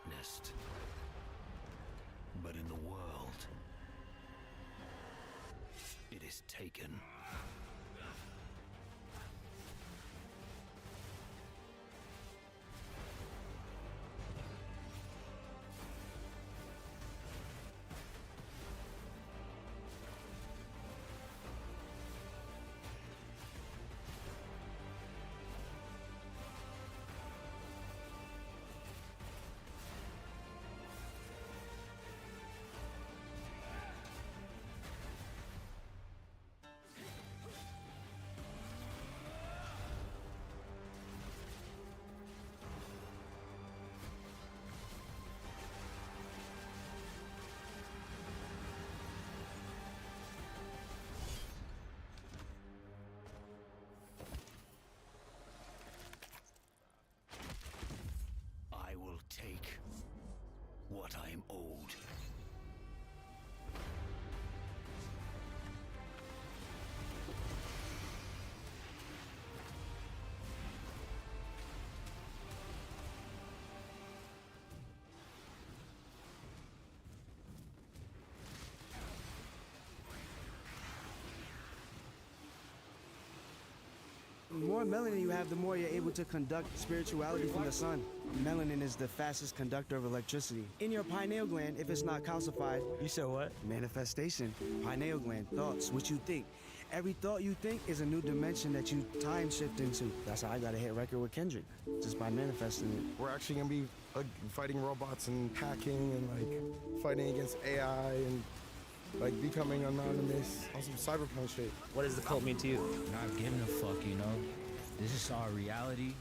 witnessed. But in the world, it is taken. I will take what I am owed. The more melanin you have, the more you're able to conduct spirituality from the sun. Melanin is the fastest conductor of electricity. In your pineal gland, if it's not calcified... You said what? Manifestation. Pineal gland. Thoughts. What you think. Every thought you think is a new dimension that you time shift into. That's how I got a hit record with Kendrick. Just by manifesting it. We're actually gonna be fighting robots and hacking and like fighting against AI and like becoming anonymous on some cyberpunk shit. What does the cult mean to you? Not giving a fuck, you know? This is our reality,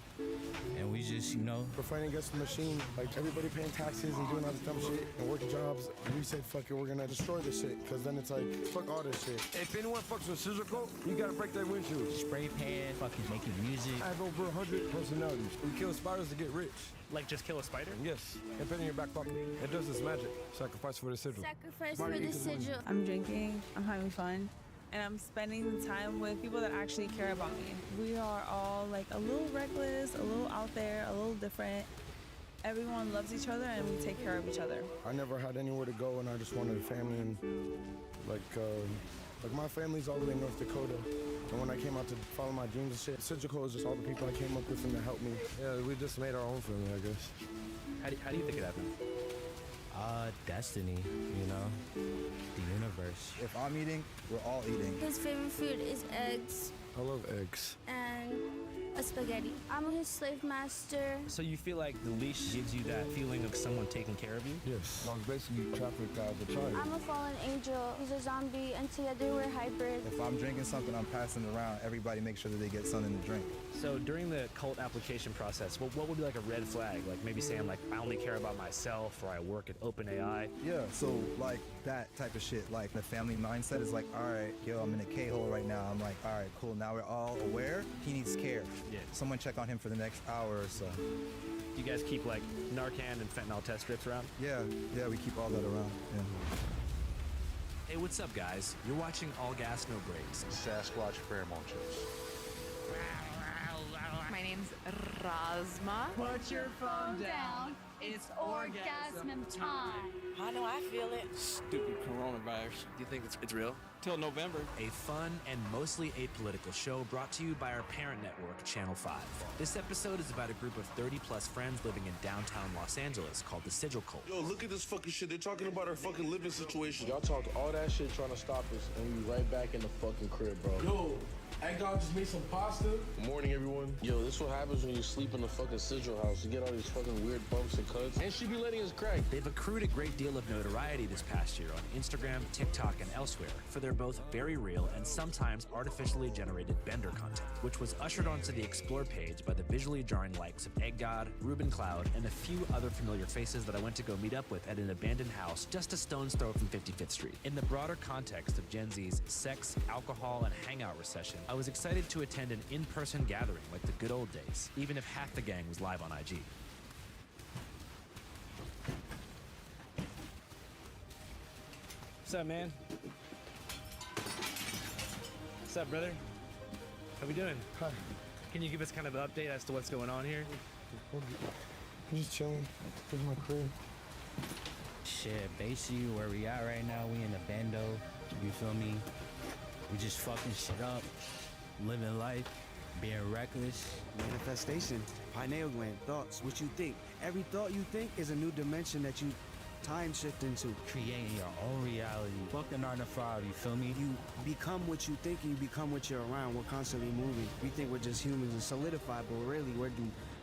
and we just, you know... We're fighting against the machine, like everybody paying taxes and doing all this dumb shit and working jobs. And we said, fuck it, we're gonna destroy this shit, because then it's like, fuck all this shit. If anyone fucks with Scissor Cult, you gotta break their windshield. Spray pan, fucking making music. I have over 100 personalities. We kill spiders to get rich. Like just kill a spider? Yes, and put it in your back pocket. It does its magic. Sacrifice for the sigil. Sacrifice for the sigil. I'm drinking, I'm having fun, and I'm spending time with people that actually care about me. We are all like a little reckless, a little out there, a little different. Everyone loves each other and we take care of each other. I never had anywhere to go and I just wanted a family and like my family's all the way in North Dakota. And when I came out to follow my dreams and shit, Sigil is just all the people I came up with and to help me. Yeah, we just made our own family, I guess. How do you think it happened? Destiny, you know? The universe. If I'm eating, we're all eating. His favorite food is eggs I love eggs. and a spaghetti. I'm his slave master. So you feel like the leash gives you that feeling of someone taking care of you? Yes. I was basically trafficked as a child. I'm a fallen angel. He's a zombie, and together we're hybrid. If I'm drinking something, I'm passing it around. Everybody make sure that they get something to drink. So during the cult application process, what would be like a red flag? Like maybe saying like, I only care about myself, or I work at OpenAI. Yeah, so like that type of shit, like the family mindset is like, all right, yo, I'm in a K-hole right now. I'm like, all right, cool. Now we're all aware. He needs care. Yeah. Someone check on him for the next hour or so. You guys keep like Narcan and fentanyl test strips around? Yeah, we keep all that around. Yeah. Hey, what's up, guys? You're watching All Gas, No Brakes. Sasquatch pheromone chips. My name's Razma. Put your phone down. It's orgasm time. How do I feel it? Stupid coronavirus. Do you think it's real? Till November. A fun and mostly apolitical show brought to you by our parent network, Channel 5. This episode is about a group of 30-plus friends living in downtown Los Angeles called the Sigil Cult. Yo, look at this fucking shit. They're talking about our fucking living situation. Y'all talked all that shit trying to stop us, and we right back in the fucking crib, bro. Yo, I just made some pasta. Good morning, everyone. Yo, this what happens when you sleep in the fucking Sigil house. You get all these fucking weird bumps and cuts. And she be letting us crack. They've accrued a great deal of notoriety this past year on Instagram, TikTok, and elsewhere for their both very real and sometimes artificially generated Bender content, which was ushered onto the Explore page by the visually jarring likes of Egg God, Ruben Cloud, and a few other familiar faces that I went to go meet up with at an abandoned house just a stone's throw from 55th Street. In the broader context of Gen Z's sex, alcohol, and hangout recession, I was excited to attend an in-person gathering like the good old days, even if half the gang was live on IG. What's up, man? What's up, brother? How we doing? Hi. Can you give us kind of an update as to what's going on here? I'm just chilling. This is my crib. Shit, basically where we at right now, we in the bando. You feel me? We just fucking shit up, living life, being reckless. Manifestation, pineal gland, thoughts, what you think. Every thought you think is a new dimension that you time shift into. Creating your own reality. Fuck the 9 to 5, you feel me? You become what you think and you become what you're around. We're constantly moving. We think we're just humans and solidified, but really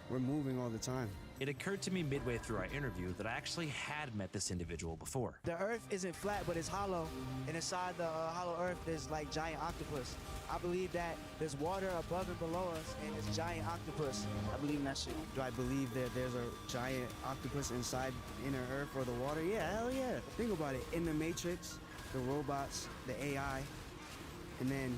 we're moving all the time. It occurred to me midway through our interview that I actually had met this individual before. The earth isn't flat, but it's hollow. And inside the hollow earth, there's like giant octopus. I believe that there's water above and below us, and it's giant octopus. I believe in that shit. Do I believe that there's a giant octopus inside inner earth or the water? Yeah, hell yeah. Think about it. In the Matrix, the robots, the AI, and then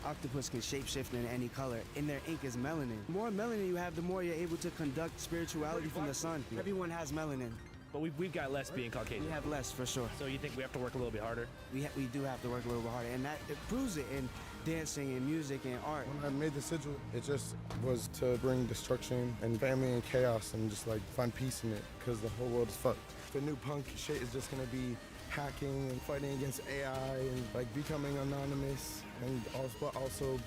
octopus can shapeshift in any color. In their ink is melanin. The more melanin you have, the more you're able to conduct spirituality from the sun. Everyone has melanin. But we've got less being Caucasian. We have less, for sure. So you think we have to work a little bit harder? We do have to work a little bit harder, and that it proves it in dancing and music and art. When I made the sigil, it just was to bring destruction and family and chaos and just like find peace in it, because the whole world is fucked. The new punk shit is just gonna be hacking and fighting against AI and like becoming anonymous and also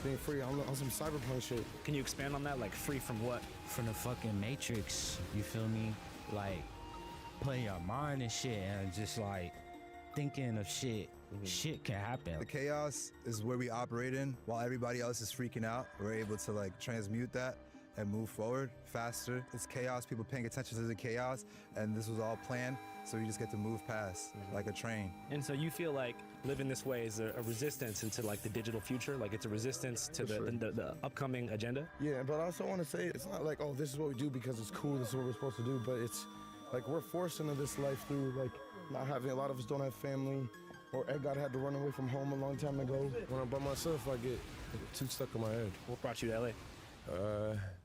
being free on some cyberpunk shit. Can you expand on that? Like free from what? From the fucking Matrix, you feel me? Like playing your mind and shit and just like thinking of shit. Shit can happen. The chaos is where we operate in while everybody else is freaking out. We're able to like transmute that and move forward faster. It's chaos, people paying attention to the chaos, and this was all planned, so you just get to move past like a train. And so you feel like living this way is a resistance into like the digital future, like it's a resistance to the upcoming agenda? Yeah, but I also want to say it's not like, oh, this is what we do because it's cool, this is what we're supposed to do, but it's like we're forced into this life through like not having, a lot of us don't have family, or Ed God had to run away from home a long time ago. When I'm by myself, I get too stuck in my head. What brought you to LA?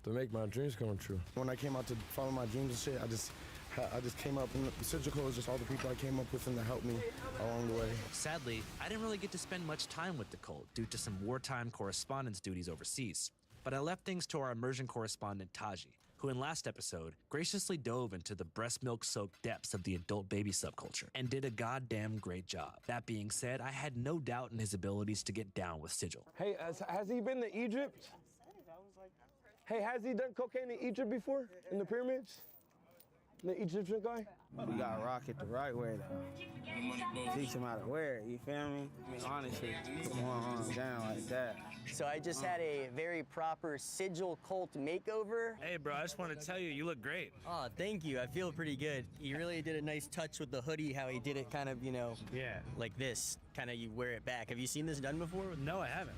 To make my dreams come true. When I came out to follow my dreams and shit, I just came up, and the Sigil Code is just all the people I came up with and that helped me along the way. Sadly, I didn't really get to spend much time with the cult due to some wartime correspondence duties overseas. But I left things to our immersion correspondent Taji, who in last episode graciously dove into the breast milk-soaked depths of the adult baby subculture and did a goddamn great job. That being said, I had no doubt in his abilities to get down with Sigil. Hey, has he been to Egypt? Hey, has he done cocaine in Egypt before? In the pyramids? The Egyptian guy? We gotta rock it the right way, though. Teach him how to wear it, you feel me? I mean, honestly, put one arm down like that. So I just had a very proper Sigil cult makeover. Hey, bro, I just want to tell you, you look great. Oh, thank you. I feel pretty good. You really did a nice touch with the hoodie, how he did it kind of, you know, like this. Kind of you wear it back. Have you seen this done before? No, I haven't.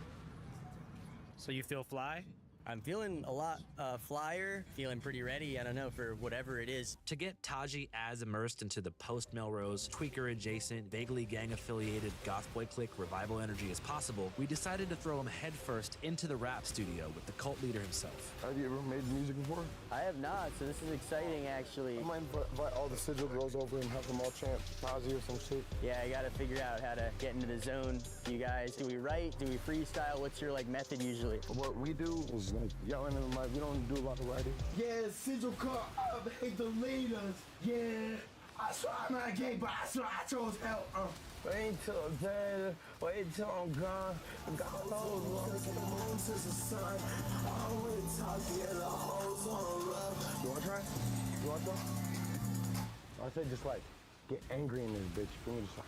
So you feel fly? I'm feeling a lot flyer, feeling pretty ready, I don't know, for whatever it is. To get Taji as immersed into the post-Melrose, tweaker-adjacent, vaguely gang-affiliated goth boy clique revival energy as possible, we decided to throw him headfirst into the rap studio with the cult leader himself. Have you ever made music before? I have not, so this is exciting, actually. I might invite all the Sigil girls over and have them all chant Taji or some shit. Yeah, I gotta figure out how to get into the zone. You guys, do we write? Do we freestyle? What's your, like, method usually? What we do is like yelling in the mic. We don't do a lot of writing. Yeah, Sigil called up, hate the leaders. Yeah, I swear I'm not gay, but I swear I chose help. Wait till I'm dead, wait till I'm gone. God knows what. The moon to the sun. I'm with Taji and the hoes on the left. You wanna try? You want some? I say just like get angry in this bitch. You feel me? Just like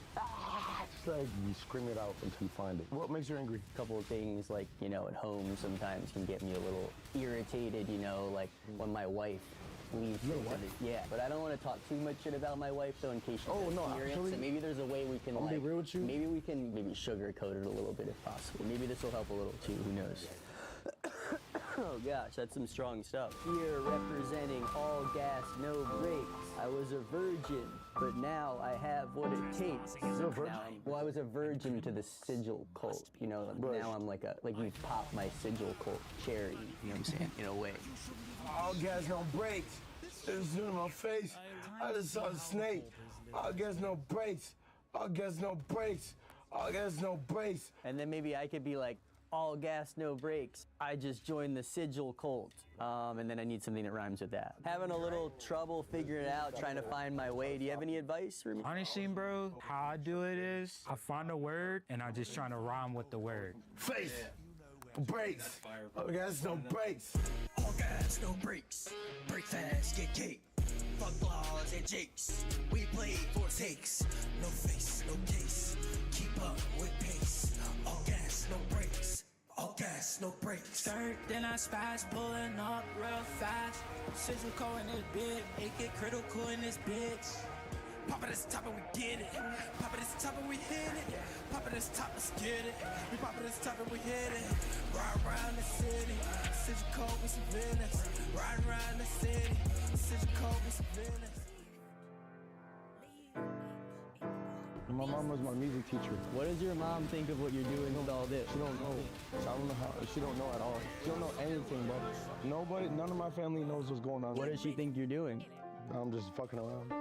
just like you scream it out until you find it. What makes you angry? A couple of things, like, you know, at home sometimes can get me a little irritated, you know, like when my wife leaves. Yeah, but I don't want to talk too much shit about my wife, though, in case she's experienced. So maybe there's a way we can, like, be real with you. Maybe we can sugarcoat it a little bit if possible. Maybe this will help a little too, who knows? Oh gosh, that's some strong stuff. Here representing all gas, no brakes. I was a virgin, but now I have what it takes. Well, I was a virgin to the Sigil cult, you know. Now I'm like you popped my Sigil cult cherry, you know what I'm saying, in a way. All gas, no brakes. It's in my face. I just saw a snake. All gas, no brakes. All gas, no brakes. All gas, no brakes. And then maybe I could be like, all gas, no brakes. I just joined the Sigil cult. And then I need something that rhymes with that. Having a little trouble figuring it out, trying to find my way. Do you have any advice for me? Honestly, bro, how I do it is I find a word and I just trying to rhyme with the word. Face. Brakes. All gas, no brakes. All gas, no brakes. Break fast, get cake. Fuck laws and jakes. We play for takes. No face, no case. Keep up with pace. All gas, no brakes. All gas, no brakes. Skirt, then I spaz, pulling up real fast. Sizzle co in this bitch, it get critical in this bitch. Pop it, this top and we get it. Pop it, this top and we hit it. Pop it, this top, let's get it. We pop it, this top and we hit it. Ride around the city, Sizzle co with some Venice. Ride around the city, Sizzle co with some Venice. My mom was my music teacher. What does your mom think of what you're doing with all this? She don't know. I don't know how. She don't know at all. She don't know anything, bro. Nobody, none of my family knows what's going on. What does she think you're doing? I'm just fucking around.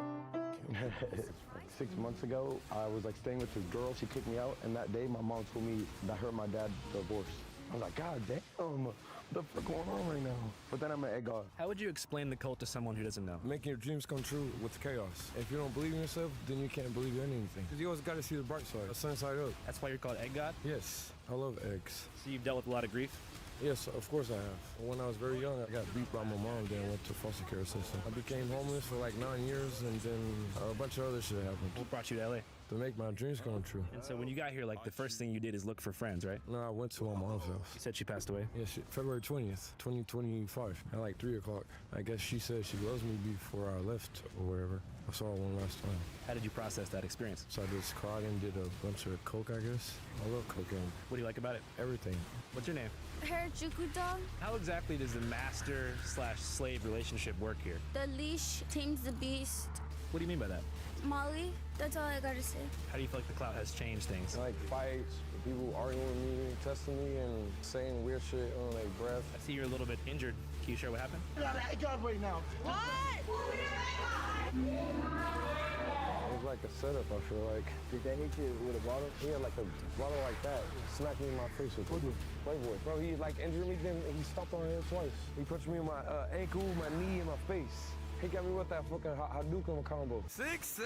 6 months ago, I was like staying with this girl. She kicked me out, and that day, my mom told me that her and my dad divorced. I was like, God damn, what the fuck going on right now? But then I met Edgar. How would you explain the cult to someone who doesn't know? Making your dreams come true with chaos. If you don't believe in yourself, then you can't believe in anything. Because you always got to see the bright side, the sun side up. That's why you're called Egg God? Yes, I love eggs. So you've dealt with a lot of grief? Yes, of course I have. When I was very young, I got beat by my mom, then went to foster care system. I became homeless for like 9 years, and then a bunch of other shit happened. What brought you to LA? To make my dreams come true. And so when you got here, like the first thing you did is look for friends, right? No, I went to my mom's house. You said she passed away? Yeah, February 20th, 2025, at like 3 o'clock. I guess she said she loves me before I left or whatever. I saw her one last time. How did you process that experience? So I just cried and did a bunch of coke, I guess. I love cocaine. What do you like about it? Everything. What's your name? Harajuku dog. How exactly does the master/slave relationship work here? The leash tames the beast. What do you mean by that? Molly, that's all I gotta say. How do you feel like the clout has changed things? Like fights, people arguing with me, testing me, and saying weird shit on their breath. I see you're a little bit injured. Can you share what happened? I got right now. What? It was like a setup, I feel like. Did they hit you with a bottle? He had like a bottle like that. Smacked me in my face with it. Playboy. Bro, he like injured me, then he stomped on my head twice. He punched me in my ankle, my knee, and my face. He got me with that fucking Hadouken combo. 6'7".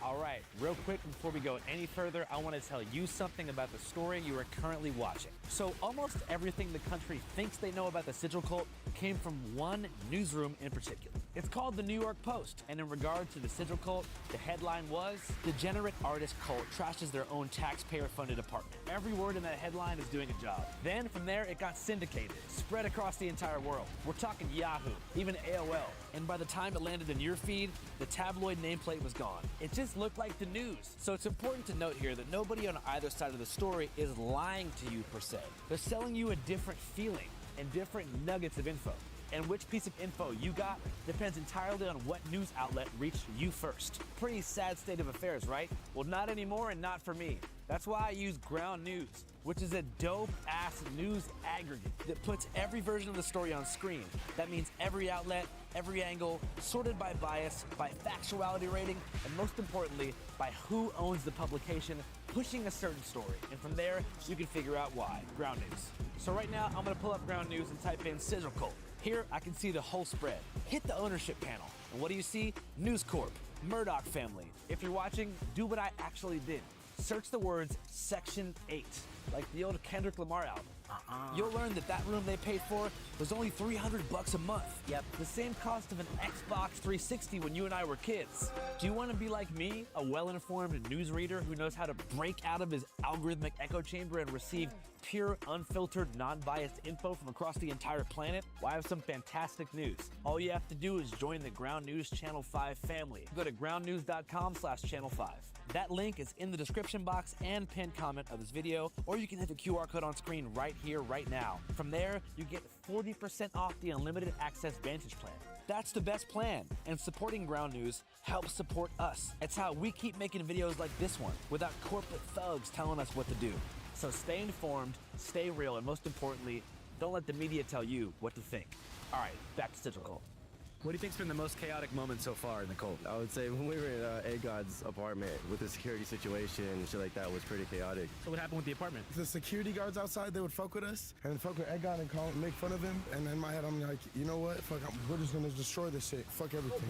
All right, real quick before we go any further, I want to tell you something about the story you are currently watching. So almost everything the country thinks they know about the Sigil cult came from one newsroom in particular. It's called the New York Post, and in regard to the Sigil cult, the headline was, "Degenerate artist cult trashes their own taxpayer-funded apartment." Every word in that headline is doing a job. Then from there, it got syndicated, spread across the entire world. We're talking Yahoo, even AOL. And by the time it landed in your feed, the tabloid nameplate was gone. It just looked like the news. So it's important to note here that nobody on either side of the story is lying to you per se. They're selling you a different feeling and different nuggets of info. And which piece of info you got depends entirely on what news outlet reached you first. Pretty sad state of affairs, right? Well, not anymore and not for me. That's why I use Ground News, which is a dope-ass news aggregate that puts every version of the story on screen. That means every outlet, every angle, sorted by bias, by factuality rating, and most importantly, by who owns the publication pushing a certain story. And from there, you can figure out why. Ground News. So right now, I'm gonna pull up Ground News and type in Sigil cult. Here, I can see the whole spread. Hit the ownership panel. And what do you see? News Corp, Murdoch family. If you're watching, do what I actually did. Search the words Section 8, like the old Kendrick Lamar album. You'll learn that room they paid for was only $300 a month. Yep, the same cost of an Xbox 360 when you and I were kids. Do you want to be like me, a well-informed newsreader who knows how to break out of his algorithmic echo chamber and receive pure, unfiltered, non-biased info from across the entire planet? Well, I have some fantastic news. All you have to do is join the Ground News Channel 5 family. Go to groundnews.com/channel 5. That link is in the description box and pinned comment of this video, or you can hit the QR code on screen right here, right now. From there, you get 40% off the unlimited access Vantage plan. That's the best plan, and supporting Ground News helps support us. It's how we keep making videos like this one without corporate thugs telling us what to do. So stay informed, stay real, and most importantly, don't let the media tell you what to think. All right, back to Sigil cult. What do you think's been the most chaotic moment so far in the cult? I would say when we were in Ed God's apartment with the security situation and shit like that was pretty chaotic. So what happened with the apartment? The security guards outside, they would fuck with us and fuck with Ed God and make fun of him. And in my head, I'm like, you know what? Fuck, we're just gonna destroy this shit. Fuck everything.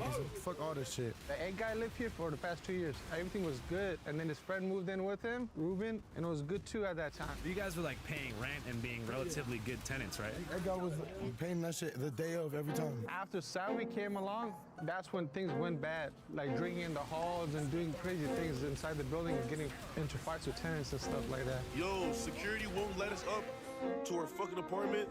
Fuck all this shit. The Ed guy lived here for the past 2 years. Everything was good. And then his friend moved in with him, Ruben, and it was good too at that time. You guys were like paying rent and being relatively good tenants, right? Ed God was paying that shit the day of every time. After Salvi came along, that's when things went bad. Like drinking in the halls and doing crazy things inside the building and getting into fights with tenants and stuff like that. Yo, security won't let us up to our fucking apartment.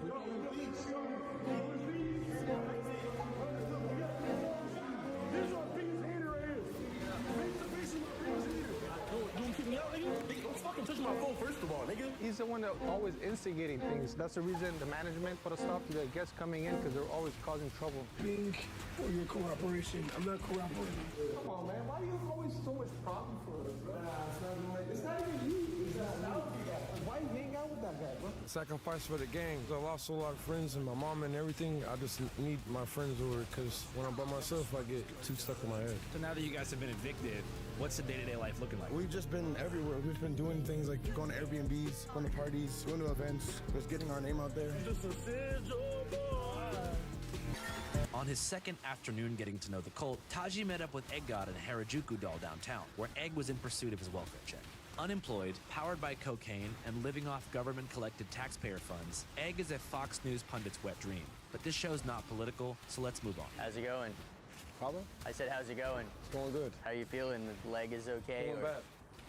Don't fucking touch my phone, first of all, nigga. He's the one that always instigating things. That's the reason the management put a stop to the guests coming in, because they're always causing trouble. Pink for your cooperation. I'm not cooperating. Come on, man. Why do you have always so much problem for us, bro? It's not even you. It's that guy. Why you hang out with that guy, bro? Sacrifice for the gang. I lost a lot of friends and my mom and everything. I just need my friends over because when I'm by myself, I get too stuck in my head. So now that you guys have been evicted, what's the day-to-day life looking like? We've just been everywhere. We've been doing things like going to Airbnbs, going to parties, going to events, just getting our name out there. On his second afternoon getting to know the cult, Taji met up with Ed God in Harajuku Doll downtown, where Egg was in pursuit of his welfare check. Unemployed, powered by cocaine, and living off government-collected taxpayer funds, Egg is a Fox News pundit's wet dream. But this show's not political, so let's move on. How's it going? Problem? I said, how's it going? It's going good. How you feeling? The leg is okay? Feeling bad.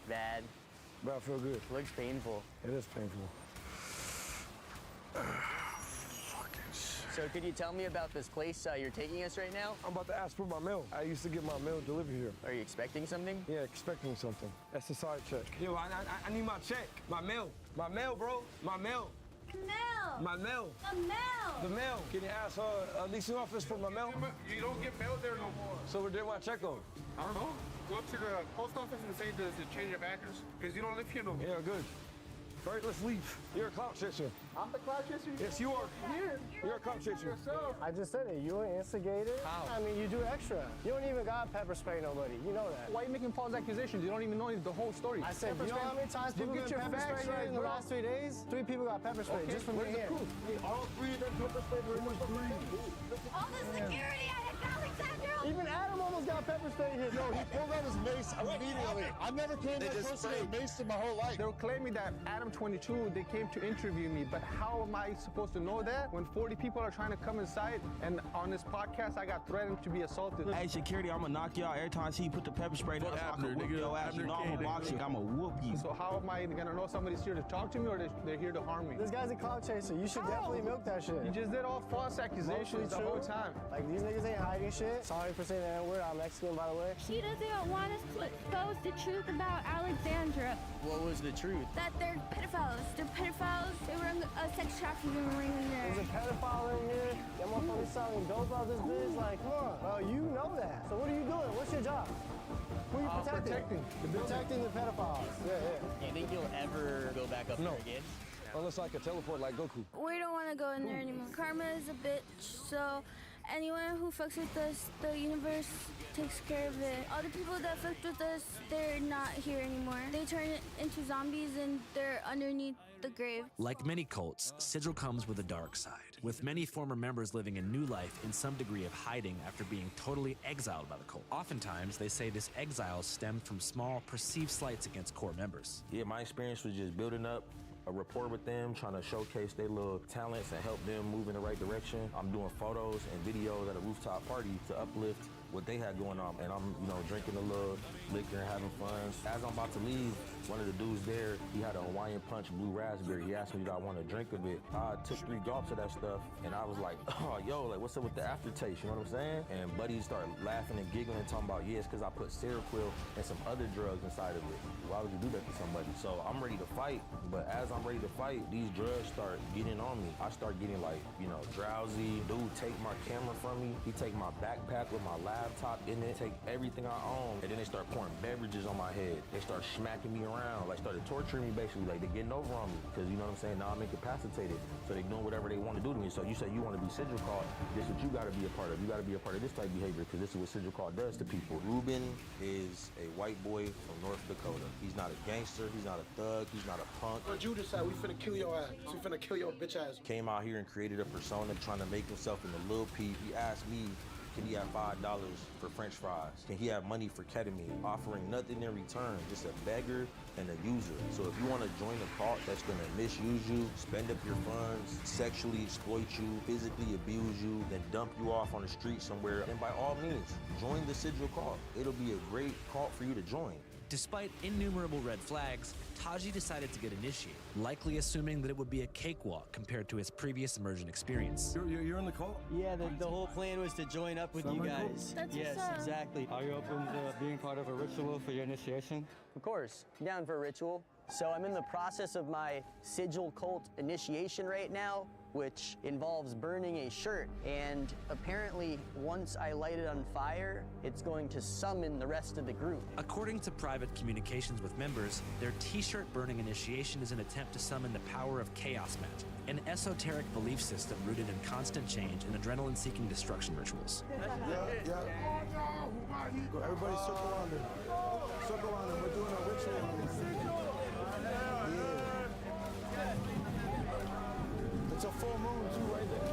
Bad? But I feel good. Looks painful. It is painful. So could you tell me about this place you're taking us right now? I'm about to ask for my mail. I used to get my mail delivered here. Are you expecting something? Yeah, expecting something. That's a side check. Yo, I need my check. My mail. My mail, bro. My mail. Mail. My mail. The mail. The mail. Can you ask leasing office for my mail? You don't get mail there no more. So where did my check go? I don't know. Go to the post office and say to change of address, because you don't live here no more. Yeah, good. All right, let's leave. You're a clout chaser. I'm the cloud chaser? Yes, you are. You're a clout chaser. Yourself. I just said it. You're an instigator. How? I mean, you do extra. You don't even got pepper spray nobody. You know that. Why are you making false accusations? You don't even know the whole story. I said, you know how many times people get pepper sprayed here in the last 3 days? 3 people got pepper sprayed just from being here. All 3 of them pepper sprayed very much All the security at Alexandria. Even Adam almost got pepper sprayed here. No, he pulled out his mace immediately. I never came that close to a mace in my whole life. They were claiming that Adam 22, they came to interview me, but how am I supposed to know that when 40 people are trying to come inside and on this podcast I got threatened to be assaulted? Hey, security, I'm gonna knock you out every time I see you put the pepper spray down. I can whoop your ass. You know I'm a boxing. I'm gonna whoop you. So how am I gonna know somebody's here to talk to me or they're here to harm me? This guy's a cloud chaser. You should definitely milk that shit. You just did all false accusations the whole time. Like, these niggas ain't hiding shit. Sorry for saying that word. I'm Mexican, by the way. He doesn't want us to expose the truth about Alexandra. What was the truth? That they're pedophiles. They're pedophiles. They were a sex trafficking ring in there. There's a pedophile in here. That motherfucker's selling dope out this bitch. Like, come on. Well, you know that. So what are you doing? What's your job? Who are you protecting? Protecting the pedophiles. Yeah. Do you think you'll ever go back up there again? Unless I could teleport like Goku. We don't want to go in there anymore. Karma is a bitch, so anyone who fucks with us, the universe takes care of it. All the people that fucked with us, they're not here anymore. They turn into zombies and they're underneath the grave. Like many cults, Sigil comes with a dark side, with many former members living a new life in some degree of hiding after being totally exiled by the cult. Oftentimes, they say this exile stemmed from small, perceived slights against core members. Yeah, my experience was just building up a rapport with them, trying to showcase their little talents and help them move in the right direction. I'm doing photos and videos at a rooftop party to uplift what they had going on. And I'm, drinking a little liquor and having fun. As I'm about to leave, one of the dudes there, he had a Hawaiian Punch blue raspberry. He asked me, did I want to drink of it? I took 3 gulps of that stuff, and I was like, oh, yo, like, what's up with the aftertaste? You know what I'm saying? And buddies started laughing and giggling and talking about, yeah, it's because I put Seroquel and some other drugs inside of it. Why would you do that to somebody? So I'm ready to fight, but as I'm ready to fight, these drugs start getting on me. I start getting, like, drowsy. Dude take my camera from me. He take my backpack with my laptop. laptop in it, take everything I own, and then they start pouring beverages on my head. They start smacking me around, like started torturing me basically, like they're getting over on me. Because you know what I'm saying, now I'm incapacitated. So they're doing whatever they want to do to me. So you say you want to be sigil called, this is what you got to be a part of. You got to be a part of this type of behavior because this is what sigil called does to people. Ruben is a white boy from North Dakota. He's not a gangster, he's not a thug, he's not a punk. But you decide we finna kill your ass. We finna kill your bitch ass. Came out here and created a persona trying to make himself into Lil Peep. He asked me, can he have $5 for French fries? Can he have money for ketamine? Offering nothing in return, just a beggar and a user. So if you want to join a cult that's gonna misuse you, spend up your funds, sexually exploit you, physically abuse you, then dump you off on the street somewhere, then by all means, join the Sigil cult. It'll be a great cult for you to join. Despite innumerable red flags, Taji decided to get initiated, likely assuming that it would be a cakewalk compared to his previous immersion experience. You're in the cult? Yeah, the whole plan was to join up with you guys. That's yes, what's up. exactly. Are you open to being part of a ritual for your initiation? Of course, down for a ritual. So I'm in the process of my Sigil cult initiation right now, which involves burning a shirt. And apparently, once I light it on fire, it's going to summon the rest of the group. According to private communications with members, their t-shirt burning initiation is an attempt to summon the power of chaos magic, an esoteric belief system rooted in constant change and adrenaline-seeking destruction rituals. Yeah. Everybody circle around him. Circle around him. We're doing a ritual on this. It's a full moon too, right there.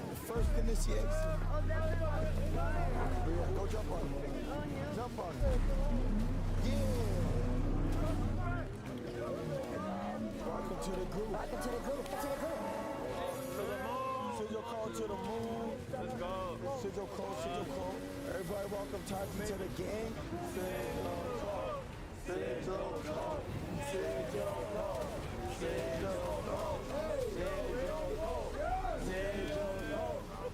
The first initiation. Yeah, go jump on it. Jump on it. Yeah. Welcome to the group. Welcome to the group. To the group. Sigil call to the moon. Let's go. Sigil call. Everybody welcome Taji to the gang. Sigil call. Sigil call. Sigil call. Sigil call. Sigil call. Sigil call.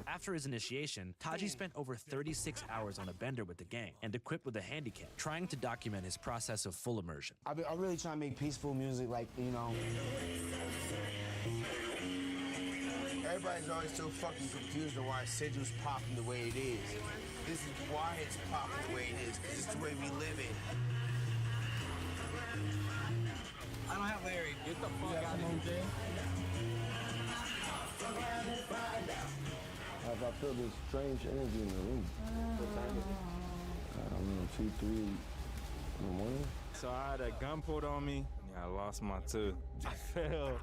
After his initiation, Taji spent over 36 hours on a bender with the gang and equipped with a handicap, trying to document his process of full immersion. I'm really trying to make peaceful music, like, you know. Everybody's always so fucking confused on why Sigil's popping the way it is. This is why it's popping the way it is, because it's the way we live it. I don't have Larry. Get the fuck out of here. I feel this strange energy in the room. What time is it? I don't know, 2, 3 in the morning. So I had a gun pulled on me. Yeah, I lost my tooth. I fell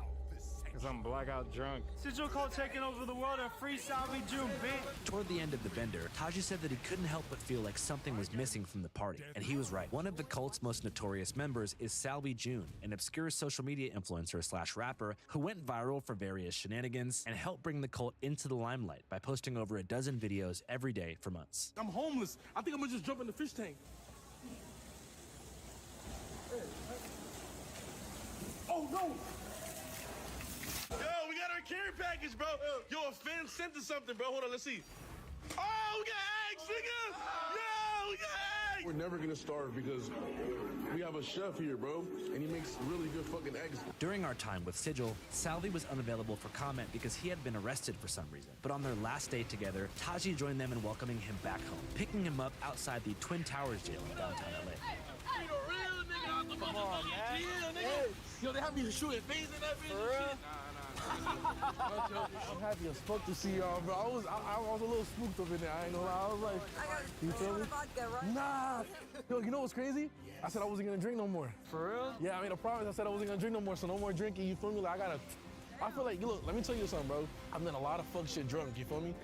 because I'm blackout drunk. Sigil cult taking over the world and free Salvi June, bitch. Toward the end of the bender, Taji said that he couldn't help but feel like something was missing from the party, and he was right. One of the cult's most notorious members is Salvi June, an obscure social media influencer / rapper who went viral for various shenanigans and helped bring the cult into the limelight by posting over a dozen videos every day for months. I'm homeless. I think I'm gonna just jump in the fish tank. Oh no! Yo, we got our care package, bro. Yo, a fan sent us something, bro. Hold on, let's see. Oh, we got eggs, nigga! Yo, we got eggs! We're never gonna starve because we have a chef here, bro, and he makes really good fucking eggs. During our time with Sigil, Salvi was unavailable for comment because he had been arrested for some reason. But on their last day together, Taji joined them in welcoming him back home, picking him up outside the Twin Towers jail in downtown LA. Come on, man. Yo, they have me shooting things in that bitch. For real? Nah. I'm happy as fuck to see y'all, bro. I was a little spooked up in there. I ain't gonna lie. I was like, you feel me? Vodka, right? Nah. Yo, you know what's crazy? I said I wasn't gonna drink no more. For real? Yeah, I made a promise. I said I wasn't gonna drink no more, so no more drinking. You feel me? Like I feel like, look, let me tell you something, bro. I've done a lot of fuck shit drunk. You feel me?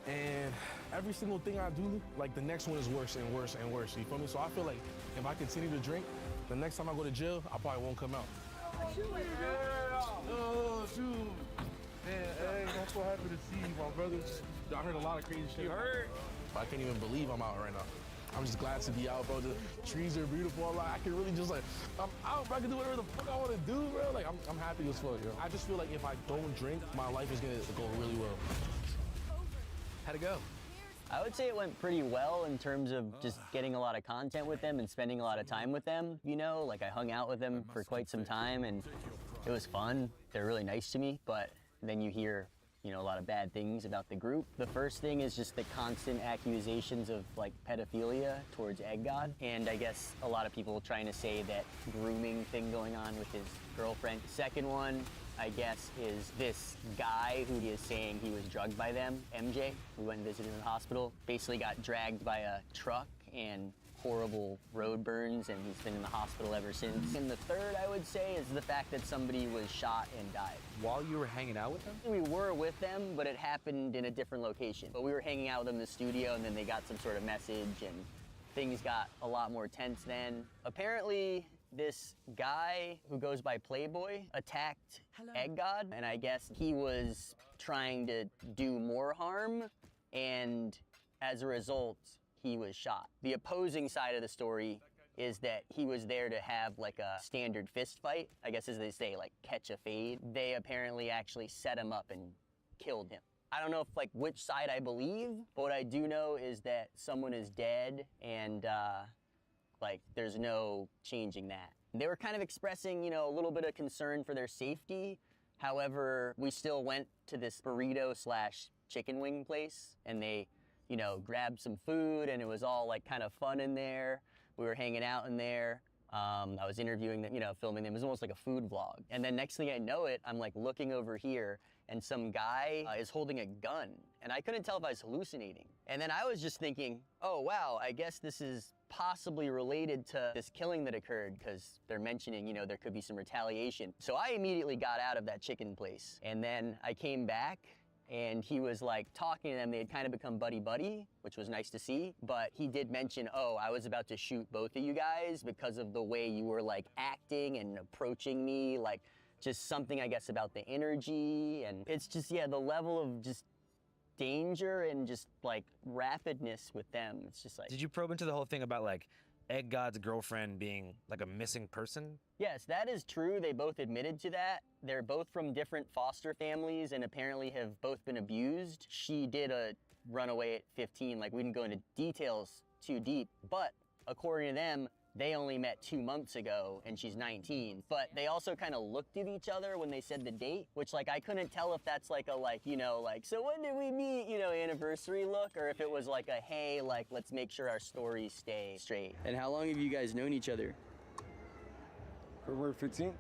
And every single thing I do, like the next one is worse and worse and worse. You feel me? So I feel like if I continue to drink, the next time I go to jail, I probably won't come out. Oh, shoot. Man, hey, I'm so happy to see you, my brother. I heard a lot of crazy shit. You heard? I can't even believe I'm out right now. I'm just glad to be out, bro. The trees are beautiful. Like, I can really just like, I'm out, bro. I can do whatever the fuck I want to do, bro. Like, I'm happy as fuck, yo. I just feel like if I don't drink, my life is gonna go really well. How'd it go? I would say it went pretty well in terms of just getting a lot of content with them and spending a lot of time with them, you know? Like, I hung out with them for quite some time, and it was fun. They're really nice to me, but then you hear, you know, a lot of bad things about the group. The first thing is just the constant accusations of, like, pedophilia towards Egg God, and I guess a lot of people trying to say that grooming thing going on with his girlfriend. Second one, I guess, is this guy who is saying he was drugged by them, MJ. We went and visited in the hospital. Basically got dragged by a truck and horrible road burns, and he's been in the hospital ever since. And the third, I would say, is the fact that somebody was shot and died. While you were hanging out with them? We were with them, but it happened in a different location. But we were hanging out with them in the studio, and then they got some sort of message, and things got a lot more tense then. Apparently, this guy who goes by Playboy attacked Egg God, and I guess he was trying to do more harm, and as a result, he was shot. The opposing side of the story is that he was there to have like a standard fist fight, I guess as they say, like catch a fade. They apparently actually set him up and killed him. I don't know if like which side I believe, but what I do know is that someone is dead, and like, there's no changing that. They were kind of expressing, you know, a little bit of concern for their safety. However, we still went to this burrito/chicken wing place, and they, you know, grabbed some food, and it was all like kind of fun in there. We were hanging out in there. I was interviewing them, you know, filming them. It was almost like a food vlog. And then next thing I know it, I'm like looking over here, and some guy is holding a gun. And I couldn't tell if I was hallucinating. And then I was just thinking, oh, wow, I guess this is possibly related to this killing that occurred, because they're mentioning, you know, there could be some retaliation. So I immediately got out of that chicken place. And then I came back, and he was like talking to them. They had kind of become buddy-buddy, which was nice to see. But he did mention, oh, I was about to shoot both of you guys because of the way you were like acting and approaching me, like just something, I guess, about the energy. And it's just, yeah, the level of just danger and just like rapidness with them. It's just like. Did you probe into the whole thing about like Egg God's girlfriend being like a missing person? Yes, that is true. They both admitted to that. They're both from different foster families and apparently have both been abused. She did a runaway at 15. Like, we didn't go into details too deep, but according to them, they only met 2 months ago and she's 19. But they also kind of looked at each other when they said the date, which like I couldn't tell if that's like a like, you know, like, so when did we meet, you know, anniversary look, or if it was like a, hey, like, let's make sure our stories stay straight. And how long have you guys known each other? February 15th?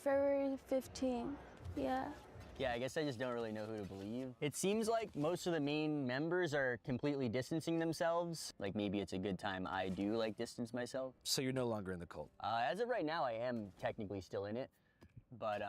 February 15th, yeah. Yeah, I guess I just don't really know who to believe. It seems like most of the main members are completely distancing themselves. Like, maybe it's a good time I do like distance myself. So you're no longer in the cult? As of right now, I am technically still in it, but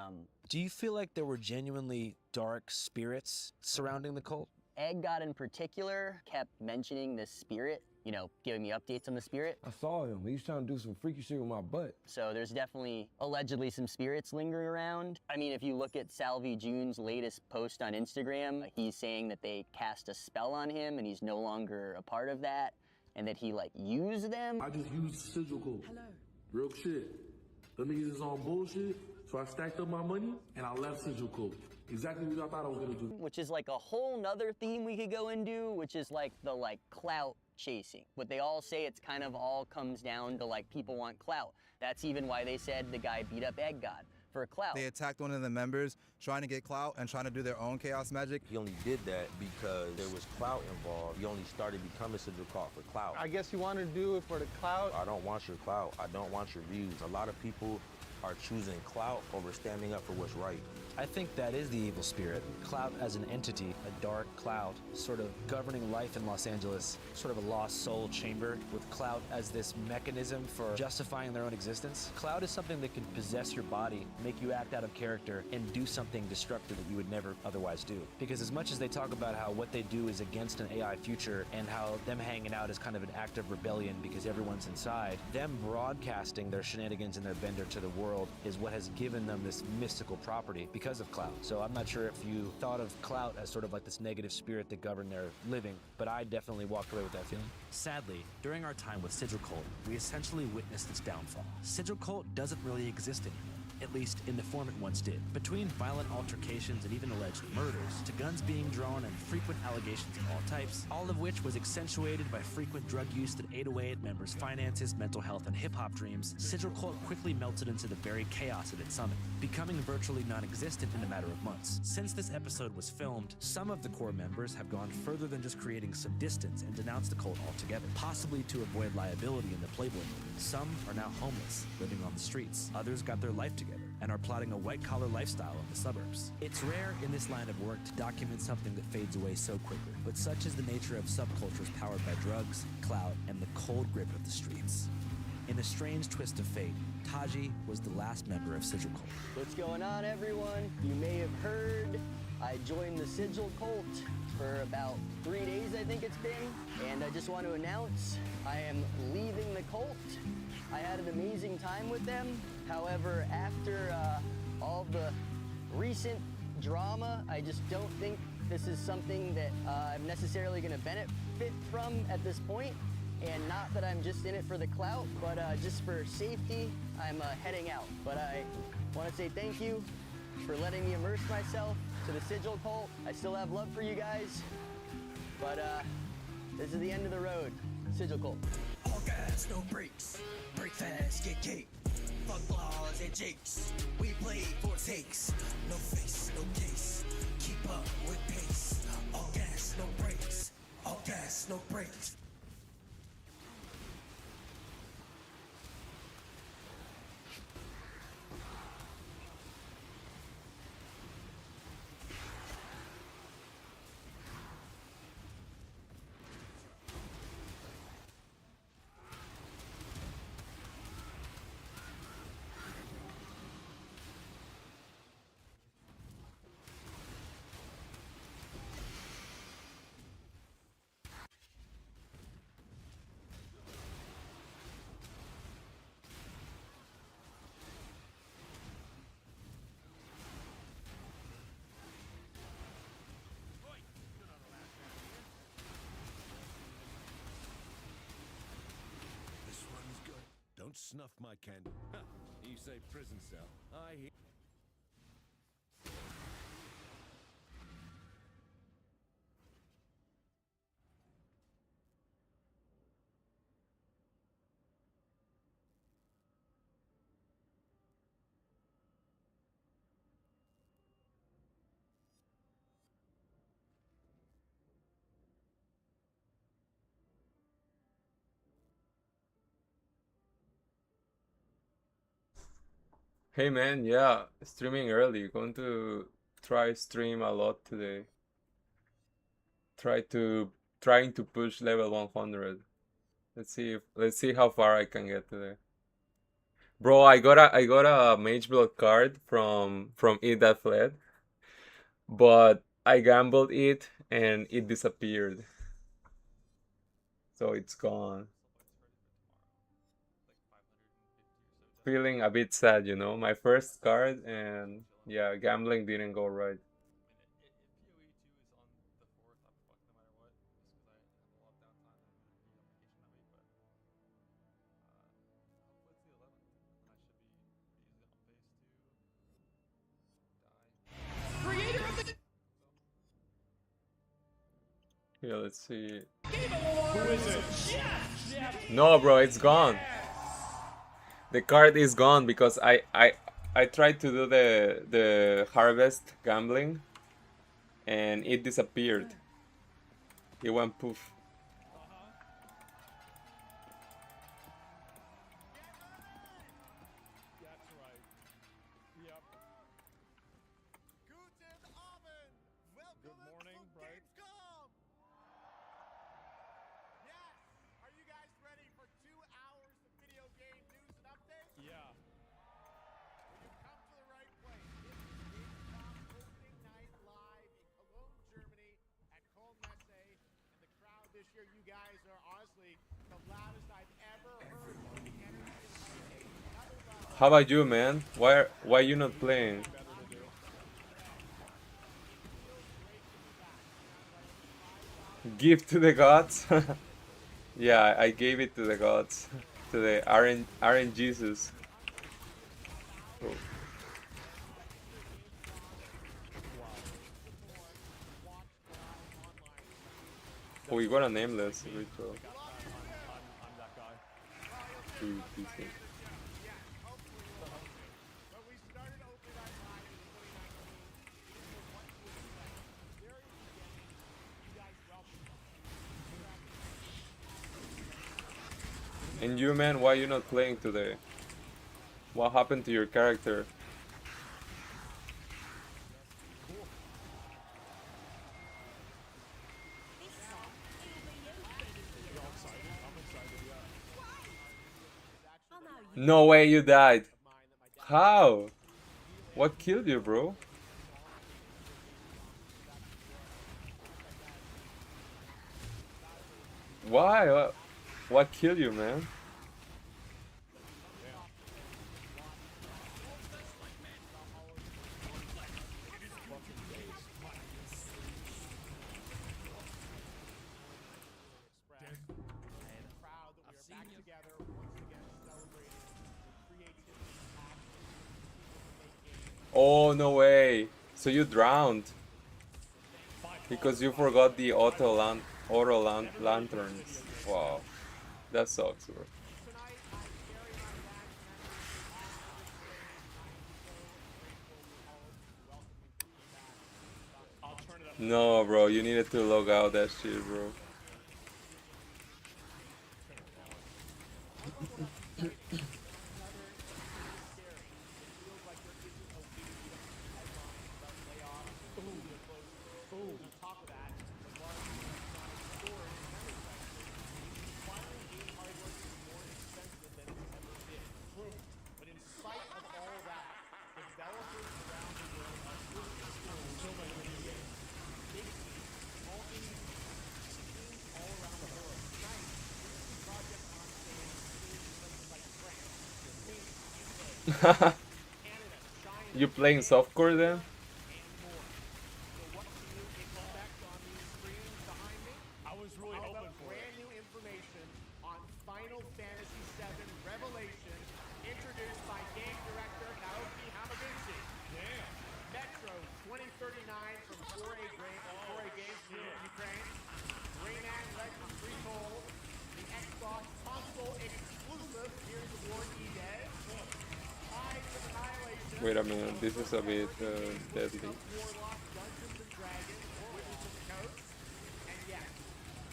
Do you feel like there were genuinely dark spirits surrounding the cult? Egg God in particular kept mentioning this spirit, you know, giving me updates on the spirit. I saw him. He was trying to do some freaky shit with my butt. So there's definitely allegedly some spirits lingering around. I mean, if you look at Salvi June's latest post on Instagram, he's saying that they cast a spell on him and he's no longer a part of that, and that he like used them. I just used sigil code. Hello. Real shit. The niggas is on bullshit, so I stacked up my money and I left sigil code. Exactly what I thought I was gonna do. Which is like a whole nother theme we could go into, which is like the like clout chasing. But they all say it's kind of all comes down to like people want clout. That's even why they said the guy beat up Egg God for clout. They attacked one of the members trying to get clout and trying to do their own chaos magic. He only did that because there was clout involved. He only started becoming sigil cult for clout. I guess you want to do it for the clout. I don't want your clout. I don't want your views. A lot of people are choosing clout over standing up for what's right. I think that is the evil spirit. Clout as an entity, a dark cloud, sort of governing life in Los Angeles, sort of a lost soul chamber with clout as this mechanism for justifying their own existence. Clout is something that can possess your body, make you act out of character, and do something destructive that you would never otherwise do. Because as much as they talk about how what they do is against an AI future and how them hanging out is kind of an act of rebellion because everyone's inside, them broadcasting their shenanigans and their bender to the world is what has given them this mystical property because of clout. So I'm not sure if you thought of clout as sort of like this negative spirit that governed their living, but I definitely walked away with that feeling. Sadly, during our time with Sigil Cult, we essentially witnessed its downfall. Sigil Cult doesn't really exist anymore. at least in the form it once did. Between violent altercations and even alleged murders, to guns being drawn and frequent allegations of all types, all of which was accentuated by frequent drug use that ate away at members' finances, mental health, and hip-hop dreams, Sigil Cult quickly melted into the very chaos at its summit, becoming virtually non-existent in a matter of months. Since this episode was filmed, some of the core members have gone further than just creating some distance and denounced the cult altogether, possibly to avoid liability in the Playboy movie. Some are now homeless, living on the streets. Others got their life together and are plotting a white-collar lifestyle in the suburbs. It's rare in this line of work to document something that fades away so quickly, but such is the nature of subcultures powered by drugs, clout, and the cold grip of the streets. In a strange twist of fate, Taji was the last member of Sigil Cult. What's going on, everyone? You may have heard I joined the Sigil Cult for about 3 days, I think it's been, and I just want to announce I am leaving the cult. I had an amazing time with them. However, after all the recent drama, I just don't think this is something that I'm necessarily going to benefit from at this point. And not that I'm just in it for the clout, but just for safety, I'm heading out. But I want to say thank you for letting me immerse myself to the Sigil Cult. I still have love for you guys, but this is the end of the road. Sigil Cult. All gas, no brakes. Break fast, get cake. Fuck laws and jakes. We play for takes. No face, no case. Keep up with pace. All gas, no brakes. All gas, no brakes. Don't snuff my candle. Ha! You say prison cell. I hear. Hey man, yeah, streaming early. Going to try stream a lot today. Trying to push level 100. Let's see how far I can get today. Bro, I got a mage blood card from It That Fled, but I gambled it and it disappeared. So it's gone. Feeling a bit sad, you know, my first card, and yeah, gambling didn't go right. Yeah, let's see. Who is it? No, bro, it's gone. The card is gone because I tried to do the harvest gambling and it disappeared. It went poof. How about you, man? Why you not playing? Give to the gods? Yeah, I gave it to the gods. To the RN Jesus. Oh. Oh, we got a nameless ritual. PC. And you, man, why you not playing today? What happened to your character? No way you died. How? What killed you, bro? Why? What killed you, man? Oh, no way. So you drowned. Because you forgot the auto lanterns. Wow. That sucks, bro. No, bro, you needed to log out that shit, bro. You playing softcore then? I was really hoping for brand new information on Final Fantasy VII Revelation, introduced by game director Naoki Hamaguchi. Damn. Metro 2039 from 4A Games Ukraine. Rayman Legends Retold. The Xbox console exclusive Gears of War E-Dead. Tides of Annihilation. Wait a minute, this is a bit deadly. Warlock Dungeons and Dragons, Witness of the Coast. And yes,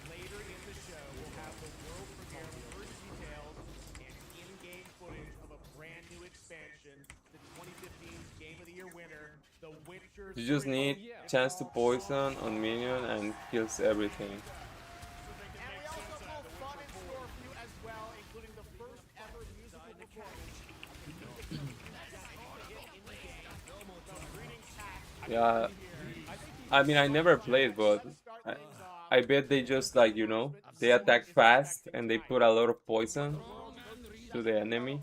later in the show, we'll have the world premiere first details and in-game footage of a brand new expansion, the 2015 Game of the Year winner, The Witcher 3. You just need chance to poison on minion and kills everything. And we also have fun in store for you as well, including the first ever musical performance of the music Yeah, I mean, I never played, but I bet they just, like, you know, they attack fast and they put a lot of poison to the enemy.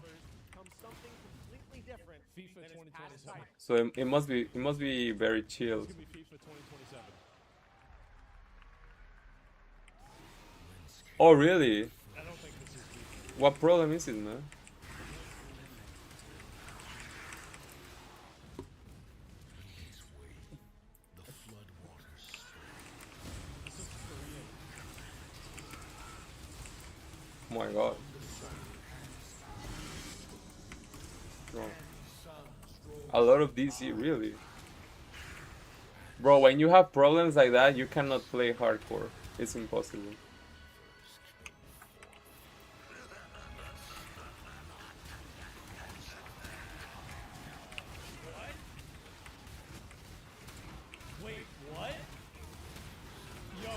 So it must be very chill. Oh really? What problem is it, man? Oh my god. Bro. A lot of DC, really. Bro, when you have problems like that, you cannot play hardcore. It's impossible. Wait, what? Yo.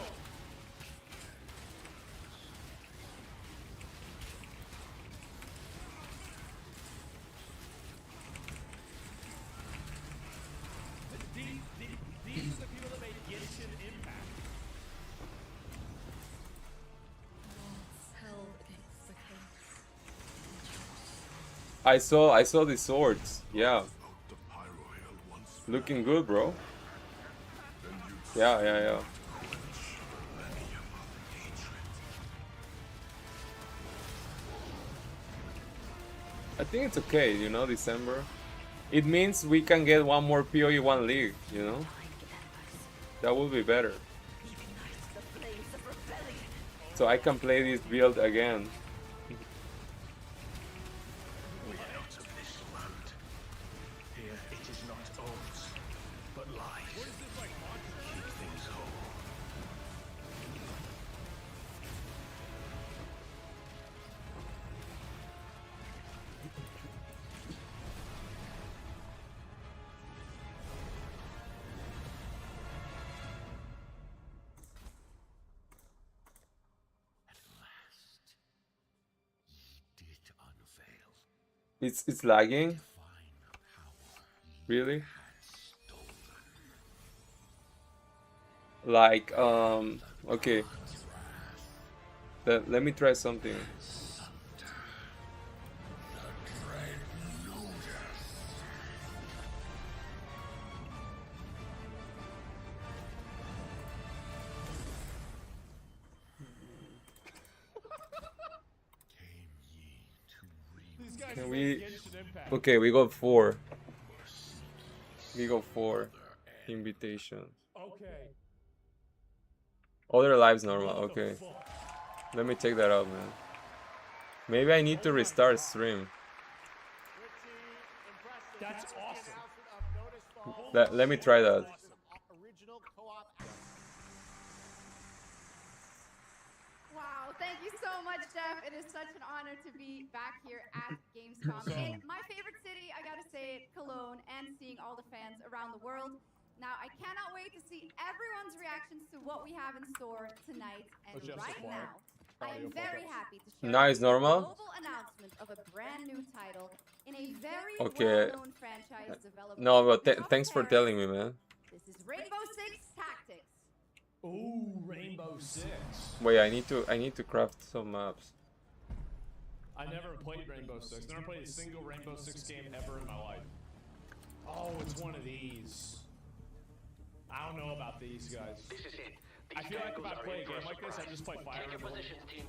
These are the people that made Genshin Impact. I saw the swords. Yeah. Looking good, bro. Yeah. I think it's okay, you know, December. It means we can get one more POE 1 league, you know? That would be better. so I can play this build again. We are not of this land. Here it is not oaths, but lies. Keep things whole. It's lagging. Really? Like okay. Let me try something. Can we? Okay, we got 4. We got 4 invitations. Okay. Other lives normal. Okay. Let me check that out, man. Maybe I need to restart stream. That's awesome. Let me try that. Wow, thank you so much, Jeff. It is such an honor to be back here at Gamescom. In my favorite city, I gotta say it, Cologne, and seeing all the fans around the world. Now, I cannot wait to see everyone's reactions to what we have in store tonight. And right now, I am very happy to share Now it's the normal? global announcement of a brand new title in a very Okay. well-known franchise developed No, but by thanks for telling me, man. This is Rainbow Six Tactics. Ooh, Rainbow Six. Wait, I need to craft some maps. I never played Rainbow Six. Never played a single Rainbow Six game ever in my life. Oh, it's one of these. I don't know about these guys. This is it. I feel like if I play a game like this, I just play Fire Emblem. Team.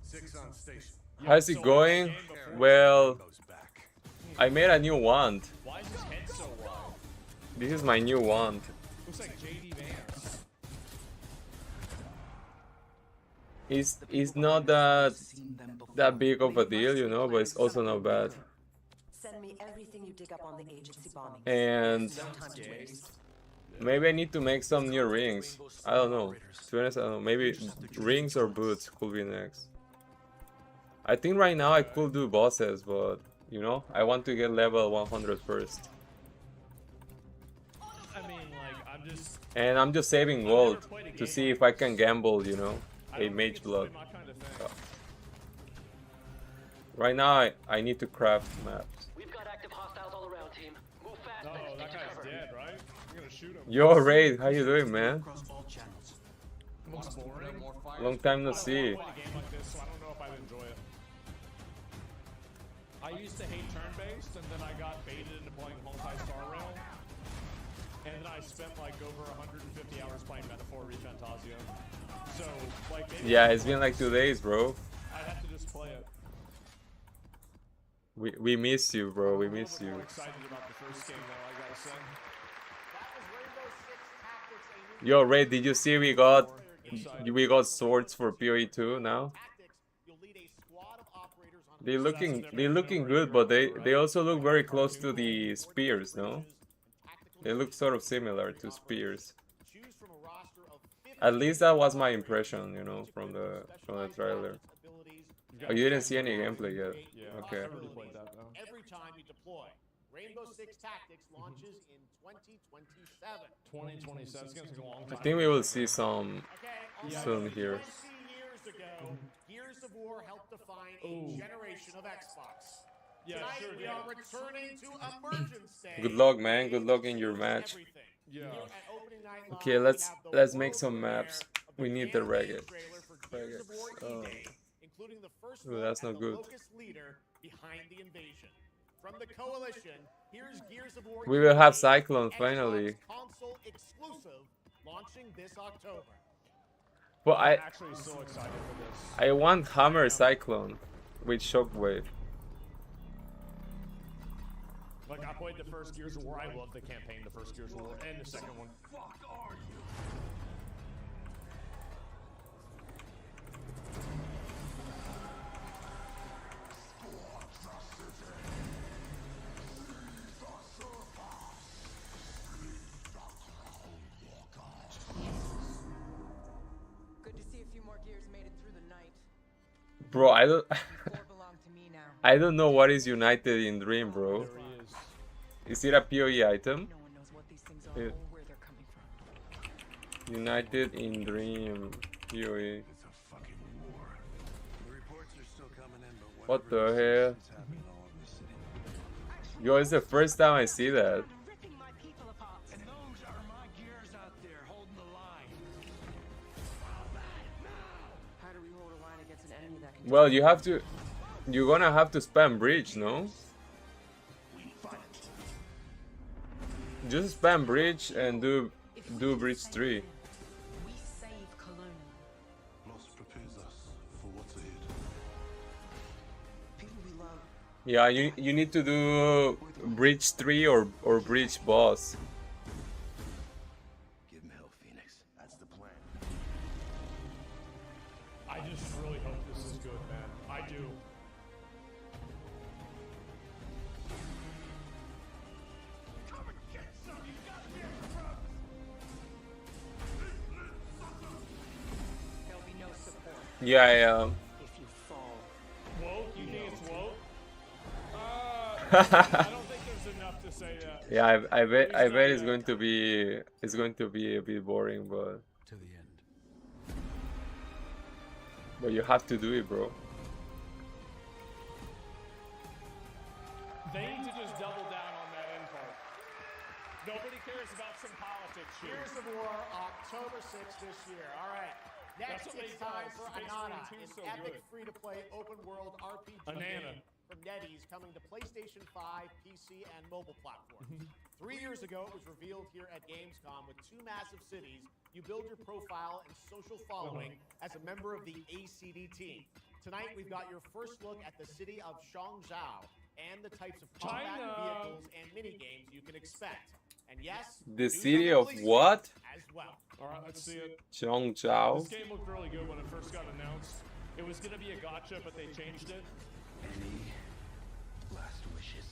6 on station. How's it going? Well, I made a new wand. Why is his head so wide? This is my new wand. Looks like JD Vance. It's not that big of a deal, you know, but it's also not bad. Send me everything you dig up on the agency bombing. And No time to waste. maybe I need to make some new rings. I don't know. To be honest, I don't know. Maybe rings or boots could be next. I think right now I could do bosses, but you know, I want to get level 100 first. I mean, like, And I'm just saving gold to see if I can gamble, you know, a mage blood. Right now I need to craft maps. We've got active hostiles all around, team. Move fast. No, that guy's dead, right? You're gonna shoot him. Yo, Raid, how you doing, man? Looks boring. Long time no see. I don't play a game like this, so I don't know if I'd enjoy it. I used to hate turn-based, and then I got baited into playing multi-star rail. And then I spent like over 150 hours playing Metaphor Refantasia. So, like, maybe Yeah, it's been like 2 days, bro. I'd have to just play it. We miss you, bro. We miss I'm you. excited about the first game, though, I gotta say. Yo, Raid, did you see we got swords for POE 2 now? They're looking good, but they also look very close to the spears, no? They look sort of similar to spears. At least that was my impression, you know, from the trailer. Oh, you didn't see any gameplay yet? Okay. Every time you deploy, Rainbow Six Tactics launches in 2027. 2027. It's gonna take a long time. I think we will see some soon here. 20 years ago, Gears of War helped define a generation of Xbox. Tonight we are returning to Emergence Day. Good luck, man. Good luck in your match. Okay, let's make some maps. We need the regex. Oh, that's not good. From the Coalition, here's Gears of War. We will have Cyclone finally. Console exclusive, launching this October. But I'm actually so excited for this. I want Hammer Cyclone with Shockwave. Like, I played the first Gears of War. I loved the campaign, the first Gears of War, and the second one. Good to see a few more gears made it through the night. Bro, I don't I don't know what is United in Dream, bro. Is it a POE item? Yeah. United in Dream POE. What the hell? Yo, it's the first time I see that. Well, you have to. You're gonna have to spam bridge, no? Just spam bridge and do bridge 3. Yeah, you need to do bridge 3 or bridge boss. Give him hell, Phoenix. That's the plan. I just really hope this is good, man. I do. Come and get some, you goddamn crooks! There'll be no support. Yeah. If you fall. Woke? You think it's woke? I don't think there's enough to say that. Yeah, I bet it's going to be a bit boring, but To the end. you have to do it, bro. They need to just double down on that end part. Nobody cares about some politics here. Gears of War, October 6th this year. All right. Next, That's what it's they time call for Space Anana, Marine 2 an so epic good. free-to-play open-world RPG Anana. game from NetEase coming to PlayStation 5, PC, and mobile platforms. Mm-hmm. 3 years ago, it was revealed here at Gamescom with 2 massive cities. You build your profile and social following as a member of the ACD team. Tonight, we've got your first look at the city of Shangzhou and the types of combat China. vehicles and mini-games you can expect. And yes, The news city on of release what? as well. All right, let's see it. Zhongzhou. This game looked really good when it first got announced. It was going to be a gotcha, but they changed it. Any last wishes?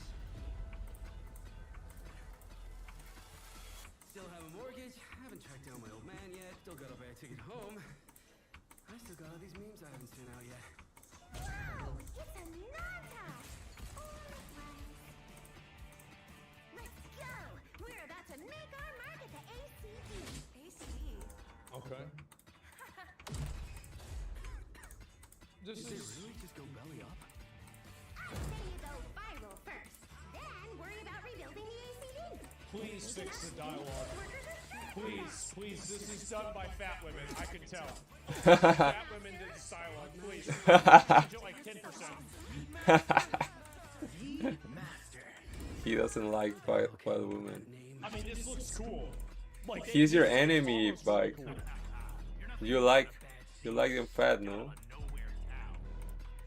Still have a mortgage, haven't tracked down my old man yet, still got a bad ticket home. I still got all these memes I haven't sent out yet. It's a nata! Let's go! We're about to make our mark at the ACD. ACD? Okay. This Did they is... really just go belly up? I say you go viral first, then worry about rebuilding the ACD. Please fix the dialogue. Please, please, this is done by fat women, I can tell. Fat women did the dialogue, please. Change it like 10%. He doesn't like fat women. I mean, this looks cool. Like, He's your enemy, Bike. You like them fat, no?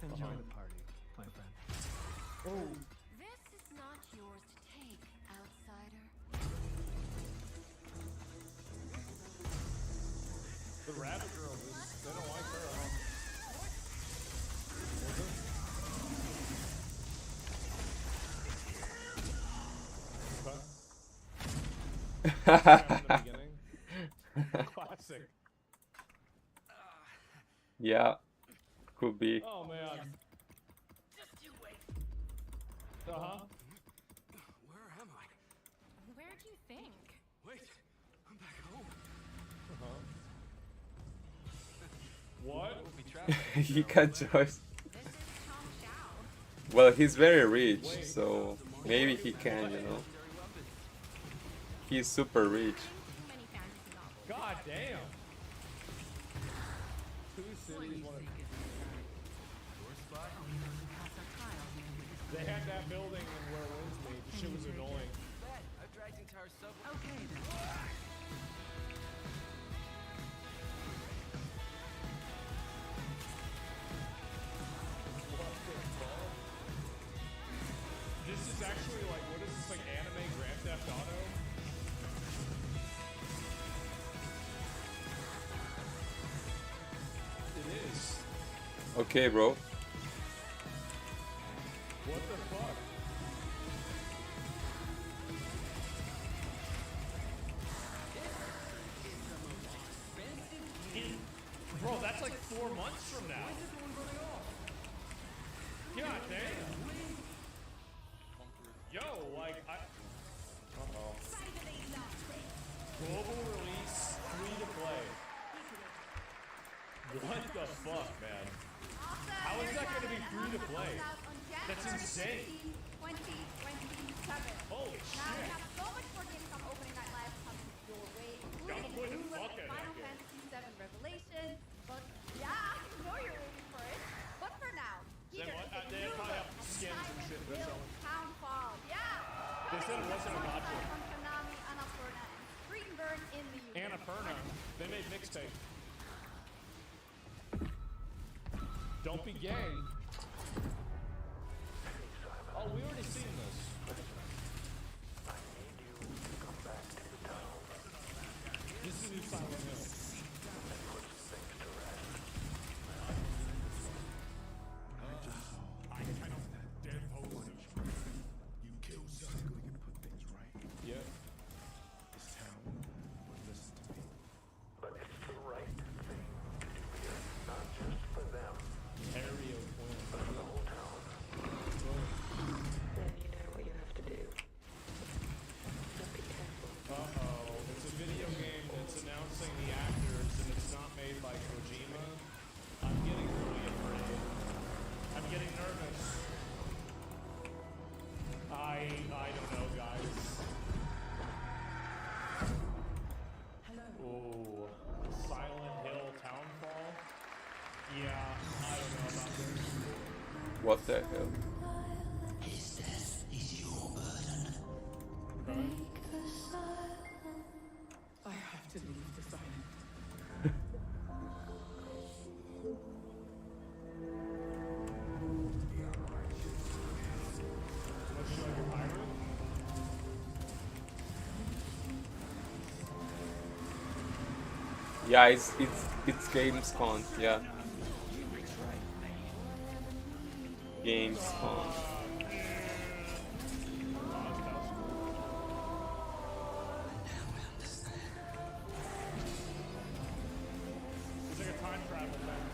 Enjoy the party, my friend. This is not yours to take, outsider. The rabbit girl, they don't like her, huh? Classic. Yeah, could be. Oh man. Just you wait. Uh-huh. Where am I? Where'd you think? Wait, I'm back home. What? He can choose. Well, he's very rich, so maybe he can, you know. He's super rich. God damn. 2 cities, one. They had that building in where Winds made. The shit was annoying. I've dragged entire subway. Okay then. This is actually like, what is this, like anime Grand Theft Auto? It is. Okay, bro. What the fuck? Bro, that's like 4 months from now. God damn. Yo, like, uh-oh. Global release, free to play. What the fuck, man? How is that gonna be free to play? That's insane. 2027. Holy Now we shit. have so much more Gamescom opening night live coming your way, Gotta play the including fuck out of that Final game. Fantasy VII Revelation. But yeah, I know you're waiting for it. But for now, Then here what? is the They new probably look have at skins and Silent shit they're Hill selling. Townfall. Yeah. They said it wasn't a Coming module. from Konami, Annapurna, and Streetburn in the UK. Annapurna. They made mixtape. Don't be gay. Oh, we already seen this. This is new Silent Hill. I kind of dead hope. You killed something. You put things right. Yeah. This town would listen to me. But it's the right thing to do here, not just for them. Area Quinn. But for the whole town. Then you know what you have to do. Just be careful. Uh-oh. It's a video game that's announcing the actors and it's not made by Kojima. I'm getting really afraid. I'm getting nervous. I don't know, guys. Ooh. Silent Hill Townfall? Yeah, I don't know about this. What the hell? His death is your burden. I have to leave this island. Let's show you pirate. Yeah, it's Gamescom. Yeah. Gamescom. It's like a time travel thing.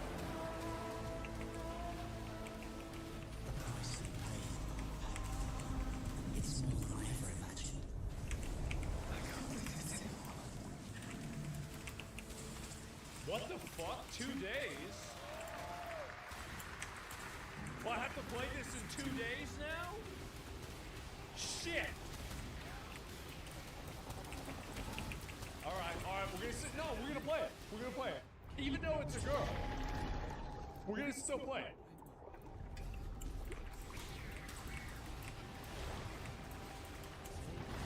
It's more than I ever imagined. What the fuck? 2 days? Well, I have to play this in 2 days now? Shit! Alright, we're gonna sit. No, we're gonna play it. We're gonna play it. Even though it's a girl. We're gonna still play it.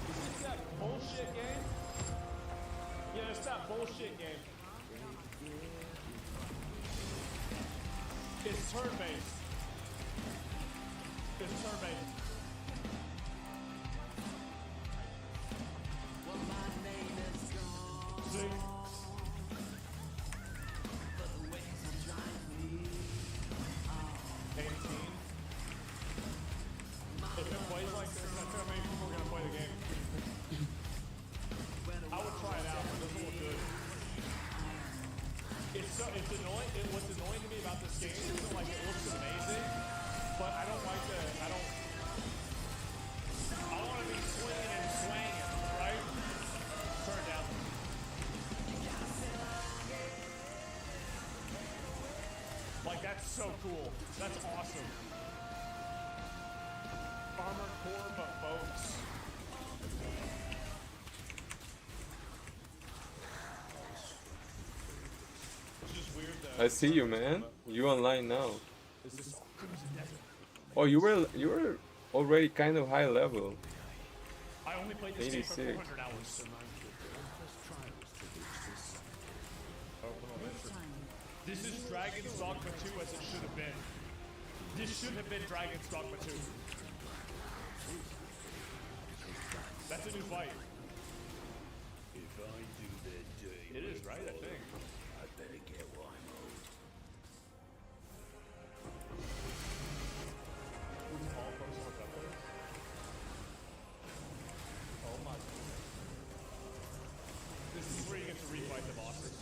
Is this that bullshit game? Yeah, it's that bullshit game. It's turn-based. It's turn-based. See? If it plays like this, that's how many people are gonna play the game. I would try it out, but it doesn't look good. It's annoying. What's annoying to me about this game is like it looks amazing, but I don't like the. I want to be swinging and swanging, right? Turn it down. Like that's so cool. That's awesome. Armored Core, but boats. It's just weird that. I see you, man. You online now. Is this Crimson Desert? Oh, you were already kind of high level. I only played this game for 86. 400 hours. This is Dragon's Dogma 2 as it should have been. This should have been Dragon's Dogma 2. That's a new fight. If I do that day, It is, right? I think. I better get one. fight the bosses.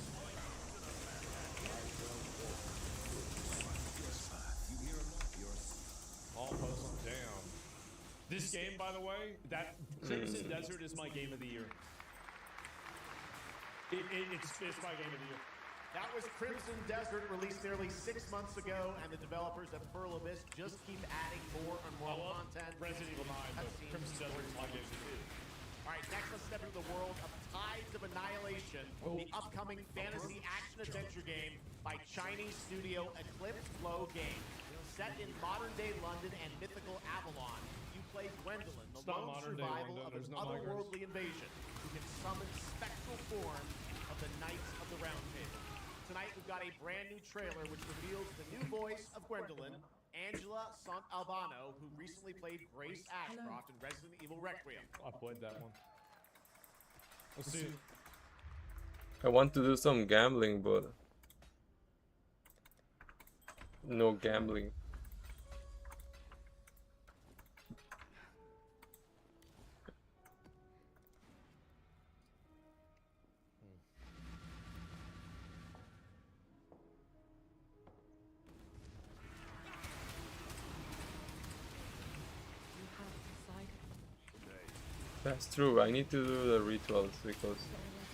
All post them down. This game, by the way, that Crimson Desert is my game of the year. It's my game of the year. That was Crimson Desert, released nearly 6 months ago, and the developers at Pearl Abyss just keep adding more and more content. Resident Evil 9, but Crimson Desert is my game of the year. All right, next let's step into the world of Tides of Annihilation, the upcoming fantasy action-adventure game by Chinese studio Eclipse Flow Games. Set in modern-day London and mythical Avalon, you play Gwendolyn, the lone survival of an otherworldly invasion who can summon spectral forms of the Knights of the Round Table. Tonight we've got a brand new trailer which reveals the new voice of Gwendolyn, Angela Sant Albano, who recently played Grace Ashcroft in Resident Evil Requiem. I played that one. Let's see. I want to do some gambling, but no gambling. That's true, I need to do the rituals because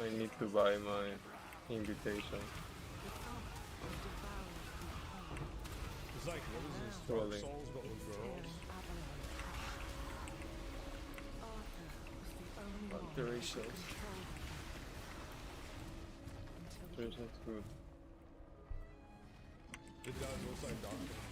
I need to buy my invitation. It's like, what is this? Dark Souls, but with girls. Alterations. Alterations good. It does look like Dark Souls.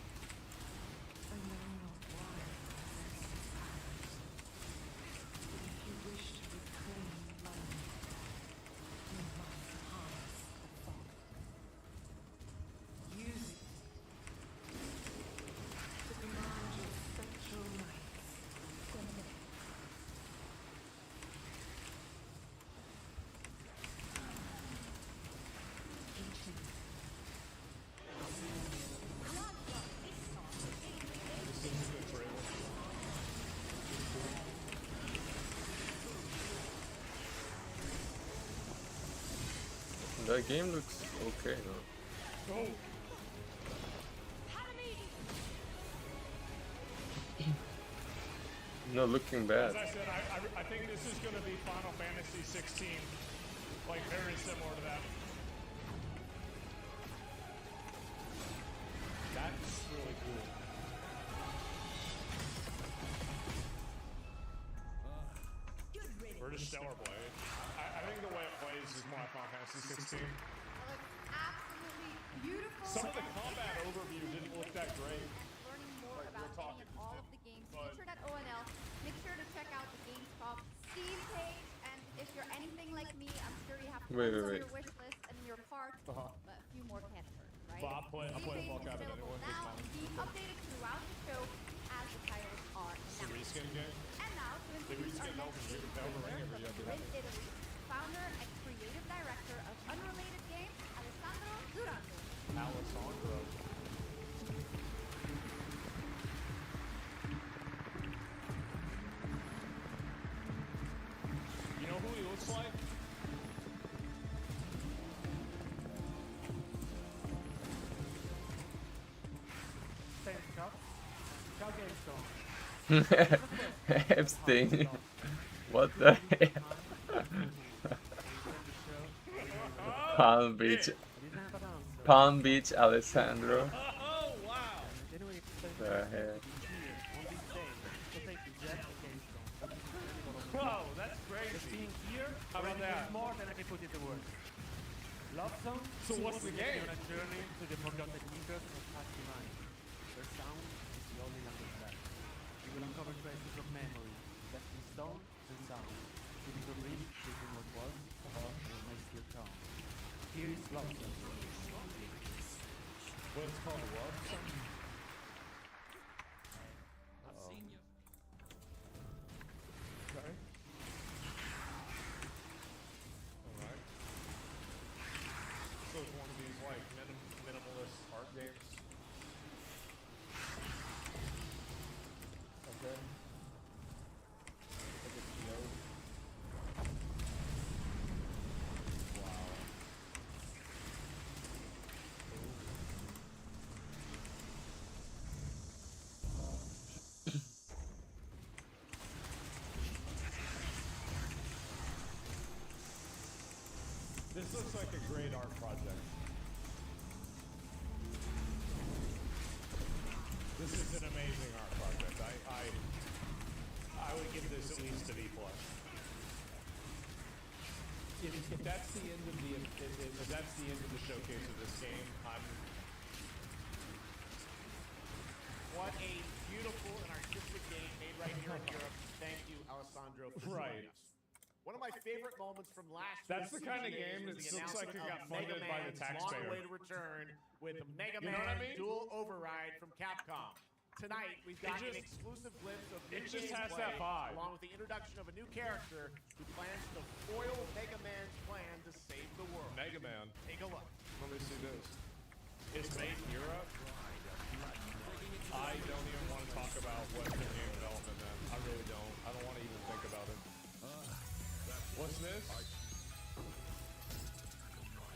That game looks okay now. Oh. Not looking bad. As I said, I think this is going to be Final Fantasy 16. Like, very similar to that. That's really cool. British Stellar Blade. I think the way it plays is more like Final Fantasy 16. Absolutely beautiful. Some of the combat overview didn't look that great. Learning more about any and all of the games featured at ONL, make sure to check out the Gamescom Steam page. And if you're anything like me, I'm sure you have tons on your wish list and your cart, but a few more can't hurt, right? But I'm playing the fuck out of it anyway. Now and be updated throughout the show as the titles are announced. Reskin game? And now to introduce our next game Rin Italy, founder and creative director of unrelated games, Alessandro Durante. Alessandro. You know who he looks like? Epstein. What the hell? Palm Beach. Palm Beach, Alessandro. Oh, wow. The hell? Whoa, that's crazy. How about that? More than I can put into words. Love song. So what's the game? On a journey to the forgotten ethos of past divine. Their sound is the only language left. You will uncover traces of memory, left in stone and sound. You will read shaping what was, and may still come. Here is love song. What's called love song? I've seen you. Okay. Alright. So it's one of these like minimalist art games. Okay. Like a PO. Wow. This looks like a great art project. This is an amazing art project. I would give this at least an E+. If that's the end of the if that's the end of the showcase of this game, What a beautiful and artistic game made right here in Europe. Thank you, Alessandro, for joining us. One of my favorite moments from last That's the week's kind of CGAs game was that the looks like it announcement got of funded Mega by the Man's taxpayer. long-awaited return with the Mega You Man know what I mean? Dual Override from Capcom. Tonight, we've got an just- exclusive glimpse of it new just has gameplay, that vibe. along with the introduction of a new character who plans to foil Mega Man's plan to save the world. Mega Man. Take a look. Let me see this. It's made in Europe. I don't even want to talk about Western game development, man. I really don't. I don't want to even think about it. What's this?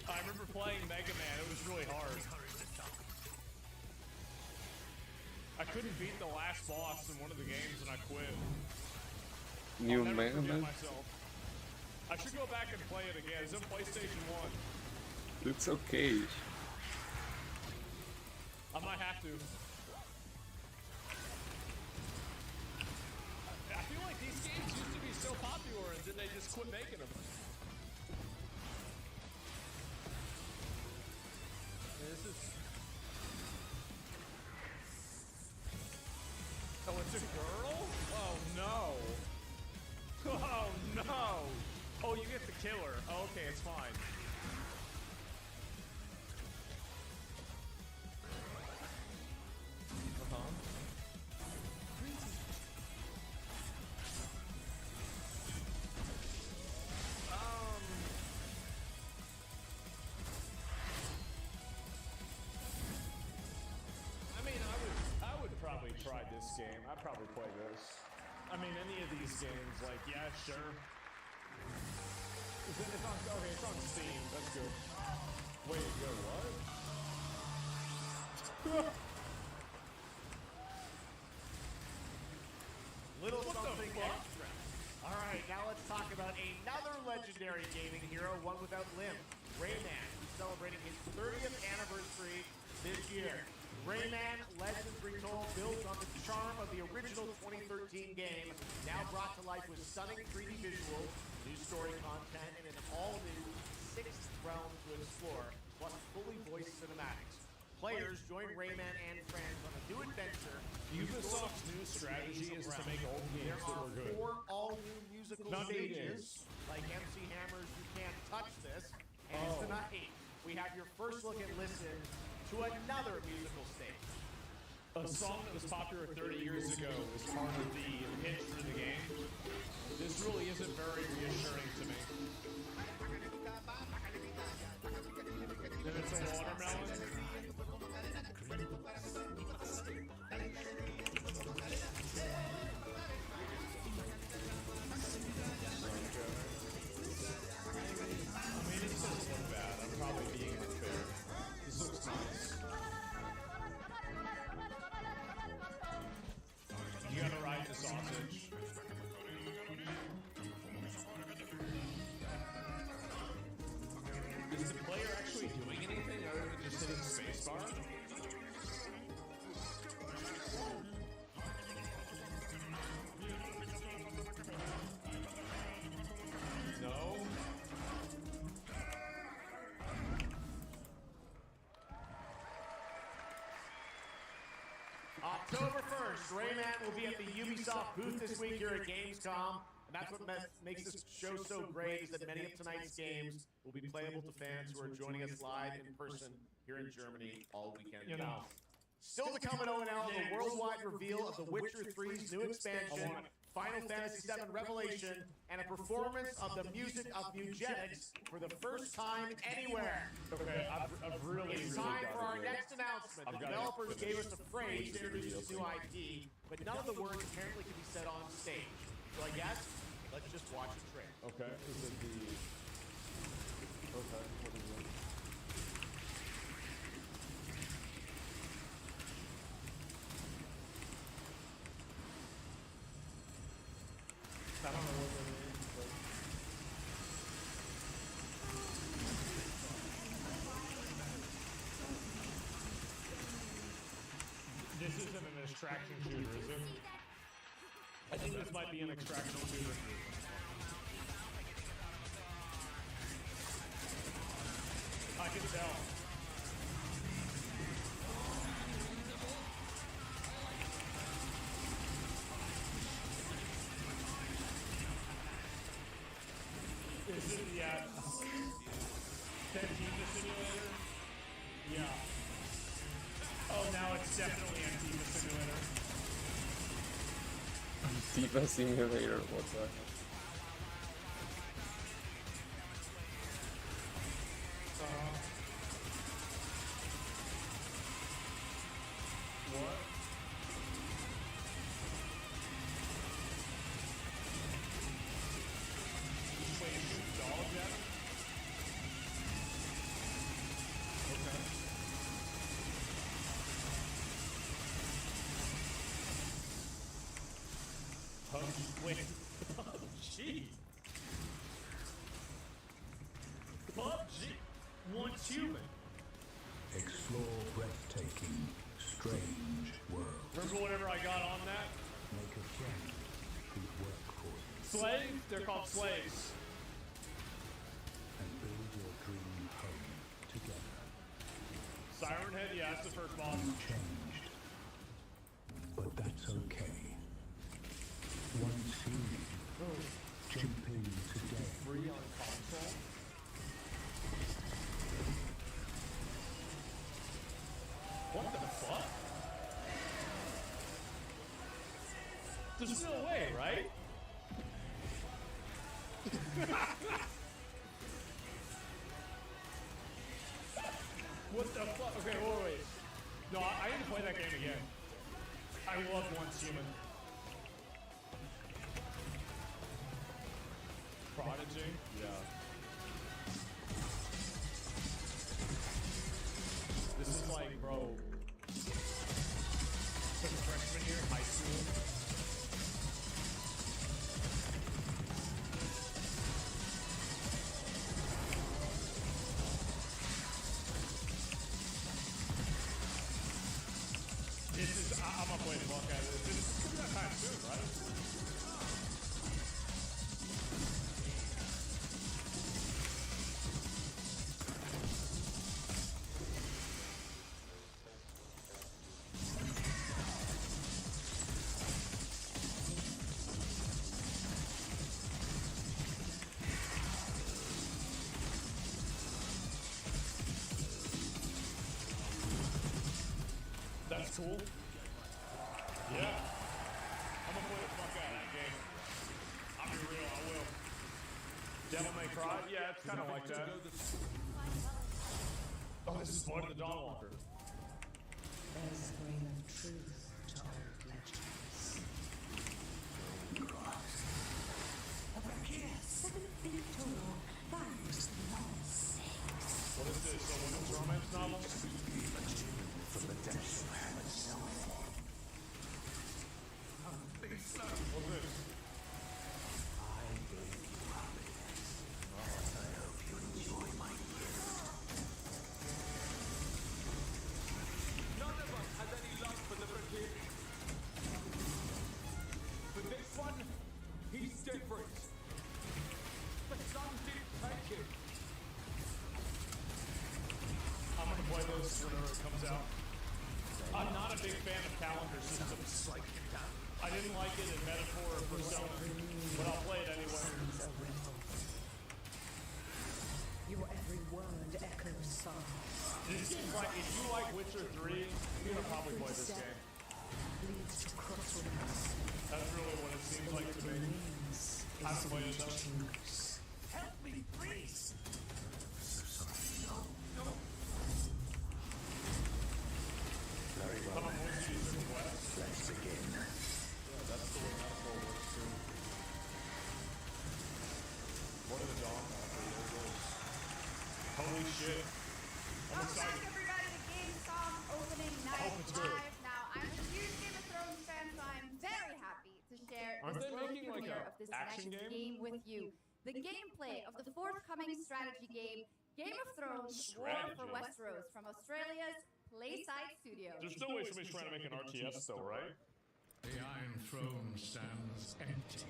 I remember playing Mega Man. It was really hard. I couldn't beat the last boss in one of the games and I quit. New I'll never Mega forgive Man? myself. I should go back and play it again. It's on PlayStation 1. Looks okay. I might have to. I feel like these games used to be so popular and then they just quit making them. This is... Oh, it's a girl? Oh, no. Oh, no. Oh, you get to kill her. Oh, okay, it's fine. I mean, I would probably try this game. I'd probably play this. I mean, any of these games, like, yeah, sure. It's on, okay, it's on Steam. That's good. Wait, go what? Little What the something fuck? extra. All right, now let's talk about another legendary gaming hero, one without limb, Rayman, who's celebrating his 30th anniversary this year. Rayman Legends Retold builds on the charm of the original 2013 game, now brought to life with stunning 3D visuals, new story content, and an all-new sixth realm to explore, plus fully voiced cinematics. Players join Rayman and friends on a new adventure. Ubisoft's new strategy is to make old games There that are were good. 4 all-new musical Not new stages, like MC Hammer's You Can't Touch This, and Oh. tonight we have your first look and listen to another musical stage. A song that was popular 30 years ago is part of the pitch for the game. This really isn't very reassuring to me. Then it's a watermelon. I mean, it doesn't look bad. I'm probably being unfair. This looks nice. You gotta ride the sausage. Is the player actually doing anything other than just hitting spacebar? No? October 1st, Rayman will be at the Ubisoft booth this week here at Gamescom. And that's what makes this show so great, is that many of tonight's games will be playable to fans who are joining us live in person here in Germany all weekend. You know. Still to come at ONL, the worldwide reveal of The Witcher 3's new expansion, Final Fantasy VII Revelation, and a performance of the music of Mugenics for the first time anywhere. Okay, I've really, It's really time gotta for our do it. next announcement. I've The gotta developers finish. gave us a phrase to introduce this new IP, but none of the words apparently can be said on stage. So I guess, let's just watch the trailer. Okay, is it the... Okay, what is it? I don't know what that means, but... extraction shooter, is it? I think this might be an extraction shooter. I can tell. Is it, yeah. Antifa simulator? Yeah. Oh, now it's definitely Antifa simulator. Antifa simulator, what's that? What? Wait, you shoot dogs at him? Okay. Wait. PUBG. PUBG wants human. Explore breathtaking, strange worlds. Remember whatever I got on that? Make a friend who work for you. Slaves? They're called slaves. And build your dream home together. Siren Head? Yeah, that's the first boss. You changed. But that's okay. Once human, jump in today. Free on console? What the fuck? There's no way, right? What the fuck? Okay, wait. No, I need to play that game again. I love Once Human. Prodigy? Yeah. This is like, bro, some freshman year in high school. This is, I'm gonna play the fuck out of this. This is coming out kind of soon, right? That's cool. Yeah. I'm gonna play the fuck out of that game. I'll be real, I will. Devil May Cry? Yeah, it's kind of like that. Oh, this is Blood of the Dawnwalker. There's a grain of truth to old legends. Yes, 7 feet total. That was the 6. What is this? A women's romance novel? From the depths of hell itself. What's this? I gave you happiness. I hope you enjoy my gift. None of us has any love for the Brigade. But this one, he's different. The sun didn't take him. I'm gonna play this whenever it comes out. I'm not a big fan of calendar systems. I didn't like it in Metaphor or Persona, but I'll play it anyway. Your every word echoes song. This game's like, if you like Witcher 3, you're gonna probably play this game. Leads to crossroads. That's really what it seems like to me. I haven't played it though. Help me, please. So sorry. No. Very well. Let's begin. Yeah, that's the way Metaphor works too. What are the Dawnwalker? Holy shit. I'm Welcome back, excited. everybody, to Gamescom opening night hope it's good. live. Now, I'm a huge Game of Thrones fan, so I'm very happy to share Aren't this they world making, like, premiere a of this action next game? with you. The gameplay of the forthcoming strategy game, Game of Thrones: War for Strategy? Westeros, from Australia's Playside Studios. There's no way somebody's trying to make an RTS though, right? The Iron Throne stands empty.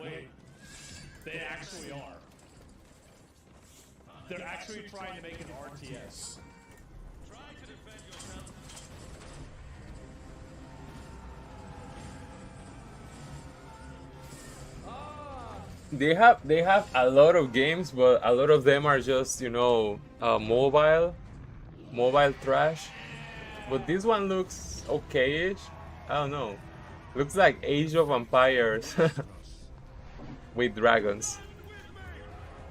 Wait, they actually are. They're actually trying to make an RTS. Try to defend yourself. They have a lot of games, but a lot of them are just, you know, mobile trash. But this one looks okay-ish. I don't know. Looks like Age of Empires with dragons.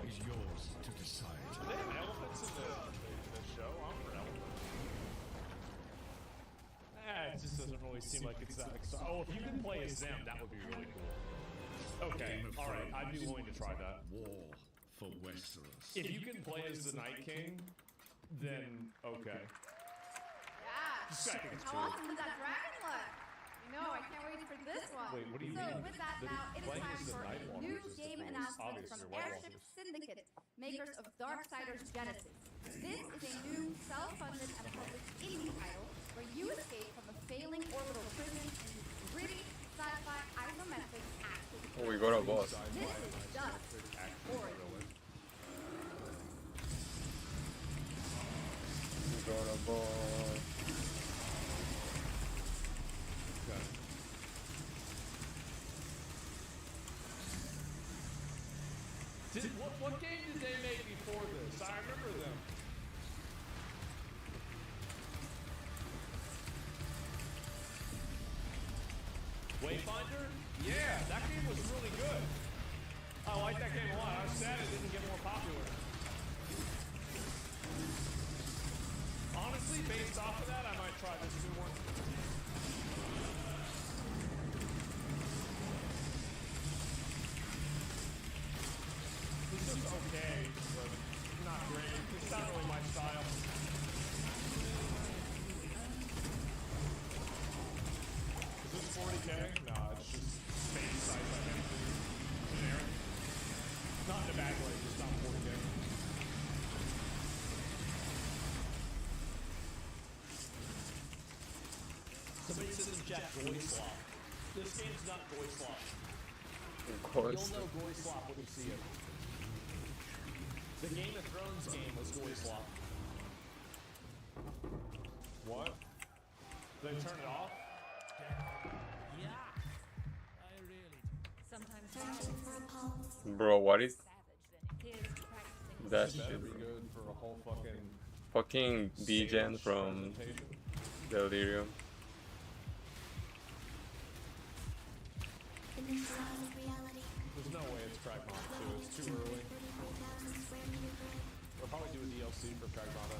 Is yours to decide. Do they have elephants in the show? I'm for elephants. It just doesn't really seem like it's that exciting. Oh, if you can play as them, that would be really cool. Okay, alright, I'd be willing to try that. War for Westeros. If you can play as the Night King, then okay. Yeah. Just I think it's How cool. awesome does that dragon look? You know, I can't wait for this one. Wait, what do you so mean? with that They're now, it is playing time as the for a Nightwalkers new is the game coolest. announcement Obviously, from they're White Airship Walkers. Syndicate, makers of Darksiders Genesis. This is a new self-funded and published indie title where you escape from a failing orbital prison into gritty sci-fi isometric action. Oh, we got a boss. This is just Origin. We got a boss. What game did they make before this? I remember them. Wayfinder? Yeah, that game was really good. I like that game a lot. I was sad it didn't get more popular. Honestly, based off of that, I might try this new one. This is okay, but not great. It's not really my style. Is this 40K? Nah, it's just space sci-fi fantasy. Generic. Not in a bad way, just not 40K. Somebody says in chat Goy Slop. This game's not Goy Slop. Goy You'll Slop. know Goy Slop when you see it. The Game of Thrones game was Goy Slop. What? They turn it off? Yeah. I really do. Sometimes Bro, what is that This better shit? be good for a whole Fucking degen from presentation. Delirium. There's no way it's Pragmata 2. It's too early. We'll probably do a DLC for Pragmata.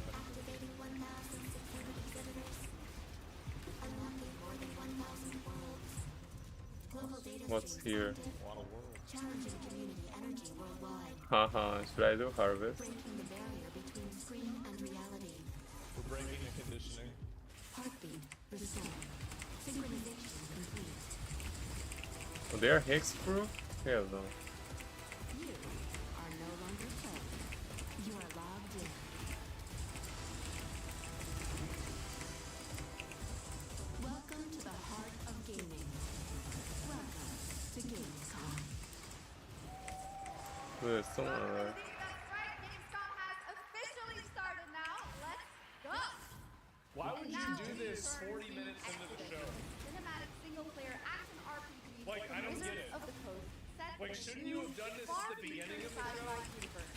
What's here? A lot of worlds. Challenging community energy worldwide. Haha, should I do harvest? Breaking the barrier between screen and reality. We're breaking the conditioning. Heartbeat restored. Synchronization complete. Oh, they are Hex crew? Hell no. You are no longer playing. You are logged in. Welcome to the heart of gaming. Welcome to Gamescom. There's someone there. That's right, Gamescom has officially started now. Let's go! Why would And you now do we this turn 40 to minutes into the show? Cinematic single-player action RPG Like, from I don't get Wizards it. of the Coast, set Like, in a shouldn't you new, have done this at the far-futuristic beginning of the sci-fi show? universe.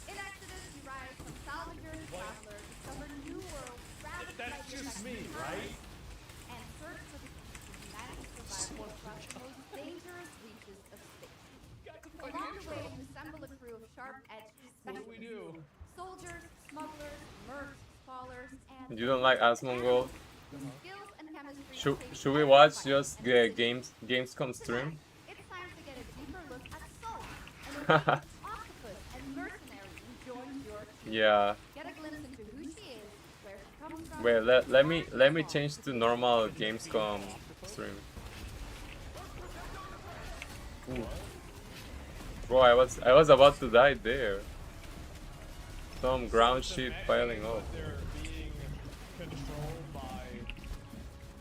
In Exodus, you rise from salvager to traveler, discover new worlds, ravaged by That's just the me, effects of right? time, and search for the keys to humanity's survival across the most dangerous reaches of space. Along the way, you assemble a crew of sharp-edged What do we specialists. do? Soldiers, smugglers, mercs, scholars, and You don't like Asmongold? skills and chemistry. Should we watch just the Gamescom stream? It's time to get a deeper look at Soul, an octopus and mercenary who joins your team. Yeah. Get a glimpse into who she is, where she comes from. Wait, let me change to normal Gamescom stream. Ooh. Bro, I was about to die there. Some ground shit piling up. They're being controlled by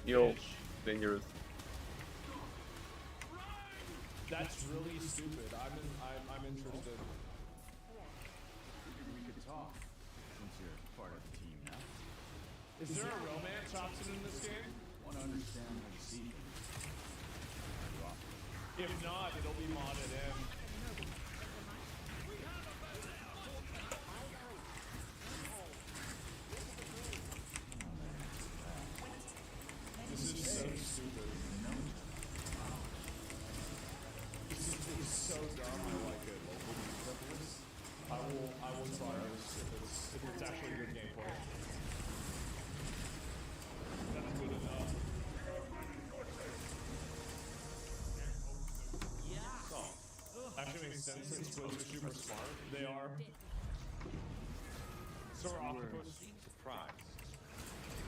Yo, dangerous. That's really stupid. I'm interested. We could talk since you're part of the team now. Is there a romance option in this game? Want to understand how you see things. If not, it'll be modded in. This is so stupid. This is so dumb. I like it. I will try this if it's actually good gameplay. That's good enough. Actually makes sense since Twitch are super smart. They are. So are Octopus. Surprised.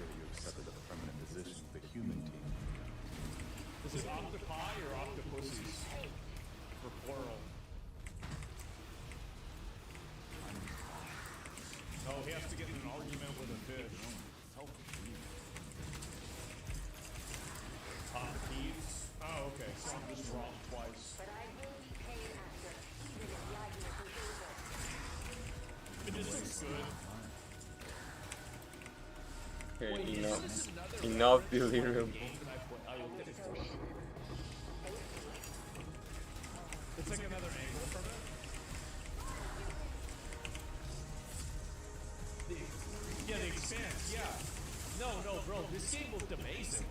That you accepted a permanent position with the human team. Is it octopi or octopussies? For plural. Oh, he has to get in an argument with a fish. Thieves? Oh, okay. So I'm just wrong twice. It just looks good. Okay, enough delirium. It's like another angle from it. Yeah, the Expanse, yeah. No, bro, this game looked amazing.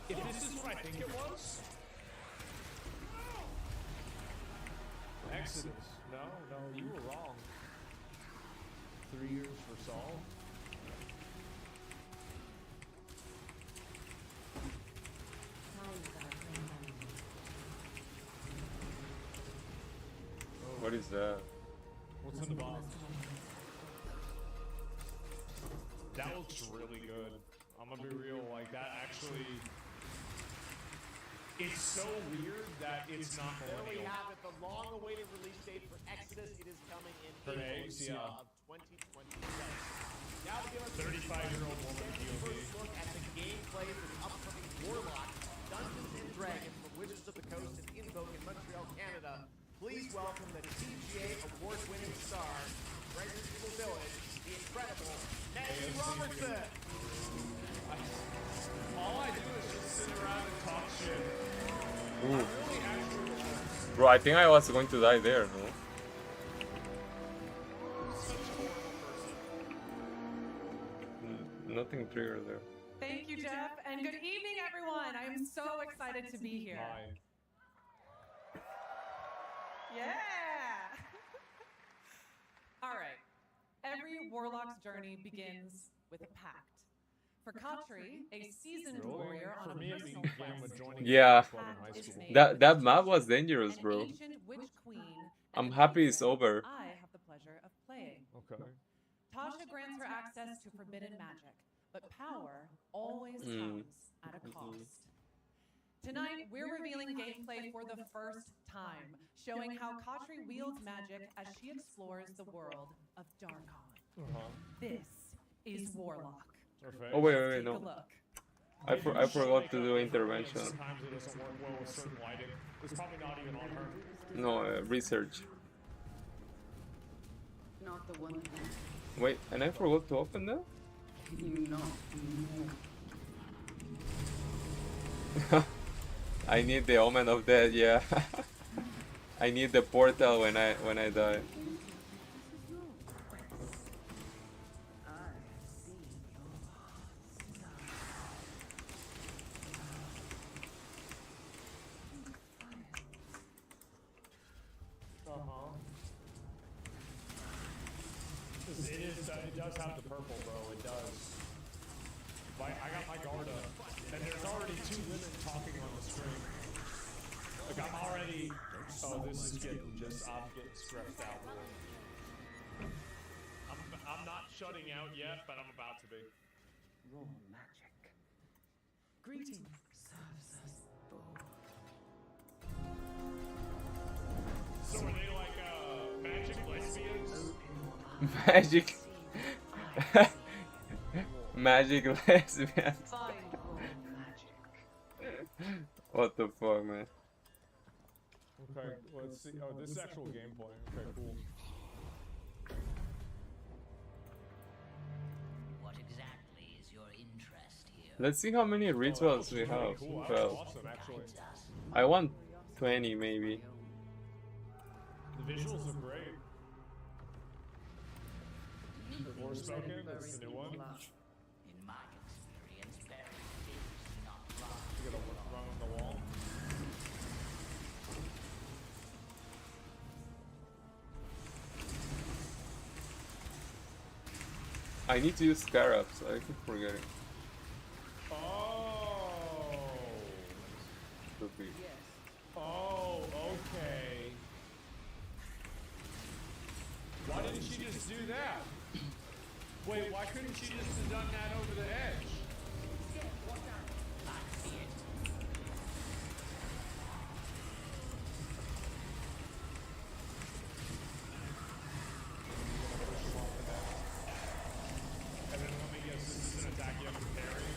If this is what I think it was... Exodus. No, you were wrong. 3 years for Saul. What is that? What's in the box? That looks really good. I'm gonna be real, like that actually... It's so weird that it's not There we millennial. have it, the long-awaited release date for Exodus. It is coming in For April yeah. of 2027. Now to give us 35-year-old woman a POV. first look at the gameplay for the upcoming Warlock Dungeons and Dragons from Wizards of the Coast and Invoke in Montreal, Canada. Please welcome the TGA award-winning star, Resident Evil Village, the incredible Nancy Robertson. All I do is just sit around and talk shit. Ooh. Bro, I think I was going to die there, no? Nothing triggered there. Thank you, Jeff, and good evening, everyone. I am so excited to be here. Yeah. All right. Every warlock's journey begins with a pact. For Katri, a seasoned warrior on a personal quest, Yeah, pact is made that with map was Tasha, dangerous, an bro. ancient witch queen, I'm and a happy it's patron over. I have the pleasure of playing. Okay. Tasha grants her access to forbidden magic, but power always Mm. comes at a cost. Tonight, we're revealing gameplay for the first time, showing how Katri wields magic as she explores the world of Darkon. This is Warlock. Oh wait, Take a no. look. I forgot to do intervention. Sometimes it doesn't work well with certain lighting. It's probably not even on her. No, research. Not the one thing Wait, and I forgot to open that? you know. I need the omen of death, yeah. I need the portal when I die. It does have the purple, bro. It does. Like, I got my guard up, and there's already 2 women talking on the screen. Like, I'm already... Oh, this is getting just... I'm getting stressed out. I'm not shutting out yet, but I'm about to be. Raw magic. Greetings. Serves us both. Magic. Magic lesbian. What the fuck, man? Okay, let's see. Oh, this is actual gameplay. Okay, cool. What exactly is your interest here? Let's see how many rituals we have. Cool. That was 12. awesome, actually. I want 20 maybe. The visuals look great. Forspoken, that's the new one. In my experience, buried things do not fly. You gotta run on the wall. I need to use scarabs. I keep forgetting. Oh. Could be. Oh, okay. Why didn't she just do that? Wait, why couldn't she just have done that over the edge? And then let me guess, this is an attack you have to parry?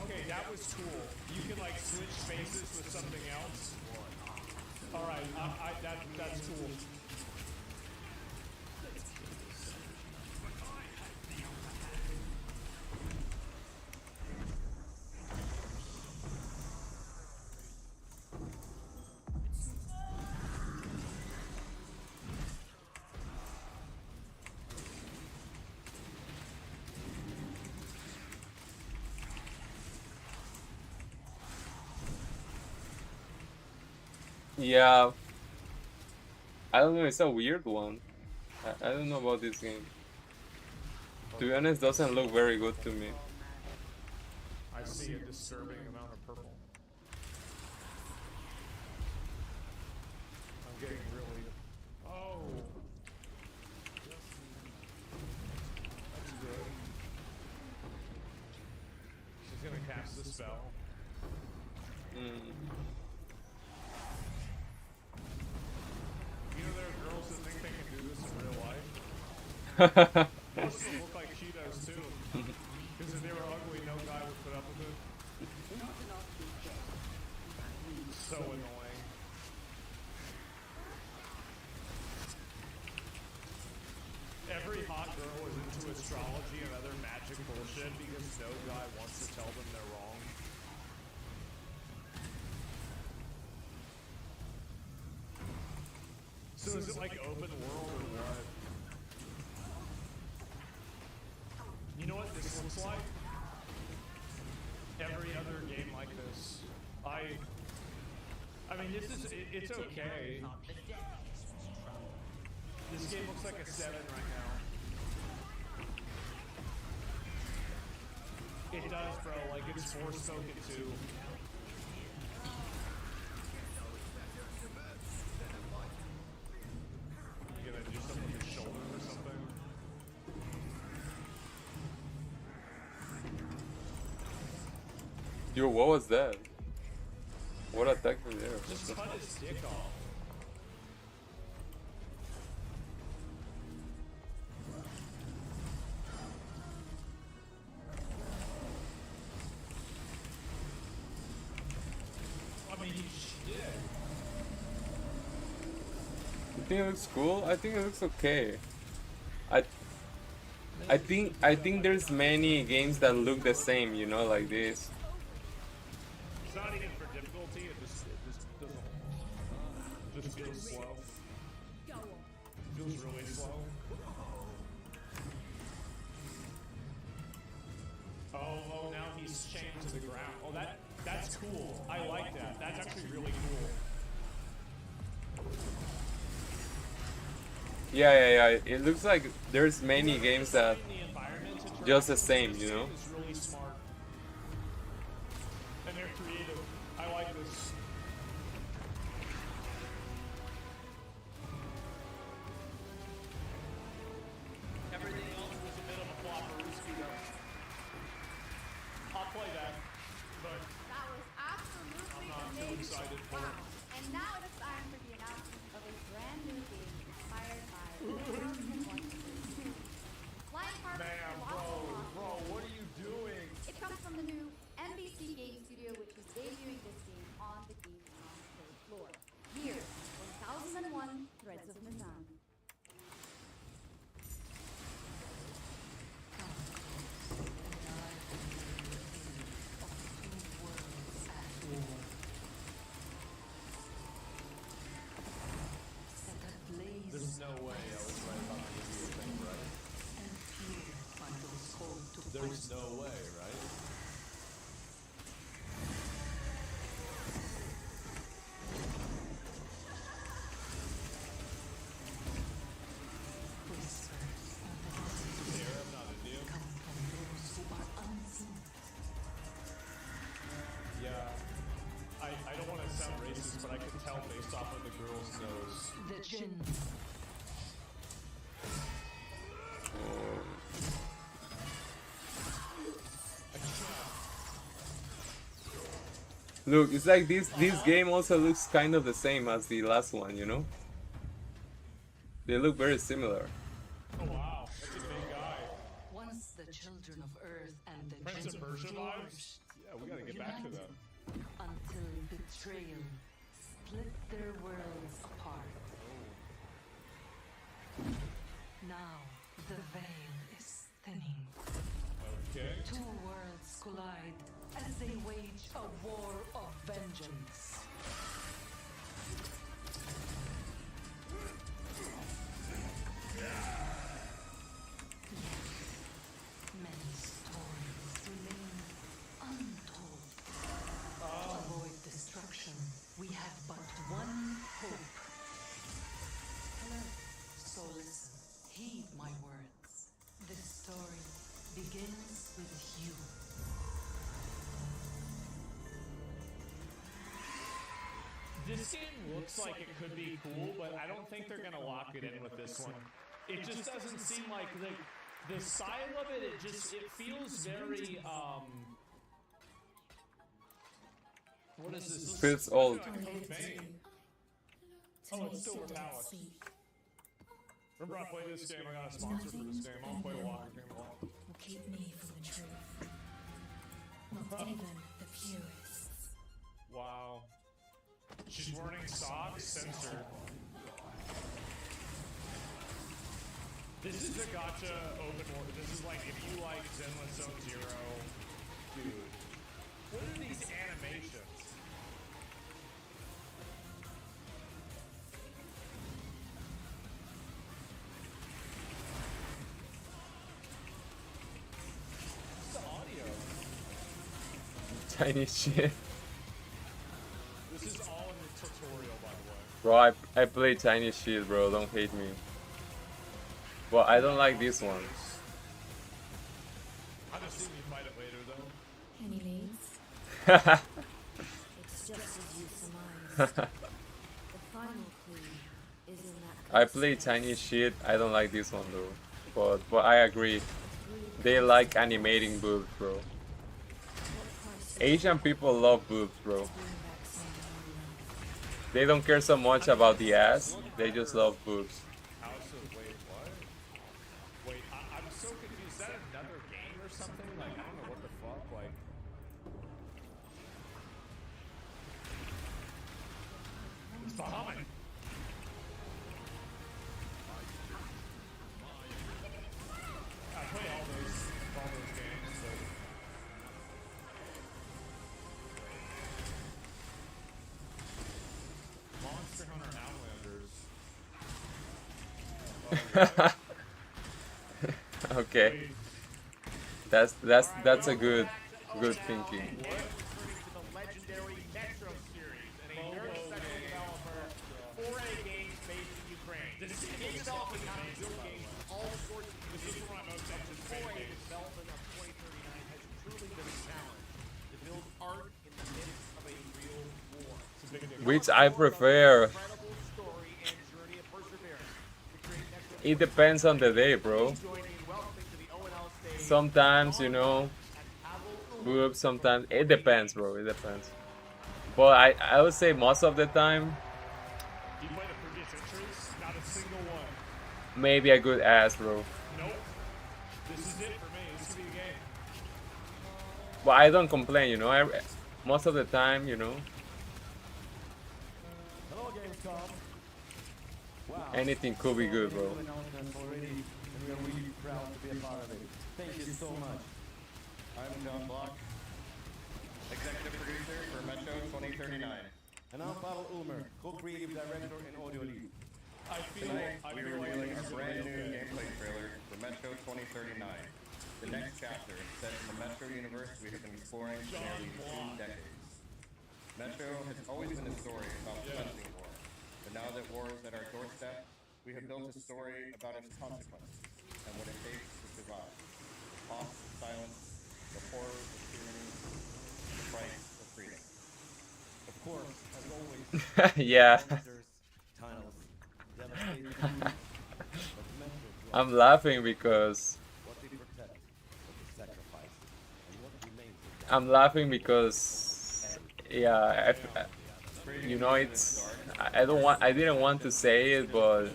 Okay, that was cool. You can like switch spaces with something else. All right, that's cool. Yeah. I don't know, it's a weird one. I don't know about this game. To be honest, doesn't look very good to me. I see a disturbing amount of purple. I'm getting really... Oh! That's good. She's gonna cast the spell. You know there are girls that think they can do this in real life? Most of them look like she does too. Because if they were ugly, no guy would put up with it. So annoying. Every hot girl is into astrology and other magic bullshit because no guy wants to tell them they're wrong. So is it like open world or what? You know what this looks like? Every other game like this. I mean, it's okay. This game looks like a 7 right now. It does, bro. Like, it's Forspoken too. You gonna do something with your shoulder or something? Yo, what was that? What attack was there? Just cut his dick off. I mean, he did. You think it looks cool? I think it looks okay. I think there's many games that look the same, you know, like this. It's not even for difficulty, it just doesn't. It just feels slow. It feels really slow. Oh, now he's chained to the ground. Oh, that's cool. I like that. That's actually really cool. Yeah. It looks like there's many games that just the same, you know? It's really smart. And they're creative. I like this. Everything else was a bit of a flopper. I'll play that, but That was absolutely I'm not too amazing. excited. There's no way, right? Yeah, I don't want to sound racist, but I can tell based off of the girl's nose. The chin. Look, it's like this game also looks kind of the same as the last one, you know? They look very similar. Oh wow, that's a big guy. Once the children of Earth and the Prince of children Persia of vibes? Yours Yeah, we gotta get back to them. until betrayal split their worlds apart. Now the veil is thinning. Okay. Two worlds collide as they wage a war of vengeance. Many stories remain untold. To avoid destruction, we have but one hope. So listen, heed my words. This story begins with you. This game looks like it could be cool, but I don't think they're gonna lock it in with this one. It just doesn't seem like the style of it. It feels very What is this? Feels old. Oh, it's still a palace. Remember, I played this game. I got a sponsor for this game. I'll play a Walker game a lot. Will keep me from the truth. Not even the purists. Wow. She's wearing socks, censored. This is a gacha open world. This is like if you like Zenless Zone Zero, dude. What are these animations? What's the audio? Tiny shit. This is all in the tutorial, by the way. Bro, I play tiny shit, bro. Don't hate me. Well, I don't like this one. I'll just see you fight it later, though. Any leads? It's just as you surmised. The final clue is in that. I play tiny shit. I don't like this one though. But I agree. They like animating boobs, bro. Asian people love boobs, bro. They don't care so much about the ass. They just love boobs. Wait, what? Wait, I'm so confused. Is that another game or something? Like, I don't know what the fuck. Like, it's Bahamut. I play all those games, but Monster Hunter Outlanders. Okay. That's a good thinking. Legendary Metro series and a very successful developer, 4A Games based in Ukraine. This game development has built games from all sorts of This is one of my most anticipated games. development of 2039 has truly been a challenge to build art in the midst of a real war. Which I prefer. It depends on the day, bro. Sometimes, you know, boobs, sometimes it depends, bro. It depends. But I would say most of the time, You play the previous entries? Not a single one. maybe a good ass, bro. Nope. This is it for me. This could be a game. But I don't complain, you know. Most of the time, you know, Hello, Gamescom. Wow. anything could be good, bro. Announcement already, and we are really proud to be a part of it. Thank you so much. I'm John Block, executive producer for Metro 2039. And I'm Pavel Ulmer, co-creative director and audio lead. Tonight, we are revealing our brand new gameplay trailer for Metro 2039. The next chapter, set in the Metro universe we have been exploring for nearly 2 decades. Metro has always been a story about preventing war, but now that war is at our doorstep, we have built a story about its consequences and what it takes to survive. The cost of silence, the horrors of tyranny, and the price of freedom. Of course, as always, Yeah. monsters, tunnels, devastating food, but Metro draws I'm laughing because what they protect, what they sacrifice, and what remains of them. I'm laughing because yeah, you know, it's I didn't want to say it, but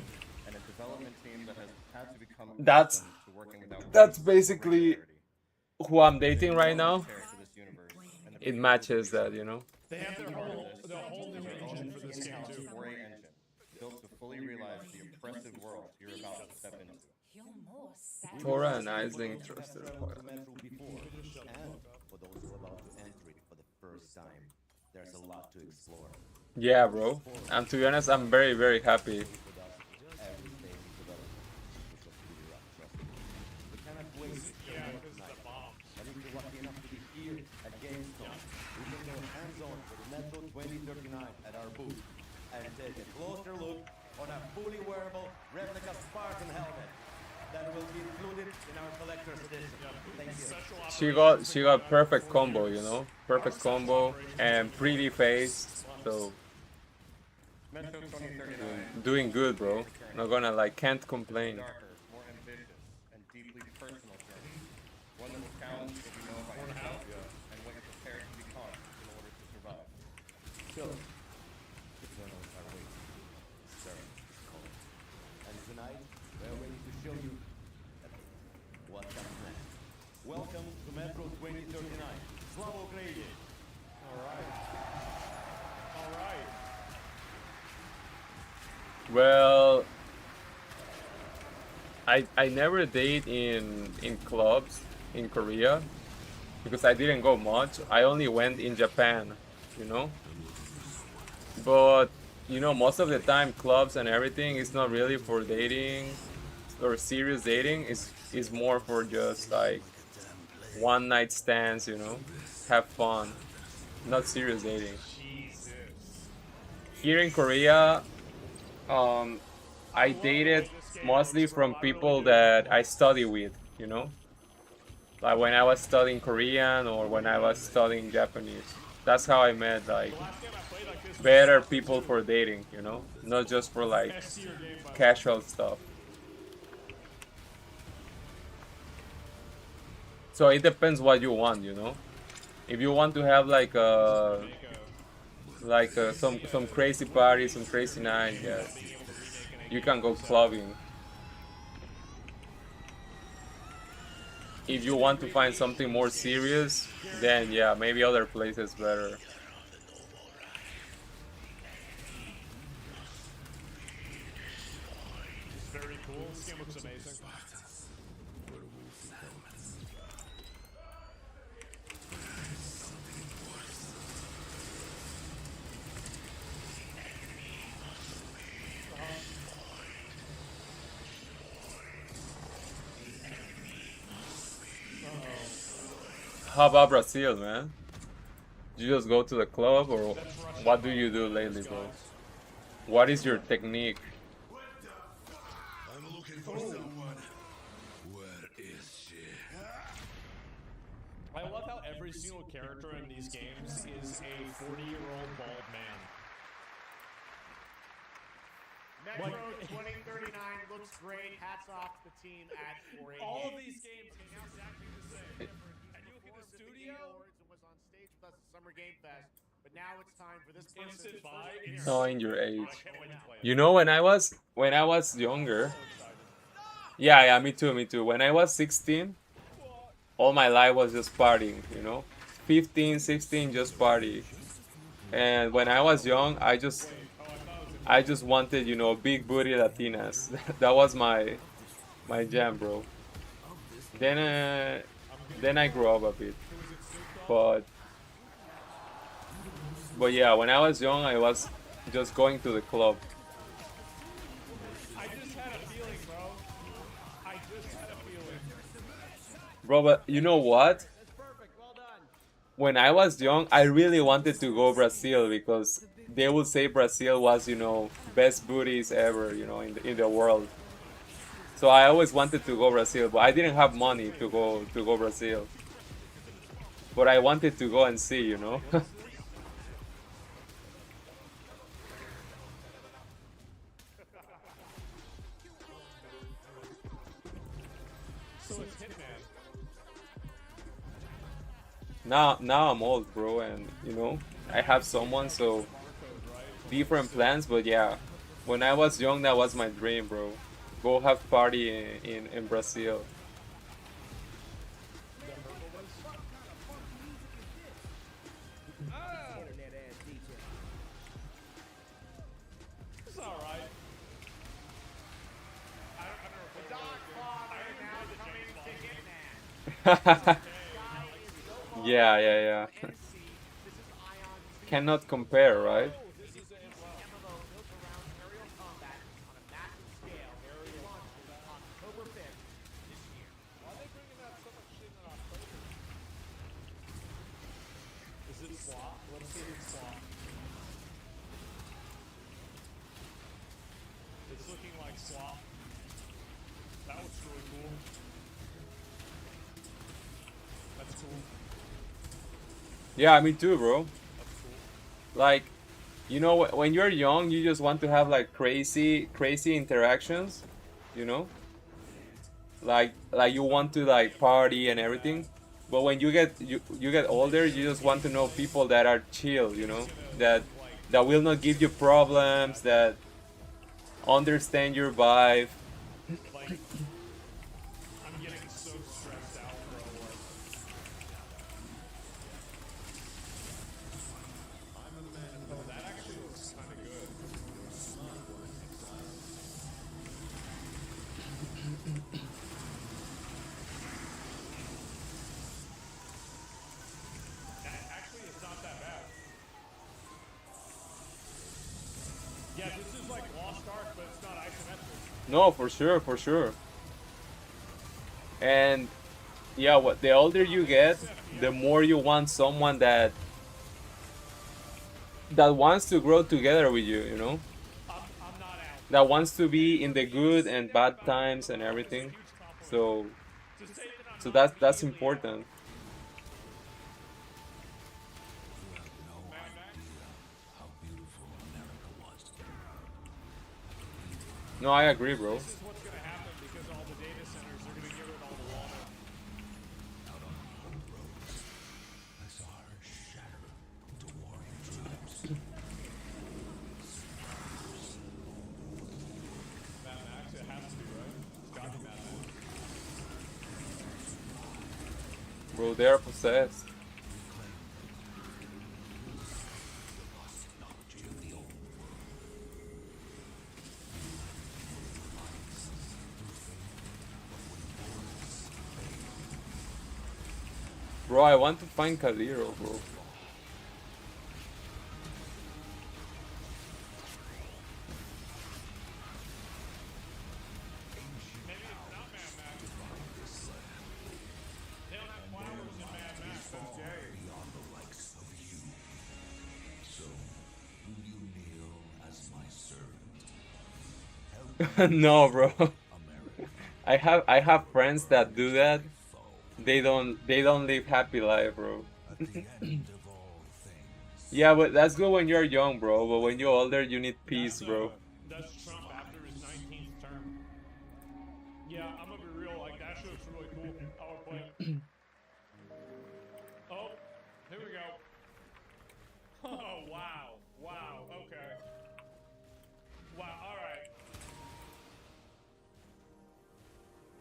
And a development team that has had to become that's accustomed to working without that's basically who I'm dating right now. It matches that, you know. They have their whole new engine for this game too. Engine, built to fully realize the oppressive world you're about to step into. Torah and Ising trusted. Metro before, and for those who are about to enter it for the first time, there's a lot to explore. Yeah, bro. And to be honest, I'm very, very happy. Every stage of development is a truly rough trust. We cannot wait to show you tonight. And if you're lucky enough to be here at Gamescom, we can go hands-on with Metro 2039 at our booth and take a closer look on a fully wearable replica Spartan helmet that will be included in our collector's edition. Thank you. She got perfect combo, you know, perfect combo and pretty face. So Metro 2039. doing good, bro. Not gonna like, can't complain. Darker, more ambitious, and deeply personal journey. One that will challenge what you know about yourself and what you're prepared to become in order to survive. So, the journals are waiting. Stern is calling. And tonight, we're ready to show you what's up next. Welcome to Metro 2039. Slavo Grady. Alright. Alright. Well, I never date in clubs in Korea because I didn't go much. I only went in Japan, you know. But you know, most of the time clubs and everything is not really for dating or serious dating. It's more for just like one night stands, you know, have fun, not serious dating. Here in Korea, I dated mostly from people that I study with, you know, like when I was studying Korean or when I was studying Japanese. That's how I met like better people for dating, you know, not just for like casual stuff. So it depends what you want, you know. If you want to have like some crazy party, some crazy night, yeah, you can go clubbing. If you want to find something more serious, then yeah, maybe other places better. It's very cool. This game looks amazing. How about Brazil, man? You just go to the club, or what do you do lately, bro? What is your technique? I'm looking for someone. Where is she? I love how every single character in these games is a 40-year-old bald man. Metro 2039 looks great. Hats off to the team at 4A. All of these games look exactly the same. And you look at the studio. And was on stage with us at Summer Game Fest. But now it's time for this Instant person's buy. first Knowing your age. I can't wait to play it. You know, when I was younger. Yeah, me too. When I was 16, all my life was just partying, you know. 15, 16, just party. And when I was young, I just wanted, you know, big booty Latinas. That was my jam, bro. Then I grew up a bit, but yeah, when I was young, I was just going to the club. I just had a feeling, bro. I just had a feeling. Bro, but you know what? When I was young, I really wanted to go Brazil because they would say Brazil was, you know, best booties ever, you know, in the world. So I always wanted to go Brazil, but I didn't have money to go Brazil. But I wanted to go and see, you know. So it's Hitman. Now I'm old, bro, and you know, I have someone, so different plans, but yeah. When I was young, that was my dream, bro. Go have party in Brazil. It's alright. Yeah, yeah, yeah. Cannot compare, right? Is it slot? Let's see if it's slot. It's looking like slot. That looks really cool. That's cool. Yeah, me too, bro. Like, you know, when you're young, you just want to have like crazy interactions, you know? Like you want to like party and everything. But when you get older, you just want to know people that are chill, you know? That will not give you problems, that understand your vibe. Like, I'm getting so stressed out, bro. Oh, that actually looks kind of good. Actually, it's not that bad. Yeah, this is like Lost Ark, but it's not isometric. No, for sure, for sure. And yeah, what the older you get, the more you want someone that wants to grow together with you, you know? That wants to be in the good and bad times and everything. So that's important. No, I agree, bro. This is what's going to happen because all the data centers are going to get rid of all the water. Out on the old roads, I saw her shatter into warring tribes. Mad Max, it has to be, right? It's got to be Mad Max. Bro, they are possessed. Bro, I want to find Kaliro, bro. Beyond the likes of you. So, will you kneel as my servant? No, bro. I have friends that do that. They don't live happy life, bro. Yeah, but that's good when you're young, bro. But when you're older, you need peace, bro. That's Trump after his 19th term. Yeah, I'm gonna be real. Like, that shit's really cool. I would play it. Oh, here we go. Oh, wow. Wow, okay. Wow, alright.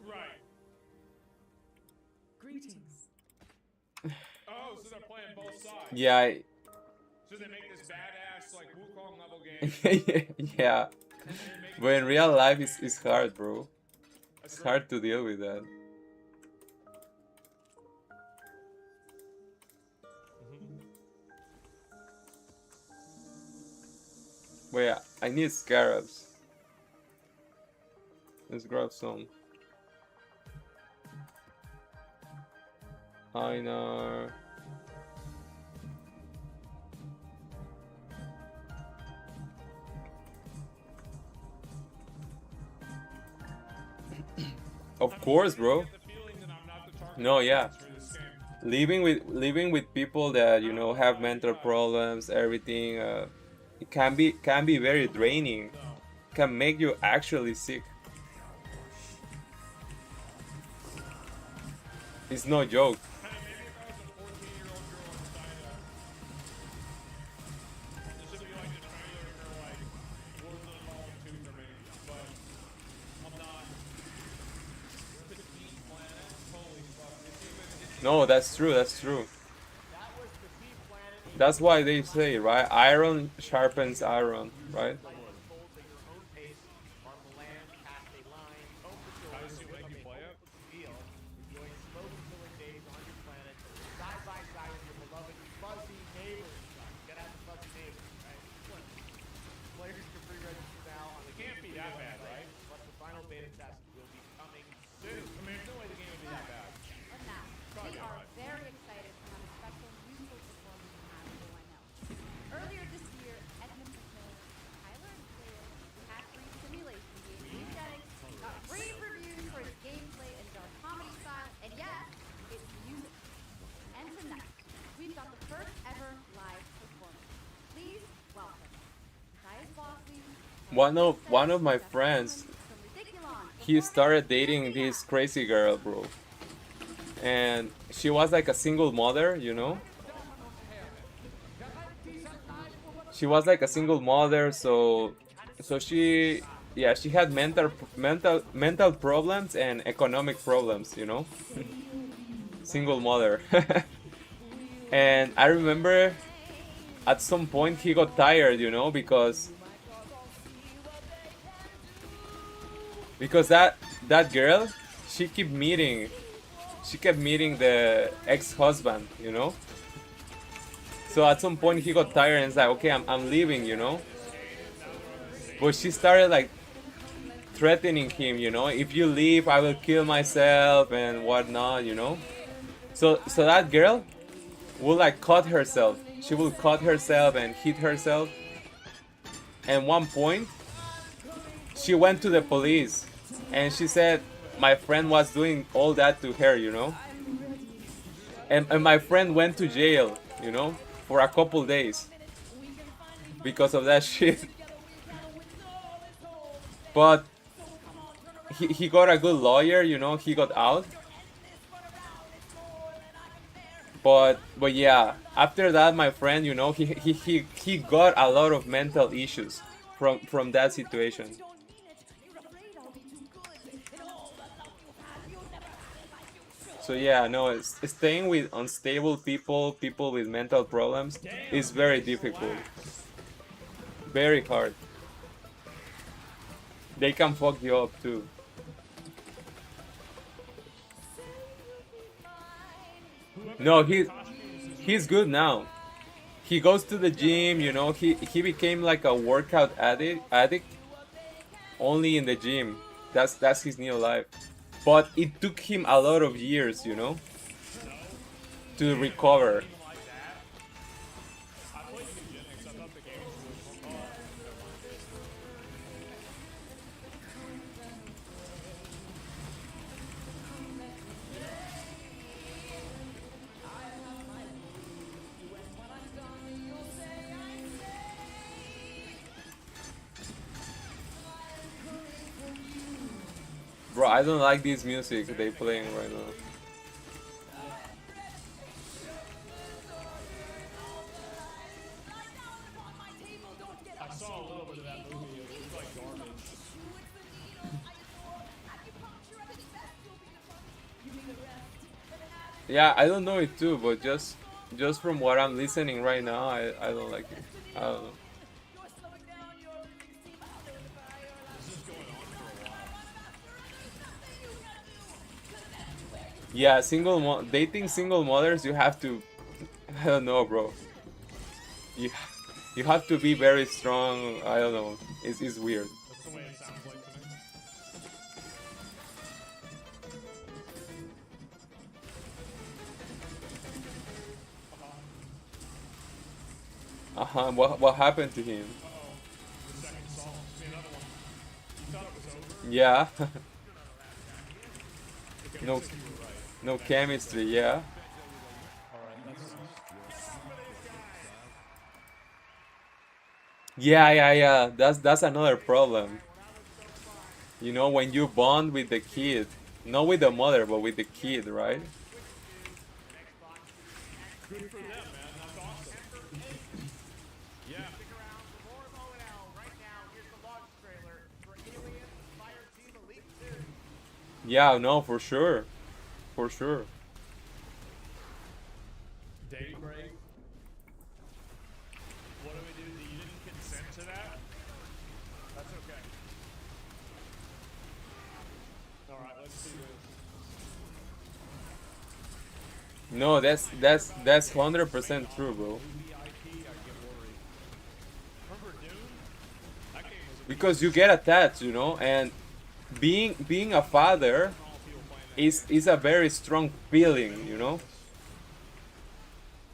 Right. Greetings. Oh, so they're playing both sides. Yeah. So they make this badass, like, Wukong level game. Yeah. But in real life, it's hard, bro. It's hard to deal with that. Wait, I need scarabs. Let's grab some. I know. Of course, bro. No, yeah. Living with people that you know have mental problems, everything, it can be very draining. Can make you actually sick. It's no joke. No, that's true. That's true. That's why they say, right? Iron sharpens iron, right? Players can pre-register now on the Can't be that bad, right? But the final beta test will be coming soon. I mean, there's no way the game would be that bad. And now, we are very excited to have a special musical performance at POE. Earlier this year, Edmund McMillan, Tyler and Claire, Cat-free simulation game Eugenics, got rave reviews for its gameplay and dark comedy style, and yes, it's music. And tonight, we've got the first ever live performance. Please welcome Matthias Bosley. One of my friends, he started dating this crazy girl, bro. And she was like a single mother, you know? She was like a single mother, so she, yeah, she had mental problems and economic problems, you know? Single mother. And I remember at some point he got tired, you know, because that girl, she kept meeting the ex-husband, you know. So at some point he got tired and it's like, okay, I'm leaving, you know. But she started like threatening him, you know, if you leave I will kill myself and whatnot, you know. So that girl will like cut herself. She will cut herself and hit herself. And one point she went to the police and she said my friend was doing all that to her, you know. And my friend went to jail, you know, for a couple days because of that shit. But he got a good lawyer, you know, he got out. But yeah, after that, my friend, you know, he got a lot of mental issues from that situation. So yeah, no, staying with unstable people with mental problems is very difficult. Very hard. They can fuck you up too. No, he's good now. He goes to the gym, you know, he became like a workout addict only in the gym. That's his new life. But it took him a lot of years, you know, to recover. Bro, I don't like this music they playing right now. I saw a little bit of that movie. It was like garbage. Yeah, I don't know it too, but just from what I'm listening right now, I don't like it. I don't know. Yeah, dating single mothers, you have to, I don't know, bro. You have to be very strong. I don't know. It's weird. That's the way it sounds like to me. What happened to him? The second song. I mean, another one. You thought it was over? Yeah. Okay, No, looks like you were right. no chemistry. Yeah. Alright, that's... Yeah. That's another problem. You know, when you bond with the kid, not with the mother, but with the kid, right? Good for them, man. That's awesome. Yeah. Stick around for more of O&L. Right now, here's the launch trailer for Alien Fireteam Elite 2. Yeah, no, for sure. For sure. Daybreak. What do we do? You didn't consent to that? That's okay. Alright, let's see this. No, that's 100% true, bro. Because you get attached, you know, and being a father is a very strong feeling, you know.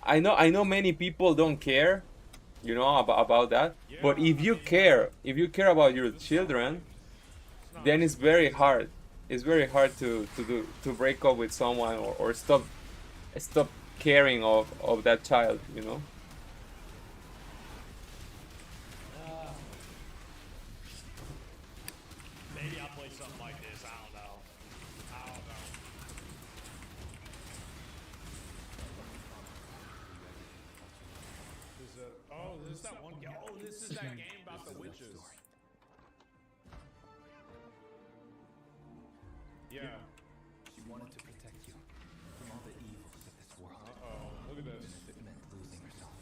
I know many people don't care, you know, about that, but if you care about your children, then it's very hard. It's very hard to break up with someone or stop caring of that child, you know. Maybe I'll play something like this. I don't know. Oh, this is that one game. Oh, this is that game about the witches. Yeah. She wanted to protect you from all the evils of this world. Uh-oh, look at this. It meant losing herself.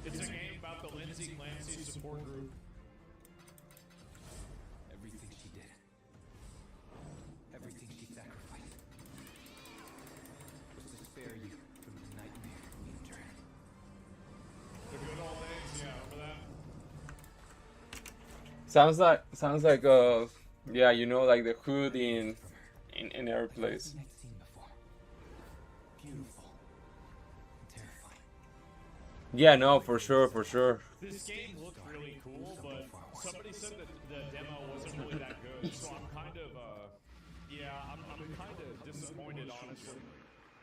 It's a game about the Lindsay Clancy support group. Everything she did. Everything she sacrificed. Was to spare you from the nightmare we endured. The good old days, yeah, remember that? Sounds like yeah, you know, like the hood in every place. I'd seen before. Beautiful. And terrifying. Yeah, no, for sure. This game looked really cool, but somebody said that the demo wasn't really that good, so I'm kind of, yeah, I'm kind of disappointed, honestly.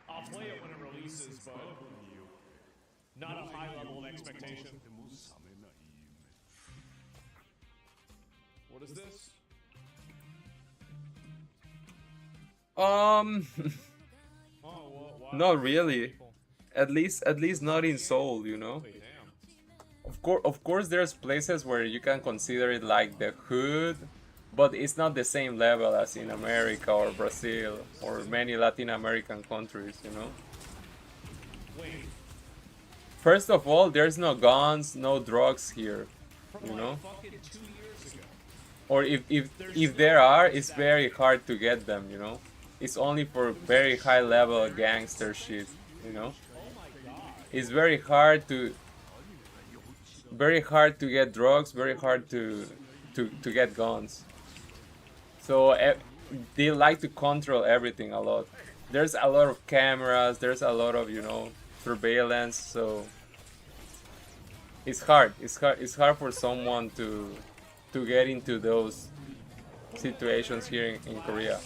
I'll play it when it releases, but not a high level of expectation. What is this? Um, Oh, wow. not really. At least not in Seoul, you know. Of course, there's places where you can consider it like the hood, but it's not the same level as in America or Brazil or many Latin American countries, you know. Wait, First of all, there's no guns, no drugs here, from you like know. fucking 2 years ago. Or if there are, it's very hard to get them, you know. It's only for very high level gangster shit, you know. It's very hard to get drugs, very hard to get guns. So they like to control everything a lot. There's a lot of cameras, there's a lot of, you know, surveillance, so it's hard for someone to get into those situations here in Korea.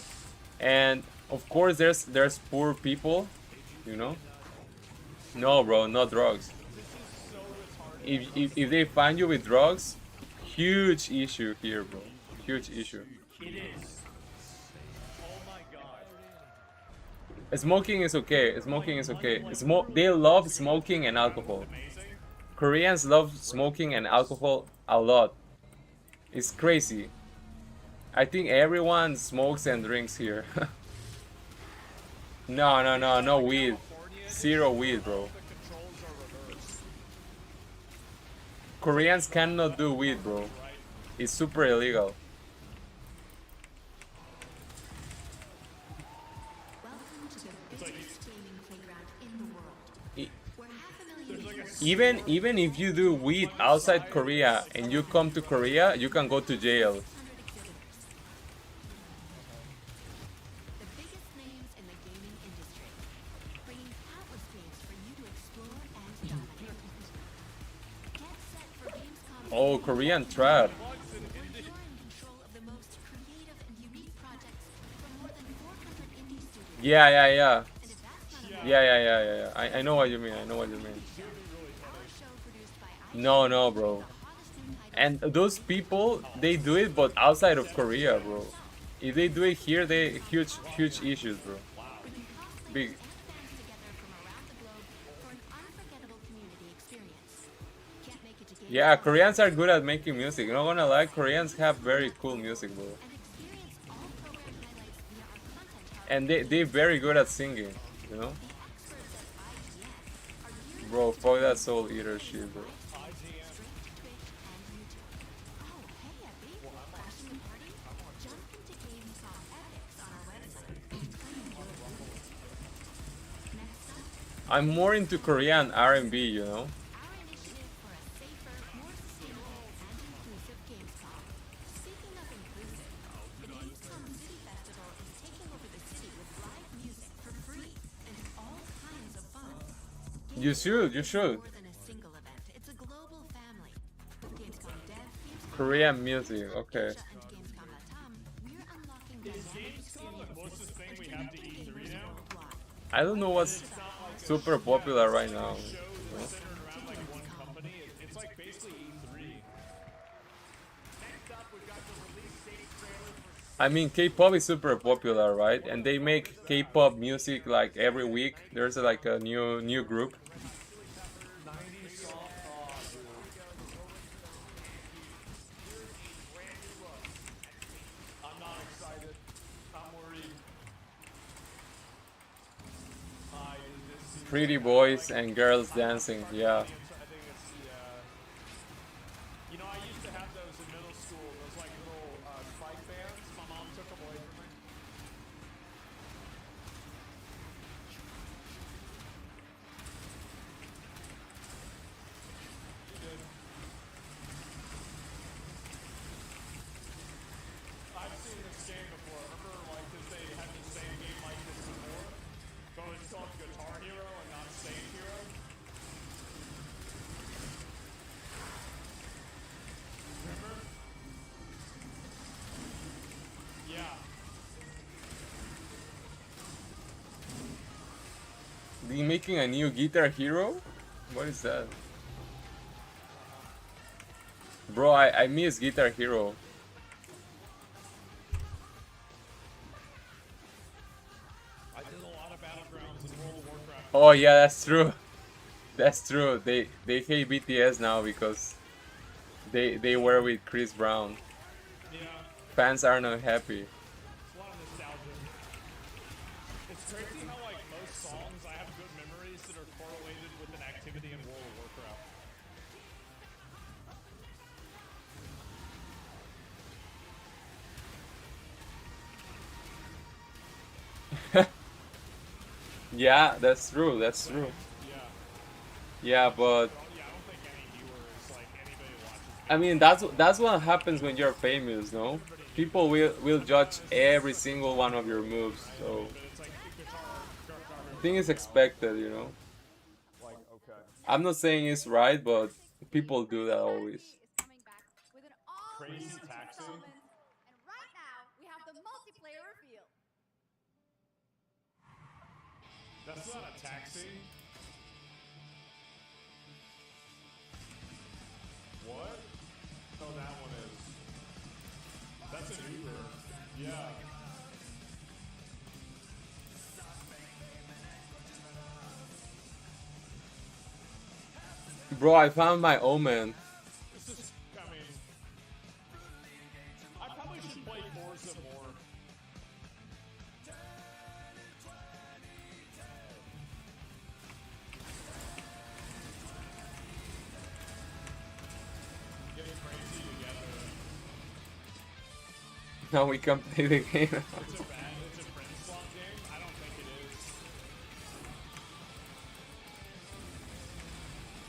And of course there's poor people, you know. No, bro, no drugs. If they find you with drugs, huge issue here, bro. Huge issue. It is. Oh my god. Smoking is okay. Smoking is okay. They love smoking and alcohol. Koreans love smoking and alcohol a lot. It's crazy. I think everyone smokes and drinks here. No weed. Zero weed, bro. Koreans cannot do weed, bro. It's super illegal. Welcome to the biggest gaming playground in the world. E- Where 500,000 Even if you do weed outside Korea and you come to Korea, you can go to jail. the biggest names in the gaming industry, bringing countless games for you to explore and dominate. Oh, Korean trap. Yeah, yeah, yeah. Yeah. I know what you mean. I know what you mean. No, no, bro. And those people, they do it, but outside of Korea, bro. If they do it here, they huge issues, bro. Big. Yeah, Koreans are good at making music. Not gonna lie, Koreans have very cool music, bro. And they're very good at singing, you know? Bro, fuck that Soul Eater shit, bro. I'm more into Korean R&B, you know? You should. Korean music, okay. I don't know what's super popular right now. You know? I mean, K-pop is super popular, right? And they make K-pop music like every week. There's like a new group. I'm not excited. I'm worried. Pretty boys and girls dancing, yeah. You know, I used to have those in middle school, those like little spike bands. My mom took them away from me. You did. I've seen this game before. Remember, like, that they had the same game like this before? But it's called Guitar Hero and not Stage Hero. Remember? Yeah. They making a new Guitar Hero? What is that? Bro, I miss Guitar Hero. I did a lot of battlegrounds in World of Warcraft. Oh yeah, that's true. That's true. They hate BTS now because they were with Chris Brown. Yeah. Fans are not happy. It's a lot of nostalgia. It's crazy how, like, most songs, I have good memories that are correlated with an activity in World of Warcraft. Yeah, that's true. That's true. Yeah, but I mean that's what happens when you're famous, no? People will judge every single one of your moves, so I think it's expected, you know. Like, okay. I'm not saying it's right, but people do that always. Crazy taxi. And right now, we have the multiplayer reveal. That's not a taxi. What? Oh, that one is. That's an Uber. Yeah. Bro, I found my Omen. This is, I mean, I probably should play Forza more. Getting crazy together. Now we can play the game. It's a friend swap game? I don't think it is.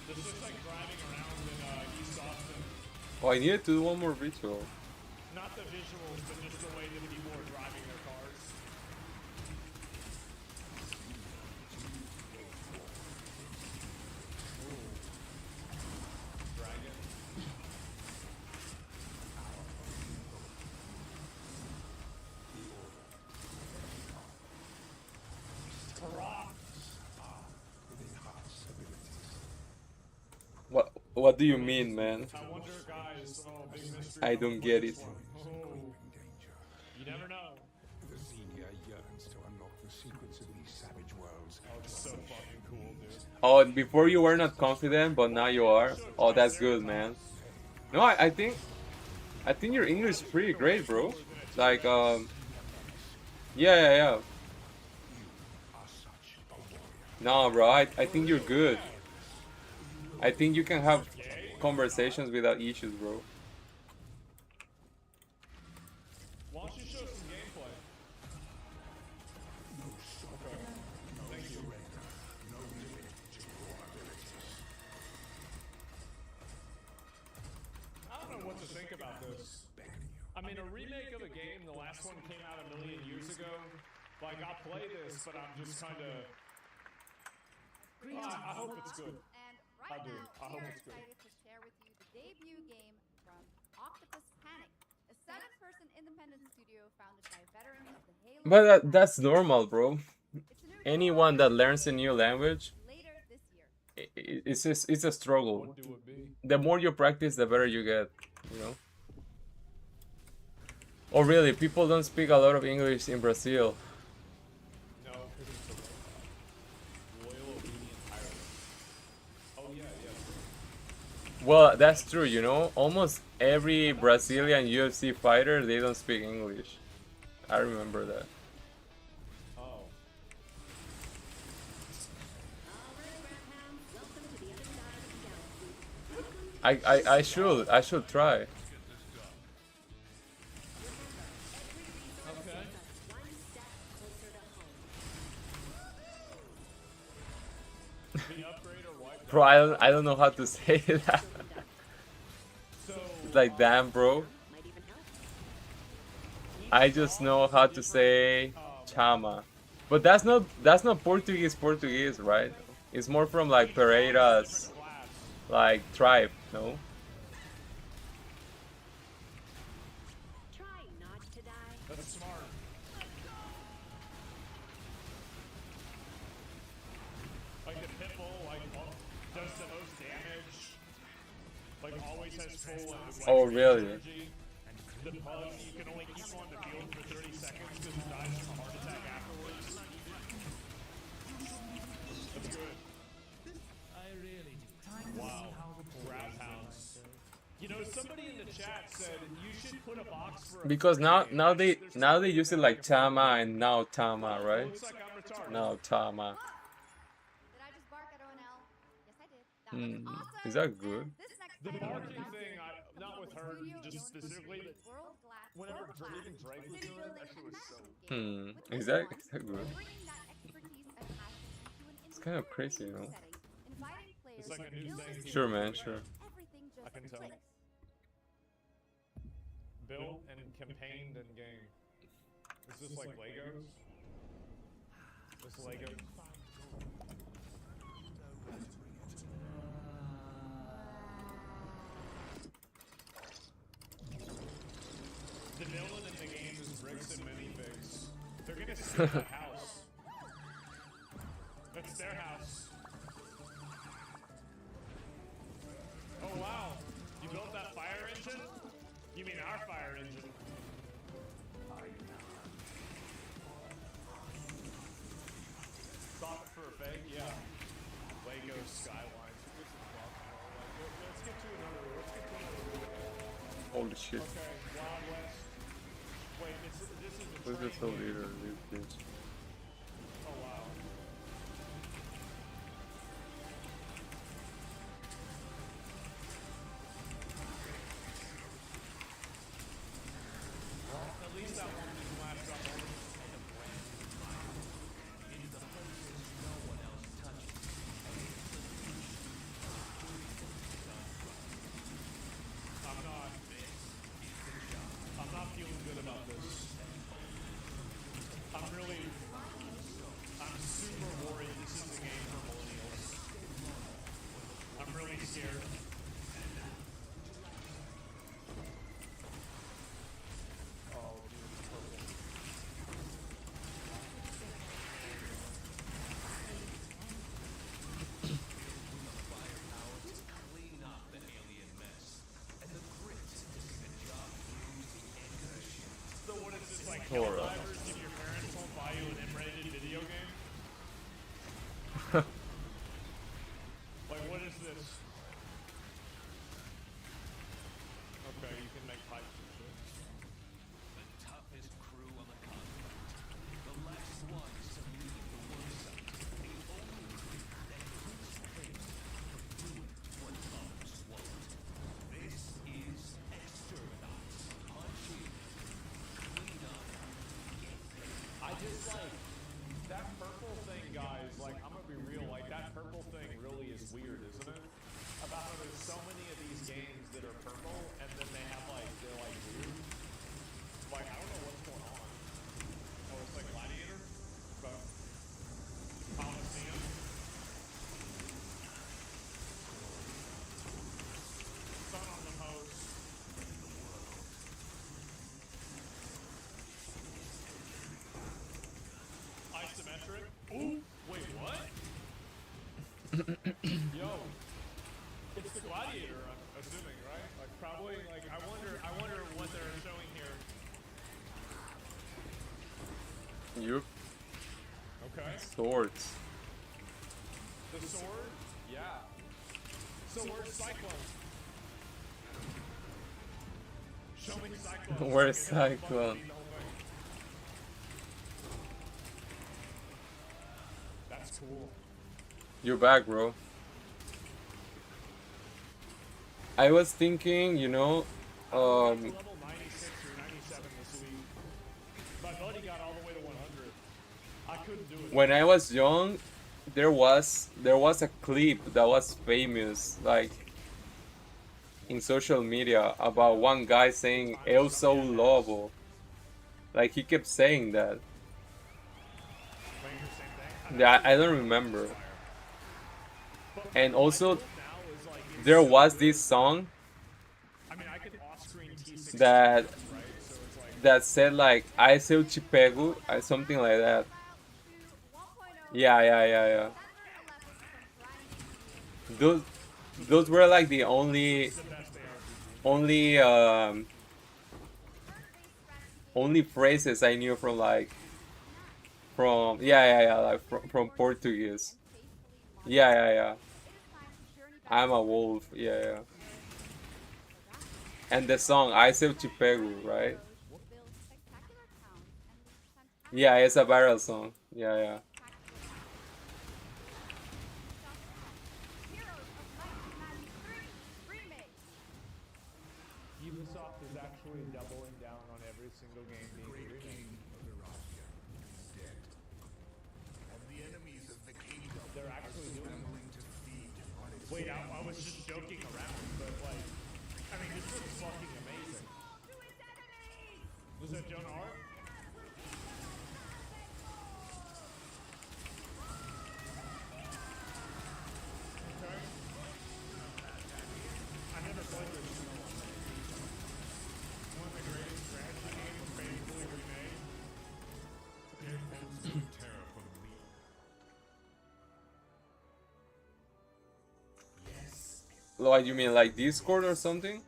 This looks like driving around in East Austin. Oh, I needed to do one more visual. Not the visuals, but just the way that people are driving their cars. Ooh. Dragon. What do you mean, man? I wonder, guys. Oh, big mystery. I don't get it. Oh, you never know. The Xenia yearns to unlock the secrets of these savage worlds. Oh, it's so fucking cool, dude. Oh, before you were not confident, but now you are. Oh, that's good, man. No, I think your English is pretty great, bro. Like, yeah. No, bro, I think you're good. I think you can have conversations without issues, bro. Why don't you show some gameplay? Okay. Thank you. I don't know what to think about this. I mean, a remake of a game, the last one came out a million years ago. Like, I'll play this, but I'm just kind of... I hope it's good. And right I do. now, I hope we are it's good. excited to share with you the debut game from Octopus Panic, a 7-person independent studio founded by veterans of the Halo. But that's normal, bro. Anyone that learns a new language, it's a struggle. The more you practice, the better you get, you know. Oh, really? People don't speak a lot of English in Brazil. No, loyal, obedient tyrant. Oh, yeah. Well, that's true, you know. Almost every Brazilian UFC fighter, they don't speak English. I remember that. Oh. I should try. Bro, I don't know how to say that. It's like, damn, bro. I just know how to say chama. But that's not Portuguese, right? It's more from like Pereira's like tribe, no? That's smart. Like the Pitbull, like does the most damage. Like always has full like, Oh, really? energy. The Pug, you can only keep on the field for 30 seconds because he dies from a heart attack afterwards. That's good. I really do. Wow. Grab pounds. You know, somebody in the chat said you should put a box for a Because now free game. they use it like chama and now tama, right? Looks like I'm retarded. Now tama. Did I just bark at ONL? Yes, I did. That was awesome. Is that good? This next The title barking is thing, not with her, just specifically, but whenever even Drake was doing it, that shit was so Is that good? It's kind of crazy, you know. It's like a new thing. Sure, man, sure. I can tell. Built and campaigned in game. Is this like Legos? This Legos? The villain in the game is bricks and minifigs. They're gonna steal that house. That's their house. Oh wow, you built that fire engine? You mean our fire engine? Stop it for a fake? Yeah. Lego Skylines. Let's get to another. Holy shit. Okay, Wild West. Wait, this is a Who's this train. leader? This Oh wow. At least that one didn't last that long. I'm not feeling good about this. I'm really Tora. If your parents won't buy you an M-rated video game. Like, what is this? Okay, you can make pipes and shit. The toughest crew on the continent. The last ones to leave the work site. The only crew that keeps pace from doing what others won't. This is Exterminate. Punching. Freedom. I just like that purple thing, guys. Like, I'm gonna be real. Like, that purple thing really is weird, isn't it? About how there's so many of these games that are purple, and then they have like they're like weird. Like, I don't know what's going on. Oh, it's like Gladiator, but Coliseum. Sun on the hose. Isometric. Ooh, wait, what? Yo, it's the Gladiator, I'm assuming, right? Like, probably. Like, I wonder what they're showing here. Yup. Okay. Swords. The sword? Yeah. So where's Cyclone? Show me Cyclone. Where's Cyclone? That's cool. You're back, bro. I was thinking, you know, Level 96 or 97 this week. My buddy got all the way to 100. I couldn't do it. when I was young, there was a clip that was famous, like in social media, about one guy saying "Eu sou lobo." Like, he kept saying that. Yeah, I don't remember. And also, there was this song that said like "I seu te pego," something like that. Yeah. Those were like the only phrases I knew from like from Portuguese. Yeah. I'm a wolf. Yeah. And the song "I seu te pego," right? Yeah, it's a viral song. Yeah. Ubisoft is actually doubling down on every single game being remade. They're actually doing it. Wait, I was just joking around, but like, I mean, this looks fucking amazing. Was that Jonah Art? Okay. I never played this. One of the greatest strategy games faithfully remade. Terror from me. Yes. What, you mean like Discord or something?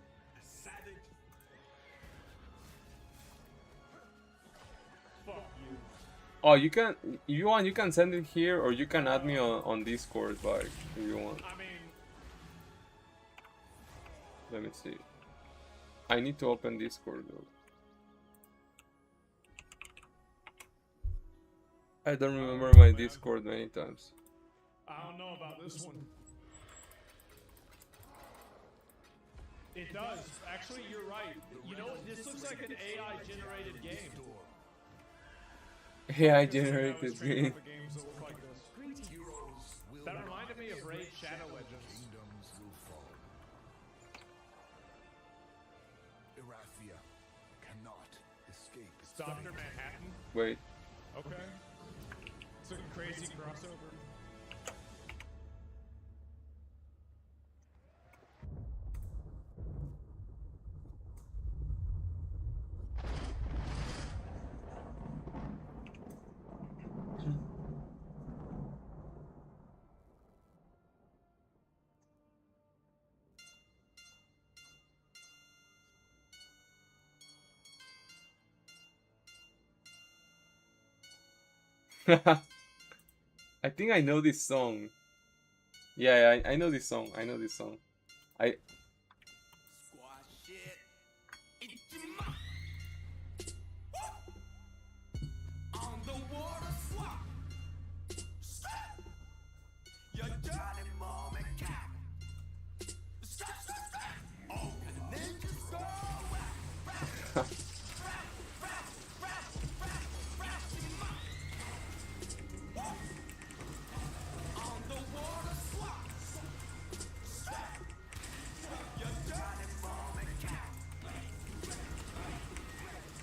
Oh, you can, if you want, you can send it here, or you can add me on Discord, like, if you want. I mean, Let me see. I need to open Discord though. I don't remember my Discord many times. I don't know about this one. It does. Actually, you're right. You know, this looks like an AI-generated game. AI generated game. Games that look like this. That reminded me of Raid Shadow Legends. Erathia cannot escape. Dr. Manhattan. Wait. Okay. It's a crazy crossover. I think I know this song. Yeah, I know this song. I know this song. I On the water swap. Your dirty mom and cat. Oh, ninjas go rap. On the water swap. Your dirty mom and cat.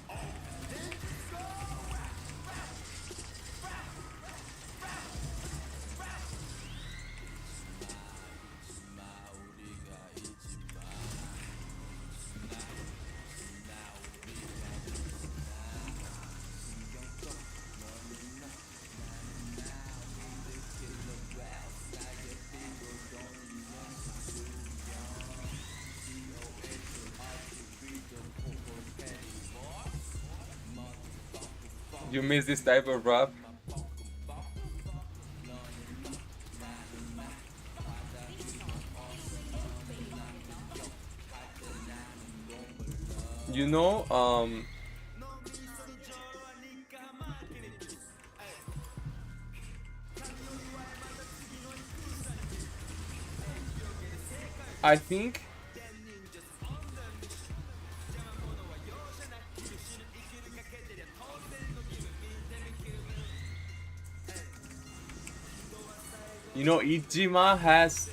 Oh, ninjas go rap. You miss this type of rap? You know, I think you know Ijima has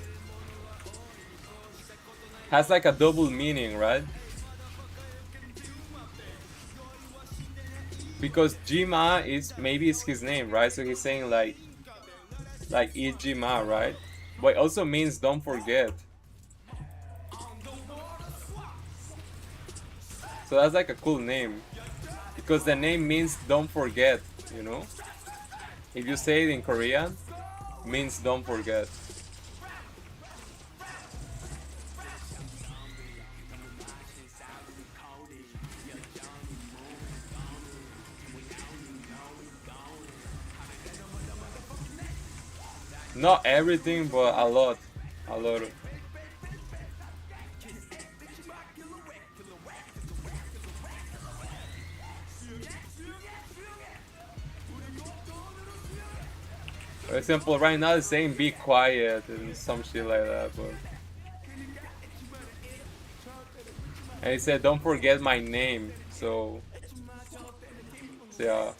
like a double meaning, right? Because Jima is maybe it's his name, right? So he's saying like Ijima, right? But it also means don't forget. So that's like a cool name. Because the name means don't forget, you know? If you say it in Korean, means don't forget. Not everything, but a lot. A lot. For example, right now it's saying be quiet and some shit like that, but... And it said don't forget my name, so yeah.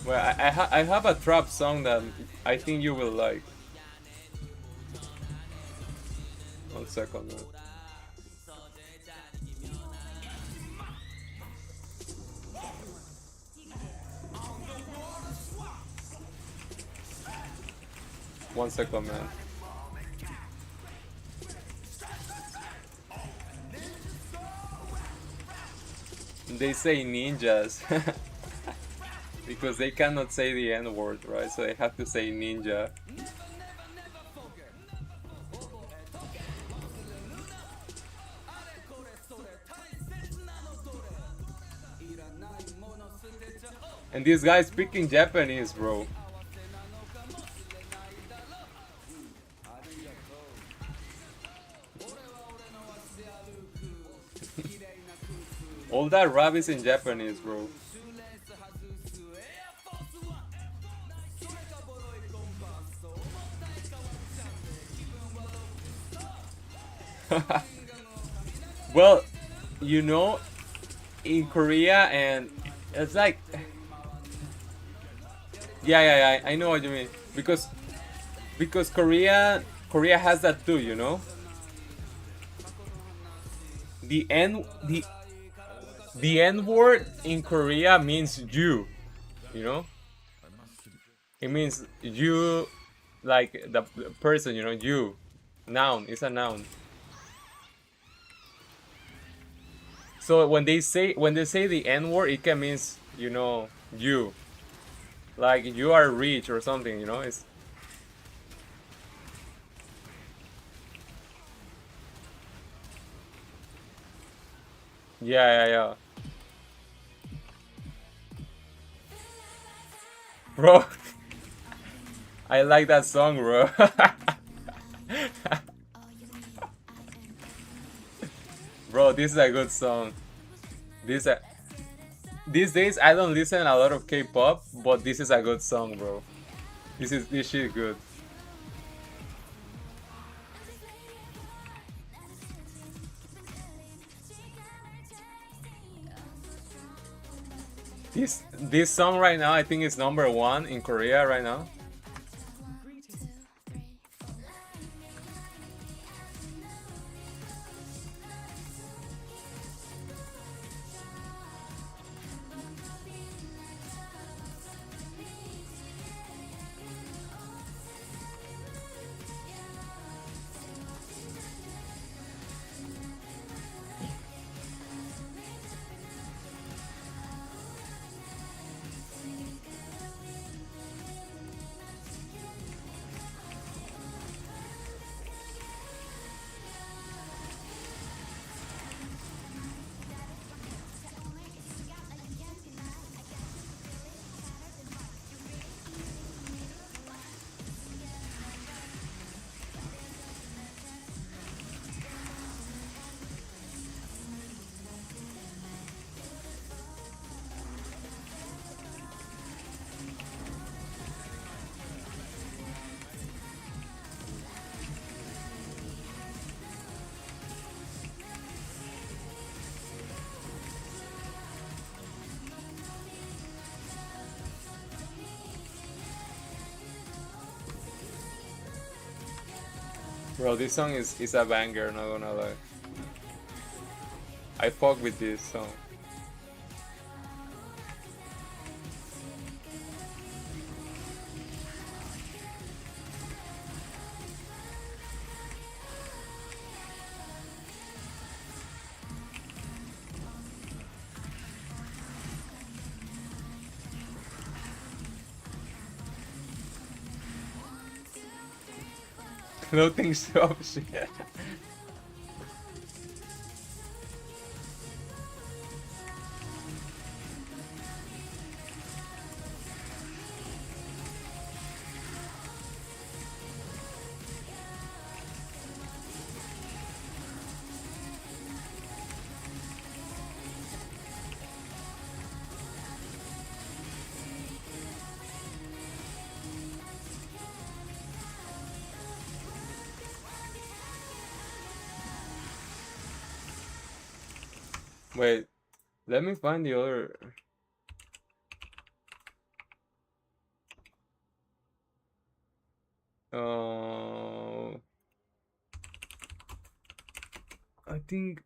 Well, I have a trap song that I think you will like. 1 second, man. One second, man. They say ninjas. Because they cannot say the N-word, right? So they have to say ninja. And this guy speaking Japanese, bro. All that rap is in Japanese, bro. Well, you know, in Korea, and it's like, yeah, I know what you mean, because Korea has that too, you know. The N word in Korea means you know. It means you like the person, you know, you. Noun, it's a noun. So when they say the N word, it can means, you know, you. Like you are rich or something, you know, it's yeah. Bro, I like that song, bro. Bro, this is a good song. This these days I don't listen a lot of K-pop, but this is a good song, bro. This shit good. This song right now, I think is #1 in Korea right now. Bro, this song is a banger, not gonna lie. I fuck with this song. No things so shit. Wait, let me find the other. I think.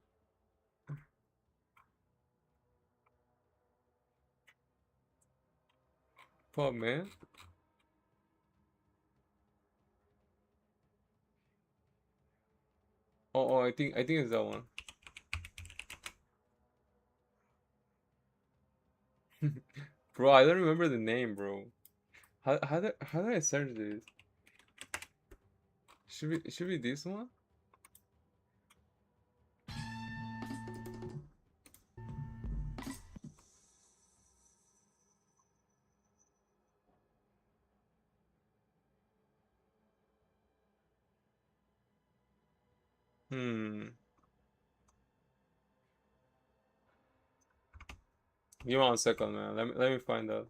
Fuck, man. Oh, I think it's that one. Bro, I don't remember the name, bro. How do I search this? Should be this one? Hmm. Give me 1 second, man. Let me find out.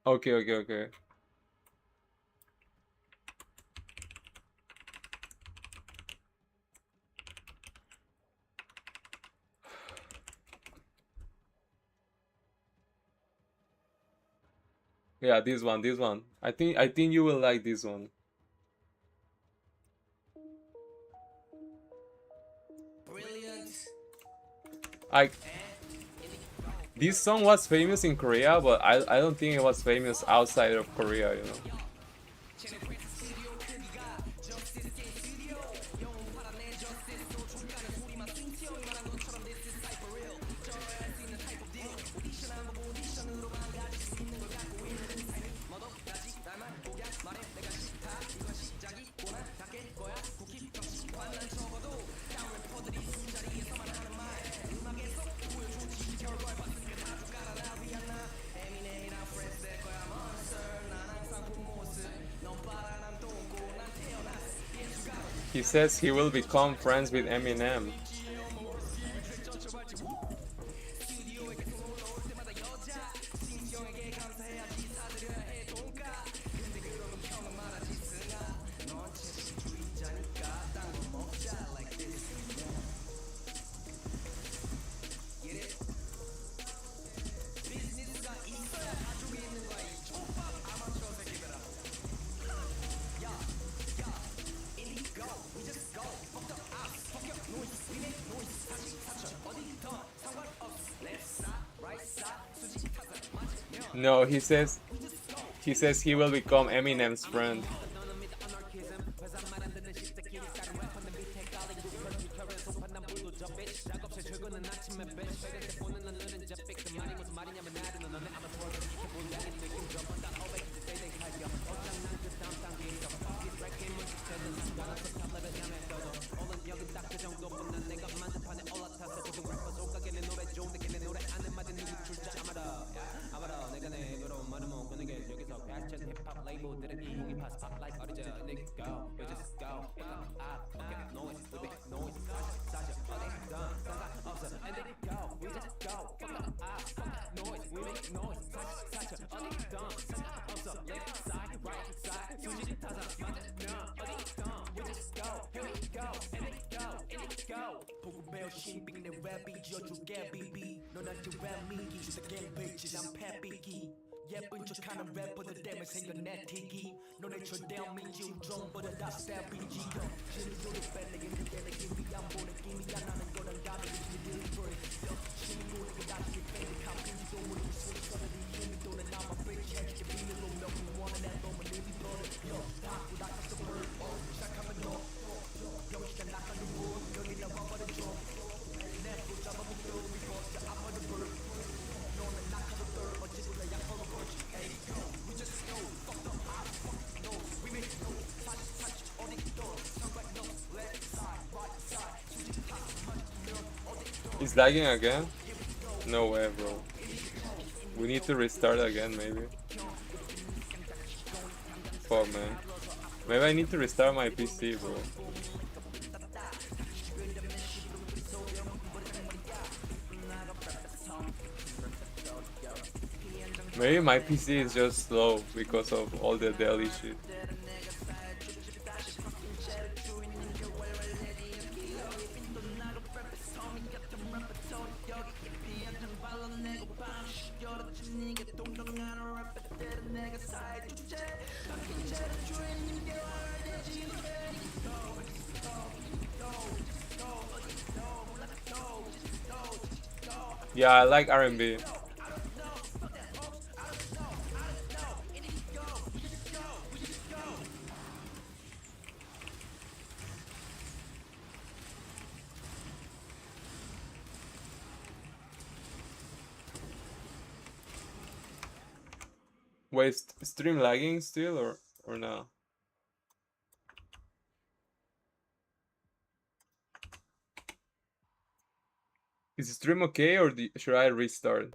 Okay. Yeah, this one. I think you will like this one. Brilliant. I this song was famous in Korea, but I don't think it was famous outside of Korea, you know. He says he will become friends with Eminem. No, he says he will become Eminem's friend. 예쁜 척하는 래퍼들 때문에 생긴 내 티기 너네 절대 안 믿지 우정보다 다 스텝이지 진도를 뺄래긴 그때는 힘이 안 보내 힘이 안 나는 거랑 다르게 니들이 버리 친구에게 다시 팬이 카피지도 모르고 소리서들이 힘이 도는 나만 bitch 해줄게 비밀로 몇 원은 내 놈은 이미 버려 닫고 나갔어 bird 시작하면 너 병시간 나가는 문 여기 나와 버려줘 내고 잡아먹도 리포트 아파도 bird 너는 낙하도 third 멋지고 내 약포로 벌지 hey yo we just go fuck the hot fuck no we make no touch 어디 또 상관없 left side right side 수직 다 맞으면 어디 또 It's lagging again? No way, bro. We need to restart again, maybe. Fuck, man. Maybe I need to restart my PC, bro. Maybe my PC is just slow because of all the daily shit. Yeah, I like R&B. Wait, stream lagging still or no? Is the stream okay or should I restart?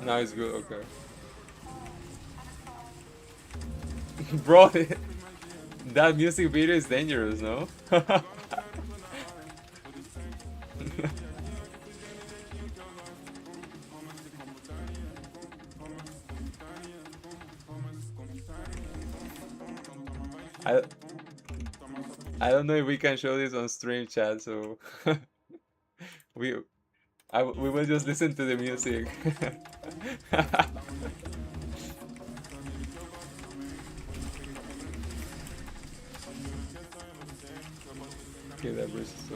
Now it's good, okay. Bro, that music video is dangerous, no? I don't know if we can show this on stream chat, so we will just listen to the music. Okay, that versus so.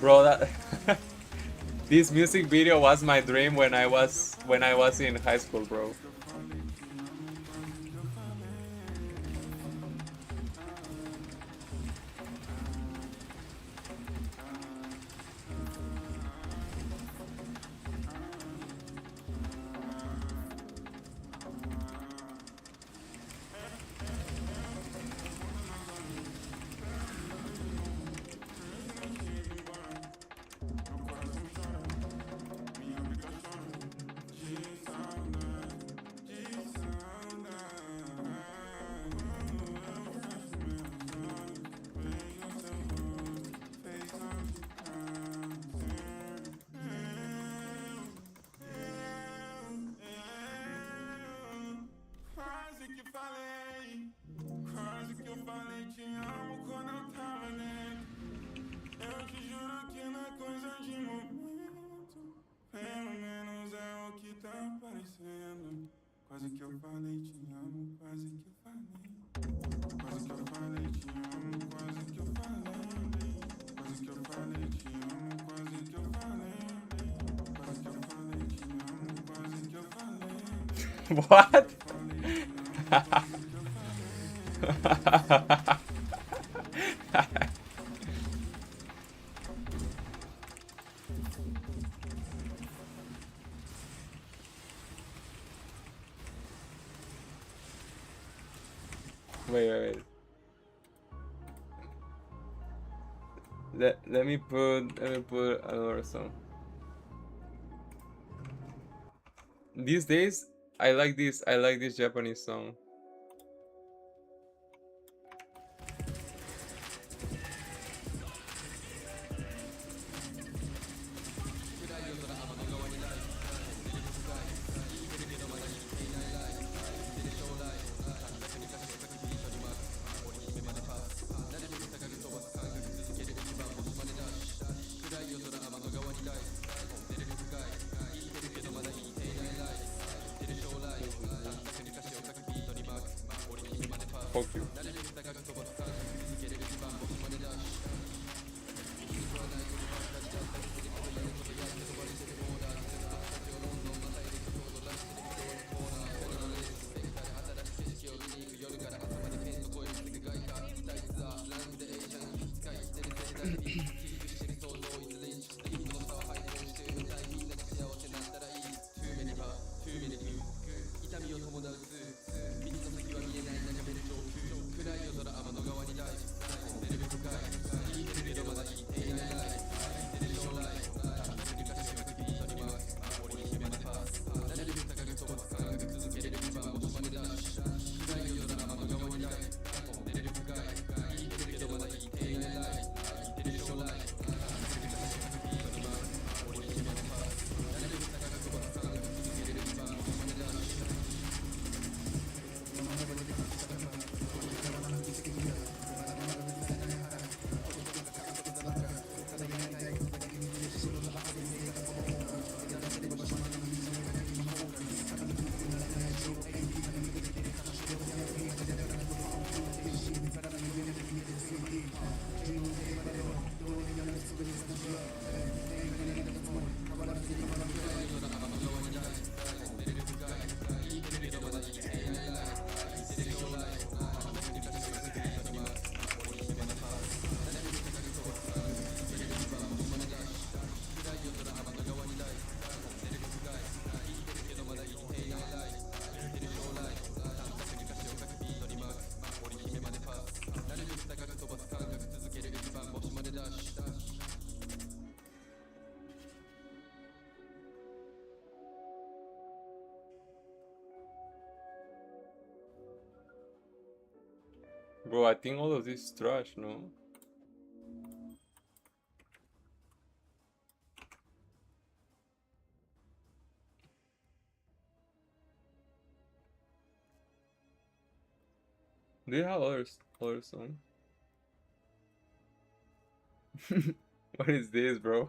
Bro, that this music video was my dream when I was in high school, bro. Quase que falei, quase que eu falei te amo quando eu tava dentro. Eu te juro que não é coisa de momento, pelo menos é o que tá parecendo. Quase que eu falei te amo, quase que eu falei. Quase que eu falei te amo, quase que eu falei. Quase que eu falei te amo, quase que eu falei. Quase que eu falei te amo, quase que eu falei. What? Wait. Let me put another song. These days I like this Japanese song. Fuck you. Bro, I think all of this is trash, no? Do you have other songs? What is this, bro?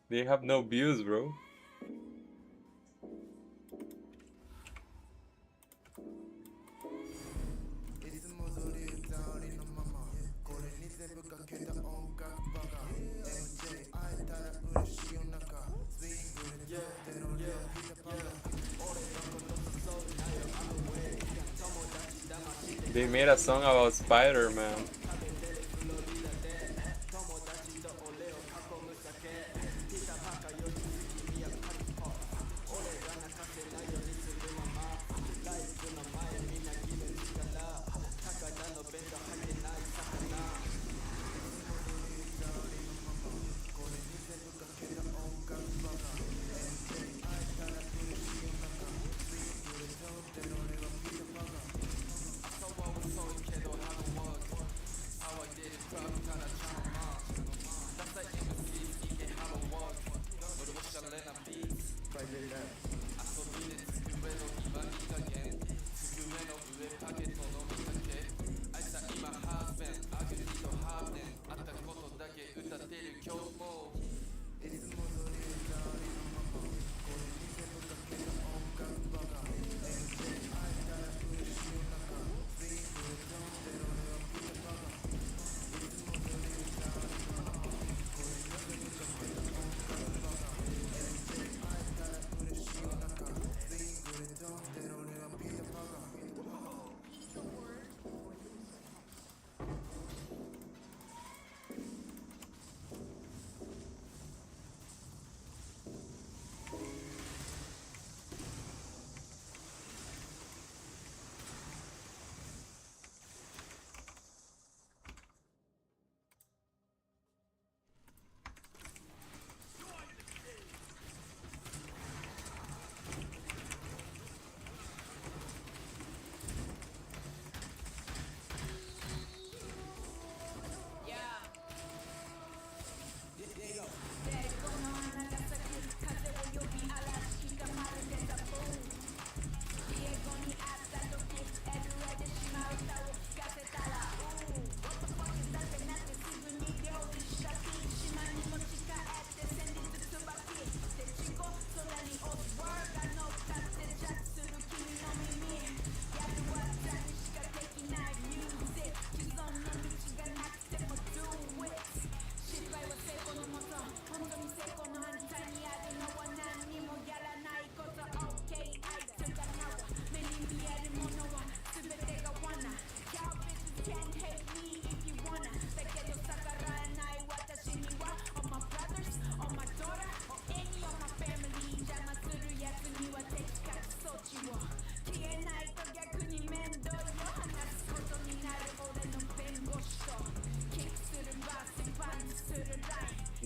They have no views, bro. They made a song about Spider-Man.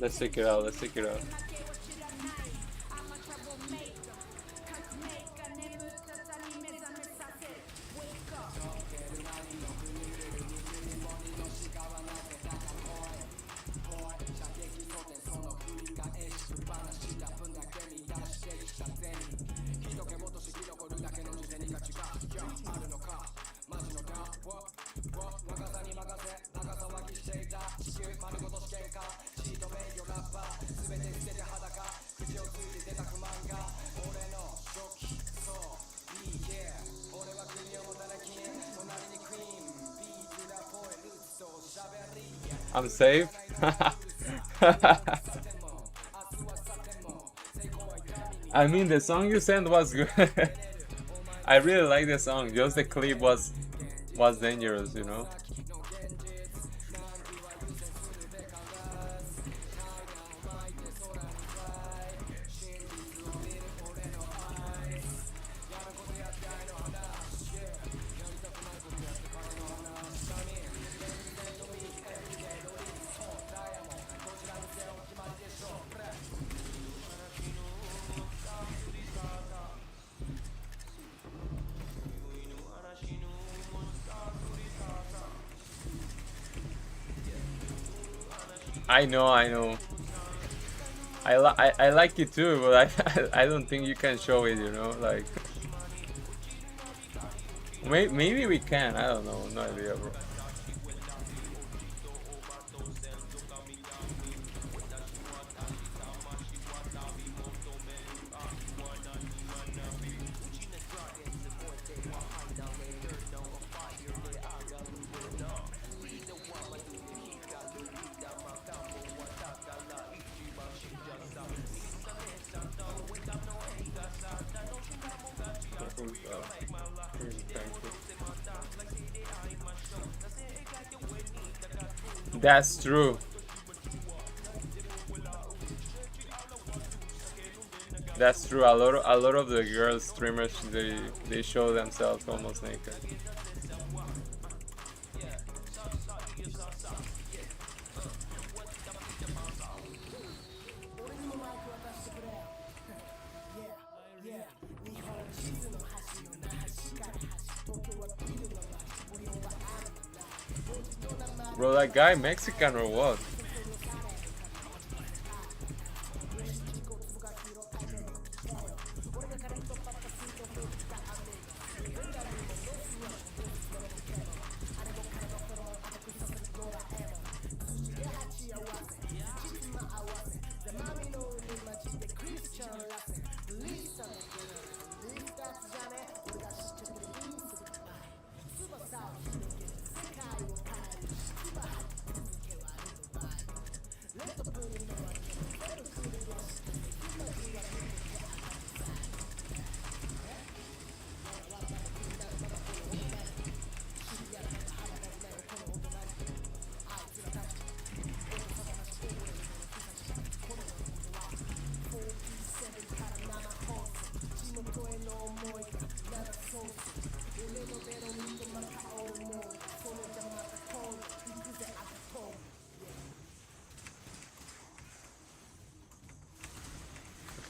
Let's check it out, let's check it out. I'm safe. I mean, the song you sent was good. I really like the song. Just the clip was dangerous, you know. I know. I like it too, but I don't think you can show it, you know, like. Maybe we can. I don't know. No idea, bro. That's true. That's true. A lot of the girl streamers they show themselves almost naked. Bro, that guy Mexican or what?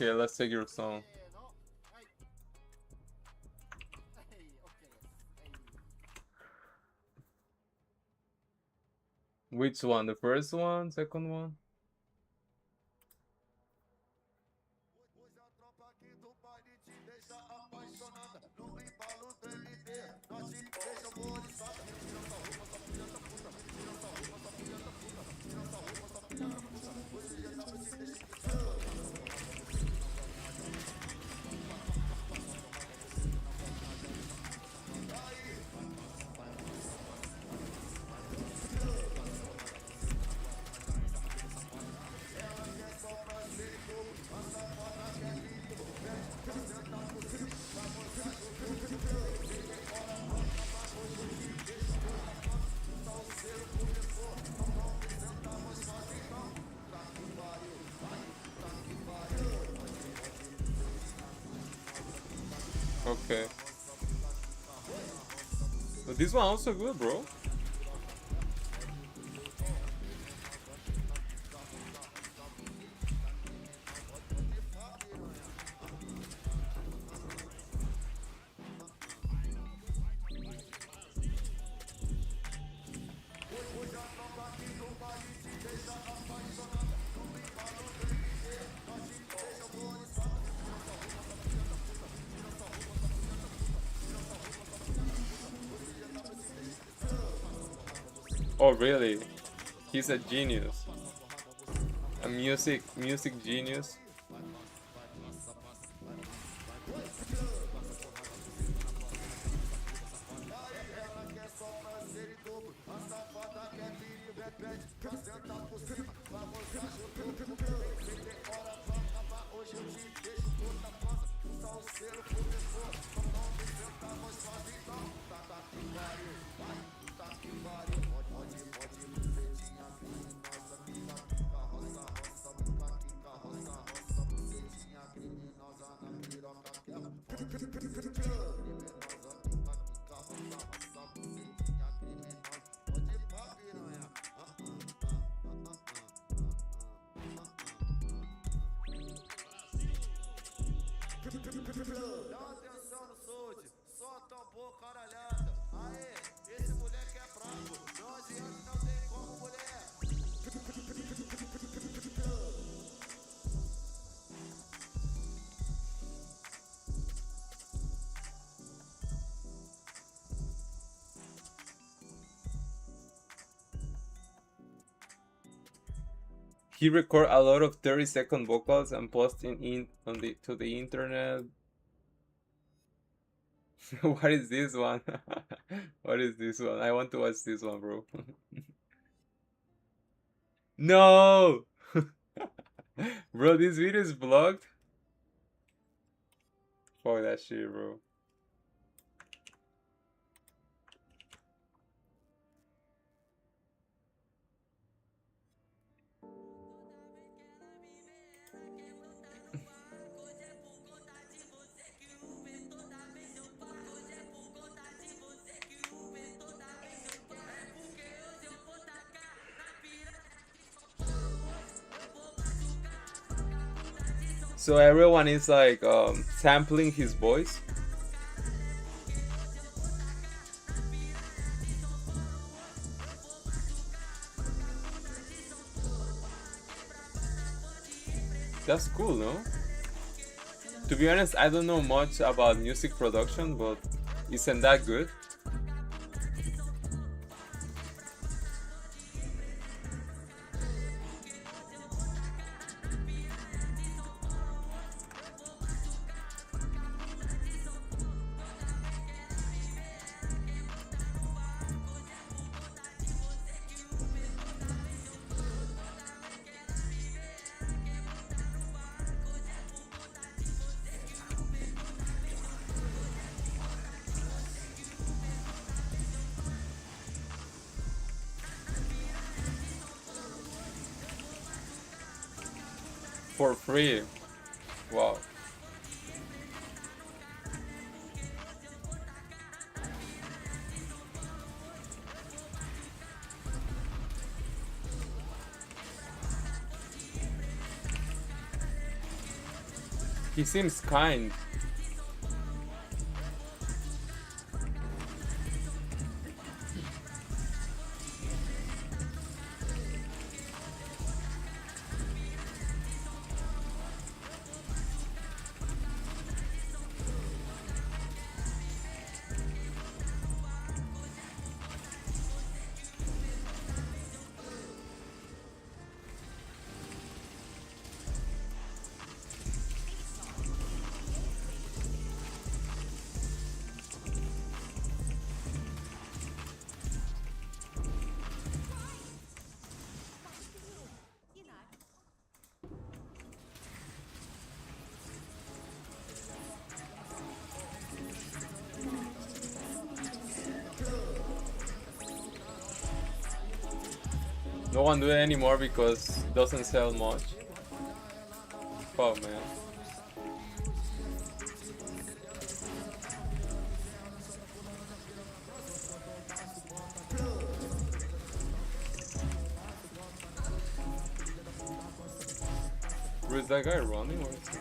Okay, let's take your song. Which one? The first one? Second one? Okay. But this one also good, bro. Oh really? He's a genius. A music genius. He record a lot of 30-second vocals and posting to the internet. What is this one? What is this one? I want to watch this one, bro. No! Bro, this video is blocked? Fuck that shit, bro. So everyone is like sampling his voice. That's cool, no? To be honest, I don't know much about music production, but isn't that good? For free. Wow. He seems kind. No one do it anymore because it doesn't sell much. Fuck, man. Where is that guy running? Or is he...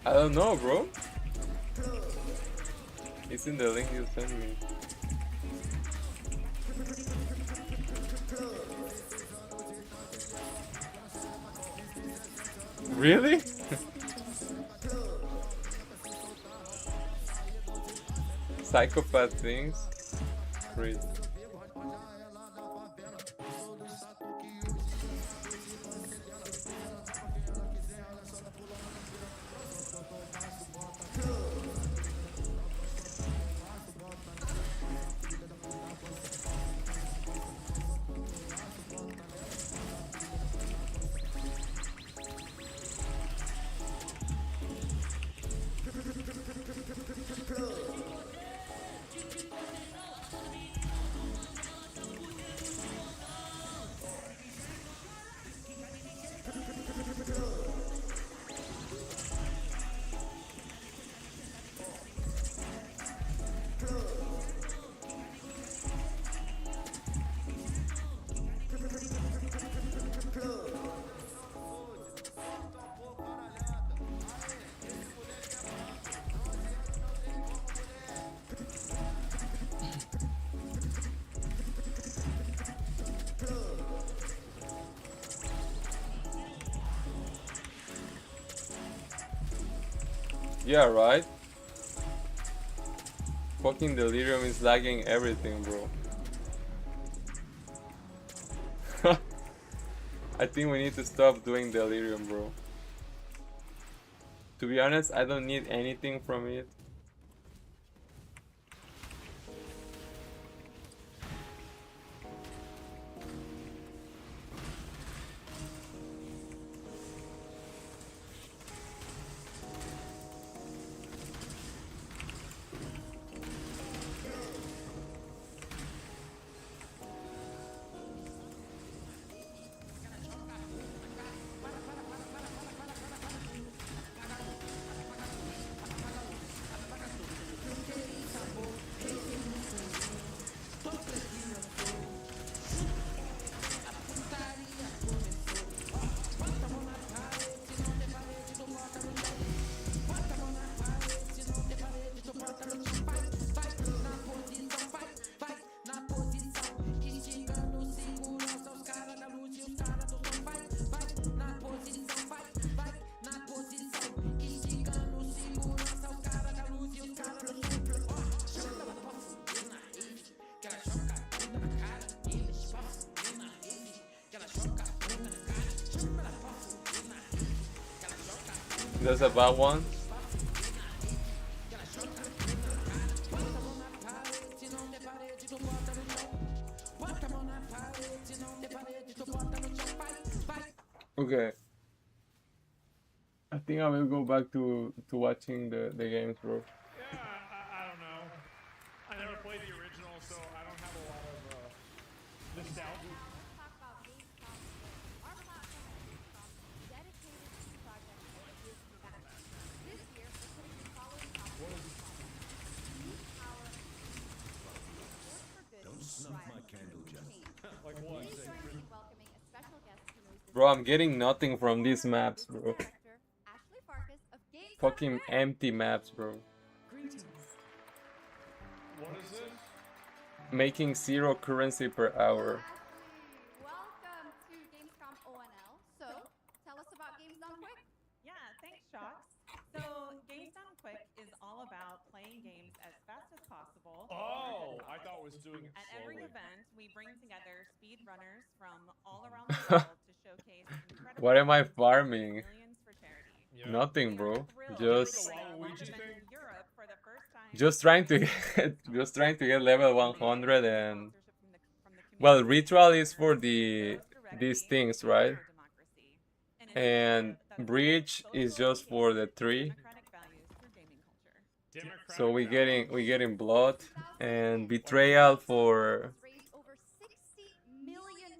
I don't know, bro. It's in the link you sent me. Really? Psychopath things? Crazy. Yeah, right? Fucking Delirium is lagging everything, bro. I think we need to stop doing Delirium, bro. To be honest, I don't need anything from it. There's a bad one. Okay. I think I will go back to watching the games, bro. Yeah, I don't know. I never played the original, so I don't have a lot of nostalgia. Talk about Gamescom. Our platform at Gamescom is dedicated to projects that give back. This year, we're putting the following options. New power. Force for good. Don't snuff my candle, Jeff. Like what? Please join me in welcoming a special guest who knows this. Bro, I'm getting nothing from these maps, bro. Ashley Farkas of Gamescom. Fucking empty maps, bro. Greetings. What is this? Making 0 currency per hour. Welcome to Gamescom ONL. So, tell us about Games Done Quick. Yeah, thanks, Shocks. So, Games Done Quick is all about playing games as fast as possible. Oh, I thought it was doing it At every slowly. event, we bring together speedrunners from all around the world to showcase incredible What am I games farming? millions for charity. Yeah. Nothing, bro. Thrilled Just to play a launch Waluigi event thing? in Europe for the first time. just trying to get just trying to get level 100 and Sponsorship from the community. well, ritual is for these things, right? And And bridge is just for the 3. democratic values through gaming culture. So we getting blood and betrayal for Raised over 60 million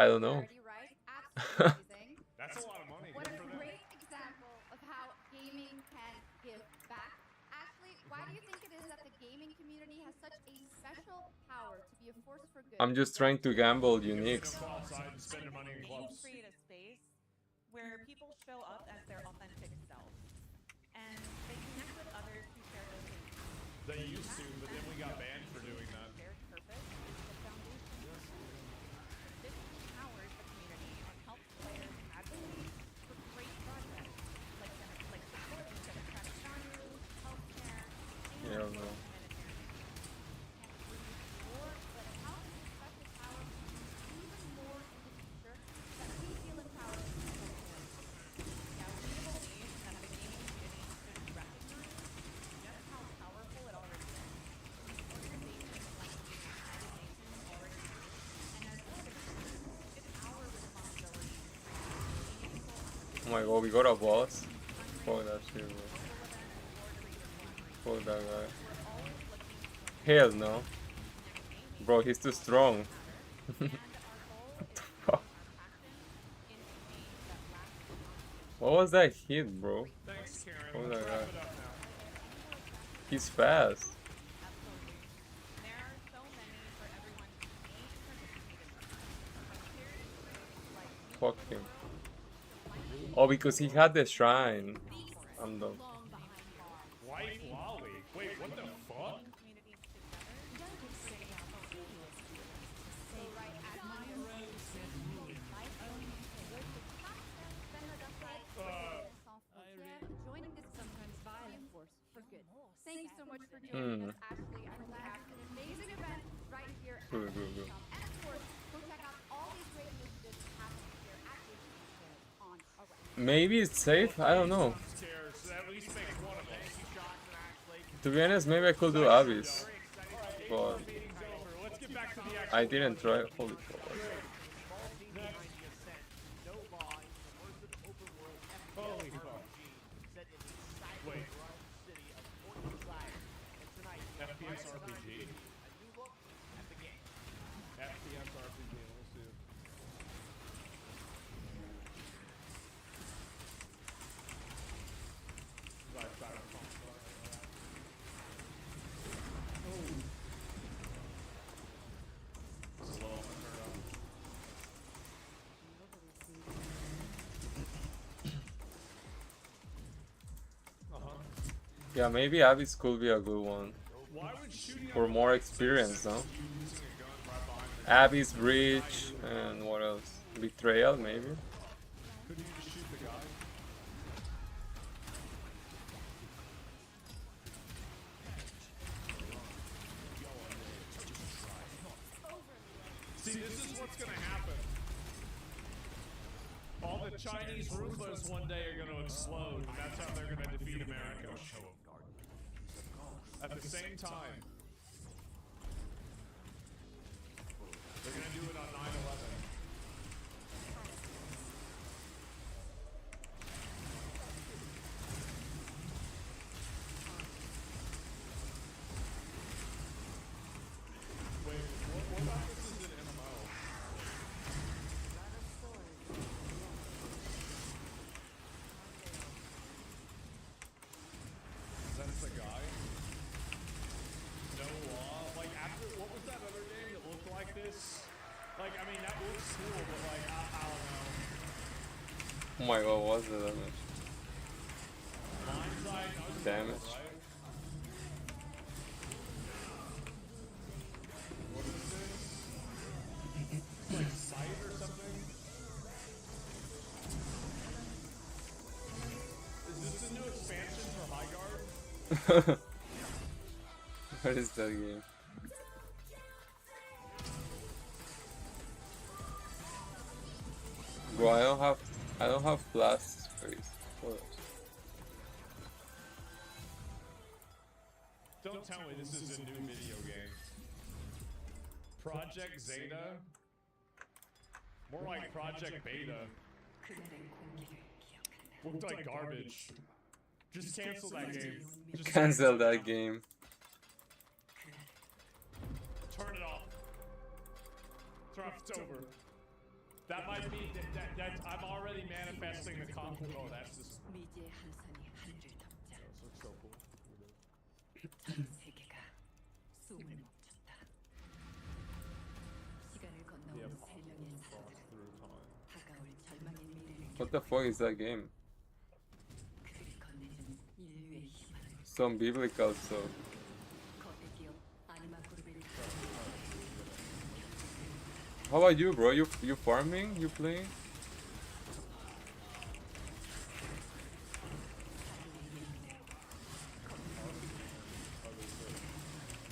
I don't know. charity, right? Absolutely amazing. That's a lot of money. What Good a for them. great example of how gaming can give back. Ashley, why do you think it is that the gaming community has such a special power to be a force for good? I'm just trying to gamble uniques. Go outside and spend your money in Games clubs. create a space where people show up as their authentic selves, and they connect with others who share those things. They used to, but then we got banned for doing that. Shared purpose is the foundation. This empowers the community and helps players advocate for great projects like supporting democratic values, healthcare, and Yeah, no. humanitarian. More, but how can this special power be even more in the future that we feel empowered to do? Now, we believe that the gaming community should recognize just how powerful it already is. Organizations like the United Nations already do, and as organizers, it's our responsibility to create meaningful Oh my god, we got a boss. Fuck that shit, bro. Fuck that guy. Hell no. Bro, he's too strong. What the fuck? What was that hit, bro? Thanks, Karen. What was Let's that wrap guy? it up now. He's fast. There are so many for everyone to meet, participate in. From charity groups like Fuck him. Oh, because he had the shrine. I'm done. Wife Lolly. Wait, what the fuck? communities together. Joining this sometimes violent. Hmm. That's actually, I think we have an amazing event right here at Good, good, good. Gamescom. And of course, go check out all these great initiatives happening here at Gamescom on a regular. Maybe it's safe. I don't know. Scares. At least makes one of us. To be honest, maybe I could do Abyss, but Let's get back to the I didn't try. Holy fuck. Holy fuck. Wait. FPS RPG. FPS RPG. We'll see. Yeah, maybe Abyss could be a good one. For more experience, no? Abyss, Breach, and what else? Betrayal, maybe? Could you just shoot the guy? See, this is what's gonna happen. All the Chinese Roombas one day are gonna explode, and that's how they're gonna defeat America. At the same time. They're gonna do it on 9/11. Wait, what about this is an MMO? That's the guy? No law? Like, after, what was that other game that looked like this? Like, I mean, that looks cool, but like, I don't know. Oh my god, what was the damage? Blindside, Damage. right? What is this? It's like Sight or something? Is this the new expansion for Highguard? What is that game? Bro, I don't have blast space. What? Don't tell me this is a new video game. Project Zeta? More like Project Beta. Looked like garbage. Just cancel that game. Just Cancel that game. turn it off. Turn off, it's over. That might be, that's, I'm already manifesting the conflict. Oh, that's just. 미지의 한산이 하늘을 덮자. Looks so cool. 전 세계가 숨을 멈췄다. 시간을 건너온 세 명의 사람들은 다가올 절망의 미래를 What the fuck is that game? 그들이 건네준 인류의 희망을 Some biblical stuff. 거대기업 아니마 그룹을 How about you, bro? You farming? You playing?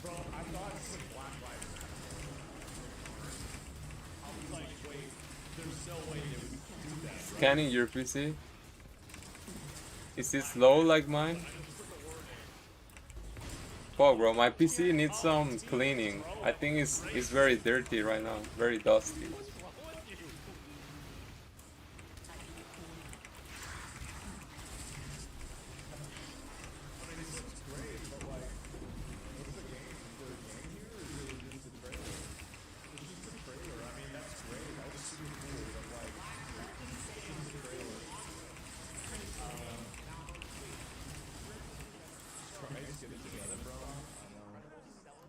Bro, I thought it was Black Lives Matter. I was like, wait, there's no way they would do that. Scanning your PC? Is it slow like mine? Fuck, bro, my PC needs some cleaning. I think it's very dirty right now, very dusty.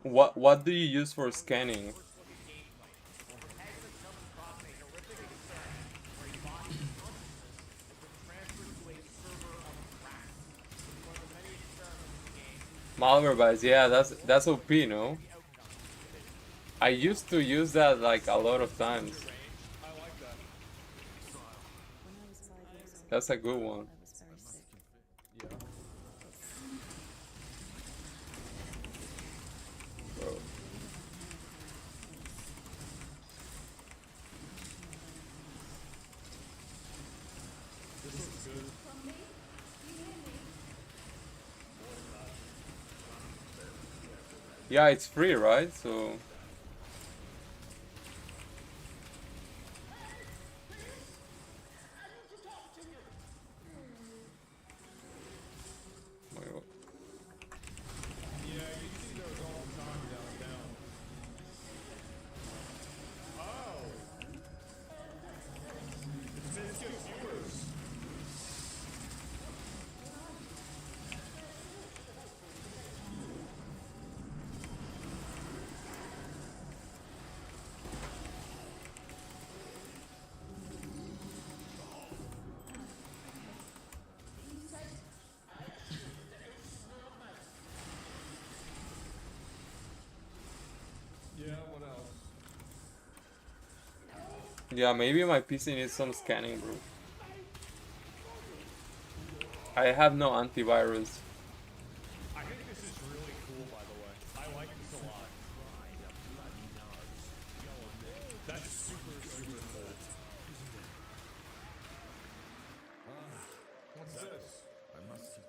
What do you use for scanning? Malwarebytes, yeah, that's OP, no? I used to use that like a lot of times. That's a good one. Yeah, it's free, right? So. My God. Yeah, you see those all the time downtown. Oh. It's Viscous viewers. Yeah, what else? Yeah, maybe my PC needs some scanning, bro. I have no antivirus. I think this is really cool, by the way. I like this a lot. That's super, super cool. What's this? I must.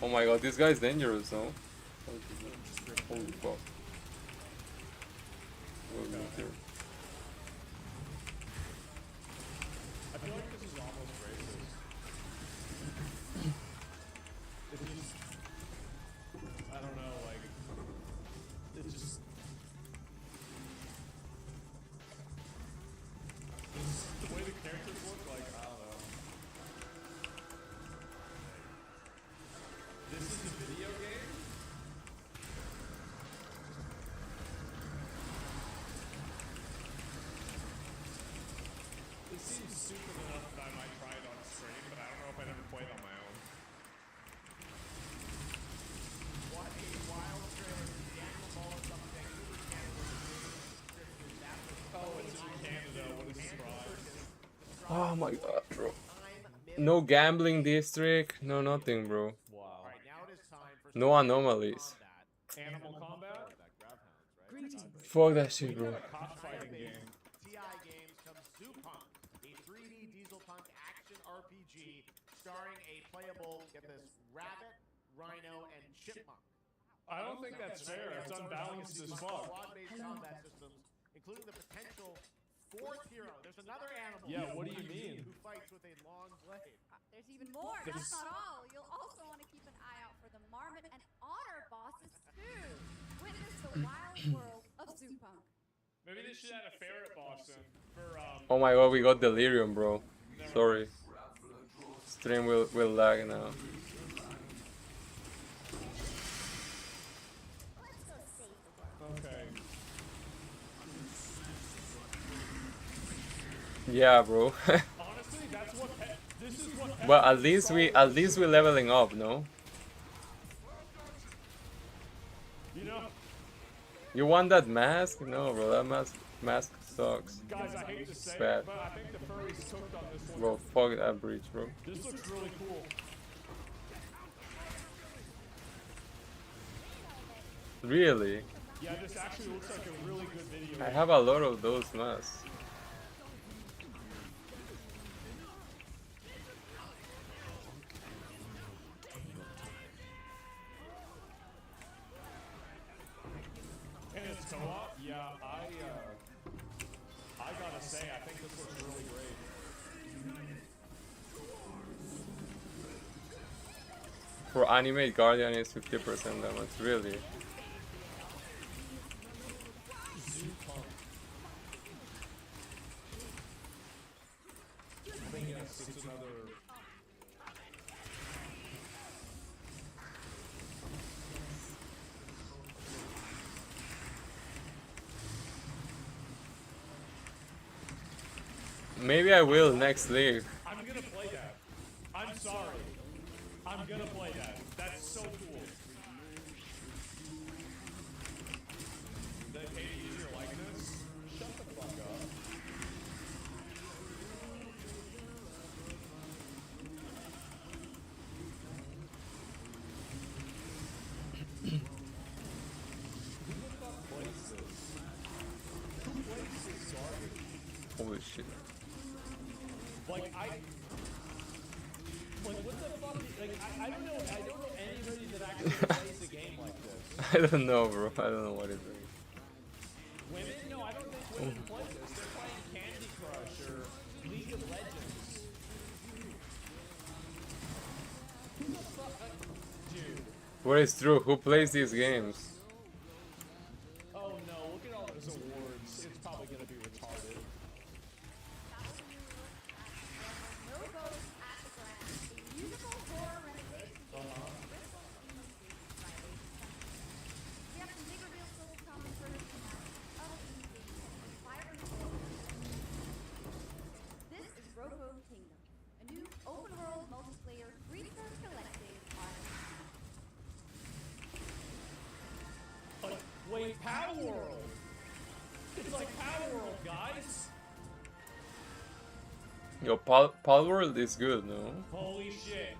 Oh my God, this guy's dangerous, no? Holy fuck. What is here? I feel like this is almost racist. It's just, I don't know, like, it's just, the way the characters look, like, I don't know. This is a video game? It seems stupid enough that I might try it on stream, but I don't know if I'd ever play it on my own. What a wild trailer. Daniel Mullins up Vancouver, Canada. Oh, it's in Canada. What a surprise. Oh my God, bro. No gambling district, no nothing, bro. Wow. No anomalies. Animal Combat? Fuck that shit, bro. Cockfighting game. TI Games comes Zoo Punk, a 3D diesel punk action RPG starring a playable, get this, rabbit, rhino, and chipmunk. I don't think that's fair. It's unbalanced as fuck. Squad-based combat systems, including the potential fourth hero. There's another animal. Yeah, what do you mean? Who fights with a long blade. There's even more. That's not all. You'll also want to keep an eye out for the Marmot and Otter bosses too. Witness the wild world of Zoopunk. Maybe they should add a ferret boss in for Oh my God, we got delirium, bro. Sorry. Stream will lag now. Okay. Yeah, bro. Honestly, that's what this is what But at least we're leveling up, no? You know, You want that mask? No, bro. That mask sucks. guys, I hate to say Bad. it, but I think the furries took on this one. Bro, fuck that breach, bro. This looks really cool. Really? Yeah, this actually looks like a really good video. I have a lot of those masks. And it's co-op? Yeah, I gotta say, I think this looks really great. For animate guardian is 50% damage, really. I think yes, it's another. Maybe I will next league. I'm gonna play that. I'm sorry. I'm gonna play that. That's so cool. They pay to use your likeness? Shut the fuck up. Who the fuck plays this? Who plays this garbage? shit. Like what the fuck? Like I don't know anybody that actually plays a game like this. I don't know, bro. I don't know what it is. Women? No, I don't think women play this. They're playing Candy Crush or League of Legends. Who the fuck? Dude. What is true? Who plays these games? Oh no, look at all those awards. It's probably gonna be retarded. No Ghost at the Grand, a musical horror renovation game. We have some big reveals still to come for this This is Roko Kingdom, a new open-world multiplayer research collecting RPG. Wait, Power World! It's like Power World, guys! Yo, Palworld is good, no? Holy shit.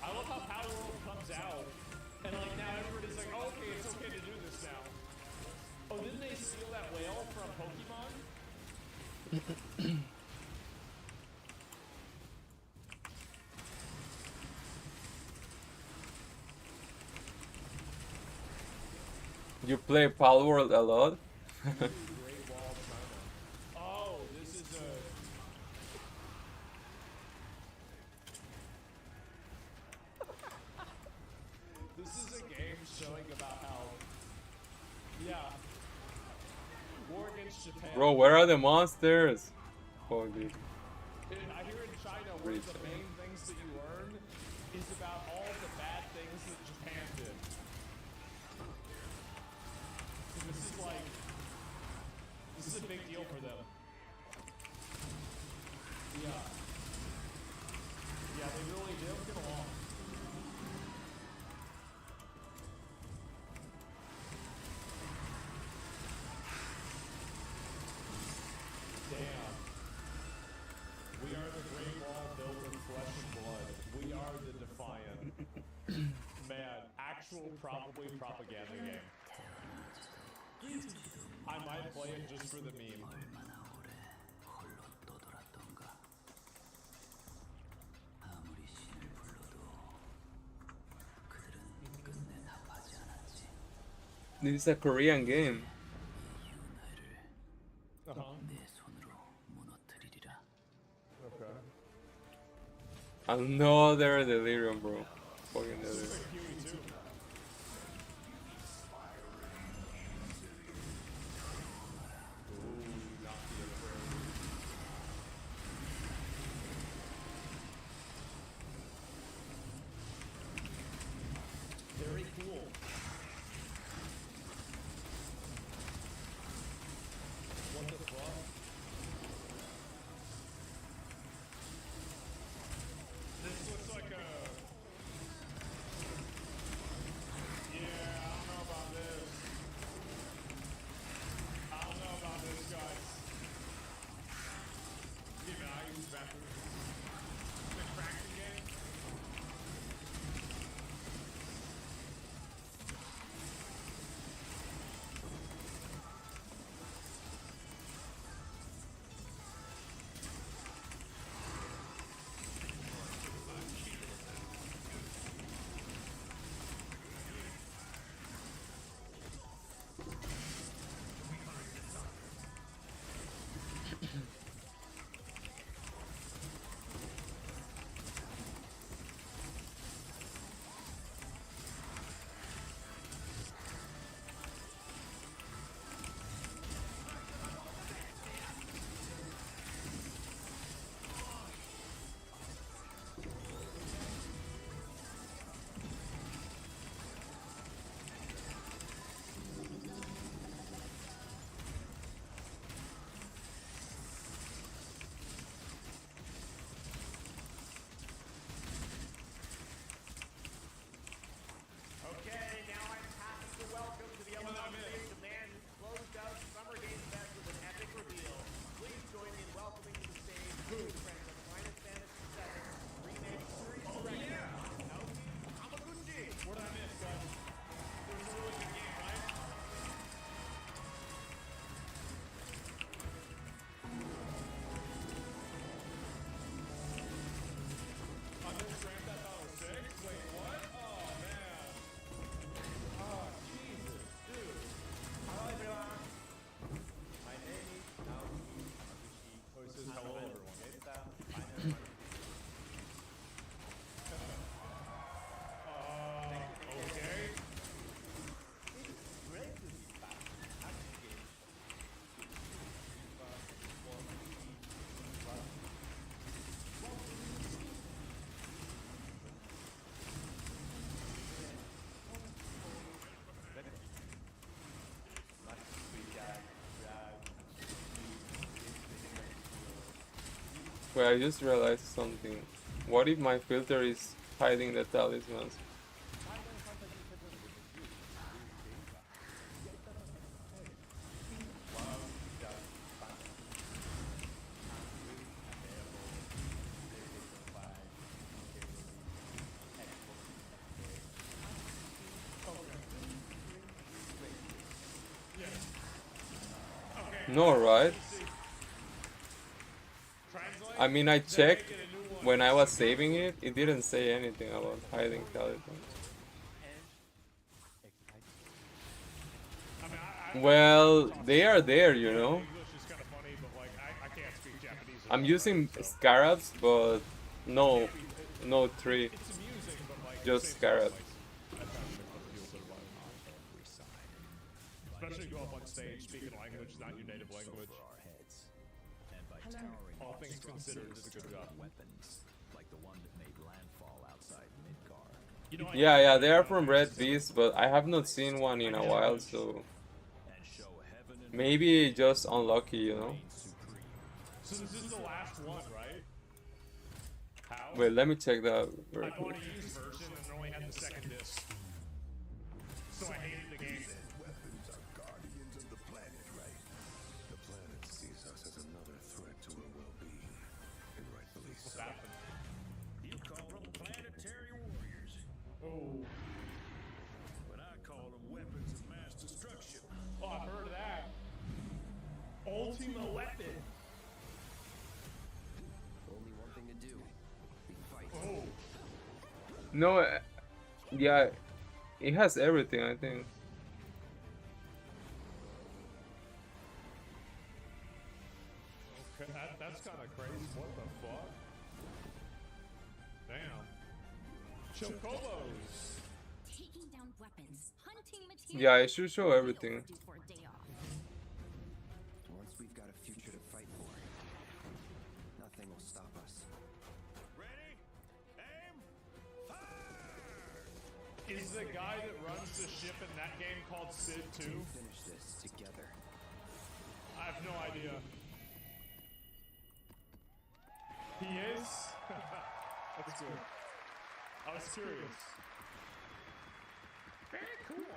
I love how Power World comes out, and like now everybody's like, oh, okay, it's okay to do this now. Oh, didn't they steal that whale from Pokemon? You play Palworld a lot? Oh, this is a... This is a game showing about how... Yeah. War against Japan. Bro, where are the monsters? Oh, dude. I hear in China one of the main things that you learn is about all the bad things that Japan did. So this is like, this is a big deal for them. Yeah. Yeah, they really don't get along. Damn. We are the Great Wall built in flesh and blood. We are the Defiant. Man, actual probably propaganda game. I might play it just for the meme. This is a Korean game. Uh-huh. Okay. Another Delirium, bro. Fucking Delirium. Very cool. What the fuck? This looks like a... Wait, I just realized something. What if my filter is hiding the talismans? No, right? I mean, I checked when I was saving it, it didn't say anything about hiding talismans. Well, they are there, you know. I'm using scarabs, but no tree, just scarabs. Especially go up on stage speaking a language not your native language. All things considered, it's a good job. Weapons like the one that made landfall outside Midgar. Yeah, they are from Red Beast, but I have not seen one in a while, so maybe just unlucky, you know. So this is the last one, right? How? Wait, let me check that. I bought a used version and only had the second disc. So I hated the game. Weapons are guardians of the planet, right? The planet sees us as another threat to her well-being, and rightfully so. What's happened? You call them planetary warriors. Oh. But I call them weapons of mass destruction. Oh, I've heard of that. Ultima weapon. Only one thing to do. We fight. Oh. No, yeah, it has everything, I think. Okay, that's kind of crazy. What the fuck? Damn. Chocobos. Taking down weapons, hunting materials. Yeah, it should show everything. For a day off. Once we've got a future to fight for, nothing will stop us. Ready? Aim! Is the guy that runs the ship in that game called Sid 2? Finish this together. I have no idea. He is? That's good. I was curious. Very cool.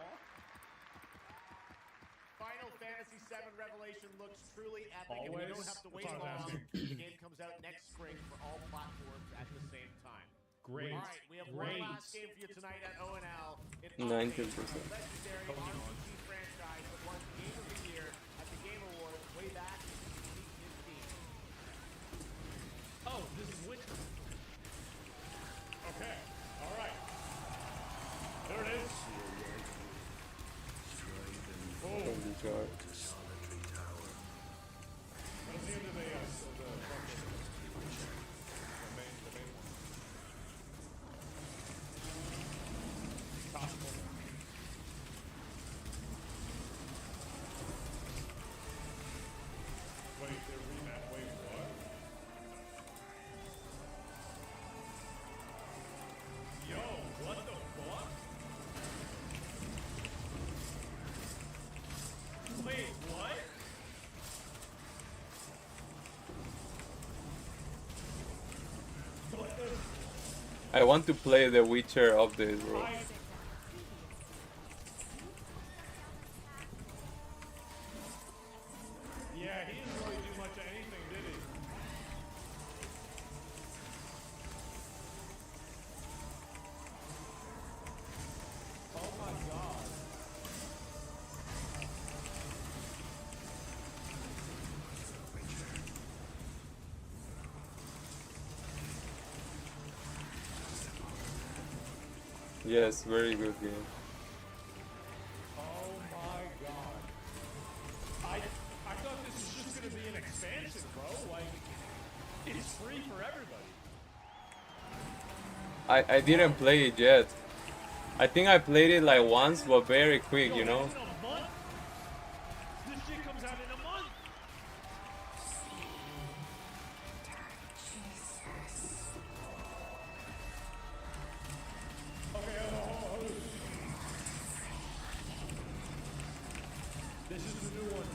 Final Fantasy VII Revelation looks truly epic, and we Always? don't have to wait That's what I was long. asking. The game comes out next spring for all platforms at the same time. Great. All right, we have one last game for you tonight at ONL. 19%. Legendary RPG franchise that won Game of the Year at the Game Awards way back in 2015. Oh, this is Witcher. Okay. All right. There it is. Oh. Holy God. That's the end of the main one. Possible. Wait, they're rematch. Wait, what? Yo, what the fuck? Wait, what? What the? I want to play the Witcher update, bro. Yeah, he didn't really do much of anything, did he? Oh my god. Yes, very good game. Oh my god. I thought this was just gonna be an expansion, bro. Like, it's free for everybody. I didn't play it yet. I think I played it like once, but very quick, you know. In a month? This shit comes out in a month. Okay, this is the new one.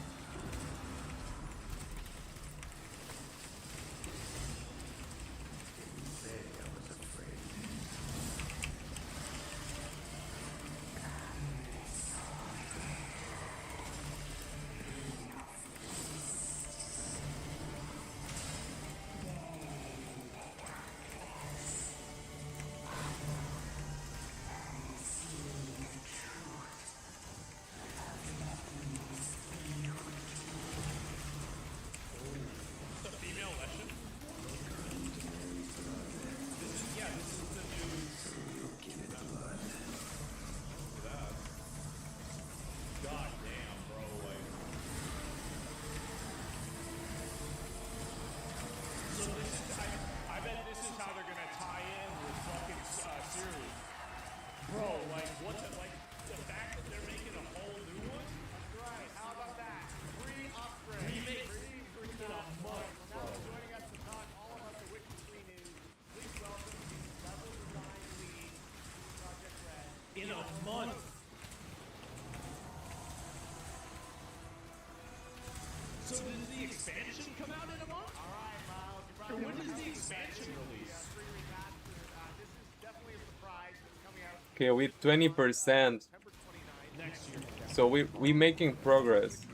So does the expansion come out in a month? All right, Miles. Or when does the expansion release? Free remaster. This is definitely a surprise. It's coming out Okay, with 20%. September 29th. Next year. So we making progress.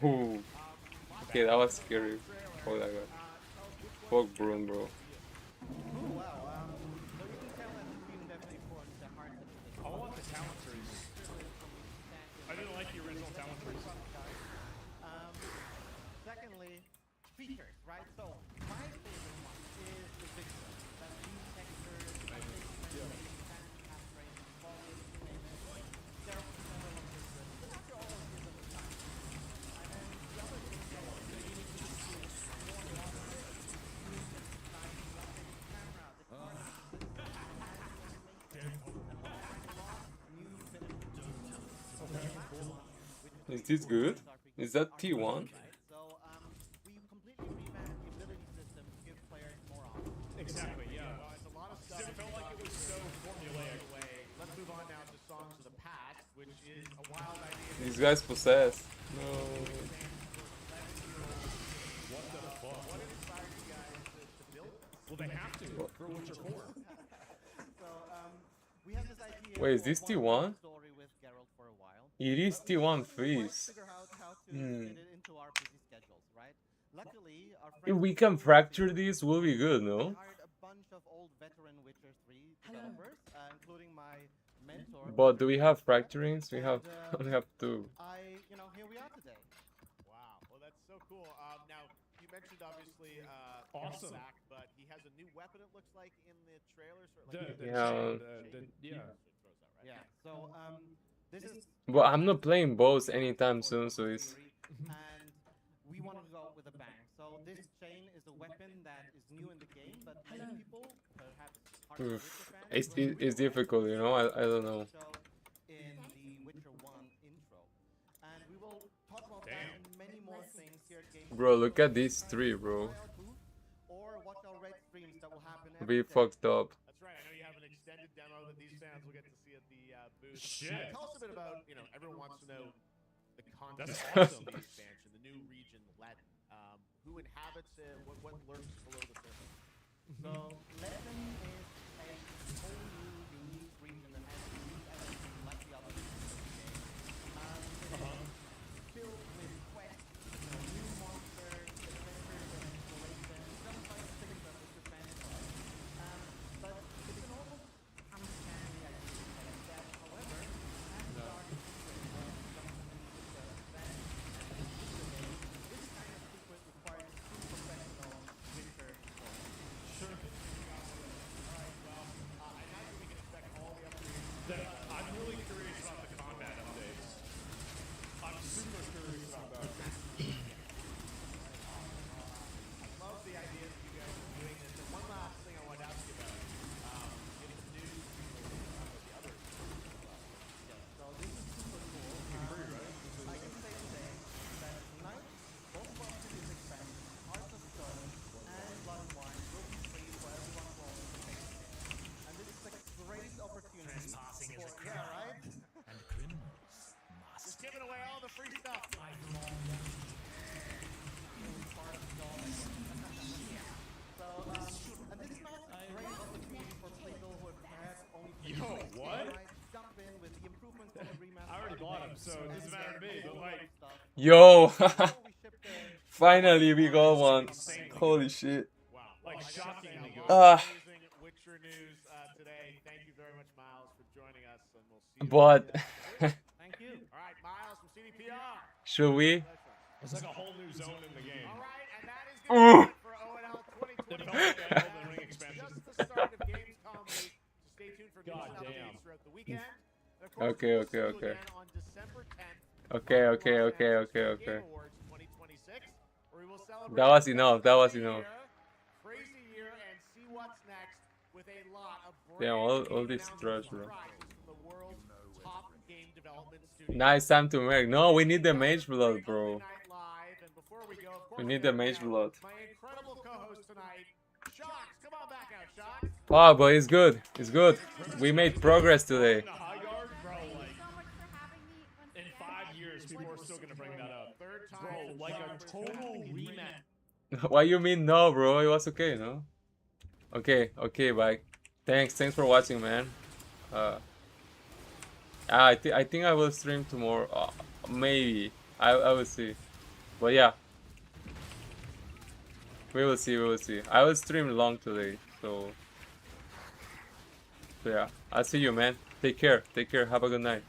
Ooh. Okay, that was scary. Oh my god. Fuck Bruin, bro. Oh, wow. So you can tell that the team definitely formed the heart of the I want the talent trees. I didn't like the original talent trees. Secondly, features, right? So my favorite one is the Victor. That new textures, fancy capturing, volume, you name it. There are several of different, but after all of these at the time. And then the other thing that you need to do is more modern, use the design, the updated camera, the card system, new finished. Is this good? Is that T1? So we completely revamped the ability system to give players more options. Exactly, yeah. It's a lot of stuff. It felt like it was so formulaic. Let's move on now to songs of the past, which is a wild idea. These guys possessed. No. What the fuck? What inspired you guys to build this? Well, they have to for Witcher 4. So we have this idea. Wait, is this T1? Story with Geralt for a while. It is T1 freeze. Figure out how to fit it into our busy schedules, right? Luckily, our If we can fracture this, will be good, no? hired a bunch of old veteran Witcher 3 developers, including my mentor. But do we have fracturings? We have only have two. Here we are today. Wow. Well, that's so cool. Now, you mentioned obviously Awesome. Zach, but he has a new weapon. It looks like in the trailer. Sort of The like chain, yeah. yeah. Yeah. So this is. Well, I'm not playing bows anytime soon, so it's. And we wanted to go out with a bang. So this chain is a weapon that is new in the game, but many people, perhaps hardcore Oof. Witcher fans, It's difficult, you know. I don't know. in the Witcher 1 intro. And we will talk about that and many more things here at Game. Bro, look at these three, bro. Or watch our red streams that will happen We every day. fucked up. That's right. I know you have an extended demo that these fans will get to see at the booth. Shit. Tell us a bit about, everyone wants to know the content That's of the expansion, the new region, Leaden. Who inhabits it? What lurks below the surface? So Leaden is a whole new unique region that has unique elements like the other regions of the game. It's filled with quests, new monsters, adventures and exploration, just like things that Witcher fans love. But it's an almost uncanny idea that, however, has started to when it comes to Witcher advantage. And this kind of secret requires true professional Witcher stories. Sure. Alright, well, I imagine we can expect all the updates. I'm really curious about the combat updates. I'm super curious about that. I love the idea that you guys are doing this. And one last thing I wanted to ask you about. Getting the news about the others. So this is super cool. I can say today that tonight, both of our previous expansions, Hearts of Stone and Blood and Wine, will be free for everyone who owns the base game. And this is a great opportunity Trespassing is a for, crime. yeah, right? And criminals must. Just giving away all the free stuff. So, and this is not a great opportunity for people who have perhaps only played Yo, the base game, what? right? Jump in with the improvements from the remaster. I already bought them, so it doesn't matter to me, but like. Yo! Finally, we got one. Holy shit. Wow. Like, shockingly good. Amazing Witcher news today. Thank you very much, Miles, for joining us, and we'll see you. But Thank you. All right, Miles from CDPR. should we? It's like a whole new zone in the game. All right, and that is Ooh. going to do it for ONL 2020. Elden Ring expansion. Just the start of Gamescom week, so stay tuned for God news and damn. updates throughout the weekend. And of course, Okay, we'll see you okay. again on December 10th. Okay, on okay, Los okay, Angeles okay, Game okay. Awards 2026, where we will celebrate That was the enough, best that of was the enough. year, crazy year, and see what's next with a lot of Damn, brand all new this announcements trash, bro. and prizes from the world's top game development studios. Nice time to make. No, we need the mage blood, bro. Night Live, and before we go, of course, We need we the mage have blood. my incredible co-host tonight, Shocks. Come on back out, Shocks. Wow, but it's good. It's good. We made progress today. The high guard, bro, like, So much for having me once in again. 5 years, people are still gonna bring that up. Third time Bro, like a total rematch. Why you mean no, bro? It was okay, no? Okay, okay, bye. Thanks for watching, man. I think I will stream tomorrow. Maybe I will see, but yeah, we will see. I will stream long today, so yeah. I'll see you, man. Take care. Have a good night.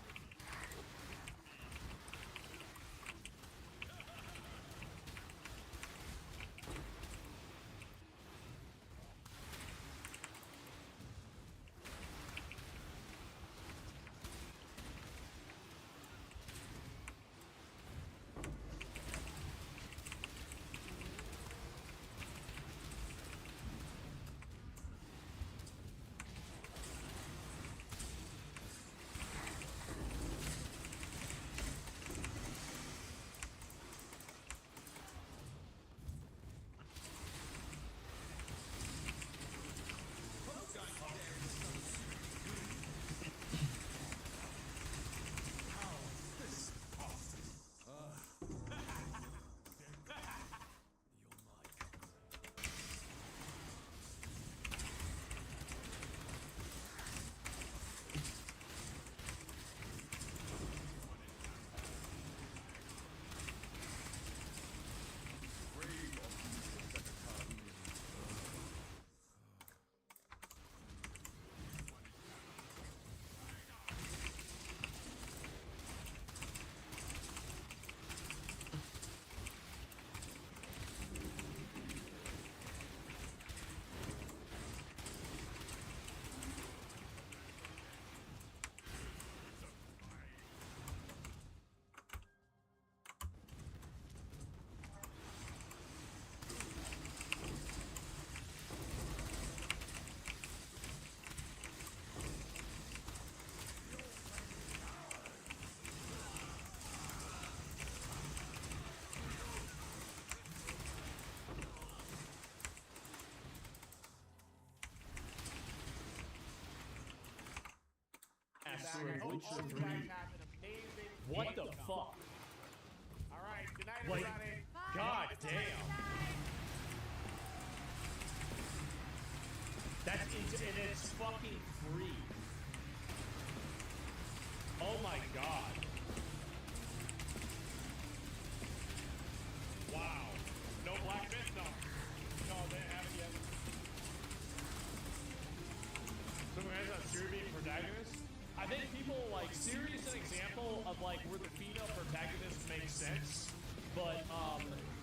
What the fuck? Alright, good night, Like, everybody. god damn. And it's fucking free. Oh my god. Wow. No black fit? No. No, they haven't yet. So guys on Siri being protagonist? I think people like Siri is an example of like where the female protagonist makes sense, but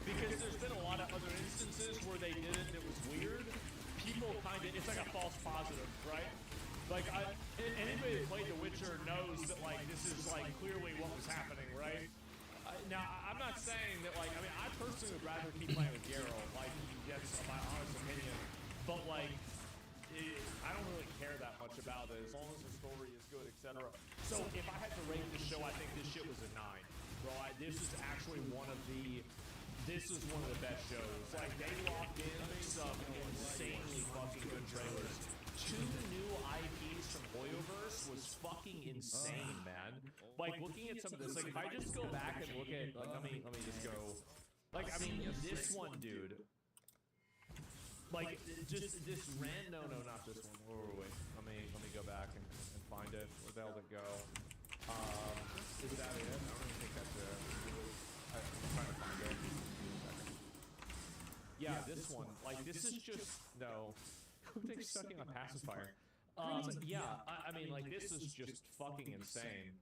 because there's been a lot of other instances where they did it and it was weird, people kind of, it's like a false positive, right? Like anybody that played The Witcher knows that like this is like clearly what was happening, right? Now I'm not saying that like, I mean, I personally would rather keep playing with Geralt, like that's my honest opinion, but like I don't really care that much about it as long as the story is good, etc. So if I had to rate this show, I think this shit was a 9. Bro, this is actually one of the best shows. Like they locked in some insanely fucking good trailers. 2 new IPs from Hoyoverse was fucking insane, man. Like looking at some of this, like if I just go back and look at, like, let me just go. Like I mean, this one, dude. Like just this no, not this one. Wait. Let me go back and find it. Where the hell did it go? Is that it? I don't even think that's it. I'm trying to find it. Yeah, this one. Like this is just no. Who takes sucking on pacifier? Yeah, I mean like this is just fucking insane.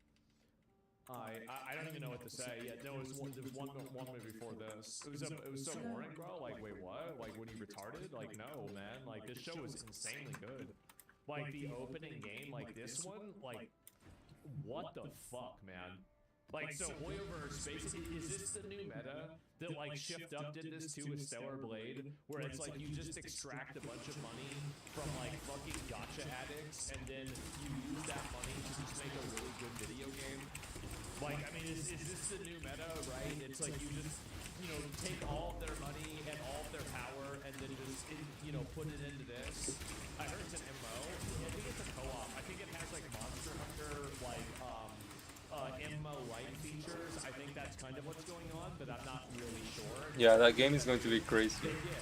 I don't even know what to say. Yeah, no, there was one movie before this. It was so boring, bro. Like, wait, what? Like, when he retarded? Like, no, man. Like, this show is insanely good. Like, the opening game, like this one, like, what the fuck, man? Like, so Hoyoverse, basically, is this the new meta that, like, Shift Up did this too with Stellar Blade? Where it's like, you just extract a bunch of money from, like, fucking gacha addicts, and then you use that money to just make a really good video game? Like, I mean, is this the new meta, right? It's like you just, take all of their money and all of their power and then just, put it into this. I heard it's an MMO. I think it's a co-op. I think it has, like, Monster Hunter, like, MMO light features. boosters. I think that's kind of what's going on, but I'm not really sure. Yeah, that game is going to be crazy. They did.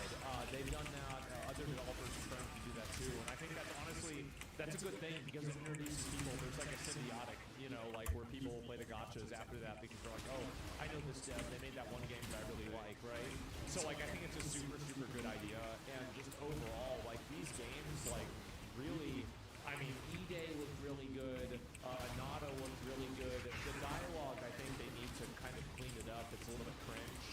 They've done that. Other developers are trying to do that too, and I think that's honestly that's a good thing because it introduces people. There's like a symbiotic, you know, like where people will play the gotchas after that because they're like, oh, I know this dev. They made that one game that I really like, right? So like I think it's a super good idea, and just overall, like these games, like really. I mean, E-Day looked really good. Nado looked really good. The dialogue, I think they need to kind of clean it up. It's a little bit cringe.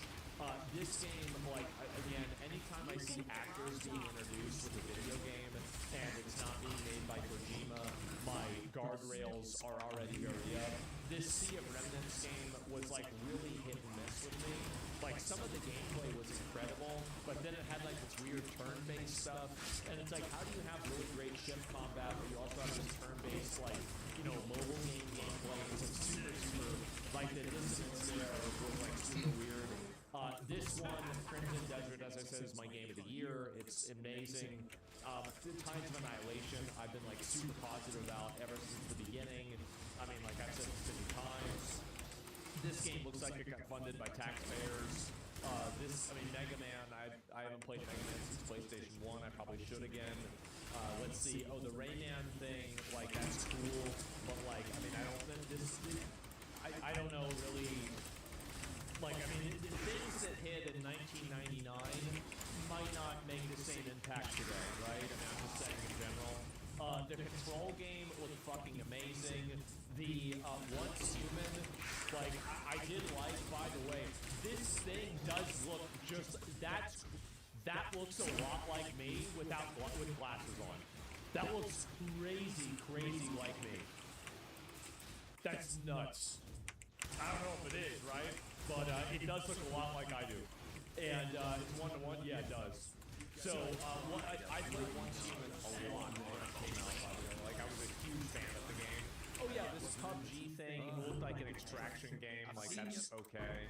This game, like, again, anytime I see actors being introduced with a video game and it's not being made by Kojima, my guardrails are already very up. This Sea of Remnants game was, like, really hit and miss with me. Like, some of the gameplay was incredible, but then it had, like, this weird turn-based stuff. And it's like, how do you have really great ship combat, but you also have this turn-based, like, you know, mobile game gameplay? It's super, like, the dissonance there was, like, super weird. This one, Crimson Desert, as I said, is my game of the year. It's amazing. The Tides of Annihilation, I've been, like, super positive about ever since the beginning. I mean, like I've said this many times. This game looks like it got funded by taxpayers. Mega Man, I haven't played Mega Man since PlayStation 1. I probably should again. Let's see. Oh, the Rayman thing, like, that's cool. But, like, I mean, I don't know really. Like, I mean, the things that hit in 1999 might not make the same impact today, right? I mean, I'm just saying in general. The Control game looked fucking amazing. The Once Human, like, I did like, by the way, this thing does look just, that looks a lot like me with glasses on. That looks crazy like me. That's nuts. I don't know if it is, right? But it does look a lot like I do. And it's 1-to-1, yeah, it does. So, I played Once Human a lot when it came out, by the way. Like, I was a huge fan of the game. Oh yeah, this PUBG thing looked like an extraction game, like that's okay.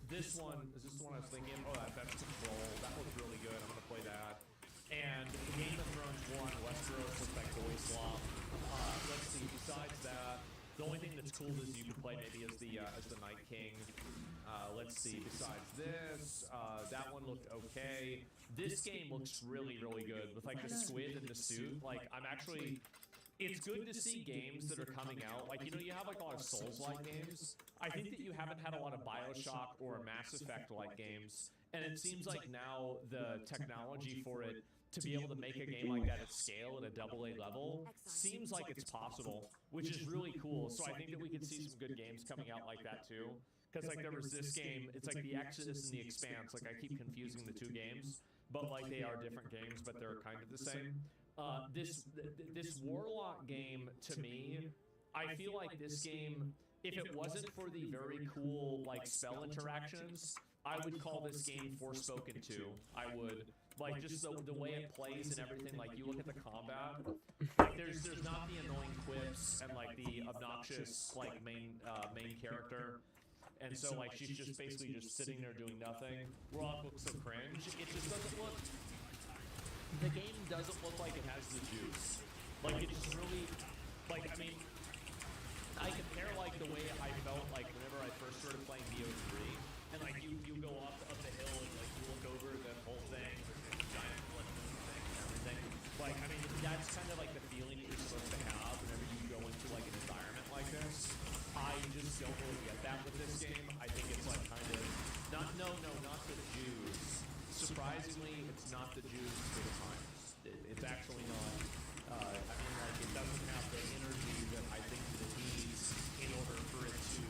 This one, is this the one I was thinking? Oh, that's Control. That looks really good. I'm gonna play that. And Game of Thrones 1, Westeros looks like Boyslaw. Let's see, besides that, the only thing that's cool is you can play maybe as the Night King. Let's see, besides this, that one looked okay. This game looks really good with like the squid and the suit. Like, I'm actually... It's good to see games that are coming out. Like, you know, you have like a lot of Souls-like games. I think that you haven't had a lot of BioShock or Mass Effect-like games. And it seems like now the technology for it to be able to make a game like that at scale at a AA level seems like it's possible, which is really cool. So I think that we could see some good games coming out like that too. Because like there was this game, it's like the Exodus and the Expanse. Like I keep confusing the two games, but like they are different games, but they're kind of the same. This Warlock game, to me, I feel like this game, if it wasn't for the very cool, like, spell interactions, I would call this game Forspoken 2. I would. Like, just the way it plays and everything, like, you look at the combat, like, there's not the annoying quips and, like, the obnoxious, like, main character. And so, like, she's just basically just sitting there doing nothing. Warlock looks so cringe. It just doesn't look... The game doesn't look like it has the juice. Like, it's really, like, I mean, I compare, like, the way I felt, like, whenever I first started playing BO3, and, like, you go up the hill and, like, you look over the whole thing, the giant blood moon thing and everything. Like, I mean, that's kind of, like, the feeling that you're supposed to have whenever you go into, like, an environment like this. I just don't really get that with this game. I think it's, like, kind of, not the Jews. Surprisingly, it's not the Jews for the times. It's actually not. I mean, like, it doesn't have the energy that I think that it needs in order for it to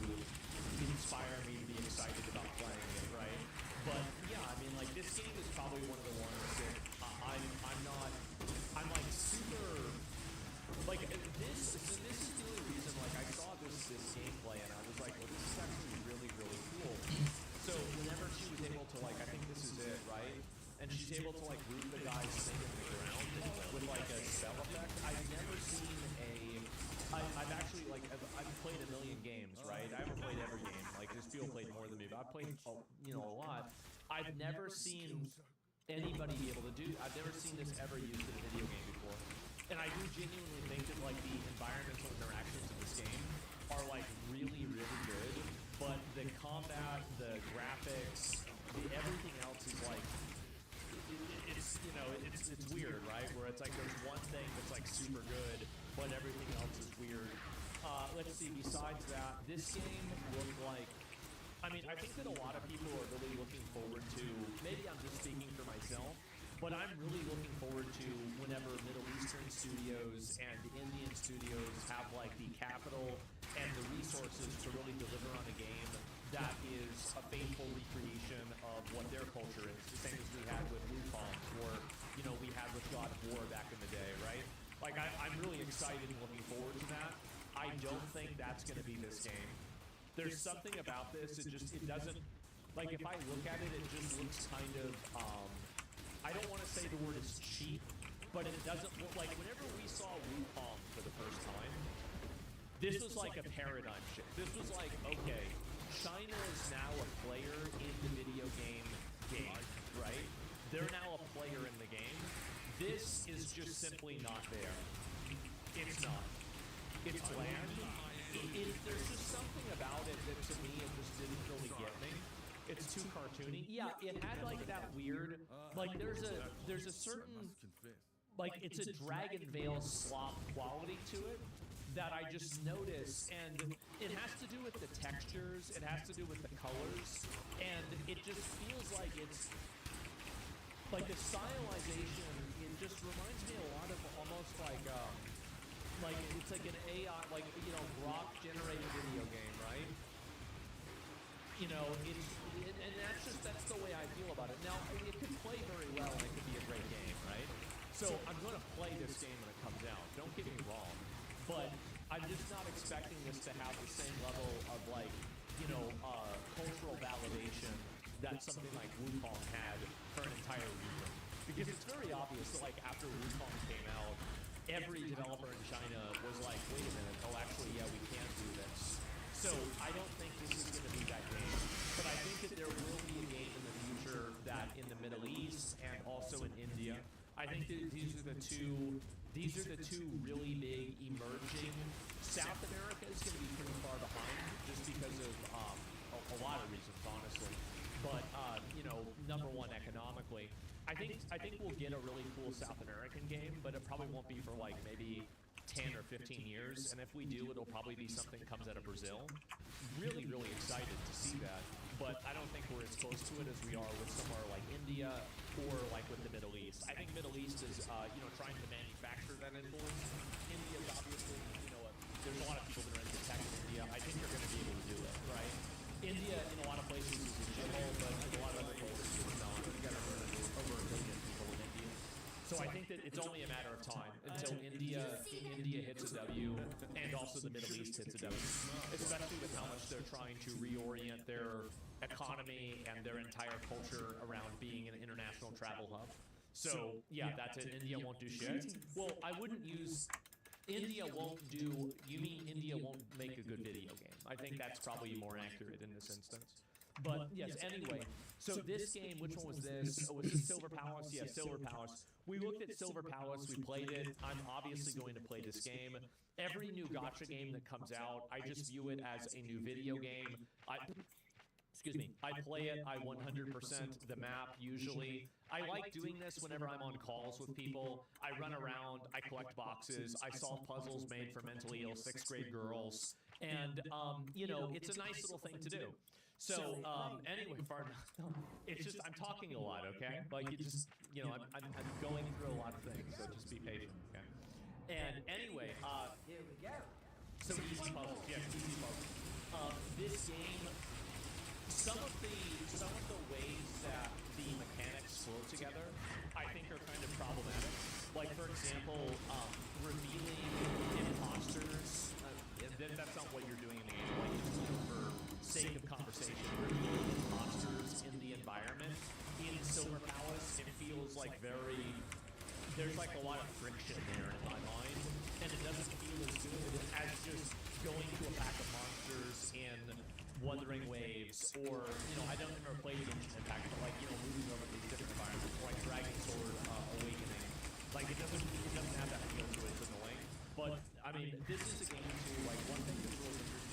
inspire me to be excited about playing it, right? But yeah, I mean, like, this game is probably one of the ones that I'm like super, like, this is the only reason, like, I saw this gameplay and I was like, well, this is actually really cool. So whenever she was able to, like, I think this is it, right? And she's able to, like, root the guy's thing in the ground with, like, a spell effect. I've never seen I've actually, like, I've played a million games, right? I haven't played every game. Like, there's people played more than me, but I've played, you know, a lot. I've never seen anybody be able to do, I've never seen this ever used in a video game before. And I do genuinely think that, like, the environmental interactions of this game are like really, really good, but the combat, the graphics, everything else is like, it's, you know, it's weird, right? Where it's like there's one thing that's like super good, but everything else is weird. Let's see, besides that, this game looked like, I mean, I think that a lot of people are really looking forward to, maybe I'm just speaking for myself, but I'm really looking forward to whenever Middle Eastern studios and Indian studios have like the capital and the resources to really deliver on a game that is a faithful recreation of what their culture is, the same as we had with Wukong, or, you know, we had with God of War back in the day, right? Like, I'm really excited and looking forward to that. I don't think that's going to be this game. There's something about this, it doesn't, like, if I look at it, it just looks kind of, I don't want to say the word is cheap, but it doesn't look like, whenever we saw Wukong for the first time, this was like a paradigm shift. This was like, okay, China is now a player in the video game, right? They're now a player in the game. This is just simply not there. It's not. It's bland. There's just something about it that to me it just didn't really get me. It's too cartoony. Yeah, it had like that weird, like there's a certain, like it's a Dragon Veil slop quality to it that I just notice, and it has to do with the textures, it has to do with the colors, and it just feels like it's, like the stylization, it just reminds me a lot of almost like it's like an AI, like, you know, Grok generated video game, right? You know, and that's the way I feel about it. Now, it could play very well and it could be a great game, right? So I'm going to play this game when it comes out, don't get me wrong, but I'm just not expecting this to have the same level of, like, you know, cultural validation that something like Wukong had for an entire region. Because it's very obvious that, like, after Wukong came out, every developer in China was like, wait a minute, oh, actually, yeah, we can do this. So I don't think this is going to be that game. But I think that there will be a game in the future that in the Middle East and also in India, I think that these are the two really big emerging. South America is going to be pretty far behind just because of a lot of reasons, honestly. But, you know, number one, economically. I think we'll get a really cool South American game, but it probably won't be for like maybe 10 or 15 years. And if we do, it'll probably be something that comes out of Brazil. Really, really excited to see that. But I don't think we're as close to it as we are with somewhere like India or like with the Middle East. I think Middle East is, you know, trying to manufacture that influence. India's obviously, you know, there's a lot of people that are into tech in India. I think they're going to be able to do it, right? India, in a lot of places, is a shithole, but in a lot of other places, it's not. You got to learn over 1 billion people in India. So I think that it's only a matter of time until India hits a W, and also the Middle East hits a W, especially with how much they're trying to reorient their economy and their entire culture around being an international travel hub. So, yeah, that's it. India won't do shit. Well, I wouldn't use... India won't do... You mean India won't make a good video game? I think that's probably more accurate in this instance. But, yes, anyway. So this game, which one was this? Oh, was this Silver Palace? Yeah, Silver Palace. We looked at Silver Palace. We played it. I'm obviously going to play this game. Every new gacha game that comes out, I just view it as a new video game. Excuse me, I play it, I 100% the map, usually. I like doing this whenever I'm on calls with people. I run around, I collect boxes, I solve puzzles made for mentally ill 6th grade girls, and, you know, it's a nice little thing to do. So, anyway, it's just, I'm talking a lot, okay? Like, you just, you know, I'm going through a lot of things, so just be patient, okay? And anyway, here we go. So easy puzzles, yes, easy puzzles. This game... Some of the ways that the mechanics flow together, I think, are kind of problematic. Like, for example, revealing imposters. That's not what you're doing in the game. Like, just, you know, for sake of conversation, revealing imposters in the environment. In Silver Palace, it feels like there's like a lot of friction there in my mind, and it doesn't feel as good as just going to a pack of monsters in Wuthering Waves, or, you know, I don't ever play Genshin Impact, but, like, you know, moving over these different environments, like Dragon Sword Awakening. Like, it doesn't have that feel to it, it's annoying. But, I mean, this is a game too, like, one thing that's really interesting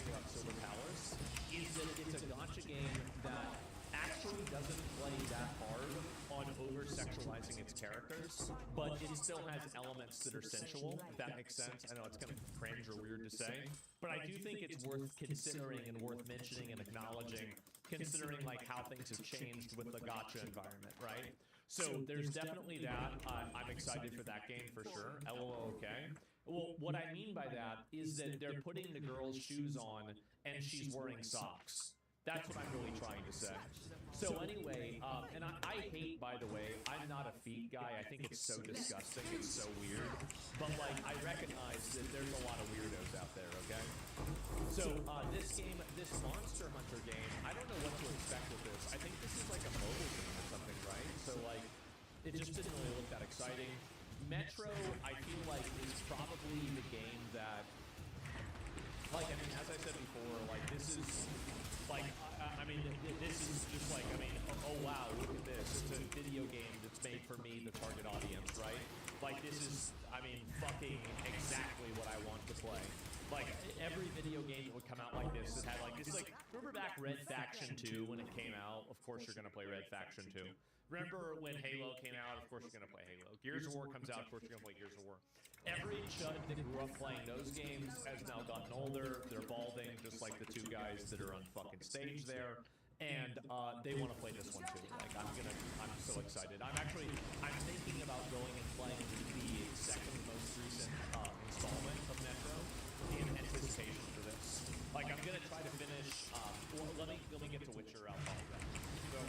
over-sexualizing its characters, but it still has elements that are sensual, if that makes sense. I know it's kind of cringe or weird to say, but I do think it's worth considering and worth mentioning and acknowledging, considering like how things have changed with the gacha environment, right? So there's definitely that. I'm excited for that game for sure. LOL, okay. Well, what I mean by that is that they're putting the girl's shoes on and she's wearing socks. That's what I'm really trying to say. So anyway, and I hate, by the way, I'm not a feet guy. I think it's so disgusting. It's so weird. But, like, I recognize that there's a lot of weirdos out there, okay? So this game, this Monster Hunter game, I don't know what to expect with this. I think this is like a mobile game or something, right? So, like, it just didn't really look that exciting. Metro, I feel like, is probably the game that, like, I mean, as I said before, like, this is, like, I mean, this is just like, I mean, oh wow, look at this. It's a video game that's made for me, the target audience, right? Like, this is, I mean, fucking exactly what I want to play. Like, every video game that would come out like this, it had, like, this, like, remember back Red Faction 2 when it came out? Of course you're gonna play Red Faction 2. Remember when Halo came out? Of course you're gonna play Halo. Gears of War comes out, of course you're gonna play Gears of War. Every chud that grew up playing those games has now gotten older. They're balding, just like the two guys that are on fucking stage there. And they want to play this one too. Like, I'm so excited. I'm thinking about going and playing the second most recent installment of Metro in anticipation for this. Like, I'm gonna try to finish. Well, let me get to Witcher. I'll follow that. So.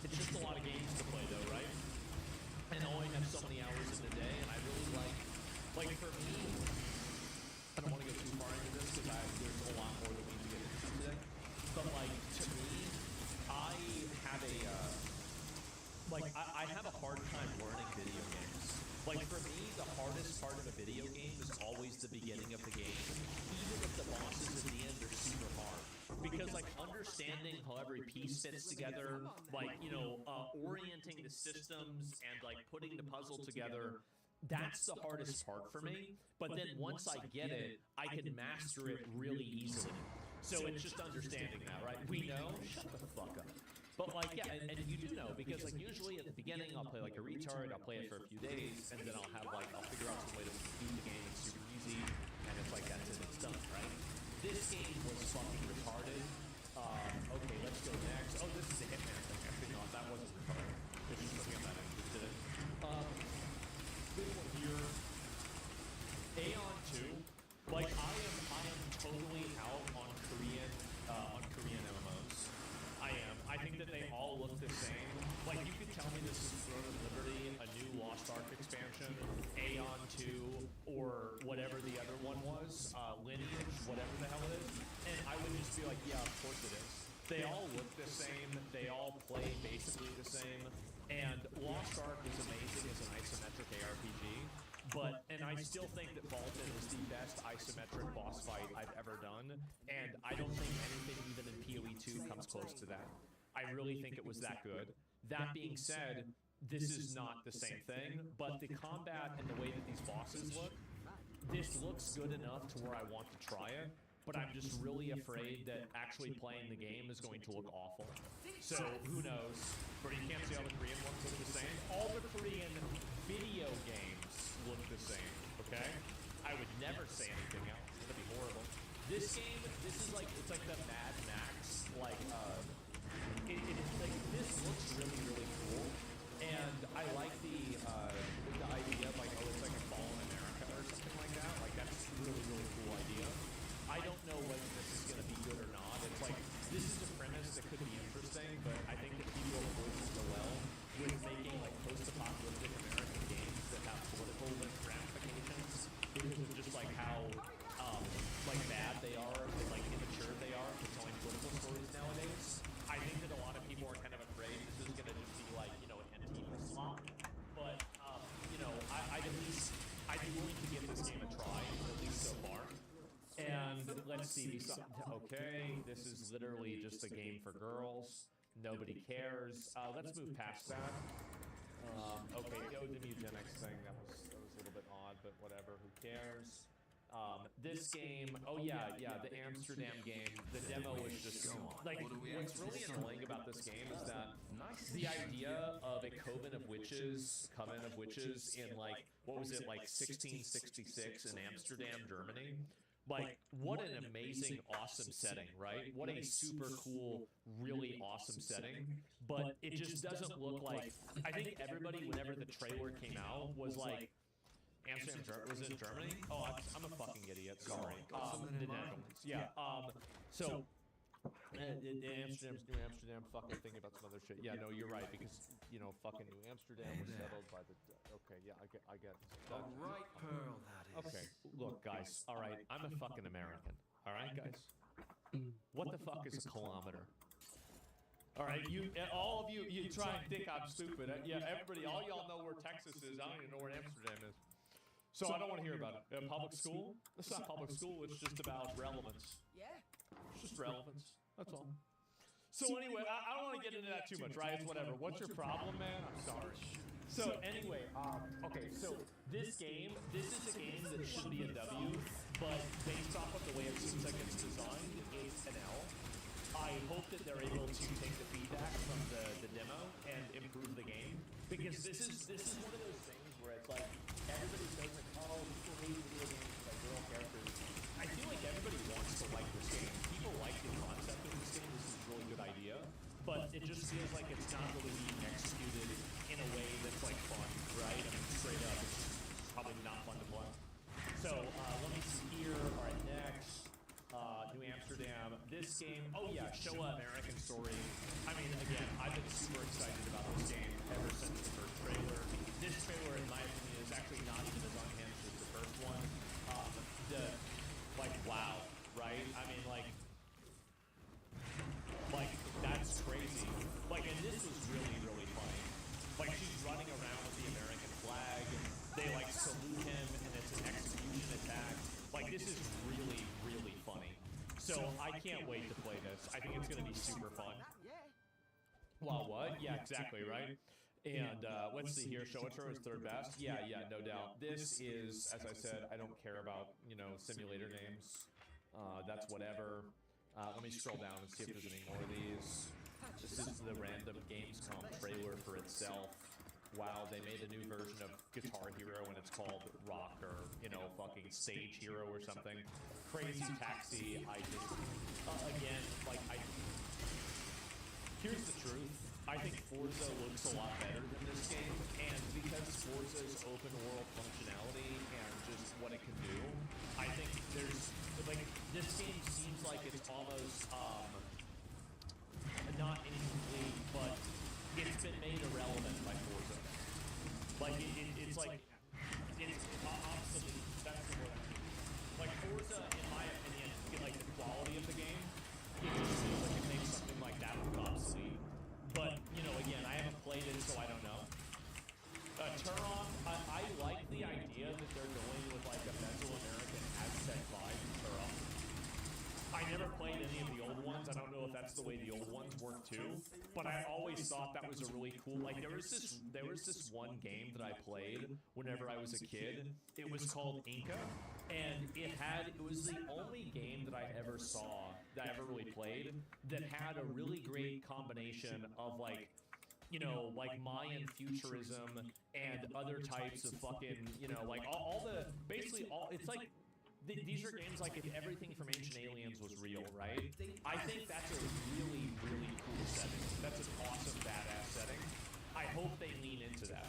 It's just a lot of games to play though, right? And I only have so many hours in the day, and I really like for me, I don't want to go too far into this because there's a lot more that we need to get into today. But like, to me, I have I have a hard time learning video games. Like, for me, the hardest part of a video game is always the beginning of the game, even if the bosses at the end are super hard. Because, like, understanding how every piece fits together, like, you know, orienting the systems and, like, putting the puzzle together, that's the hardest part for me. But then once I get it, I can master it really easily. So it's just understanding that, right? We know, shut the fuck up. But like, yeah, and you do know, because like usually at the beginning I'll play like a retard, I'll play it for a few days, and then I'll figure out some way to beat the game. It's super easy, and it's like that's it, it's done, right? This game was fucking retarded. Okay, let's go next. Oh, this is a Hitman thing. Actually, no, that wasn't retarded. This is something I'm not interested in. This one here, Aeon 2. Like, I am totally out on Korean MMOs. I am. I think that they all look the same. Like, you could tell me this is Throne of Liberty, a new Lost Ark expansion, Aeon 2, or whatever the other one was, Lineage, whatever the hell it is, and I would just be like, yeah, of course it is. They all look the same, they all play basically the same, and Lost Ark is amazing as an isometric ARPG, and I still think that Vaulted is the best isometric boss fight I've ever done, and I don't think anything even in PoE 2 comes close to that. I really think it was that good. That being said, this is not the same thing, but the combat and the way that these bosses look, this looks good enough to where I want to try it, but I'm just really afraid that actually playing the game is going to look awful. So, who knows? But you can't see all the Korean ones look the same. All the Korean video games look the same, okay? I would never say anything else. That'd be horrible. This game, it's like the Mad Max, like, this looks really, really cool. And I like the idea of, like, oh, it's like a Fallen America or something like that. Like, that's a really, really cool idea. I don't know whether this is going to be good or not. It's like, this is a premise that could be interesting, but I think that people have voiced so well with making, like, post-apocalyptic American games that have political ramifications because of just, like, how, like, bad they are, and, like, immature they are for telling political stories nowadays. I think that a lot of people are kind of afraid this is going to just be, like, you know, an Antifa slop. But, you know, I'd be willing to give this game a try, at least so far. And let's see, okay, this is literally just a game for girls. Nobody cares. Let's move past that. Okay, the eugenics thing, that was a little bit odd, but whatever, who cares? This game, oh yeah, the Amsterdam game, the demo was just like what's really annoying about this game is that the idea of a coven of witches in like what was it, like 1666 in Amsterdam, Germany. Like, what an amazing, awesome setting, right? What a super cool, really awesome setting. But it just doesn't look like. I think everybody, whenever the trailer came out, was like, Amsterdam, was it Germany? Oh, I'm a fucking idiot. Sorry. The Netherlands. Yeah. So. Amsterdam's New Amsterdam, fucking thinking about some other shit. Yeah, no, you're right, because, you know, fucking New Amsterdam was settled by the... Okay, yeah, I get The right pearl, that is. Okay, look, guys, all right, I'm a fucking American. All right, guys? What the fuck is a kilometer? All right, all of you try and think I'm stupid. Yeah, everybody, all y'all know where Texas is. I don't even know where Amsterdam is. So I don't want to hear about it. Public school? It's not public school, it's just about relevance. Yeah. It's just relevance. That's all. So anyway, I don't want to get into that too much, right? It's whatever. What's your problem, man? I'm sorry. So anyway, okay, so this is a game that should be a W, but based off of the way it seems like it's designed, it's an L. I hope that they're able to take the feedback from the demo and improve the game, because this is one of those things where it's like everybody says like, oh, people hate video games like girl characters. I feel like everybody wants to like this game. People like the concept of this game. This is a really good idea, but it just feels like it's not really being executed in a way that's like fun, right? I mean, straight up, it's probably not fun to play. So let me see here. All right, next. New Amsterdam. This game, oh yeah, show American Story. I mean, again, I've been super excited about this game ever since the first trailer. This trailer, in my opinion, is actually not even as unhinged as the first one. Wow, right? I mean, like, that's crazy. Like, and this was really, really funny. Like, she's running around with the American flag. They, like, salute him, and it's an execution attack. Like, this is really, really funny. So I can't wait to play this. I think it's going to be super fun. Well, what? Yeah, exactly, right? And let's see here. Show Intro is third best. Yeah, no doubt. This is, as I said, I don't care about, you know, simulator names. That's whatever. Let me scroll down and see if there's any more of these. This is the random Gamescom trailer for itself. Wow, they made a new version of Guitar Hero and it's called Rock or, you know, fucking Stage Hero or something. Crazy Taxi. I just, again, like, here's the truth. I think Forza looks a lot better than this game, and because Forza's open world functionality and just what it can do, I think there's, like, this game seems like it's almost, not incomplete, but it's been made irrelevant by Forza. Like, it's like, it's obsolete. That's the word I mean. Like, Forza, in my opinion, like, the quality of the game, it just feels like it makes something like that look obsolete. But, you know, again, I haven't played it, so I don't know. Turon, I like the idea that they're going with, like, a Mesoamerican Aztec vibe in Turon. I never played any of the old ones. I don't know if that's the way the old ones work, too. But I always thought that was a really cool... Like, there was this one game that I played whenever I was a kid. It was called Inca. And it was the only game that I ever saw, that I ever really played, that had a really great combination of, like, you know, like Mayan futurism and other types of fucking, you know, like all the, basically all, it's like, these are games like if everything from Ancient Aliens was real, right? I think that's a really, really cool setting. That's an awesome, badass setting. I hope they lean into that.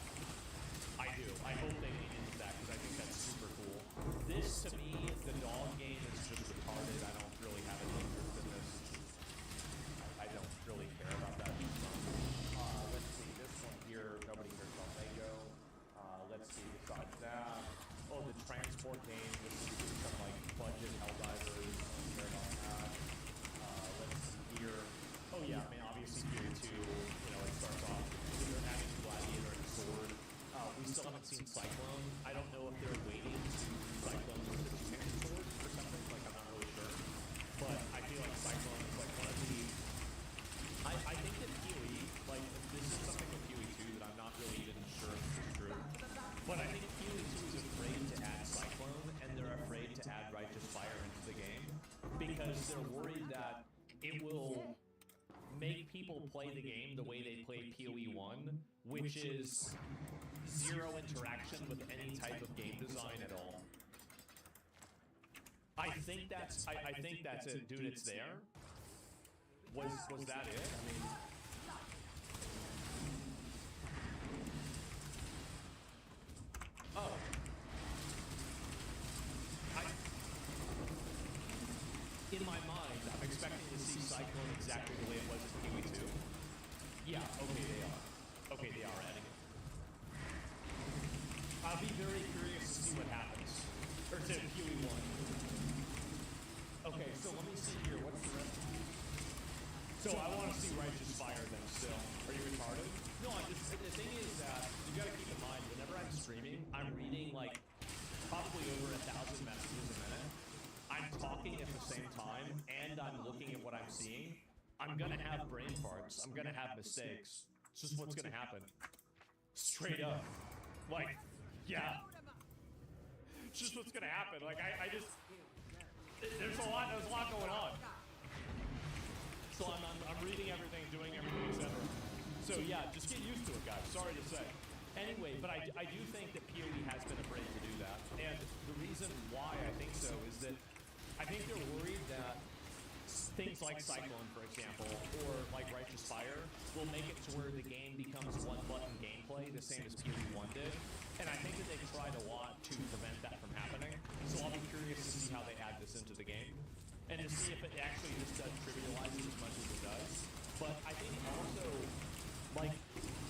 I do. I hope they lean into that because I think that's super cool. This, to me, the dog game is just retarded. I don't really have any interest in this. I don't really care about that. Let's see, this one here, nobody heard about Lego. Let's see, besides that. Oh, the transport game with some, like, budget Helldivers. Care about that. Let's see here. Oh, yeah, I mean, obviously here, too, you know, it starts off with they're having Gladiator and Sword. We still haven't seen Cyclone. will make people play the game the way they play PoE 1, which is zero interaction with any type of game design at all. I think that's it, dude. It's there. Was that it? I mean, oh, in my mind, I'm expecting to see Cyclone exactly the way it was in PoE 2. Yeah. Okay, they are. Okay, they are adding it. I'll be very curious to see what happens. Or to PoE 1. Okay, so let me see here. What's the rest? So I want to see Righteous Fire then still. Are you retarded? No, I'm just, the thing is that you gotta keep in mind, whenever I'm streaming, I'm reading like probably over 1,000 messages a minute. I'm talking at the same time, and I'm looking at what I'm seeing. I'm gonna have brain farts. I'm gonna have mistakes. It's just what's gonna happen. Straight up. Like, yeah. It's just what's gonna happen. Like, I just... There's a lot going on. So I'm reading everything, doing everything, etc. So yeah, just get used to it, guys. Sorry to say. Anyway, but I do think that PoE has been afraid to do that. And the reason why I think so is that I think they're worried that things like Cyclone, for example, or like Righteous Fire will make it to where the game becomes one-button gameplay, the same as PoE 1 did. And I think that they've tried a lot to prevent that from happening. So I'll be curious to see how they add this into the game. And to see if it actually just doesn't trivialize it as much as it does. But I think also, like,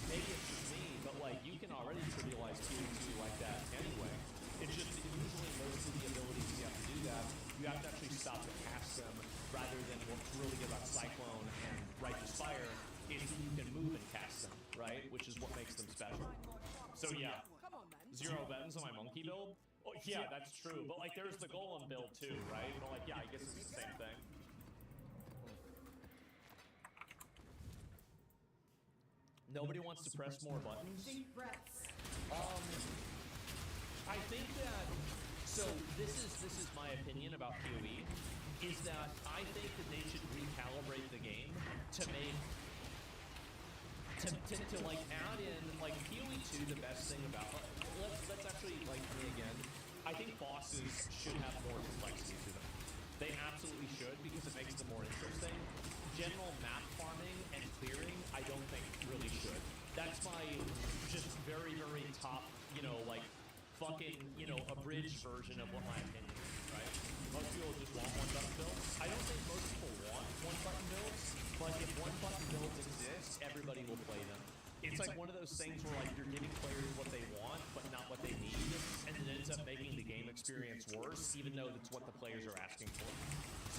maybe it's just me, but like, you can already trivialize PoE 2 like that anyway. It's just that usually most of the abilities you have to do that, you have to actually stop to cast them, rather than what's really good about Cyclone and Righteous Fire is that you can move and cast them, right? Which is what makes them special. So yeah, 0 Vens on my monkey build? Oh, yeah, that's true. But like, there's the Golem build too, right? But like, yeah, I guess it's the same thing. Nobody wants to press more buttons. Deep breaths. I think that, so this is my opinion about PoE, is that I think that they should recalibrate the game to make, to like add in, like PoE 2, the best thing about, let's actually, like, me again, I think bosses should have more complexity to them. They absolutely should, because it makes them more interesting. General map farming and clearing, I don't think really should. That's my just very, very top, you know, like, fucking, you know, abridged version of what my opinion is, right? Most people just want one-button builds. I don't think most people want one-button builds, but if one-button builds exist, everybody will play them. It's like one of those things where like you're giving players what they want, but not what they need, and it ends up making the game experience worse, even though that's what the players are asking for.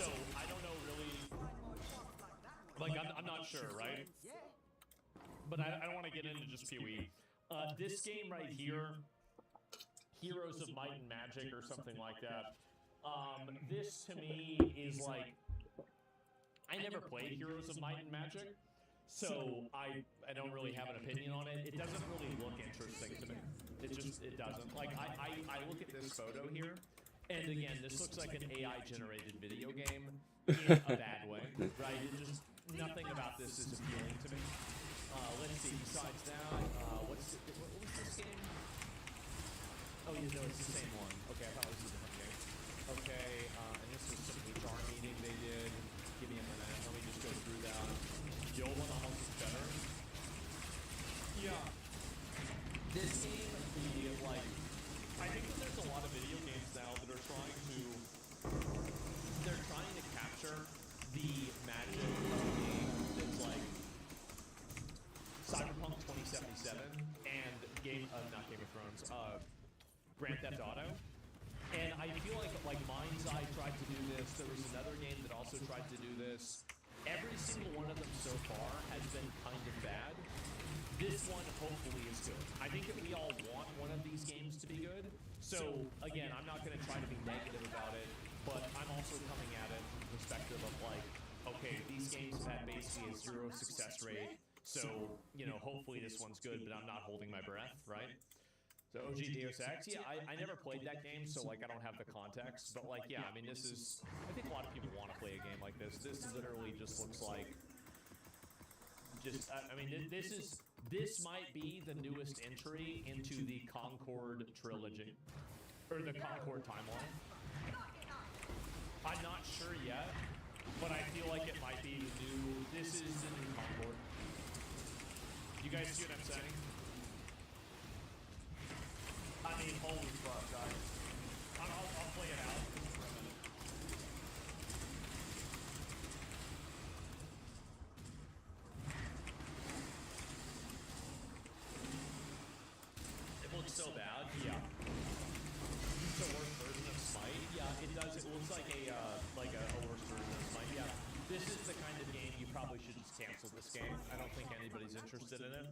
So I don't know really, like I'm not sure, right? But I don't want to get into just PoE. This game right here, Heroes of Might and Magic or something like that. This to me is like, I never played Heroes of Might and Magic. So I don't really have an opinion on it. It doesn't really look interesting to me. It doesn't. Like I look at this photo here, and again, this looks like an AI-generated video game in a bad way, right? It just, nothing about this is appealing to me. Let's see. Besides that, what was this game? Oh, you know, it's the same one. Okay, I thought it was a different game. Okay, and this was some HR meeting they did. Give me a minute. Let me just go through that. The old one almost is better. Yeah. This game, like, I think that there's a lot of video games now that are trying to capture the magic of a game that's like Cyberpunk 2077 and not Game of Thrones, Grand Theft Auto. And I feel like Mind's Eye tried to do this. There was another game that also tried to do this. Every single one of them so far has been kind of bad. This one hopefully is good. I think that we all want one of these games to be good. So again, I'm not going to try to be negative about it, but I'm also coming at it from the perspective of like, okay, these games have had basically a 0 success rate. So, you know, hopefully this one's good, but I'm not holding my breath, right? So OG Deus Ex, yeah, I never played that game, so like I don't have the context. But like, yeah, I mean, this is. I think a lot of people want to play a game like this. This literally just looks like. Just, I mean, this might be the newest entry into the Concord trilogy, or the Concord timeline. I'm not sure yet, but I feel like it might be the new. This is the new Concord. You guys see what I'm saying? I mean, holy fuck, guys. I'll play it out for a minute. It looks so bad, yeah. It's the worst version of Smite. Yeah, it does. It looks like a worse version of Smite. Yeah, this is the kind of game you probably should just cancel this game. I don't think anybody's interested in it.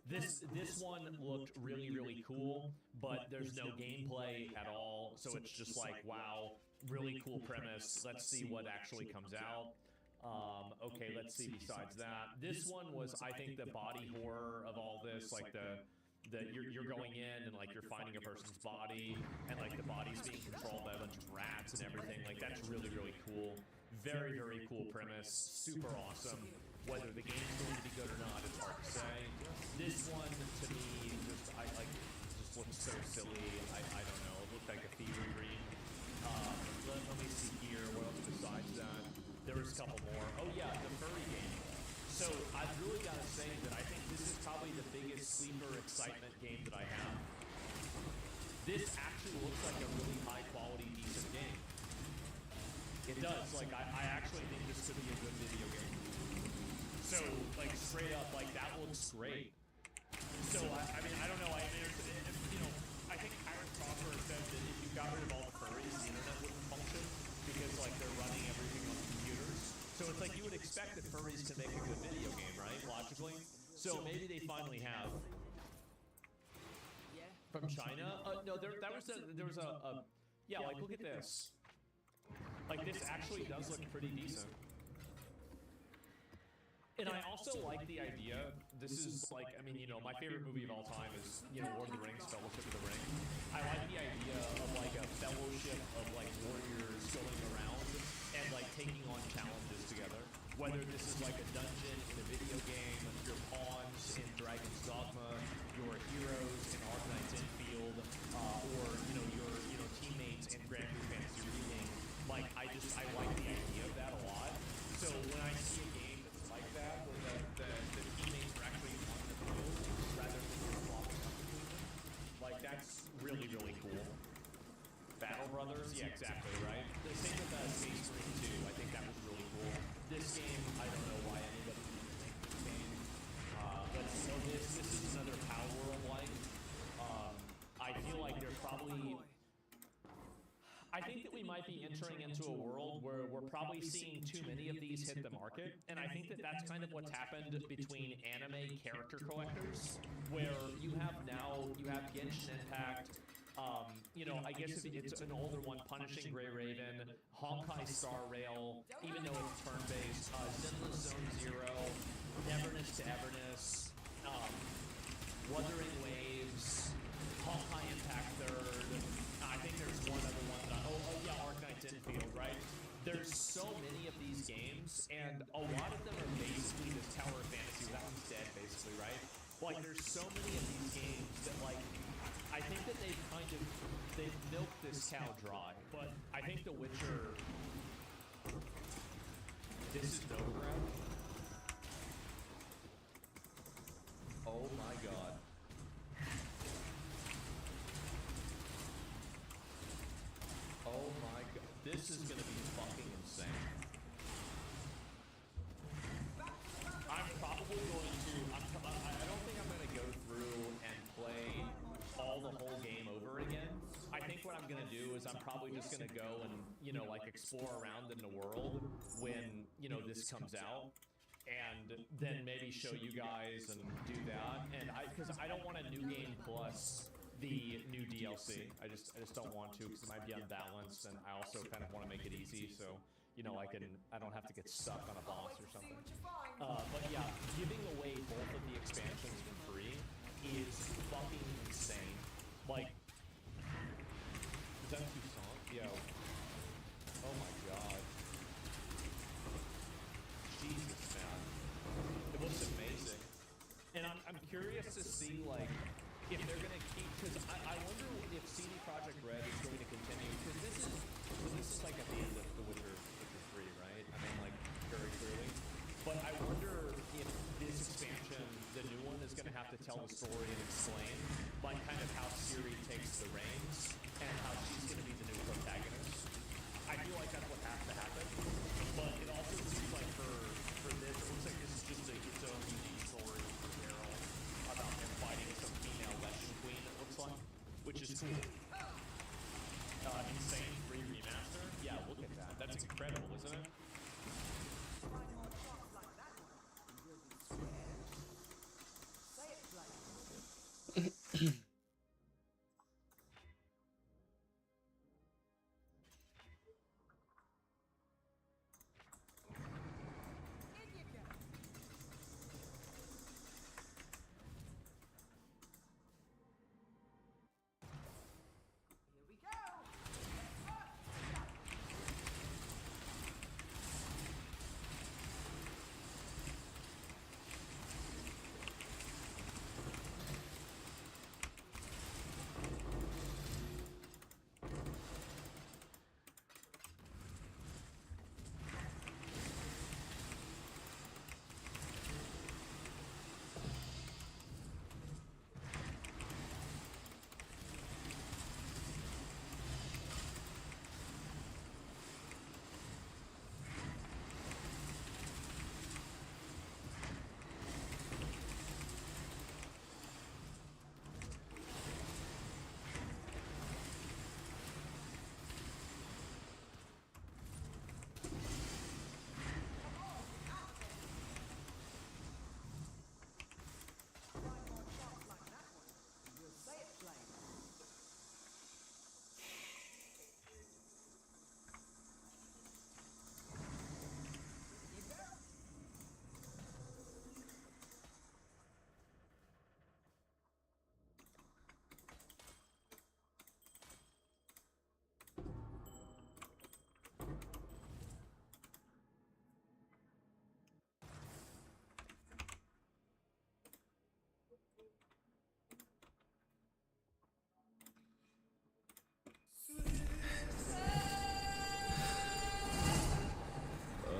This one looked really cool, but there's no gameplay at all. So it's just like, wow, really cool premise. Let's see what actually comes out. Okay, let's see besides that. This one was, I think, the body horror of all this, like you're going in and like you're finding a person's body and like the body's being controlled by a bunch of rats and everything. Like that's really cool. Very cool premise. Super awesome. Whether the game's going to be good or not, it's hard to say. This one to me just looks so silly. I don't know. It looked like a fever dream. Let me see here. What else besides that? There was a couple more. Oh yeah, the furry game. So I've really got to say that I think this is probably the biggest sleeper excitement game that I have. This actually looks like a really high quality, decent game. It does. Like I actually think this could be a good video game. So like straight up, like that looks great. So I mean I don't know. I mean, I think Aaron Crawford said that if you got rid of all the furries, the internet wouldn't function because like they're running everything on computers. So it's like you would expect the furries to make a good video game, right? Logically. So maybe they finally have. From China? No, there was a yeah. Like look at this. Like this actually does look pretty decent. And I also like the idea. This is like, I mean, my favorite movie of all time is, Lord of the Rings, Fellowship of the Ring. I like the idea of like a fellowship of like warriors going around and like taking on challenges together. Whether this is like a dungeon in a video game, your pawns in Dragon's Dogma, your heroes in Arc Knight's Infield, or your teammates in Grand Blue Fantasy Reading. Like I like the idea of that a lot. So when I see a game that's like that, where the teammates are actually on the field rather than just walking up between them, like that's really cool. Battle Brothers, yeah, exactly, right? The same with Space Marine 2, I think that was really cool. This game, I don't know why anybody would make this game. So this is another Power World like. I feel like they're probably. I think that we might be entering into a world where we're probably seeing too many of these hit the market, and I think that that's kind of what's happened between anime character collectors, where you have Genshin Impact. I guess if it's an older one, Punishing Grey Raven, Honkai Star Rail, even though it's turn-based, Zenless Zone Zero, Neverness to Everness, Wuthering Waves, Honkai Impact Third. I think there's one other one that Arc Knight's Infield, right? There's so many of these games, and a lot of them are basically this Tower of Fantasy. That one's dead, basically, right? Like, there's so many of these games that, like, I think that they've milked this cow dry. But I think The Witcher. This is Novigrad. Oh my god. Oh my god. This is gonna be fucking insane. I'm probably going to. I don't think I'm gonna go through and play all the whole game over again. I think what I'm gonna do is I'm probably just gonna go and like explore around in the world when this comes out, and then maybe show you guys and do that. And because I don't want a new game plus the new DLC. I just don't want to because it might be unbalanced, and I also kind of want to make it easy so I don't have to get stuck on a boss or something. But yeah, giving away both of the expansions for free is fucking insane. Like curious to see like if they're gonna keep, because I wonder if CD Projekt Red is going to continue, because this is like at the end of The Witcher 3, right? I mean, like very clearly. But I wonder if this expansion, the new one, is gonna have to tell the story and explain like kind of how Ciri takes the reins and how she's gonna be the new protagonist. I feel like that's what has to happen. But it also seems like for this, it looks like this is just its own unique story for Geralt about him fighting some female Russian queen, it looks like, which is cool. Insane free remaster? Yeah, look at that. That's incredible, isn't it?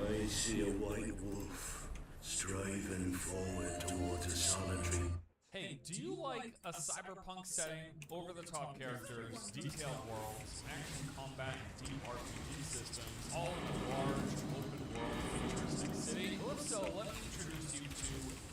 I see a white wolf striving forward towards a solitary. Hey, do you like a cyberpunk setting, over-the-top characters, detailed worlds, action combat, and deep RPG systems, all in a large, open-world, futuristic city? Well, if so, let me introduce you to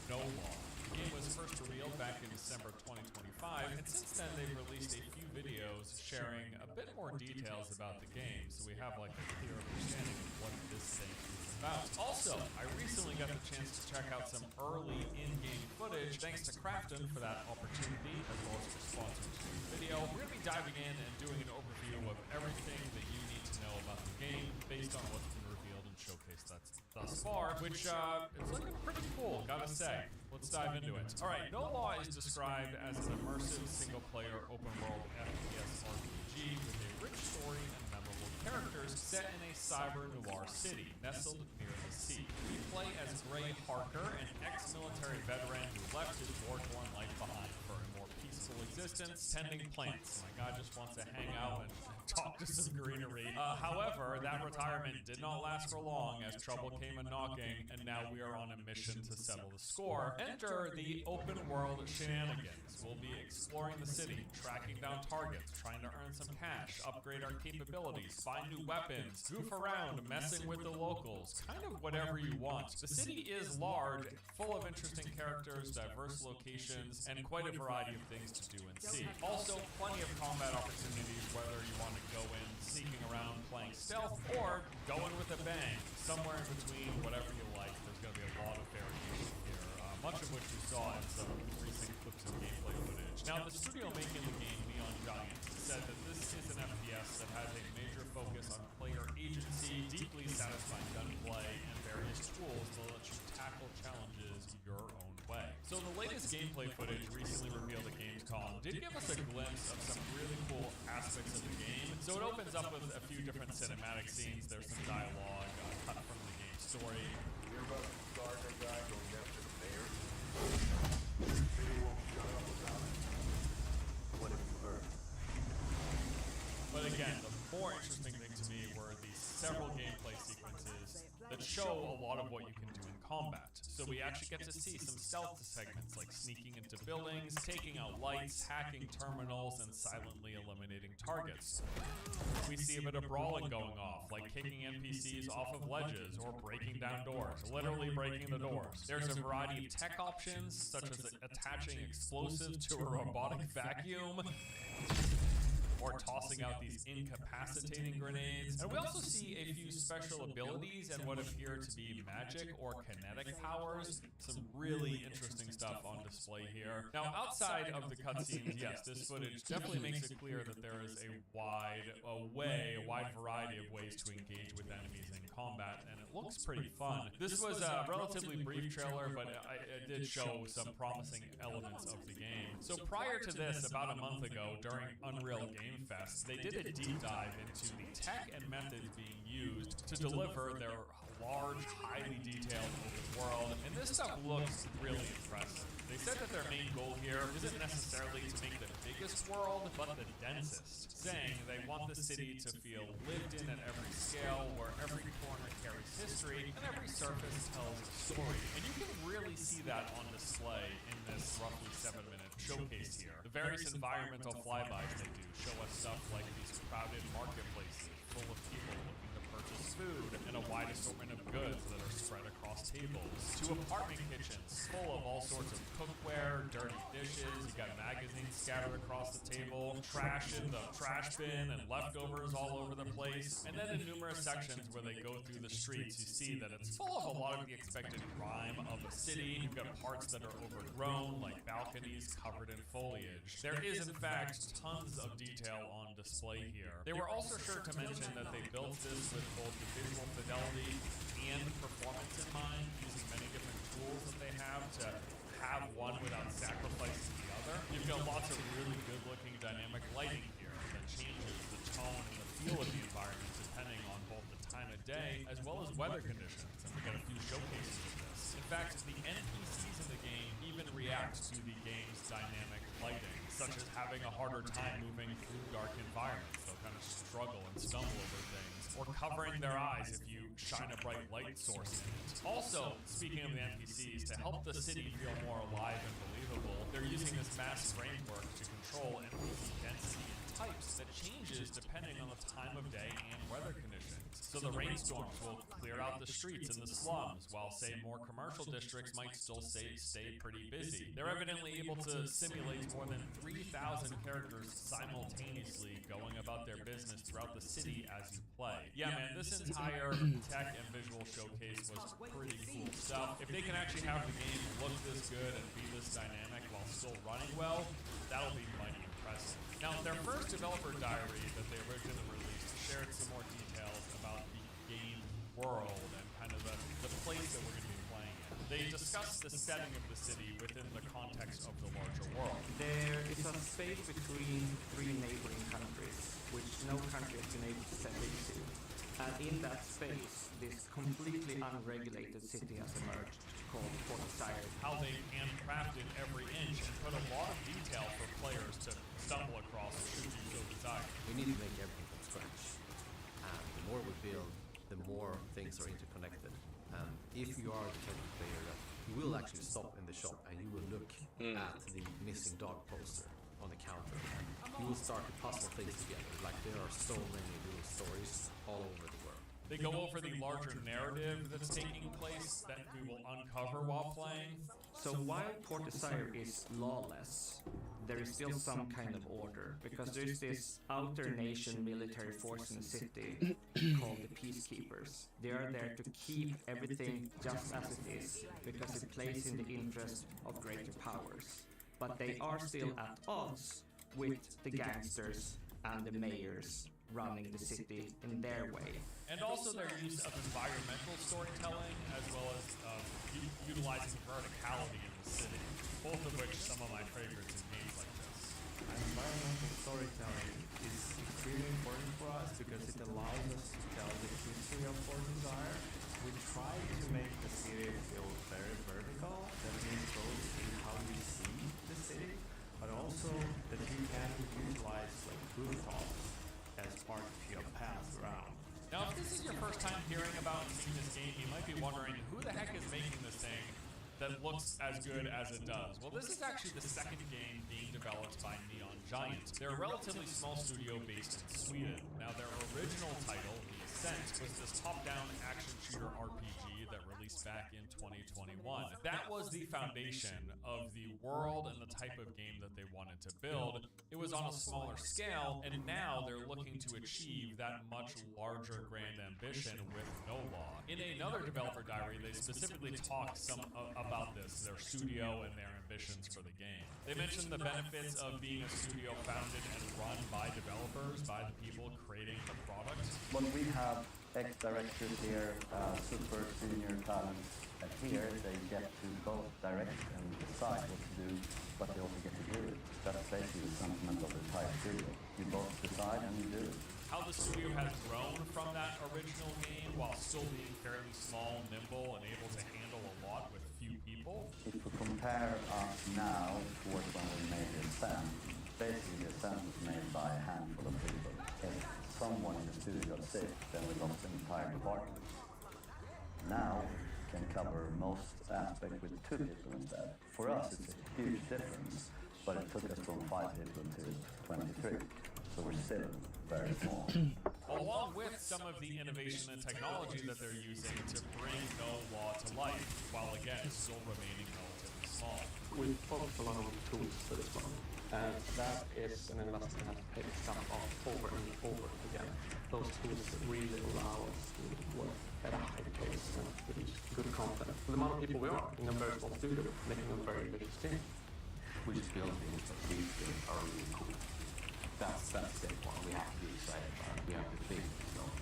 No Law. The game was first revealed back in December 2025, and since then they've released a few videos sharing a bit more details about the game, so we have like a clear understanding of what this thing is about. Also, I recently got the chance to check out some early in-game footage, thanks to Crafton for that opportunity, as well as for sponsoring today's video. We're going to be diving in and doing an overview of everything that you need to know about the game, based on what's been revealed and showcased thus far, which is looking pretty cool, gotta say. Let's dive into it. Alright, No Law is described as an immersive, single-player, open-world FPS RPG with a rich story and memorable characters set in a cyber-noir city, nestled near the sea. We play as Gray Parker, an ex-military veteran who left his war-torn life behind for a more peaceful existence, tending plants. My guy just wants to hang out and talk to some greenery. However, that retirement did not last for long as trouble came a-knocking, and now we are on a mission to settle the score. Enter the open-world shenanigans. We'll be exploring the city, tracking down targets, trying to earn some cash, upgrade our capabilities, find new weapons, goof around, messing with the locals, kind of whatever you want. The city is large, full of interesting characters, diverse locations, and quite a variety of things to do and see. Also, plenty of combat opportunities, whether you want to go in sneaking around playing stealth or go in with a bang. Somewhere in between, whatever you like, there's going to be a lot of variation here, much of which you saw in some recent clips of gameplay footage. Now, the studio making the game, Neon Giants, said that this is an FPS that has a major focus on player agency, deeply satisfying gunplay, and various tools that let you tackle challenges your own way. So the latest gameplay footage recently revealed at Gamescom did give us a glimpse of some really cool aspects of the game. So it opens up with a few different cinematic scenes. There's some dialogue cut from the game story. You're about to start a guy going after the mayor? combat. So we actually get to see some stealth segments like sneaking into buildings, taking out lights, hacking terminals, and silently eliminating targets. We see a bit of brawling going off, like kicking NPCs off of ledges or breaking down doors, literally breaking the doors. There's a variety of tech options, such as attaching explosives to a robotic vacuum, or tossing out these incapacitating grenades. And we also see a few special abilities and what appear to be magic or kinetic powers. Some really interesting stuff on display here. Now, outside of the cutscenes, yes, this footage definitely makes it clear that there is a wide variety of ways to engage with enemies in combat, and it looks pretty fun. This was a relatively brief trailer, but it did show some promising elements of the game. So prior to this, about a month ago, during Unreal Game Fest, they did a deep dive into the tech and methods being used to deliver their large, highly detailed open world, and this stuff looks really impressive. They said that their main goal here isn't necessarily to make the biggest world, but the densest, saying they want the city to feel lived in at every scale, where every corner carries history, and every surface tells a story. And you can really see that on display in this roughly 7-minute showcase here. The various environmental flybys they do show us stuff like these crowded marketplaces full of people looking to purchase food, and a wide assortment of goods that are spread across tables, to apartment kitchens full of all sorts of cookware, dirty dishes, you got magazines scattered across the table, trash in the trash bin, and leftovers all over the place. And then in numerous sections where they go through the streets, you see that it's full of a lot of the expected grime of a city. You've got parts that are overgrown, like balconies covered in foliage. There is, in fact, tons of detail on display here. They were also sure to mention that they built this with both the visual fidelity and performance in mind, using many different tools that they have to have one without sacrificing the other. You've got lots of really good-looking dynamic lighting here that changes the tone and the feel of the environment depending on both the time of day as well as weather conditions, and we got a few showcases of this. In fact, the NPCs in the game even react to the game's dynamic lighting, such as having a harder time moving through dark environments. They'll kind of struggle and stumble over things, or covering their eyes if you shine a bright light source in it. Also, speaking of the NPCs, to help the city feel more alive and believable, they're using this mass framework to control NPC density and types that changes depending on the time of day and weather conditions. So the rainstorms will clear out the streets and the slums, while, say, more commercial districts might still stay pretty busy. They're evidently able to simulate more than 3,000 characters simultaneously going about their business throughout the city as you play. Yeah, man, this entire tech and visual showcase was pretty cool stuff. If they can actually have the game look this good and be this dynamic while still running well, that'll be mighty impressive. Now, their first developer diary that they originally released shared some more details about the game world and kind of the place that we're going to be playing in. They discussed the setting of the city within the context of the larger world. There is a space between 3 neighboring countries, which no country has been able to step into. And in that space, this completely unregulated city has emerged, called Port Desire. How they handcrafted every inch and put a lot of detail for players to stumble across should you so desire. We need to make everything from scratch. And the more we build, the more things are interconnected. And if you are a casual player, you will actually stop in the shop and you will look at the missing dog poster on the counter. And you will start to puzzle things together. Like, there are so many little stories all over the world. They go over the larger narrative that's taking place that we will uncover while playing. So while Port Desire is lawless, there is still some kind of order, because there's this outer nation military force in the city called the Peacekeepers. They are there to keep everything just as it is, because it plays in the interest of greater powers. But they are still at odds with the gangsters and the mayors running the city in their way. And also their use of environmental storytelling, as well as utilizing verticality in the city, both of which some of my favorites in games like this. Environmental storytelling is extremely important for us because it allows us to tell the history of Port Desire. We try to make the city feel very vertical. That means both in how you see the city, but also that you can utilize like rooftops as part of your path around. Now, if this is your first time hearing about and seeing this game, you might be wondering, who the heck is making this that looks as good as it does? Well, this is actually the second game being developed by Neon Giant. They're a relatively small studio based in Sweden. Now, their original title, The Ascent, was this top-down action shooter RPG that released back in 2021. That was the foundation of the world and the type of game that they wanted to build. It was on a smaller scale, and now they're looking to achieve that much larger grand ambition with No Law. In another developer diary, they specifically talked about this, their studio and their ambitions for the game. They mentioned the benefits of being a studio founded and run by developers, by the people creating the product. When we have ex-directors here, super senior talents here, they get to both direct and decide what to do, but they also get to do it. That's basically the sentiment of the entire studio. You both decide and you do it. How the studio has grown from that original game while still being fairly small, nimble, and able to handle a lot with few people. If we compare us now towards when we made the Ascent, basically the Ascent was made by a handful of people. If someone in the studio got sick, then we lost an entire department. Now, can cover most aspects with 2 people instead. For us, it's a huge difference, but it took us from 5 people to 23. So we're still very small. Along with some of the innovation and technology that they're using to bring No Law to life, while again still remaining relatively small. We focus a lot on tools for this one, and that is an investment that has paid itself off over and over again. Those tools really allow us to work at a high pace and produce good content. For the amount of people we are in a very small studio, making a very ambitious team. We just build things that we feel are really cool. That's step one. We have to be excited about it. We have to think,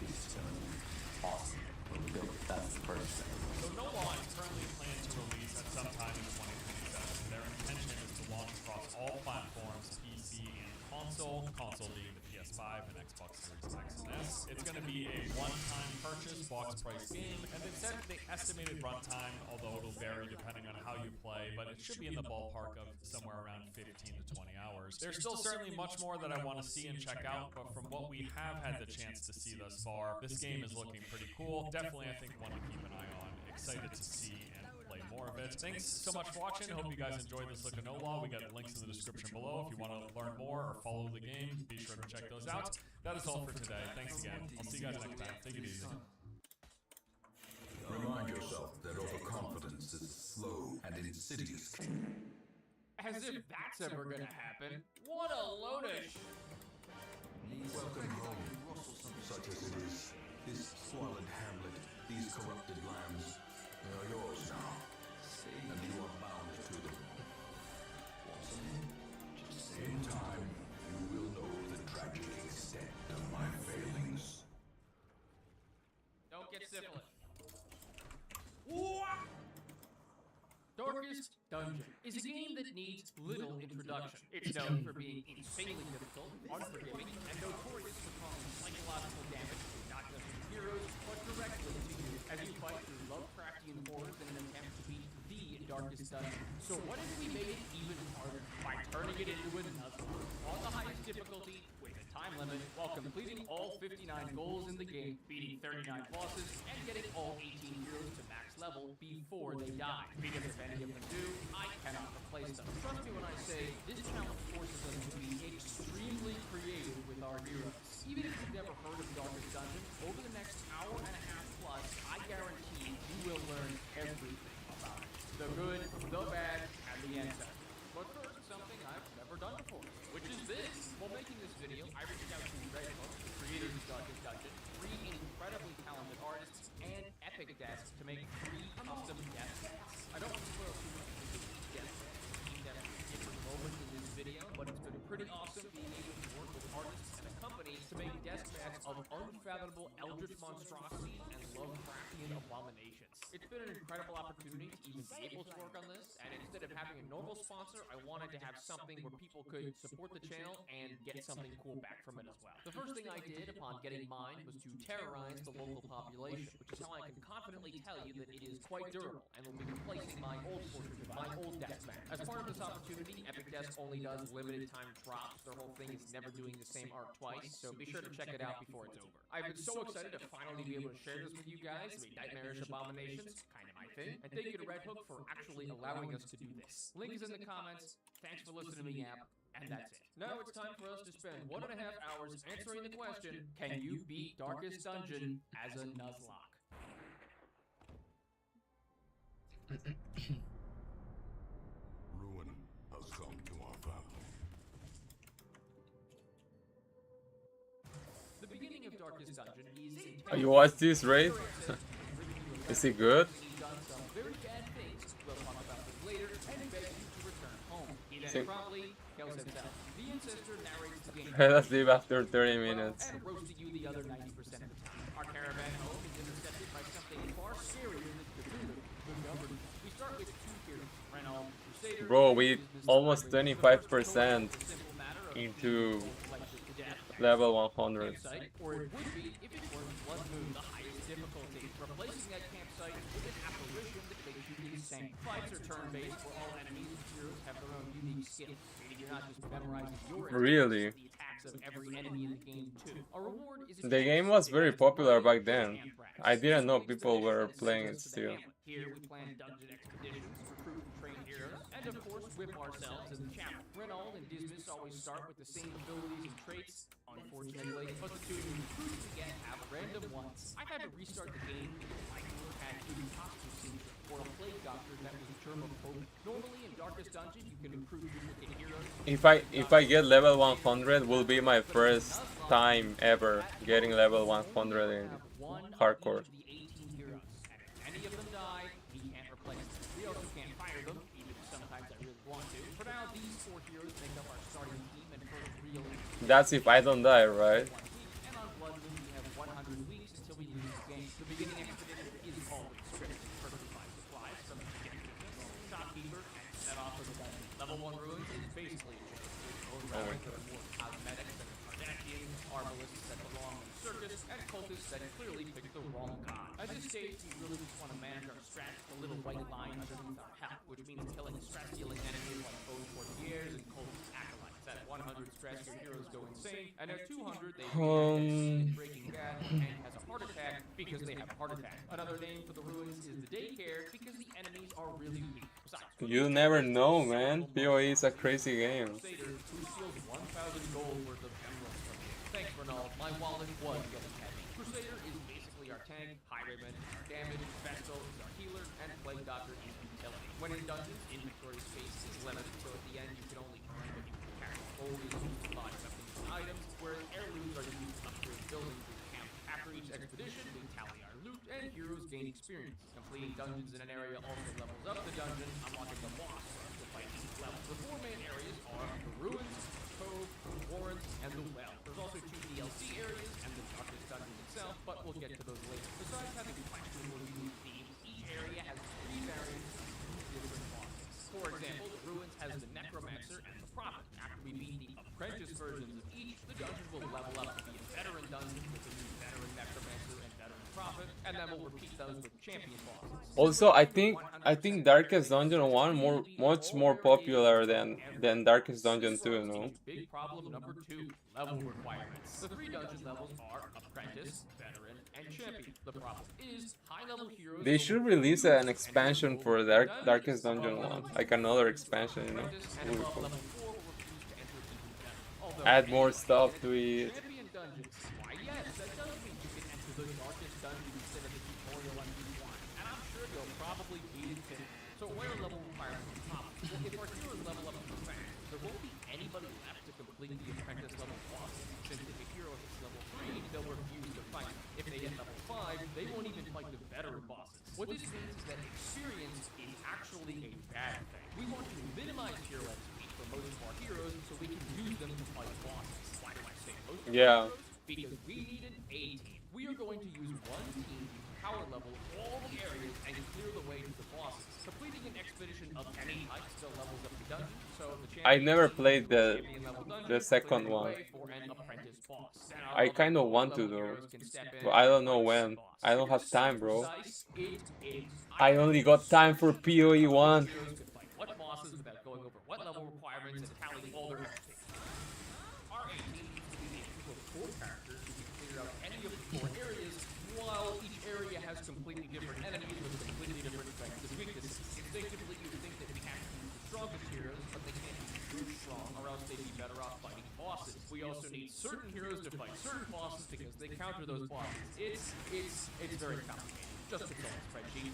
this is going to be awesome when we build it. That's the first step. So No Law is currently planned to release at some time in 2027. Their intention is to launch across all platforms, PC and console being the PS5 and Xbox Series X and S. It's going to be a one-time purchase, box price game, and they've said the estimated runtime, although it'll vary depending on how you play, but it should be in the ballpark of somewhere around 15 to 20 hours. There's still certainly much more that I want to see and check out, but from what we have had the chance to see thus far, this game is looking pretty cool. Definitely, I think, one to keep an eye on. Excited to see and play more of it. Thanks so much for watching. Hope you guys enjoyed this look at No Law. We got links in the description below if you want to learn more or follow the game. Be sure to check those out. That is all for today. Thanks again. I'll see you guys next time. Take it easy. Remind yourself that overconfidence is slow and insidious. As if that's ever gonna happen. What a load of Welcome home, such as it is. This squalid hamlet, these corrupted lands, they are yours now. And you are bound to them. In time, you will know the tragic extent of my failings. Don't get syphilis. Darkest Dungeon is a game that needs little introduction. It's known for being insanely difficult, unforgiving, and notorious for causing psychological damage to not just your heroes, but directly to you as you fight through Lovecraftian horrors in an attempt to beat the Darkest Dungeon. So what if we made it even harder by turning it into another on the highest difficulty with a time limit while completing all 59 goals in the game, beating 39 bosses, and getting all 18 heroes to max level before they die. Because if any of them do, I cannot replace them. Trust me when I say this challenge forces us to be extremely creative with our heroes. Even if you've never heard of Darkest Dungeon, over the next hour and a half plus, I guarantee you will learn everything about it. The good, the bad, and the end. But first, something I've never done before, which is this. While making this video, I reached out to Redbook, the creators of Darkest Dungeon, 3 incredibly talented artists, and Epic Desk to make 3 custom death sets. I don't want to spoil too much of each death set. Each death set different moments in this video, but it's been pretty awesome being able to work with artists and a company to make death sets of unfathomable eldritch monstrosities and Lovecraftian abominations. It's been an incredible opportunity to even be able to work on this, and instead of having a normal sponsor, I wanted to have something where people could support the channel and get something cool back from it as well. The first thing I did upon getting mine was to terrorize the local population, which is how I can confidently tell you that it is quite durable and will be replacing my old portrait device old desk mat. As part of this opportunity, Epic Desk only does limited time drops. Their whole thing is never doing the same art twice, so be sure to check it out before it's over. I've been so excited to finally be able to share this with you guys. I mean, Nightmarish Abominations, kind of my thing. And thank you to Red Hook for actually allowing us to do this. Link is in the comments. Thanks for listening to me, Yap. And that's it. Now it's time for us to spend 1.5 hours answering the question, can you beat Darkest Dungeon as a Nuzlocke? Ruin has come to our family. The beginning of Darkest Dungeon is Oh, you watched this, right? Is it good? He's done some very bad things. We'll talk about this later and begs you to return home. He then promptly kills himself. The ancestor narrates the game. Let's leave after 30 minutes. And roasted you the other 90% of the time. Our caravan home is intercepted by something far scarier than Cthulhu, the government. We start with two heroes, Renault, Crusader. Bro, we almost 25% into level 100. Or it would be if it weren't Blood Moon, the highest difficulty. Replacing that campsite with an apparition that makes you insane. Fights are turn-based, where all enemies and heroes have their own unique skill. Meaning you're not just memorizing your Really? the attacks of every enemy in the game too. A reward is The game was very popular back then. I didn't know people were playing it still. Here we plan dungeon expeditions, recruit and train heroes, and of course whip ourselves in the channel. Renault and Dismas always start with the same abilities and traits, unfortunately, but the two new recruits we get have random ones. I had to restart the game because my hero had imposter syndrome, or a plague doctor that was germophobic. Normally in Darkest Dungeon you can recruit duplicate heroes. If I get level 100, will be my first time ever getting level 100 in hardcore. Any of them die, we can't replace them. We also can't fire them, even if sometimes I really want to. For now, these 4 heroes make up our starting team and for real. That's if I don't die, right? And on Blood Moon, we have 100 weeks until we lose the game. The beginning expedition is always scripted, perfectly by supplies from the beginning. Shopkeeper and set off for the dungeon. Level 1 ruins is basically a joke. There's no relic or more cosmetics than the Kardashians, arbalists that belong in the circus, and cultists that clearly picked the wrong god. At this stage, we really just want to manage our strats, the little white line underneath our health, which means killing strat-stealing enemies like Old Portiers and cultist acolytes. At 100 strats, your heroes go insane, and at 200, they Breaking Bad and has a heart attack because they have a heart attack. Another name for the ruins is the daycare because the enemies are really weak. Besides, You never know, man. POE is a crazy game. Crusader, who steals 1,000 gold worth of emeralds from you. Thanks, Renault. My wallet was getting heavy. Crusader is basically our tank, Highwayman is our damage, Vestal is our healer, and Plague Doctor is utility. When in dungeons, inventory space is limited, so at the end you can only find what you can carry. Gold is used to buy weapons and items, whereas heirlooms are used to upgrade buildings in camp. After each expedition, we tally our loot, and heroes gain experience. Completing dungeons in an area also levels up the dungeon, unlocking the boss for us to fight each level. The 4 main areas are the ruins, the cove, the warrens, and the well. There's also 2 DLC areas and the Darkest Dungeon itself, but we'll get to those later. Besides having questions or unique themes, each area has 3 variants of different bosses. For example, the ruins has the Necromancer and the Prophet. After we beat the apprentice versions of each, the dungeon will level up to be a veteran dungeon with a new veteran Necromancer and veteran Prophet, and then we'll repeat those with champion bosses. Also, I think Darkest Dungeon 1 much more popular than Darkest Dungeon 2, no? Big problem number 2, level requirements. The 3 dungeon levels are apprentice, veteran, and champion. The problem is high level heroes. They should release an expansion for Darkest Dungeon 1, like another expansion, you know? Really cool. Add more stuff to it. Champion dungeons. Why yes, that does mean you can enter the Darkest Dungeon instead of the tutorial on D1. And I'm sure you'll probably beat it too. So where are level requirements from? Well, if our heroes level up too fast, there won't be anybody left to complete the apprentice level bosses. Since if a hero hits level 3, they'll refuse to fight. If they hit level 5, they won't even fight the veteran bosses. What this means is that experience is actually a bad thing. We want to minimize hero XP for most of our heroes so we can use them to fight bosses. Why do I say most of our heroes? Because we need an A team. We are going to use one team to power level all the areas and clear the way to the bosses. Completing an expedition of any type still levels up the dungeon, so the I never played the second one. I kind of want to though, but I don't know when. I don't have time, bro. I only got time for POE 1. environments and tally all their XP. Our 18 needs to be a group of 4 characters who can clear out any of the 4 areas, while each area has completely different enemies with completely different strengths and weaknesses. Instinctively, you'd think that we have to use the strongest heroes, but they can't be too strong, or else they'd be better off fighting bosses. We also need certain heroes to fight certain bosses because they counter those bosses. It's very complicated. Just a total spreadsheet.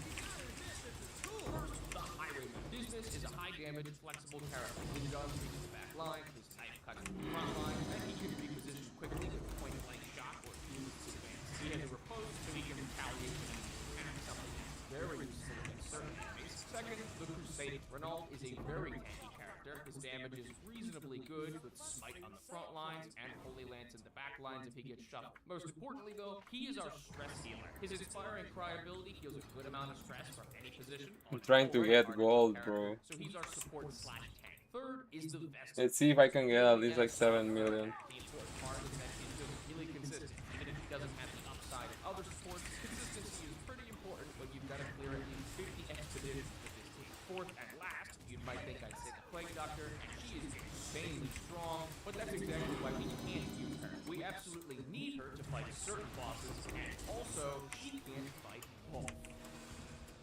First, the Highwayman. Business is a high-damage, flexible character who does reach the back line, his type cuts the front line, and he can reposition quickly with point-blank shot or use his advance. He has a riposte, so he can retaliate when he can, something that's very useful against certain enemies. Second, the Crusader. Renault is a very tanky character. His damage is reasonably good, with Smite on the front lines and Holy Lance in the back lines if he gets shuffled. Most importantly, though, he is our stress healer. His Inspiring Cry ability heals a good amount of stress from any position. I'm trying to get gold, bro. So he's our support / tank. Third is the Vestal. Let's see if I can get at least like 7 million. The important part is that he's just really consistent. Even if he doesn't have the upside of other supports, consistency is pretty important, but you've got to clear at least 50 expeditions with this team. Fourth and last, you might think I'd say the Plague Doctor, and she is insanely strong, but that's exactly why we can't use her. We absolutely need her to fight certain bosses, and also, she can't fight Wolf.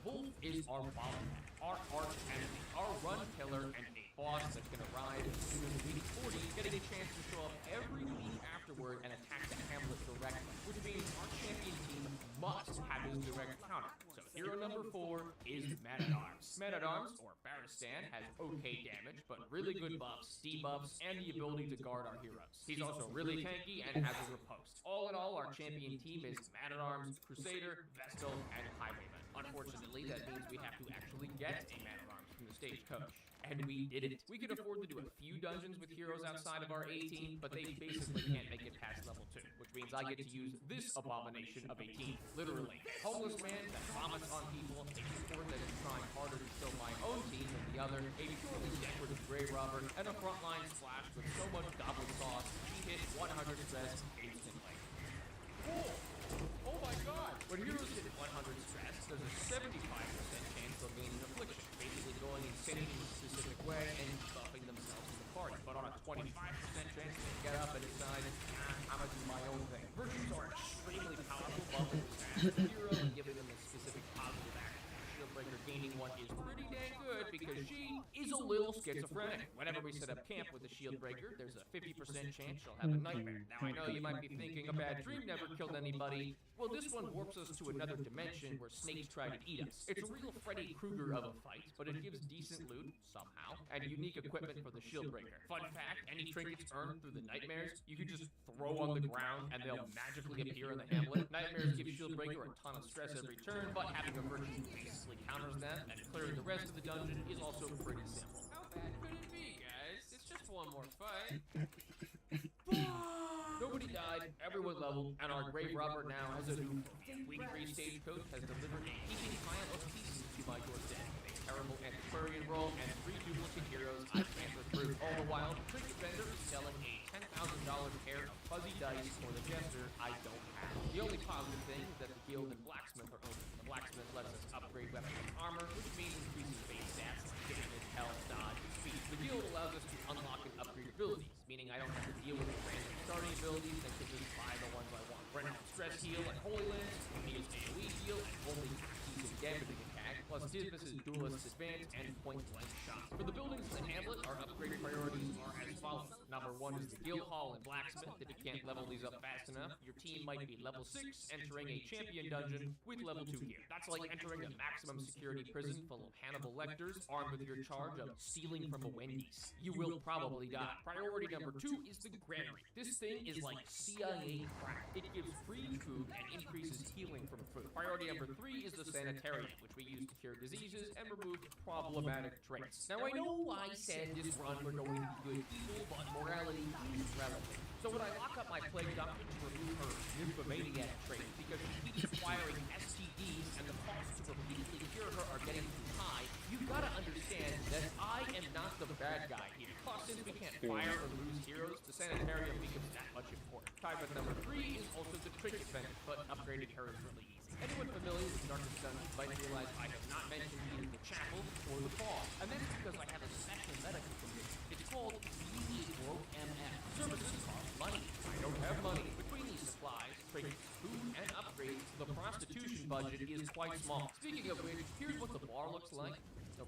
Wolf is our bottleneck, our arch enemy, our run killer, and a boss that can arrive as soon as week 40, getting a chance to show up every week afterward and attack the Hamlet directly, which means our champion team must have his direct counter. So hero number 4 is Man-at-Arms. Man-at-Arms, or Baristan, has okay damage, but really good buffs, debuffs, and the ability to guard our heroes. He's also really tanky and has a riposte. All in all, our champion team is Man-at-Arms, Crusader, Vestal, and Highwayman. Unfortunately, that means we have to actually get a Man-at-Arms from the stagecoach. And we didn't. We could afford to do a few dungeons with heroes outside of our 18, but they basically can't make it past level 2, which means I get to use this abomination of 18. Literally. Homeless man that vomits on people, a support that is trying harder to kill my own team than the other, a purely decorative grave robber, and a frontline splash with so much goblet sauce, she hit 100 stress instantly. Oh my god! When heroes hit 100 stress, there's a 75% chance of gaining affliction, basically going insane in a specific way and buffing themselves in the party. But on a 25% chance to get up and decide, I'm gonna do my own thing. Virtues are extremely powerful, buffing the hero and giving them a specific positive action. Shieldbreaker gaining one is pretty dang good because she is a little schizophrenic. Whenever we set up camp with a Shieldbreaker, there's a 50% chance she'll have a nightmare. Now I know you might be thinking a bad dream never killed anybody. Well, this one warps us to another dimension where snakes try to eat us. It's a real Freddy Krueger of a fight, but it gives decent loot, somehow, and unique equipment for the Shieldbreaker. Fun fact, any trinkets earned through the Nightmares, you can just throw on the ground and they'll magically appear in the Hamlet. Nightmares give Shieldbreaker a ton of stress every turn, but having a virtue basically counters them, and clearing the rest of the dungeon is also pretty simple. How bad could it be, guys? It's just one more fight. Nobody died, everyone leveled, and our grave robber now has a new Week 3 stagecoach has delivered a heaping pile of pieces to my doorstep. A terrible antiquarian roll and 3 duplicate heroes I can't recruit. All the while, the trinket vendor is selling a $10,000 pair of fuzzy dice for the jester I don't have. The only positive thing is that the guild and blacksmith are open. The blacksmith lets us upgrade weapons and armor, which means increasing base stats like damage, health, dodge, and speed. The guild allows us to unlock and upgrade abilities, meaning I don't have to deal with random starting abilities and can just buy the ones I want. Renown Stress Heal and Holy Lance, Neil's AoE heal, and only decent damaging attack, plus Dismas' Duelist's Advance and Point Blank Shot. For the buildings in the Hamlet, our upgrade priorities are as follows. Number 1 is the Guild Hall and Blacksmith. If you can't level these up fast enough, your team might be level 6, entering a champion dungeon with level 2 gear. That's like entering a maximum security prison full of Hannibal Lecters, armed with your charge of stealing from a Wendy's. You will probably die. Priority number 2 is the Granary. This thing is like CIA crack. It gives free food and increases healing from food. Priority number 3 is the Sanitarium, which we use to cure diseases and remove problematic traits. Now I know I said this run we're going to be good people, but morality is relative. So when I lock up my Plague Doctor to remove her nymphomaniac trait because she keeps acquiring STDs and the costs to repeatedly cure her are getting too high, you've got to understand that I am not the bad guy here. Plus, since we can't fire or lose heroes, the Sanitarium becomes that much important. Target number 3 is also the Trinket vendor, but upgrading her is really easy. Anyone familiar with Darkest Dungeons might realize I have not mentioned either the Chapel or the Fall, and that's because I have a special medical condition. It's called ZZZ MF. Services cost money. I don't have money. Between these supplies, trinkets, food, and upgrades, the prostitution budget is quite small. Speaking of which, here's what the bar looks like.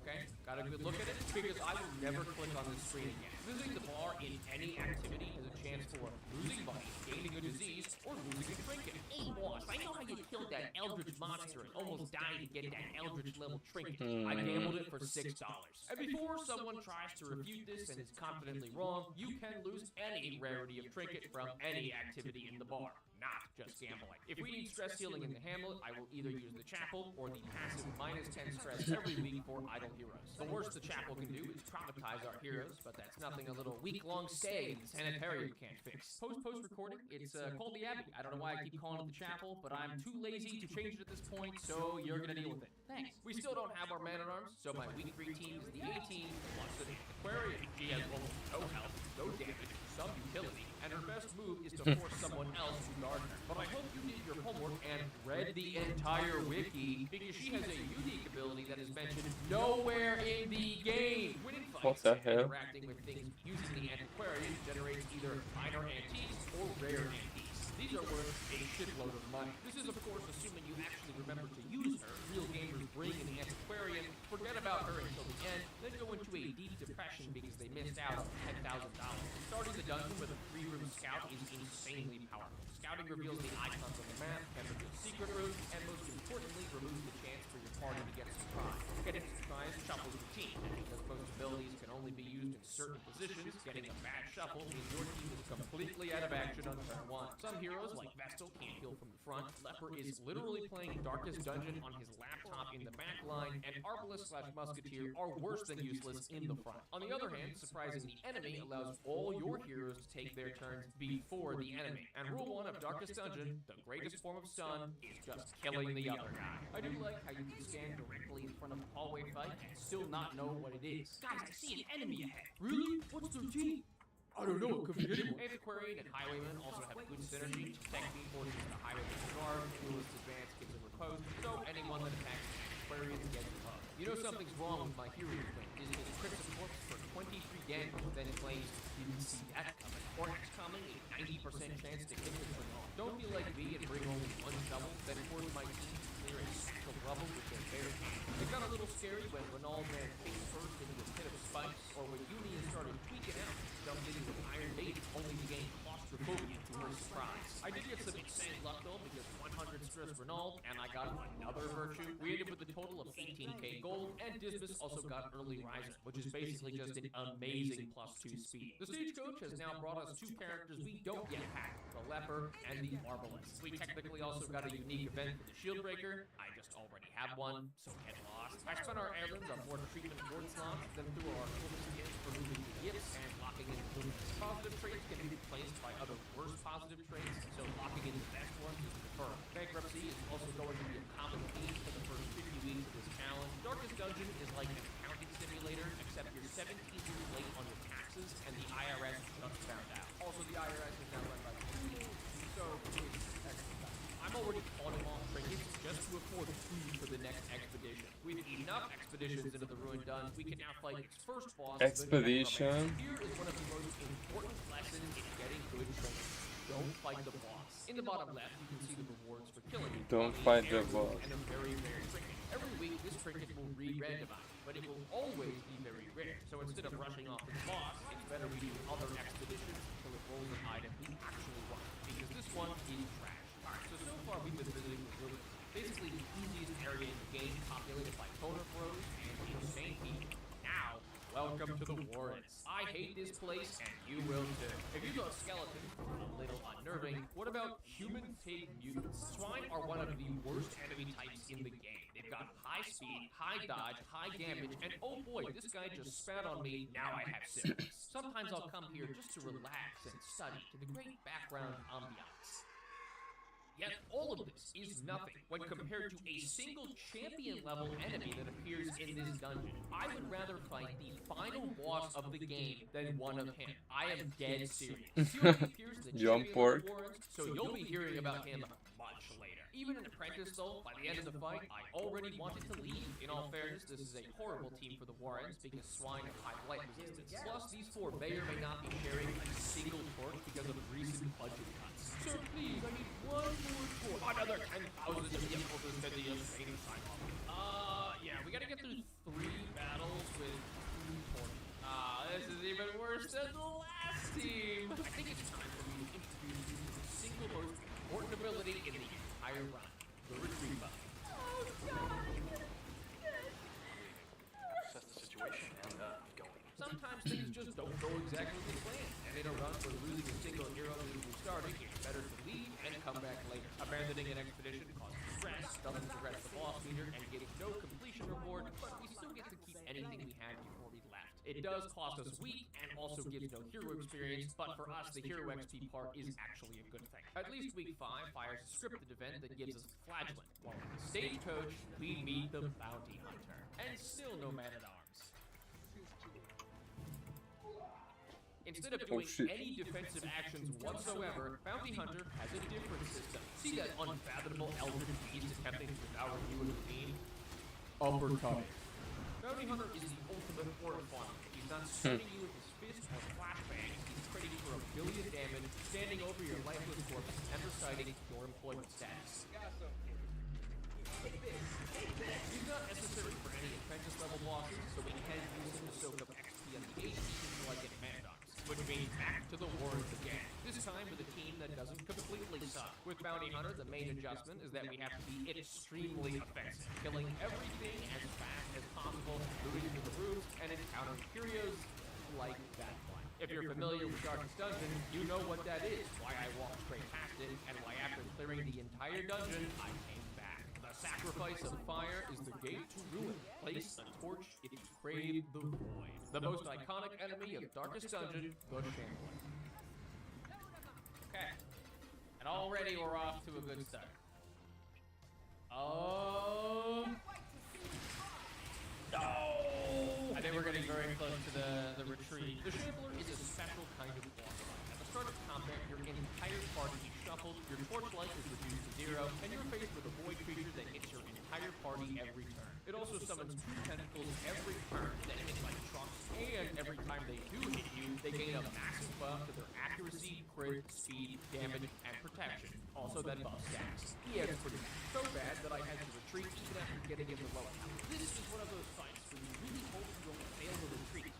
Okay, got a good look at it? Because I will never click on this screen again. Visiting the bar in any activity has a chance for losing money, gaining a disease, or losing a trinket. Hey boss, I know how you killed that eldritch monster and almost died to get that eldritch level trinket. I gambled it for $6. And before someone tries to refute this and is confidently wrong, you can lose any rarity of trinket from any activity in the bar. Not just gambling. If we need stress healing in the hamlet, I will either use the chapel or the passive -10 stress every week for idle heroes. The worst the chapel can do is traumatize our heroes, but that's nothing a little week-long stay in the sanitarium can't fix. Post recording, it's called the Abbey. I don't know why I keep calling it the chapel, but I'm too lazy to change it at this point, so you're gonna deal with it. Thanks. We still don't have our man-at-arms, so my week 3 team is the A team plus the Aquarian. She has almost no health, no damage, some utility, and her best move is to force someone else to guard her. But I hope you did your homework and read the entire wiki, because she has a unique ability that is mentioned nowhere in the game. Winning fights, What the hell? interacting with things using the antiquarian generates either minor antiques or rare antiques. These are worth a shitload of money. This is, of course, assuming you actually remember to use her. Real gamers bring in the antiquarian, forget about her until the end, then go into a deep depression because they missed out on $10,000. Starting the dungeon with a 3-room scout is insanely powerful. Scouting reveals the icons on the map, can reveal secret rooms, and most importantly, removes the chance for your party to get surprised. Getting surprised shuffles the team, and because most abilities can only be used in certain positions, getting a bad shuffle means your team is completely out of action on turn 1. Some heroes, like Vestal, can't heal from the front. Leper is literally playing Darkest Dungeon on his laptop in the back line, and Arbalest/Musketeer are worse than useless in the front. On the other hand, surprising the enemy allows all your heroes to take their turns before the enemy. And rule 1 of Darkest Dungeon, the greatest form of stun, is just killing the other guy. I do like how you can stand directly in front of a hallway fight and still not know what it is. Guys, I see an enemy ahead. Really? What's their team? I don't know, it could be anyone. Antiquarian and Highwayman also have good synergy. Technique forces the Highwayman's guard, Duelist Advance gives a riposte, so anyone that attacks the Antiquarian gets a hug. You know something's wrong with my hero win. Is it crits a corpse for 23 damage, then claims didn't see that coming. Or XCOMing a 90% chance to hit the all. Don't be like me and bring only 1 shovel, then force my team to clear a stack of rubble with their bare hands. It got a little scary when Ronald ran face first into a pit of spikes, or when Union started tweaking out, jumped into an Iron Maiden, only to gain claustrophobia to her surprise. I did get some insane luck though, because 100 stress Ronald, and I got another virtue. We ended with a total of 18k gold, and Dismas also got early riser, which is basically just an amazing +2 speed. The Stagecoach has now brought us 2 characters we don't yet have, the Leper and the Arbalest. We technically also got a unique event for the Shieldbreaker. I just already have one, so get lost. I spent our islands on more treatment board slots, then threw our coolest skins for moving the yips and locking in the positive traits can be replaced by other worse positive traits, so locking in the best ones is preferred. Bankruptcy is also going to be a common theme for the first 50 weeks of this challenge. Darkest Dungeon is like an accounting simulator, except you're 17 years late on your taxes, and the IRS just found out. Also, the IRS is now run by people, so it's extra. I'm already calling off trinkets just to afford food for the next expedition. With enough expeditions into the ruin done, we can now fight its first boss. Expedition. Here is one of the most important lessons in getting good trinkets. Don't fight the boss. In the bottom left, you can see the rewards for killing it. Don't fight the boss. And a very rare trinket. Every week, this trinket will re-randomize, but it will always be very rare. So instead of rushing off the boss, it's better we do other expeditions until it rolls an item we actually want. Because this one is trash. Alright, so far we've been visiting the ruins. Basically the easiest area in the game, populated by toner bros and insane people. Now, welcome to the Warrens. I hate this place, and you will too. If you thought skeletons were a little unnerving, what about human pig mutants? Swine are one of the worst enemy types in the game. They've got high speed, high dodge, high damage, and oh boy, this guy just spat on me, now I have syphilis. Sometimes I'll come here just to relax and study to the great background ambiance. Yet all of this is nothing when compared to a single champion-level enemy that appears in this dungeon. I would rather fight the final boss of the game than one of him. I am dead serious. He only appears in the champion Warrens, so you'll be hearing about him much later. Even an apprentice, though, by the end of the fight, I already wanted to leave. In all fairness, this is a horrible team for the Warrens because swine have high blight resistance. Plus, these four may or may not be sharing a single torch because of recent budget cuts. So please, I need one more torch. Another 10,000 vehicles instead of the same time. Yeah, we gotta get through 3 battles with 2 torches. This is even worse than the last team. I think it's time for me to introduce you to the single most important ability in the entire run, the retreat button. Oh, God. Assess the situation and go. Sometimes things just don't go exactly as planned, and in a run where losing a single hero means restarting, it's better to leave and come back later. Abandoning an expedition causes stress, doesn't progress the boss meter, and getting no completion reward, but we still get to keep anything we had before we left. It does cost us weak and also gives no hero experience, but for us, the hero XP part is actually a good thing. At least week 5 fires a scripted event that gives us Flagellant, while with the stagecoach, we meet the Bounty Hunter. And still no man-at-arms. Instead of doing any defensive actions whatsoever, Bounty Hunter has a different system. See that unfathomable eldritch beast attempting to devour you and the team? Uppercut. Bounty Hunter is the ultimate order-farmer. He's not stunning you with his fist or flashbang. He's trading for 1 billion damage, standing over your lifeless corpse, and reciting your employment status. He's not necessary for any apprentice level bosses, so we can use him to soak up XP on the 8 until I get Man-at-Arms, which means back to the Warrens again. This time with a team that doesn't completely suck. With Bounty Hunter, the main adjustment is that we have to be extremely offensive, killing everything as fast as possible, moving through the rooms, and encountering curios like that one. If you're familiar with Darkest Dungeon, you know what that is, why I walked straight past it, and why after clearing the entire dungeon, I came back. The sacrifice of fire is the gate to ruin. Place a torch if you crave the void. The most iconic enemy of Darkest Dungeon, the Shambler. Okay. And already we're off to a good start. Oh! No! I think we're getting very close to the retreat. The Shambler is a special kind of boss. At the start of combat, your entire party is shuffled, your torch life is reduced to 0, and you're faced with a void creature that hits your entire party every turn. It also summons 2 tentacles every turn that hit like trucks, and every time they do hit you, they gain a massive buff to their accuracy, crit, speed, damage, and protection. Also that buff stacks. Yeah, it's pretty bad. So bad that I had to retreat even after getting in the low account. This is one of those fights where you really hope you don't fail the retreat.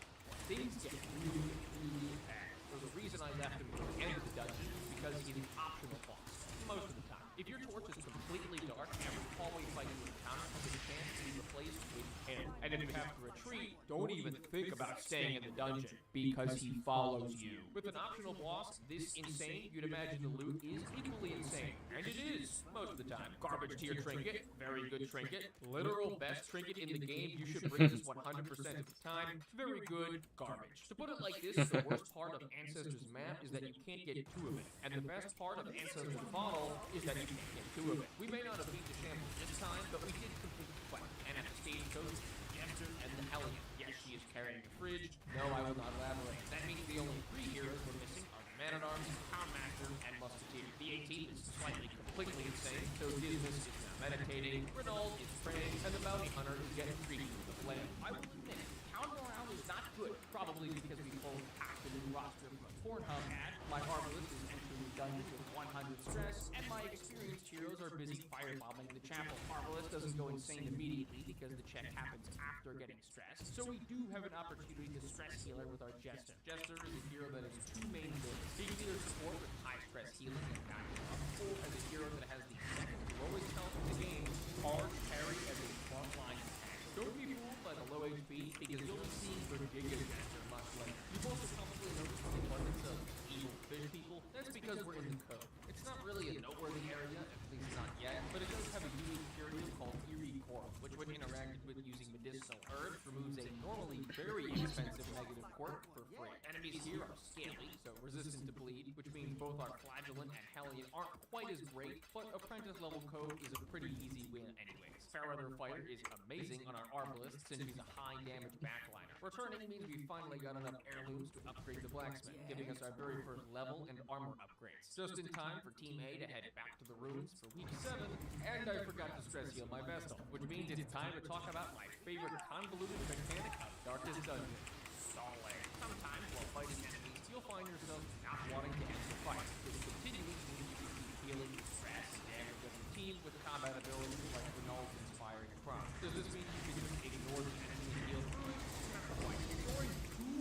Things get really, really bad. So the reason I left him at the end of the dungeon is because he's an optional boss. Most of the time. If your torch is completely dark, every hallway fight you encounter has a chance to be replaced with him. And if you have to retreat, don't even think about staying in the dungeon, because he follows you. With an optional boss this insane, you'd imagine the loot is equally insane. And it is, most of the time. Garbage tier trinket, very good trinket. Literal best trinket in the game, you should bring this 100% of the time. Very good, garbage. To put it like this, the worst part of Ancestors map is that you can't get 2 of it. And the best part of Ancestors Bottle is that you can't get 2 of it. We may not have beat the Shambler this time, but we did complete the quest. And at the stagecoach, Jester and the Hellion. Yes, she is carrying the fridge. No, I will not elaborate. That means the only 3 heroes we're missing are the Man-at-Arms, Houndmaster, and Musketeer. The 18th is slightly completely insane, so Dismas is now meditating, Renault is praying, and the Bounty Hunter is getting treated with a flame. I will admit, Counter Morale is not good, probably because we pulled half the new roster from a Pornhub ad. My Arbalist is entering the dungeon with 100 stress, and my experienced heroes are busy firebombing the chapel. Arbalist doesn't go insane immediately because the check happens after getting stressed, so we do have an opportunity to stress heal her with our Jester. Jester is a hero that has 2 main builds. He can either support with high stress healing and backing up, or as a hero that has the second lowest health in the game, hard carry as a frontline tank. Don't be fooled by the low HP, because you'll be seeing the Giga Jester much later. You've also probably noticed the abundance of evil fish people. That's because we're in the code. It's not really a noteworthy area, at least not yet, but it does have a unique curio called Eerie Coral, which when interacted with using medicinal herbs removes a normally very expensive negative quirk for free. Enemies here are scaly, so resistant to bleed, which means both our Flagellant and Hellion aren't quite as great, but apprentice level code is a pretty easy win anyways. Fairweather Fighter is amazing on our Arbalist since he's a high damage backliner. Returning means we finally got enough heirlooms to upgrade the blacksmith, giving us our very first level and armor upgrades. Just in time for Team A to head back to the ruins for week 7, and I forgot to stress heal my Vestal, which means it's time to talk about my favorite convoluted mechanic of Darkest Dungeon, stalling. Sometimes while fighting enemies, you'll find yourself not wanting to end the fight, which continually means you can keep healing the stress and damage of your team with combat abilities like Renault's Inspiring Crime. Does this mean you can just ignore the enemy and heal through? Not quite. Ignoring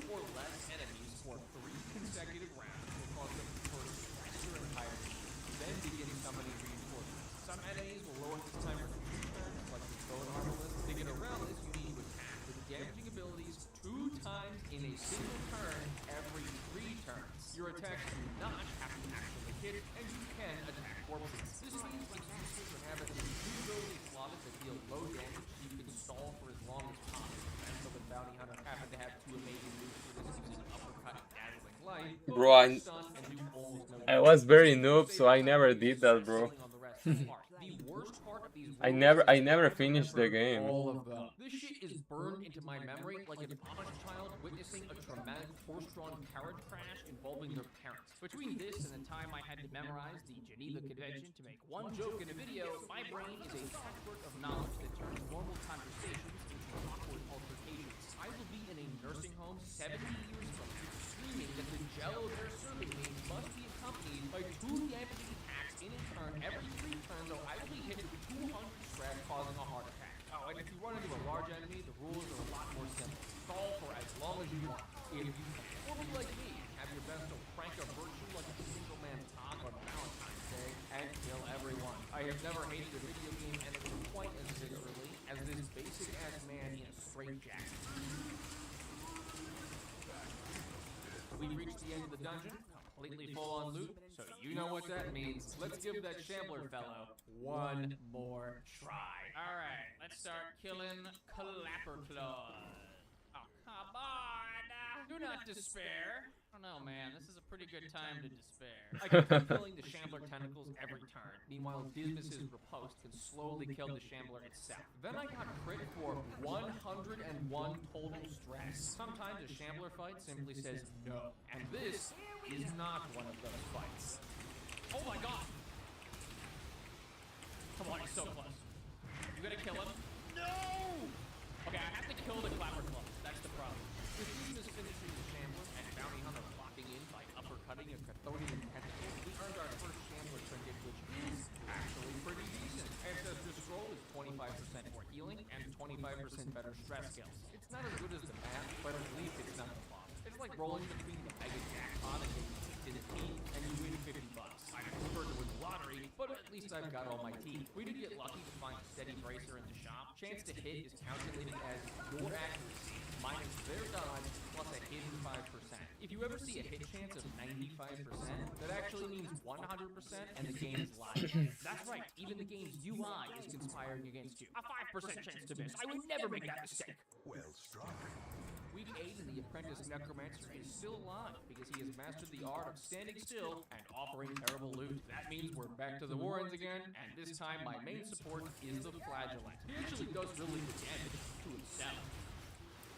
2 or less enemies for 3 consecutive rounds will cause them to first stress your entire team, then begin summoning reinforcements. Some enemies will lower this timer to 2 turns, like the Bone Arbalist. To get around this, you need to attack with damaging abilities 2 times in a single turn every 3 turns. Your attacks do not have to actually hit, and you can attack corpses. This means it's useful to have at least 2 abilities slotted that deal low damage so you can stall for as long as possible. And so the Bounty Hunter happened to have 2 amazing moves for this using Uppercut and Dazzling Light. Bro, I was very noob, so I never did that, bro. I never finished the game. All of them. This shit is burned into my memory like an Amish child witnessing a traumatic horse-drawn carriage crash involving their parents. Between this and the time I had to memorize the Geneva Convention to make one joke in a video, my brain is a patchwork of knowledge that turns normal conversations into awkward altercations. I will be in a nursing home 70 years from now, screaming that the jello they're serving me must be accompanied by 2 damaging attacks in a turn every 3 turns, or I will be hit with 200 stress, causing a heart attack. Oh, and if you run into a large enemy, the rules are a lot more simple. Stall for as long as you want. If you perform like me, have your best to crank a virtue like a single-man talk on Valentine's Day and kill everyone. I have never hated a video game enemy quite as viscerally as this basic-ass man in a straitjacket. We've reached the end of the dungeon, completely full on loot, so you know what that means. Let's give that Shambler fellow one more try. Alright, let's start killing Clapperclaws. Oh, come on! Do not despair. I don't know, man. This is a pretty good time to despair. I can keep killing the Shambler tentacles every turn. Meanwhile, Dismas's riposte can slowly kill the Shambler itself. Then I got crit for 101 total stress. Sometimes a Shambler fight simply says no. And this is not one of those fights. Oh my god! Come on, he's so close. You gotta kill him. No! Okay, I have to kill the Clapperclaw. That's the problem. With Dismas finishing the Shambler and Bounty Hunter locking in by uppercutting a Chthonian tentacle, we earned our first Shambler trinket, which is actually pretty decent. Ancestor Scroll is 25% more healing and 25% better stress skills. It's not as good as the map, but at least it's not the bomb. It's like rolling between the mega jackpot and getting kicked in the teeth, and you win $50. I prefer to win the lottery, but at least I've got all my teeth. We did get lucky to find a steady bracer in the shop. Chance to hit is calculated as your accuracy minus their dodge plus a hidden 5%. If you ever see a hit chance of 95%, that actually means 100% and the game is lying. That's right, even the game's UI is conspiring against you. A 5% chance to miss. I would never make that mistake. Well struck. Week 8 and the apprentice necromancer is still alive because he has mastered the art of standing still and offering terrible loot. That means we're back to the Warrens again, and this time my main support is the Flagellant. He actually does really good damage to himself.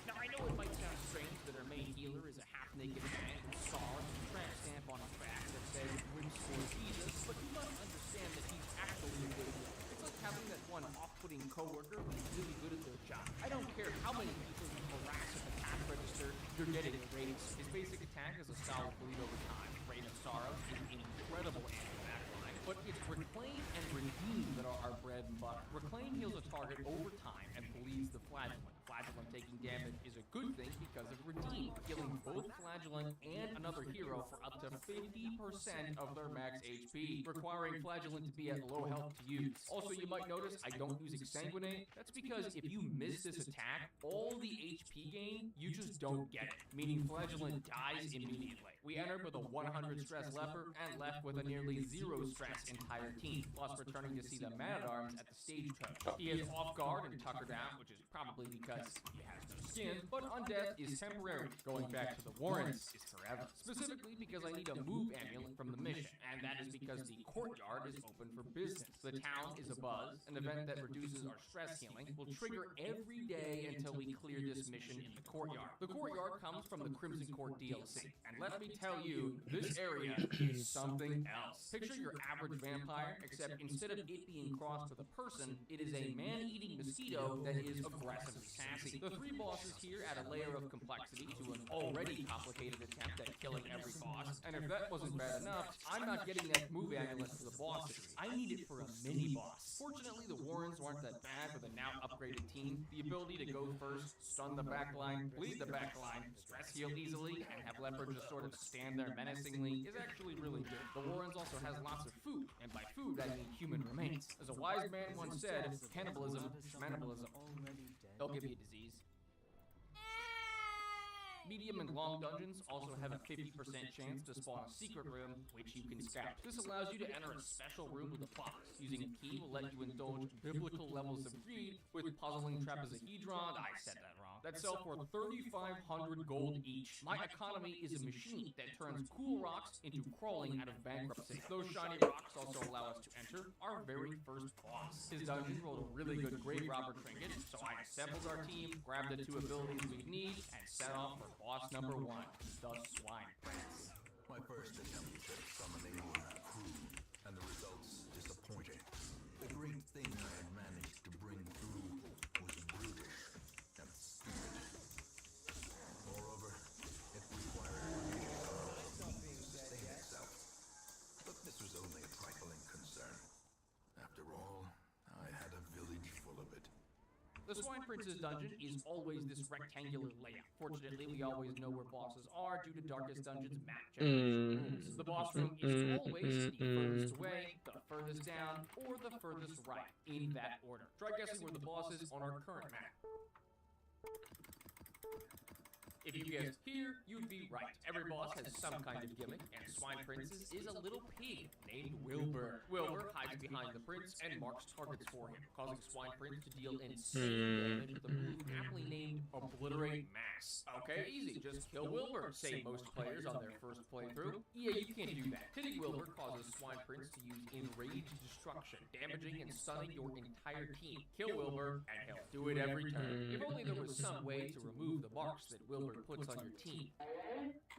Now I know it might sound strange that our main healer is a half-naked man with SARS and tramp stamp on his back that says "Roots for Jesus," but you must understand that he's actually a good healer. It's like having that one off-putting coworker who's really good at their job. I don't care how many people you harass at the cash register, you're getting ratings. His basic attack is a solid bleed over time. Rain of Sorrow is incredible anti-back line, but it's Reclaim and Redeem that are our bread and butter. Reclaim heals a target over time and bleeds the Flagellant. Flagellant taking damage is a good thing because of Redeem, killing both Flagellant and another hero for up to 50% of their max HP, requiring Flagellant to be at low health to use. Also, you might notice I don't use Exsanguinate. That's because if you miss this attack, all the HP gain, you just don't get it, meaning Flagellant dies immediately. We entered with a 100 stress leper and left with a nearly 0 stress entire team, plus returning to see the Man-at-Arms at the stagecoach. He is off guard and tuckered out, which is probably because he has no skin, but undeath is temporary. Going back to the Warrens is forever. Specifically because I need a move amulet from the mission, and that is because the courtyard is open for business. The town is abuzz, an event that reduces our stress healing, will trigger every day until we clear this mission in the courtyard. The courtyard comes from the Crimson Court DLC, and let me tell you, this area is something else. Picture your average vampire, except instead of it being crossed with a person, it is a man-eating mosquito that is aggressively sassy. The 3 bosses here add a layer of complexity to an already complicated attempt at killing every boss, and if that wasn't bad enough, I'm not getting that move amulet for the bosses. I need it for a mini-boss. Fortunately, the Warrens aren't that bad with a now upgraded team. The ability to go first, stun the backline, bleed the backline, stress heal easily, and have Leopard just sort of stand there menacingly is actually really good. The Warrens also has lots of food, and by food I mean human remains. As a wise man once said, cannibalism, schmannibalism, they'll give you a disease. Medium and long dungeons also have a 50% chance to spawn a secret room, which you can scout. This allows you to enter a special room with a box. Using a key will let you indulge biblical levels of greed with puzzling trapezohedron, I said that wrong, that sell for 3,500 gold each. My economy is a machine that turns cool rocks into crawling out of bankruptcy. Those shiny rocks also allow us to enter our very first boss. His dungeon rolled a really good grave robber trinket, so I assembled our team, grabbed the 2 abilities we need, and set off for boss number 1, the Swine Prince. My first attempt at summoning was crude, and the results disappointing. The great thing I had managed to bring through was brutish and stupid. Moreover, it required to sustain itself. But this was only a trifling concern. After all, I had a village full of it. The Swine Prince's dungeon is always this rectangular layout. Fortunately, we always know where bosses are due to Darkest Dungeon's map generation rules. The boss room is always the furthest away, the furthest down, or the furthest right, in that order. Try guessing where the boss is on our current map. If you guessed here, you'd be right. Every boss has some kind of gimmick, and Swine Prince's is a little pig named Wilbur. Wilbur hides behind the prince and marks targets for him, causing Swine Prince to deal insane damage with a move aptly named Obliterate Mass. Okay, easy, just kill Wilbur, say most players on their first playthrough. Yeah, you can't do that. Hitting Wilbur causes Swine Prince to use Enraged Destruction, damaging and stunning your entire team. Kill Wilbur, and he'll do it every turn. If only there was some way to remove the marks that Wilbur puts on your team.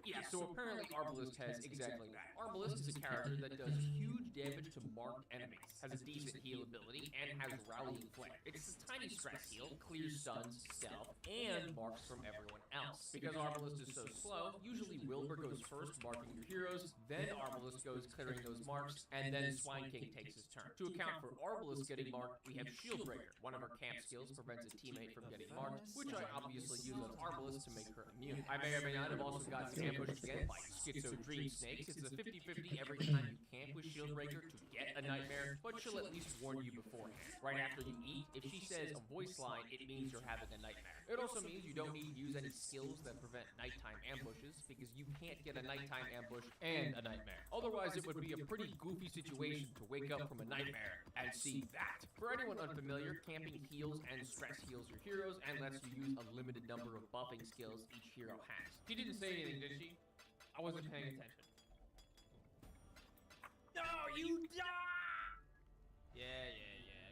Yeah, so apparently Arbalest has exactly that. Arbalest is a character that does huge damage to marked enemies, has a decent heal ability, and has Rallying Flare. It's a tiny stress heal, clears stuns, stealth, and marks from everyone else. Because Arbalest is so slow, usually Wilbur goes first marking your heroes, then Arbalest goes clearing those marks, and then Swine King takes his turn. To account for Arbalest getting marked, we have Shieldbreaker. One of our camp skills prevents a teammate from getting marked, which I obviously use on Arbalest to make her immune. I may or may not have also gotten ambushed again by Schizo Dream Snakes. It's a 50-50 every time you camp with Shieldbreaker to get a nightmare, but she'll at least warn you beforehand. Right after you eat, if she says a voice line, it means you're having a nightmare. It also means you don't need to use any skills that prevent nighttime ambushes, because you can't get a nighttime ambush and a nightmare. Otherwise, it would be a pretty goofy situation to wake up from a nightmare and see that. For anyone unfamiliar, camping heals and stress heals your heroes and lets you use a limited number of buffing skills each hero has. She didn't say anything, did she? I wasn't paying attention. No, you die! Yeah.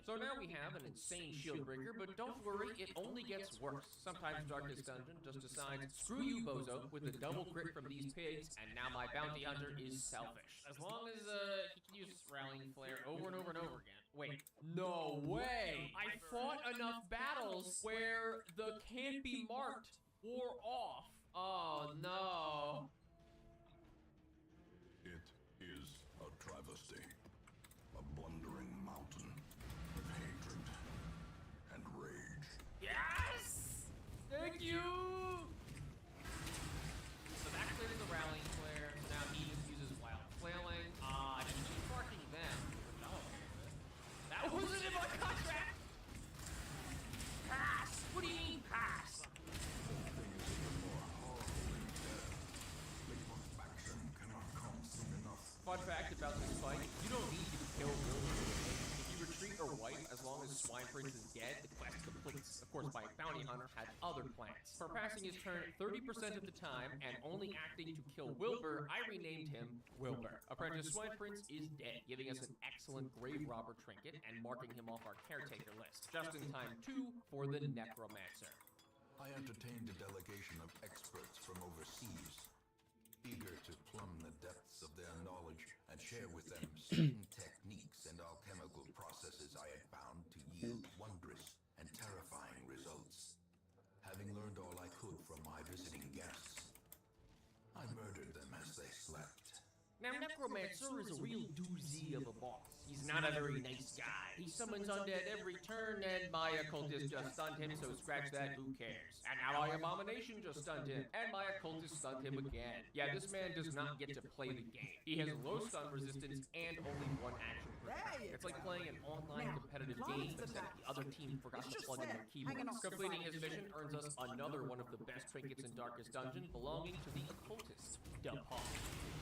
So now we have an insane Shieldbreaker, but don't worry, it only gets worse. Sometimes Darkest Dungeon just decides, screw you, bozo, with the double crit from these pigs, and now my bounty hunter is selfish. As long as he can use Rallying Flare over and over and over again. Wait, no way! I fought enough battles where the can't be marked wore off. Oh no. It is a travesty. A blundering mountain of hatred and rage. Yes! Thank you! So that cleared the Rallying Flare, so now he just uses Wild Flailing. I should be marking them, which I'm okay with. That wasn't in my contract! Pass! What do you mean, pass? Fun fact about this fight, you don't need to kill Wilbur. If you retreat or wipe, as long as Swine Prince is dead, the quest completes. Of course, my bounty hunter had other plans. For passing his turn 30% of the time and only acting to kill Wilbur, I renamed him Wilbur. Apprentice Swine Prince is dead, giving us an excellent grave robber trinket and marking him off our caretaker list. Just in time, too, for the Necromancer. I entertained a delegation of experts from overseas, eager to plumb the depths of their knowledge and share with them certain techniques and alchemical processes I had found to yield wondrous and terrifying results. Having learned all I could from my visiting guests, I murdered them as they slept. Now, Necromancer is a real doozy of a boss. He's not a very nice guy. He summons undead every turn, and my occultist just stunned him, so scratch that, who cares? And now my abomination just stunned him, and my occultist stunned him again. Yeah, this man does not get to play the game. He has low stun resistance and only one action per turn. It's like playing an online competitive game, except the other team forgot to plug in their keyboards. Completing his mission earns us another one of the best trinkets in Darkest Dungeon, belonging to the occultist, Depot.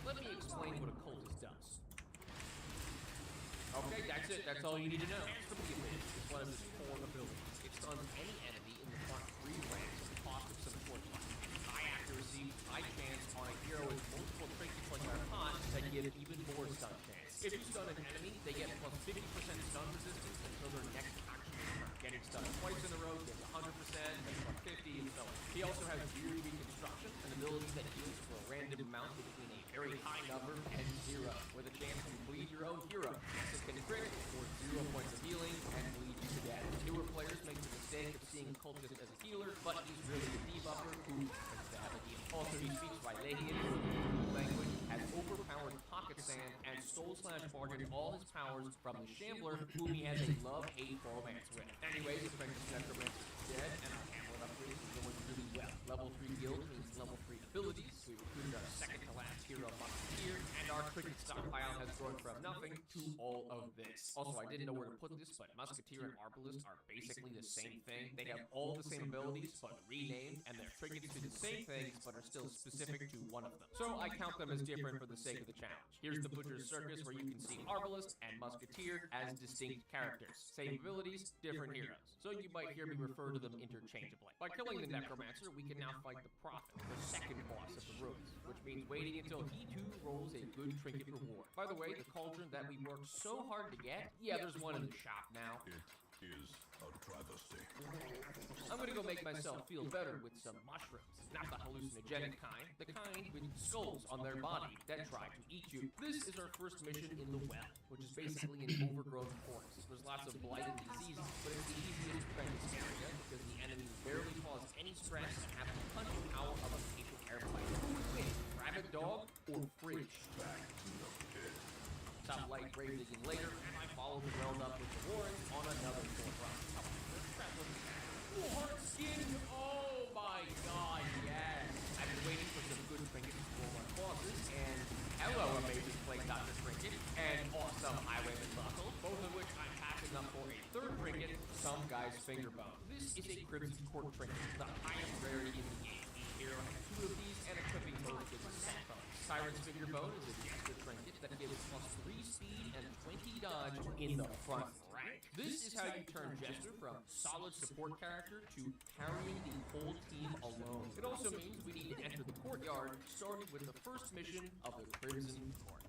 Let me explain what a cultist does. Okay, that's it. That's all you need to know. Immediately, it's one of his core abilities. It stuns any enemy in the front 3 ranks at the cost of some fortune. High accuracy, high chance on a hero with multiple trinkets like our pot that give even more stun chance. If you stun an enemy, they get plus 50% stun resistance until their next action turn. Getting stunned twice in a row gives 100%, then plus 50, and so on. He also has Gear Reconstruction, an ability that heals for a random amount between a very high number and 0, with a chance to bleed your own hero. This can crit for 0 points of healing and bleed you to death. Newer players make the mistake of seeing Cultist as a healer, but he's really a debuffer who tends to have a heal. Also, he speaks Rylahian language, has overpowered pocket sand, and stole/bargained all his powers from the Shambler, whom he has a love-hate romance with. Anyways, Apprentice Necromancer is dead, and our Hamlet upgrade is going really well. Level 3 guild means level 3 abilities. We recruited our second-to-last hero, Musketeer, and our trinket stockpile has grown from nothing to all of this. Also, I didn't know where to put this, but Musketeer and Arbalist are basically the same thing. They have all the same abilities, but renamed, and their trinkets do the same things, but are still specific to one of them. So I count them as different for the sake of the challenge. Here's the Butcher's Circus, where you can see Arbalist and Musketeer as distinct characters. Same abilities, different heroes. So you might hear me refer to them interchangeably. By killing the Necromancer, we can now fight the Prophet, the second boss of the ruins, which means waiting until he too rolls a good trinket reward. By the way, the cauldron that we worked so hard to get, yeah, there's one in the shop now. It is a travesty. I'm gonna go make myself feel better with some mushrooms. Not the hallucinogenic kind, the kind with skulls on their body that try to eat you. This is our first mission in the well, which is basically an overgrown forest. There's lots of blight and diseases, but it's the easiest defense area because the enemies barely cause any stress and have the punching power of a patient airplane. Who would win, rabid dog or fridge? Back to the pit. Some light grave digging later, and I follow the ground up with the Warrens on another forefront. Hard skin! Oh my god, yes! I've been waiting for some good trinkets to roll our bosses, and hello, amazing Flake Dr. Trinket, and awesome Highwayman Buckle, both of which I'm passing up for a third trinket, some guy's finger bone. This is a Crimson Court trinket, the highest rarity in the game. Each hero has 2 of these, and equipping both with a set bone. Siren's finger bone is a jester trinket that gives plus 3 speed and 20 dodge in the front rank. This is how you turn Jester from solid support character to carrying the whole team alone. It also means we need to enter the courtyard, starting with the first mission of the Crimson Court.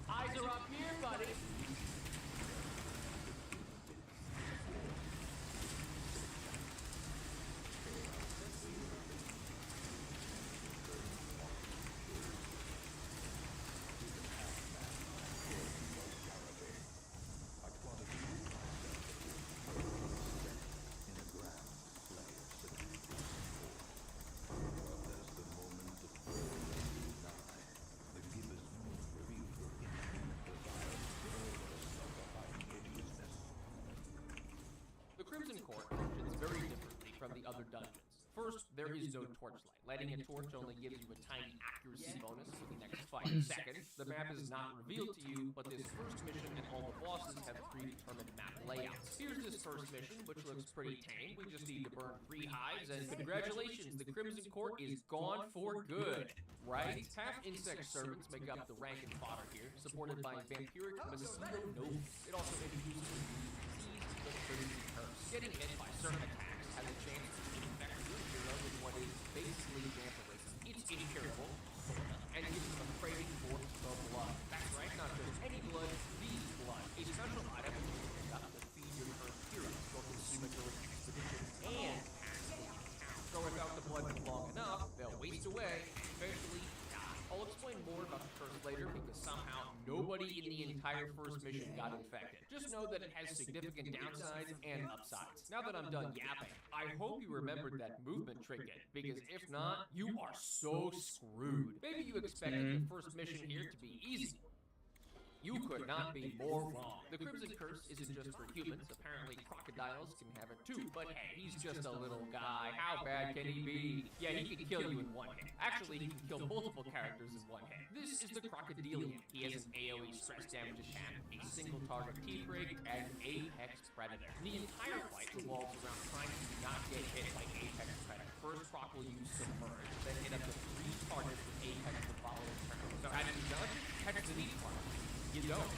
Eyes are up here, buddy. Crimson Court functions very differently from the other dungeons. First, there is no torchlight. Lighting a torch only gives you a tiny accuracy bonus for the next 5 seconds. The map is not revealed to you, but this first mission and all the bosses have predetermined map layouts. Here's this first mission, which looks pretty tame. We just need to burn 3 hives, and congratulations, the Crimson Court is gone for good. Right? Half insect servants make up the rank and fodder here, supported by vampiric mosquito nobles. It also introduces the Crimson Curse. Getting hit by certain attacks has a chance to infect your hero with what is basically vampirism. It's incurable, and gives them a craving for the blood. That's right, not just any blood, these blood. A special item that you can pick up to feed your current hero, or consume it during expeditions, and pass the account. So without the blood for long enough, they'll waste away and eventually die. I'll explain more about the curse later because somehow nobody in the entire first mission got infected. Just know that it has significant downsides and upsides. Now that I'm done yapping, I hope you remembered that movement trinket, because if not, you are so screwed. Maybe you expected the first mission here to be easy. You could not be more wrong. The Crimson Curse isn't just for humans. Apparently crocodiles can have it too. But hey, he's just a little guy. How bad can he be? Yeah, he can kill you in one hit. Actually, he can kill multiple characters in one hit. This is the Crocodilian. He has an AoE stress damage attack, a single target T-break, and Apex Predator. The entire fight revolves around trying to not get hit by Apex Predator. First, Croc will use Submerge, then hit up to 3 targets with Apex the following turn. So how do you dodge it? Hex the neat part. You don't.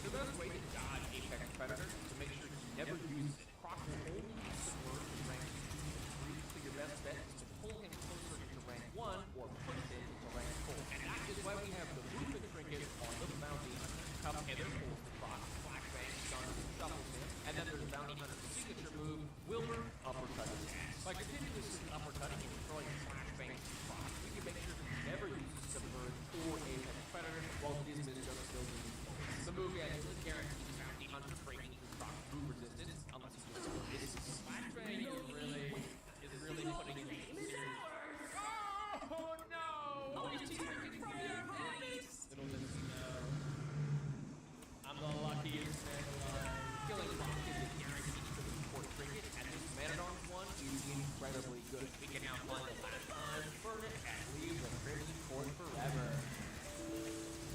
The best way to dodge Apex Predator is to make sure you never use it. Croc will only use Submerge in rank 2 and 3, so your best bet is to pull him closer into rank 1 or push him into rank 4. And that is why we have the movement trinket on the bounty hunter. Come hither, pulls the Croc, flashbang, stuns, shuffles him, and then there's bounty hunter's signature move, Wilbur, uppercut his ass. By continuously uppercutting and throwing flashbangs to Croc, we can make sure he never uses Submerge or Apex Predator, while Dismas just still uses bullets. The move guarantees bounty hunter breaking through Croc's move resistance, unless he just misses. Flashbang is really putting in a serious... Oh no! He's taking from your face! Little does he know. I'm the luckiest man alive. Killing Croc is a guarantee for the support trinket, and this Man-at-Arms one is incredibly good. We can now find the last time, burn it, and leave the Crimson Court forever.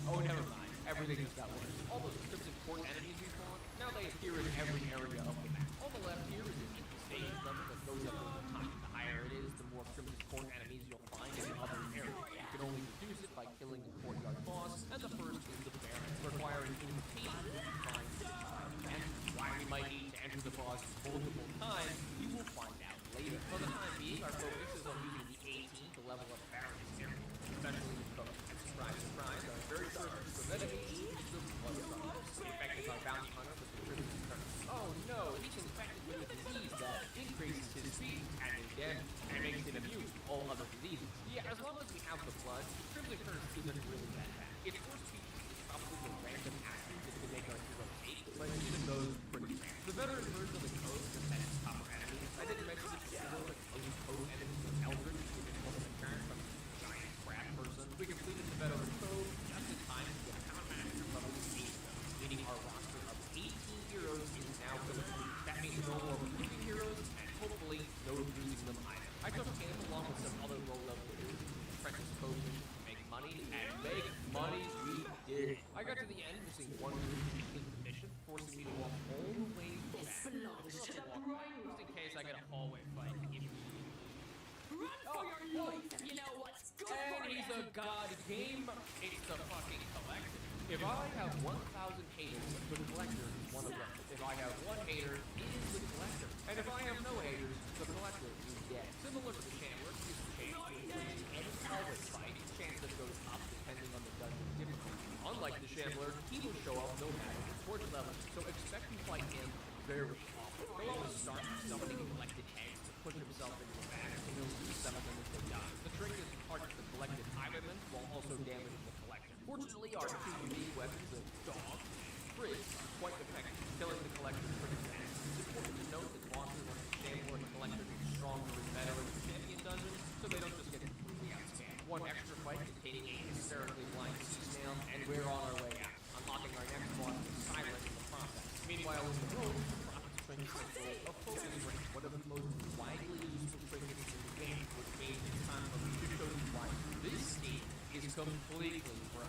Oh, never mind. Everything just got worse. All those Crimson Court enemies we fought, now they appear in every area of the map. On the left here is an infestation level that goes up over time. The higher it is, the more Crimson Court enemies you'll find in other areas. You can only reduce it by killing the courtyard boss, and the first is the Baron, requiring invitation to find the time. And why we might need to enter the boss multiple times, you will find out later. For the time being, our focus is on using the 18 to level up Baron's area, especially with Coke. Surprise, surprise, our very first group of enemies is the Bloodsuckers, infected by Bounty Hunter with the Crimson Curse. Oh no, he's infected with a disease that increases his speed and his damage, and makes him immune to all other diseases. Yeah, as long as we have the blood, Crimson Curse isn't really that bad. Its first feature is probably the random actions that can make our hero hate, but even those are pretty rare. The veteran version of the code just has tougher enemies. I didn't mention that the code enemies of Eldritch, which is one of the turn from the giant crab person. We completed the veteran code just in time to get Town Master level 8, meaning our roster of 18 heroes is now complete. That means no more recruiting heroes, and hopefully no losing them either. I took him along with some other low-level heroes, apprentice potion, make money, and make money we did. I got to the end missing one group to complete the mission, forcing me to walk all the way back. Just in case I get a hallway fight. Run for your life if you know what's good for you. And he's a god game. It's the fucking collector. If I have 1,000 haters, the collector is one of them. If I have 1 hater, it is the collector. And if I have no haters, the collector is dead. Similar to the Chandler, his chance to win any hallway fight, his chance that goes up depending on the dungeon difficulty. Unlike the Chandler, he will show up no matter the torch level, so expect to fight him very often. He'll always start summoning collected eggs to push himself into a bag, and he'll use some of them as they die. The trick is to target the collected highwayman while also damaging the collector. Fortunately, our 2 unique weapons of Dog and Frizz are quite effective, killing the collector pretty fast. It's important to note that bosses like the Chandler and the collector get stronger and better in the champion dungeons, so they don't just get completely outspanned. One extra fight containing a hysterically blind sea snail, and we're on our way out, unlocking our next boss with Silent in the process. Meanwhile, in the room, the Prophet's Trinket controls a focus ring, one of the most widely used trinkets completely broken.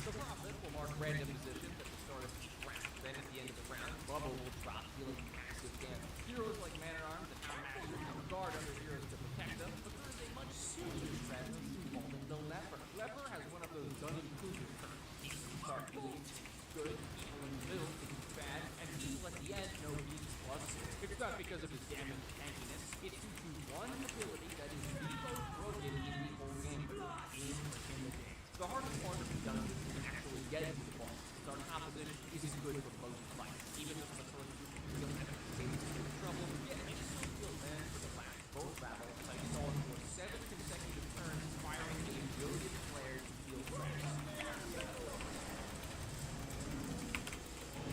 The Prophet will mark random positions at the start of each round. Then at the end of the round, Bubble will drop, dealing massive damage. Heroes like Man-at-Arms and Outmasters can guard other heroes to protect them, but there is a much sillier strategy involving the Leper. Leper has one of those Dunning-Kruger curves. He can start elite, good, evil in the middle, it's bad, and evil at the end, no he's plus. It's not because of his damage and tankiness, it's due to one ability that is the most broken in the whole game. Intimidate. The hardest part of the dungeon is actually getting to the boss. Our composition isn't good for most fights. Even if the first group feel in trouble, yet I still feel bad for the last both battles. I saw for 7 consecutive turns, firing a billion flares to deal threats.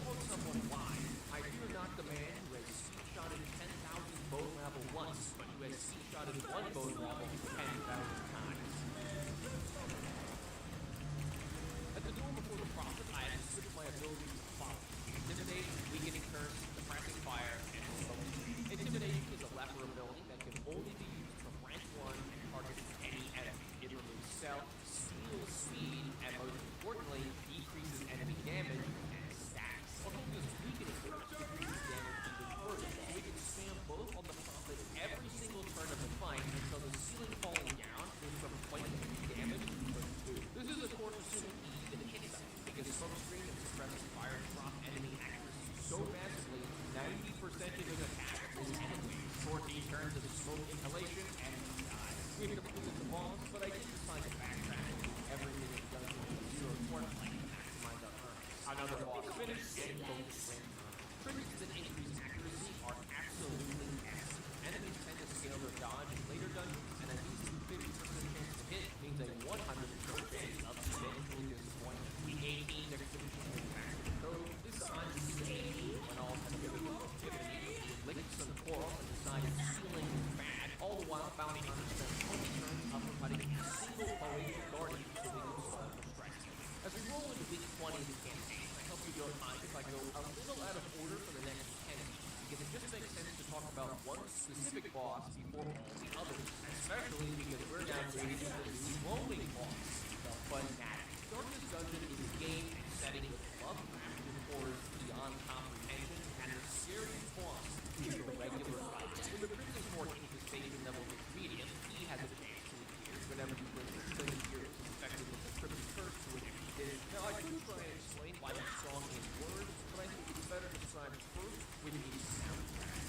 Quote someone wise, I fear not the man who has C-shotted 10,000 bone rabble once, but who has C-shotted one bone rabble 10,000 times. At the door before the Prophet, I have switched my abilities to follow. Intimidate, Weakening Curse, Depressing Fire, and Smoke. Intimidation is a leper ability that can only be used from rank 1 and target any enemy. It removes stealth, steal speed, and most importantly, decreases enemy damage and stats. Although this Weakening Curse decreases damage even further, we can spam both on the Prophet every single turn of the fight until the ceiling falling down moves from 20 damage to 2. This is of course assuming because Smoke Screen and Suppressing Fire drop enemy accuracy so massively, 90% of his attacks is enemy. 14 turns of smoke inhalation and he dies. We completed the boss, but I did decide to backtrack and do everything in the dungeon with a 0 point plan to maximize our earnings. Another boss finish and focus range. Triggers that increase accuracy are absolutely nasty. Enemies tend to scale their dodge in later dungeons, and at least a 50% chance to hit means a 100% chance of eventually disappointing. The 18 exhibition is back to the code. This time this is 18 when all has given activity. Links and quarrel and decided sealing is bad, all the while bounty hunters spend 20 turns uppercutting a single POE guardian so they can stall for strikes. As we roll into week 20 of the campaign, I hope you don't mind if I go a little out of order for the next 10 weeks, because it just makes sense to talk about one specific boss before all the others, especially because we're now moving into the new rolling boss, the Fanatic. Darkness Dungeon is a game and setting with love-crafted horrors beyond comprehension, and the scariest boss is the regular fight. When the Crimson Court infestation level is medium, he has a chance to appear whenever you bring the Crimson Gear infected with the Crimson Curse to which he did. Now, I could try and explain why he's strong in words, but I think it's better described first with the soundtrack.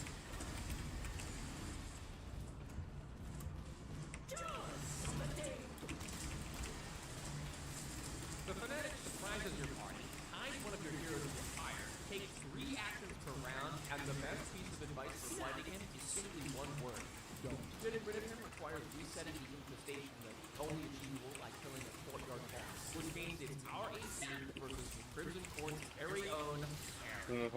The Fanatic surprises your party, ties one of your heroes to fire, takes 3 actions per round, and the best piece of advice for fighting him is simply one word: don't. Getting rid of him requires resetting the infestation that is only achievable by killing a courtyard boss, which means it's our 18 versus the Crimson Court's very own Aaron.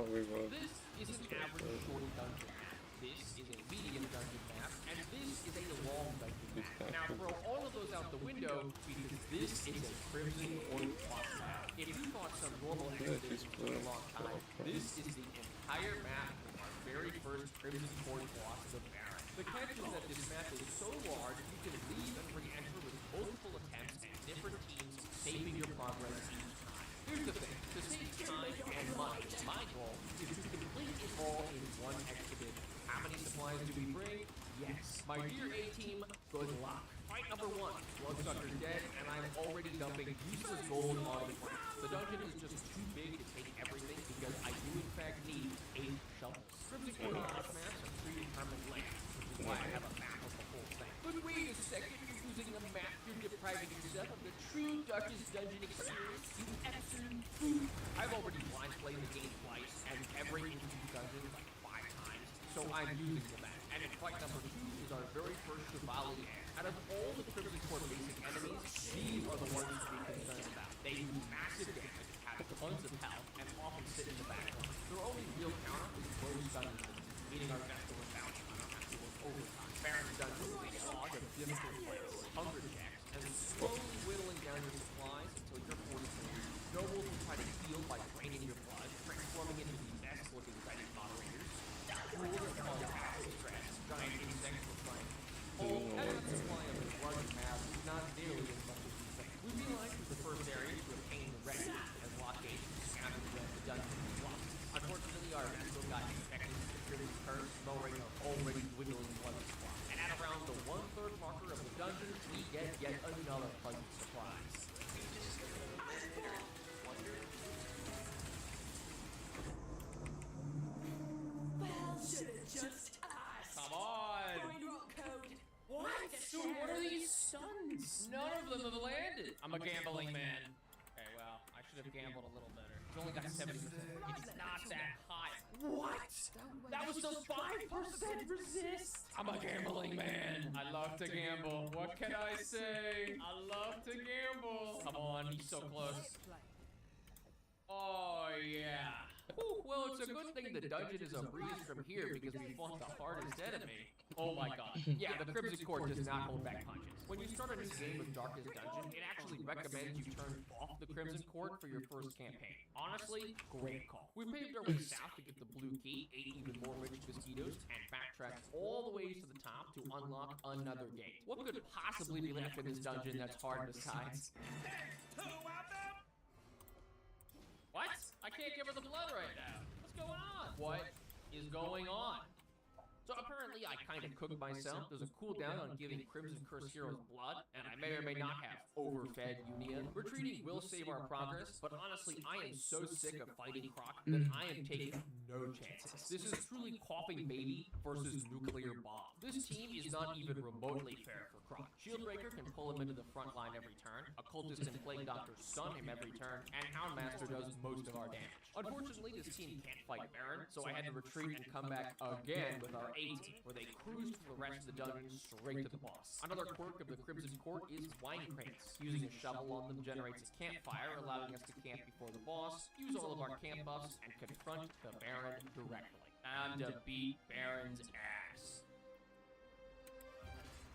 This is an average short dungeon map. This is a medium dungeon map, and this is a long dungeon map. Now throw all of those out the window because this is a Crimson Court boss map. If you thought some normal expedition took a long time, this is the entire map of our very first Crimson Court boss, the Baron. The catch is that this map is so large you can leave and re-enter with multiple attempts and different teams, saving your progress each time. Here's the thing, to save time and money, my goal is to complete it all in one expedition. How many supplies do we bring? Yes. My dear A-team, good luck. Fight number 1, Bloodsucker's dead, and I'm already dumping useless gold on the ground. The dungeon is just too big to take everything because I do in fact need 8 shovels. Crimson Court boss maps are predetermined lengths, which is why I have a map of the whole thing. But wait a second, you're using a map, you're depriving yourself of the true Darkest Dungeon experience, you absolute fool. I've already blind played the game twice, and every into the dungeon like 5 times, so I'm using the map. And in fight number 2 is our very first Chevalier. Out of all the Crimson Court basic enemies, these are the ones to be concerned about. They do massive damage, have tons of health, and often sit in the background. Their only real counter is close dungeons, meaning our Vestal and Bounty these. None of them have landed. I'm a gambling man. Okay, well, I should have gambled a little better. It's only got 70%. It's not that high. What? That was the 5% resist. I'm a gambling man. I love to gamble. What can I say? I love to gamble. Come on, he's so close. Oh, yeah. Ooh, well, it's a good thing the dungeon is a breeze from here because we fought the hardest enemy. Oh my god. Yeah, the Crimson Court does not hold back punches. When you start a new game with Darkest Dungeon, it actually recommends you turn off the Crimson Court for your first campaign. Honestly, great call. We paved our way south to get the blue key, 8 even more rich mosquitoes, and backtracked all the way to the top to unlock another gate. What could possibly be left in this dungeon that's hard besides? What? I can't give her the blood right now. What's going on? What is going on? So apparently I kind of cooked myself. There's a cooldown on giving Crimson Curse heroes blood, and I may or may not have overfed Unia. Retreating will save our progress, but honestly, I am so sick of fighting Croc that I am taking no chances. This is truly coughing baby versus nuclear bomb. This team is not even remotely fair for Croc. Shieldbreaker can pull him into the front line every turn, Occultist and Plague Doctor stun him every turn, and Houndmaster does most of our damage. Unfortunately, this team can't fight Baron, so I had to retreat and come back again with our A team, where they cruised for the rest of the dungeon straight to the boss. Another quirk of the Crimson Court is wine crates. Using a shovel on them generates a campfire, allowing us to camp before the boss, use all of our camp buffs, and confront the Baron directly. And to beat Baron's ass.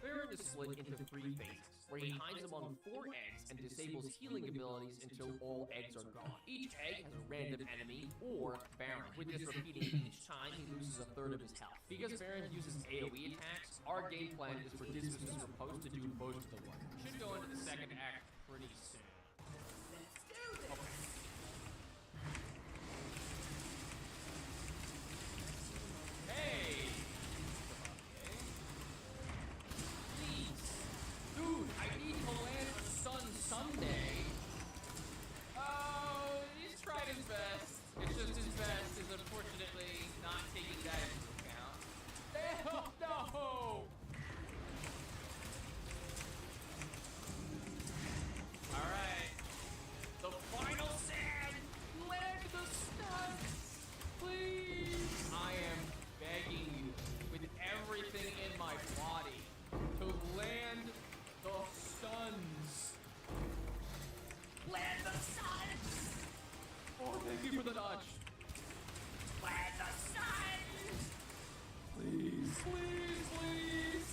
Baron is split into 3 phases, where he hides among 4 eggs and disables healing abilities until all eggs are gone. Each egg has a random enemy or Baron. With this repeating each time, he loses a third of his health. Because Baron uses AoE attacks, our game plan is for Dismas' Repose to do most of the work. Should go into the second act pretty soon. Okay. Hey! Dude, I need to land a sun someday. Oh, he's tried his best. It's just his best is unfortunately not taking that into account. Hell no! Alright. The final sand! Land the stuns! Please! I am begging you with everything in my body to land the stuns. Land the stuns! Oh, thank you for the dodge. Land the stuns! Please, please, please!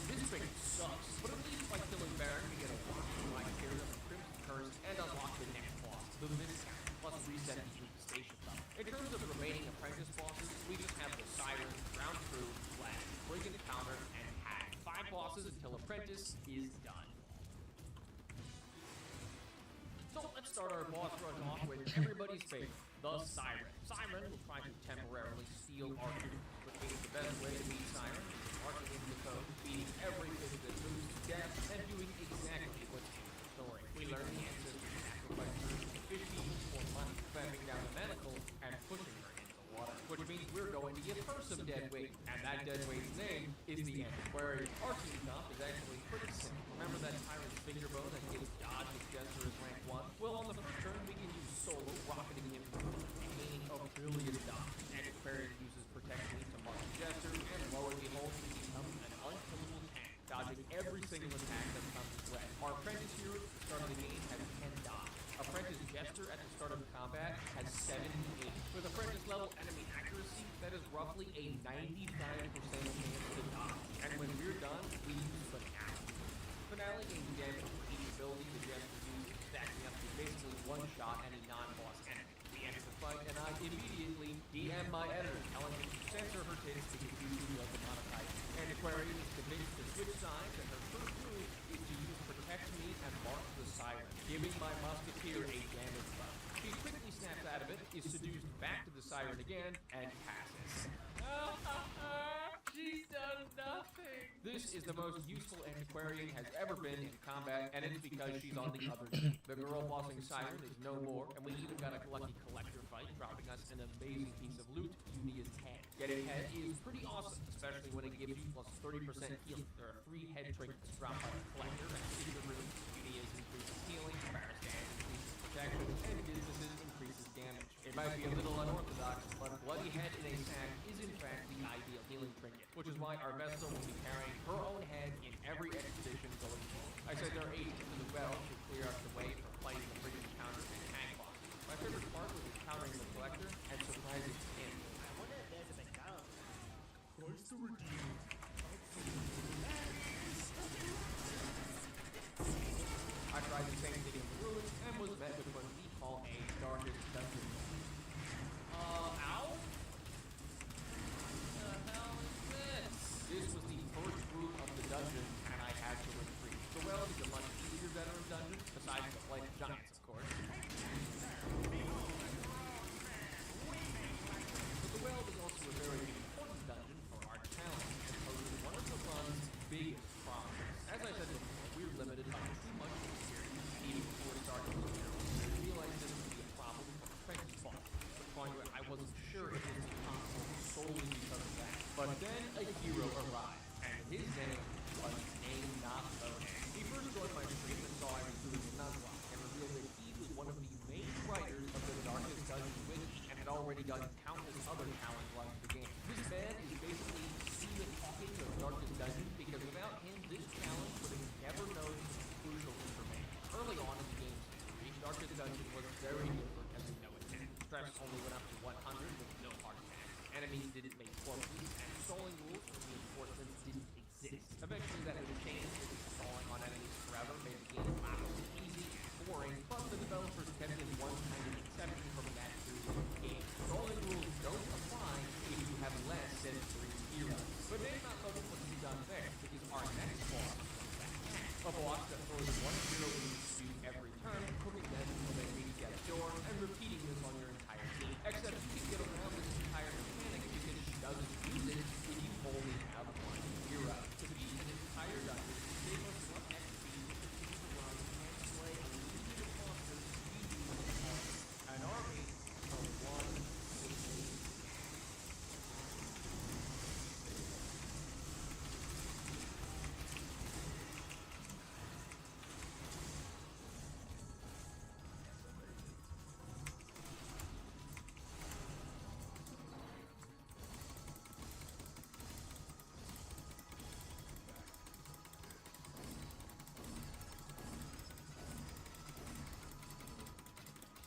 This thing sucks, but at least by killing Baron, we get a lot of my character of Crimson Curse and unlock the next boss, the Mist, plus reset the station level. In terms of remaining apprentice bosses, we just have the Siren, Ground Crew, Flash, Brigand Counter, and Hag. 5 bosses until apprentice is done. So let's start our boss rush off with everybody's favorite, the Siren. Siren will try to temporarily steal Archer, but the best way to beat Siren is marking into the code, beating every fish that moves to death, and doing exactly what's in the story. We learn the ancestors sacrifice the fish eating for money, clamping down the manacle, and pushing her into the water, which means we're going to give her some dead weight, and that dead weight's name is the Antiquarian. Our team comp is actually pretty simple. Remember that Tyrant's finger bow that gives dodge with Jester as rank 1? Well, on the first turn, we can use Solo, rocketing him and gaining a billion dodge. Antiquarian uses Protect Me to mark Jester, and lo and behold, he becomes an unkillable tank, dodging every single attack that comes his way. Our Apprentice hero at the start of the game has 10 dodge. Apprentice Jester at the start of combat has 78. With Apprentice level enemy accuracy, that is roughly a 95% chance to dodge. And when we're done, we use Finale. Finale gains damage for each ability the Jester uses, stacking up to basically one-shot any non-boss enemy. We enter the fight, and I immediately DM my editor, telling him to censor her tits to get YouTube of the monetized. Antiquarian is convinced to switch sides, and her first move is to use Protect Me and mark the Siren, giving my Musketeer a damage buff. He quickly snaps out of it, is seduced back to the Siren again, and passes. She's done nothing. This This is the most useful antiquarian has ever been in combat, and it's because she's on the other team. The girl bossing Siren is no more, and we even got a lucky collector fight, dropping us an amazing piece of loot, Unia's head. Getting head is pretty awesome, especially when it gives you plus 30% healing. There are 3 head trinkets dropped by the collector, and in the room, Unia's increases healing, Faristan increases protection, and Businesses increases damage. It might be a little unorthodox, but bloody head in a sack is in fact the ideal healing trinket, which is why our Vestal will be carrying her own head in every expedition going forward. I said there are 8 as well to clear out the way for fighting the freaking counters and tank bosses. My favorite part was encountering the collector and surprising him. I wonder if there's a McDonald's. Christ the Redeemer. I tried the same thing in the ruins and was met with what we call a darkest dungeon. Ow? What the hell is this? This was the first room of the dungeon, and I had to retreat. The well is a much easier veteran dungeon, besides the flight of giants, of course. But the well is also a very important dungeon for our challenge, and poses one of the run's biggest problems. As I said before, we're limited by too much experience. Even before starting the tutorial, I realized this would be a problem for Frankie's fault. To the point where I wasn't sure if this was possible solely because of that. But then a hero arrived, and his name was Nainato. He first joined my stream and saw I was doing Nuzlocke, and revealed that he was one of the main writers of the Darkest Dungeon Wiki, and had already done countless other challenge runs of the game. This man is basically Stephen Hawking of Darkest Dungeon, because without him, this challenge would have never known some crucial information. Early on in the game's history, Darkest Dungeon was very different as we know it now. Stress only went up to 100 with no heart attacks. Enemies didn't make corpses, and stalling rules for reinforcements didn't exist. Eventually that would change, with stalling on enemies forever made the game laughably easy and boring, but the developers kept in one kind of exception from that series of games. Stalling rules don't apply if you have less than 3 heroes. But maybe not looking what to be done there, because our next boss is a boss that throws 1 hero in dispute every turn, cooking them until they reach death's door, and repeating this on your entire team. Except you can get around this entire mechanic because she doesn't use it if you only have 1 hero. To beat an entire dungeon, save us 1 XP to continue to run and slay a legion of monsters we use an army of 1 single.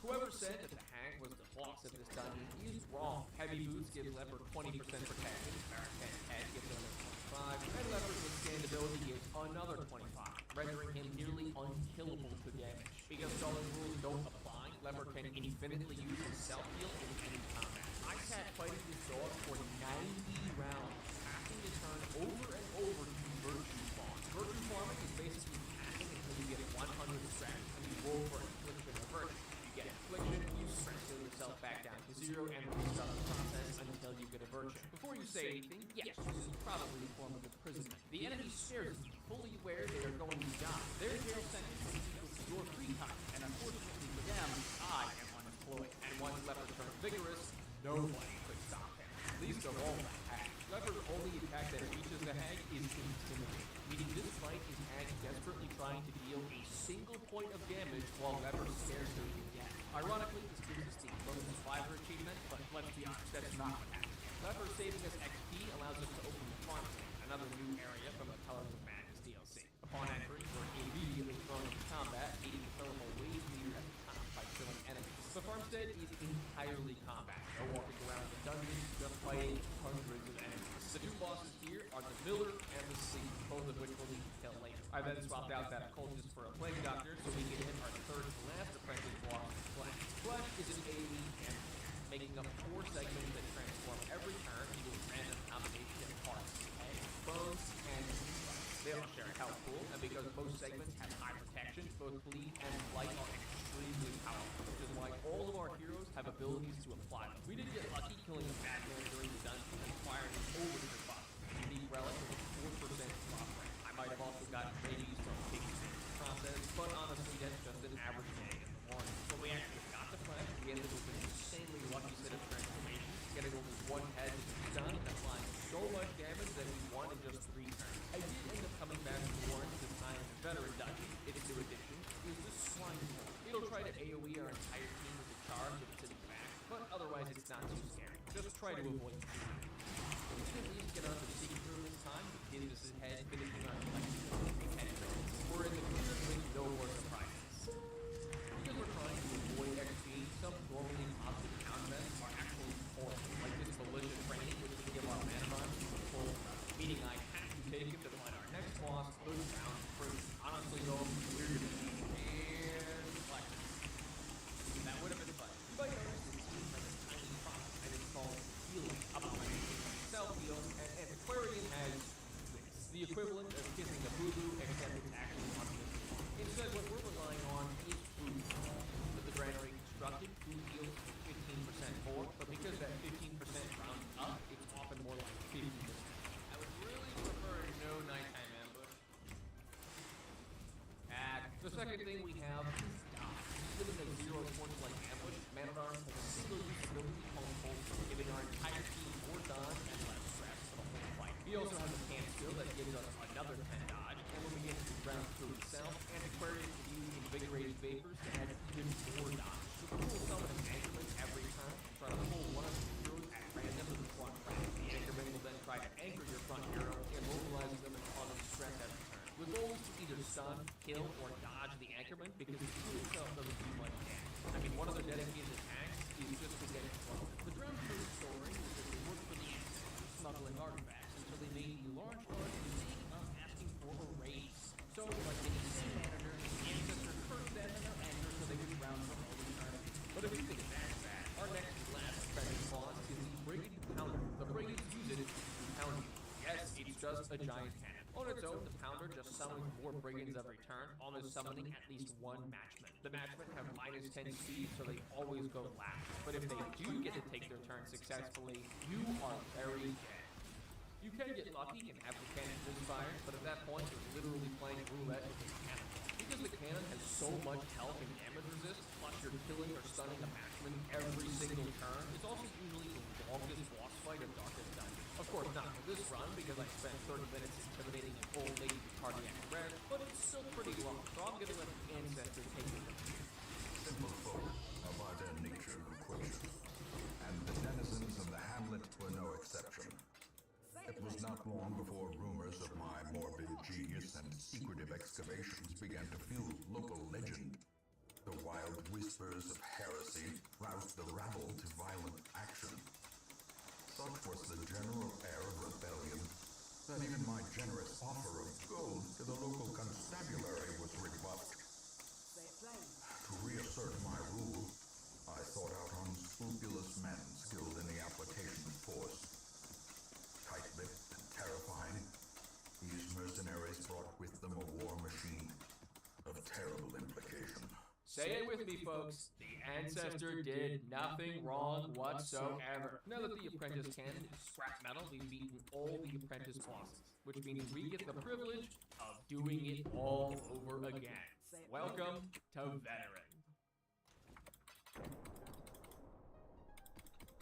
Whoever said that the Hag was the boss of this dungeon is wrong. Heavy Boots gives Leopard 20% protection, Faristan Head gives another 25, and Leopard's withstandability gives another 25, rendering him nearly unkillable to damage. Because stalling rules don't apply, Leopard can infinitely use his self-heal in any combat. I sat fighting this dog for 90 rounds, passing his turn over and over to Virtue Farm. Virtue Farming is basically passing until you get 100 strength, and you roll for Affliction or Virtue. Get affliction, you stress yourself back down to 0 and restart the process until you get a virtue. Before you say anything, yes, this is probably a form of imprisonment. The enemy stares at you, fully aware they are going to die. Their jail sentence is equal to your free time, and unfortunately for them, I am unemployed. And once Leopard turns vigorous, nobody could stop him. Least of all the Hag. Leopard's only attack that reaches the Hag is intimidating. Meaning this fight is Hag desperately trying to deal a single point of damage while Leopard scares her to death. Ironically, this gives us the Lone Survivor achievement, but let's be honest, that's not what happened. Leopard saving us XP allows us to open the farm stand, another new area from the Colors of Madness DLC. Upon entering, we're immediately thrown into combat, meeting the colorful wave leader at the top by killing enemies. The farmstead is entirely combat. No walking around the dungeon, just fighting hundreds of enemies. The 2 bosses here are the Miller and the Sea, both of which we'll need to kill later. I then swapped out that occultist for a plague doctor, so we can hit our 3rd to last apprentice boss, Flesh. Flesh is an AoE damage, making up 4 segments that transform every turn into a random combination of parts, eggs, bones, and flesh. They all share a health pool, and because most segments have high protection, both bleed and flight are extremely powerful, which is why all of our heroes have abilities to apply them. We did get lucky killing a bad man during the dungeon and acquiring an overture buff, a unique relic with a 4% drop rate. but honestly, that's just an average day in the morning. When we actually got the plan, we ended with an insanely lucky set of transformations, getting only one head to be done and applying so much damage that we won in just 3 turns. I did end up coming back to Warren to sign the veteran dungeon. Its new addition is the Swine Hole. It'll try to AoE our entire team with the charge of sitting back, but otherwise it's not too scary. Just try to avoid it. We can at least get on to the secret room this time, with Giz's head finishing our collection of 3 head builds. We're in the clear with no more surprises. Because we're trying to avoid XP, some normally positive countervents are actually horrible, like this malicious training, which we give our mana bonds full, meaning I have to take it to find our next boss, those rounds first. Honestly though, we're gonna be and flex. That would have been fun. You might notice this team has a tiny prop, and it's called healing upgrade. Self-heal, and Antiquarian has this, the equivalent of kissing a boo-boo, except it's actually on this. Instead, what we're relying on is food. With the granary constructed, food heals 15% more, but because that 15% rounds up, it's often more like 50%. I would really prefer no nighttime ambush. The second thing we have is dodge. Given a 0 torch-like ambush, Man-at-Arms has a single use ability called Bolster, giving our entire team more dodge and less stress for the whole fight. He also has a camp skill that gives us another 10 dodge, and when we get to round 2 itself, Antiquarian can use Invigorated Vapors to add even more dodge. So we'll summon an Anchorman every turn and try to pull one of the heroes at random to the front rank. The Anchorman will then try to anchor your front hero, immobilizing them and causing stress every turn. The goal is to either stun, kill, or dodge the Anchorman because the tool itself doesn't do much damage. I mean, one of their dedicated attacks is just to get close. The Drowned True story was that they worked for the ancestors, smuggling artifacts until they made the large large mistake of asking for a raise. So, like any city manager, the ancestors cursed them and their anger so they would drown for all eternity. But if you think that's bad, our next to last defending boss is the Brigand Pounder. The Brigands use it to pound you. Yes, it's just a giant cannon. On its own, the Pounder just summons more Brigands every turn, almost summoning at least one Matchman. The Matchmen have -10 speed, so they always go last. But if they do get to take their turn successfully, you are very dead. You can get lucky and have the cannon misfire, but at that point, you're literally playing roulette with the cannon. Because the cannon has so much health and damage resist, plus you're killing or stunning a Matchman every single turn, it's also usually the longest boss fight of Darkest Dungeon. Of course, not for this run, because I spent 30 minutes intimidating an old lady with cardiac arrest, but it's still pretty long, so I'm gonna let the ancestor take it from here. Simple folk are by their nature loquacious, and the denizens of the hamlet were no exception. It was not long before rumors of my morbid genius and secretive excavations began to fuel local legend. The wild whispers of heresy roused the rabble to violent action. Such was the general air of rebellion that even my generous offer of gold to the local constabulary was rebuffed. To reassert my rule, I sought out unscrupulous men skilled in the application of force. Tight-lipped and terrifying, these mercenaries brought with them a war machine of terrible implication. Say it with me, folks. The ancestor did nothing wrong whatsoever. Now that the apprentice cannon is scrap metal, we've beaten all the apprentice bosses, which means we get the privilege of doing it all over again. Welcome to Veteran.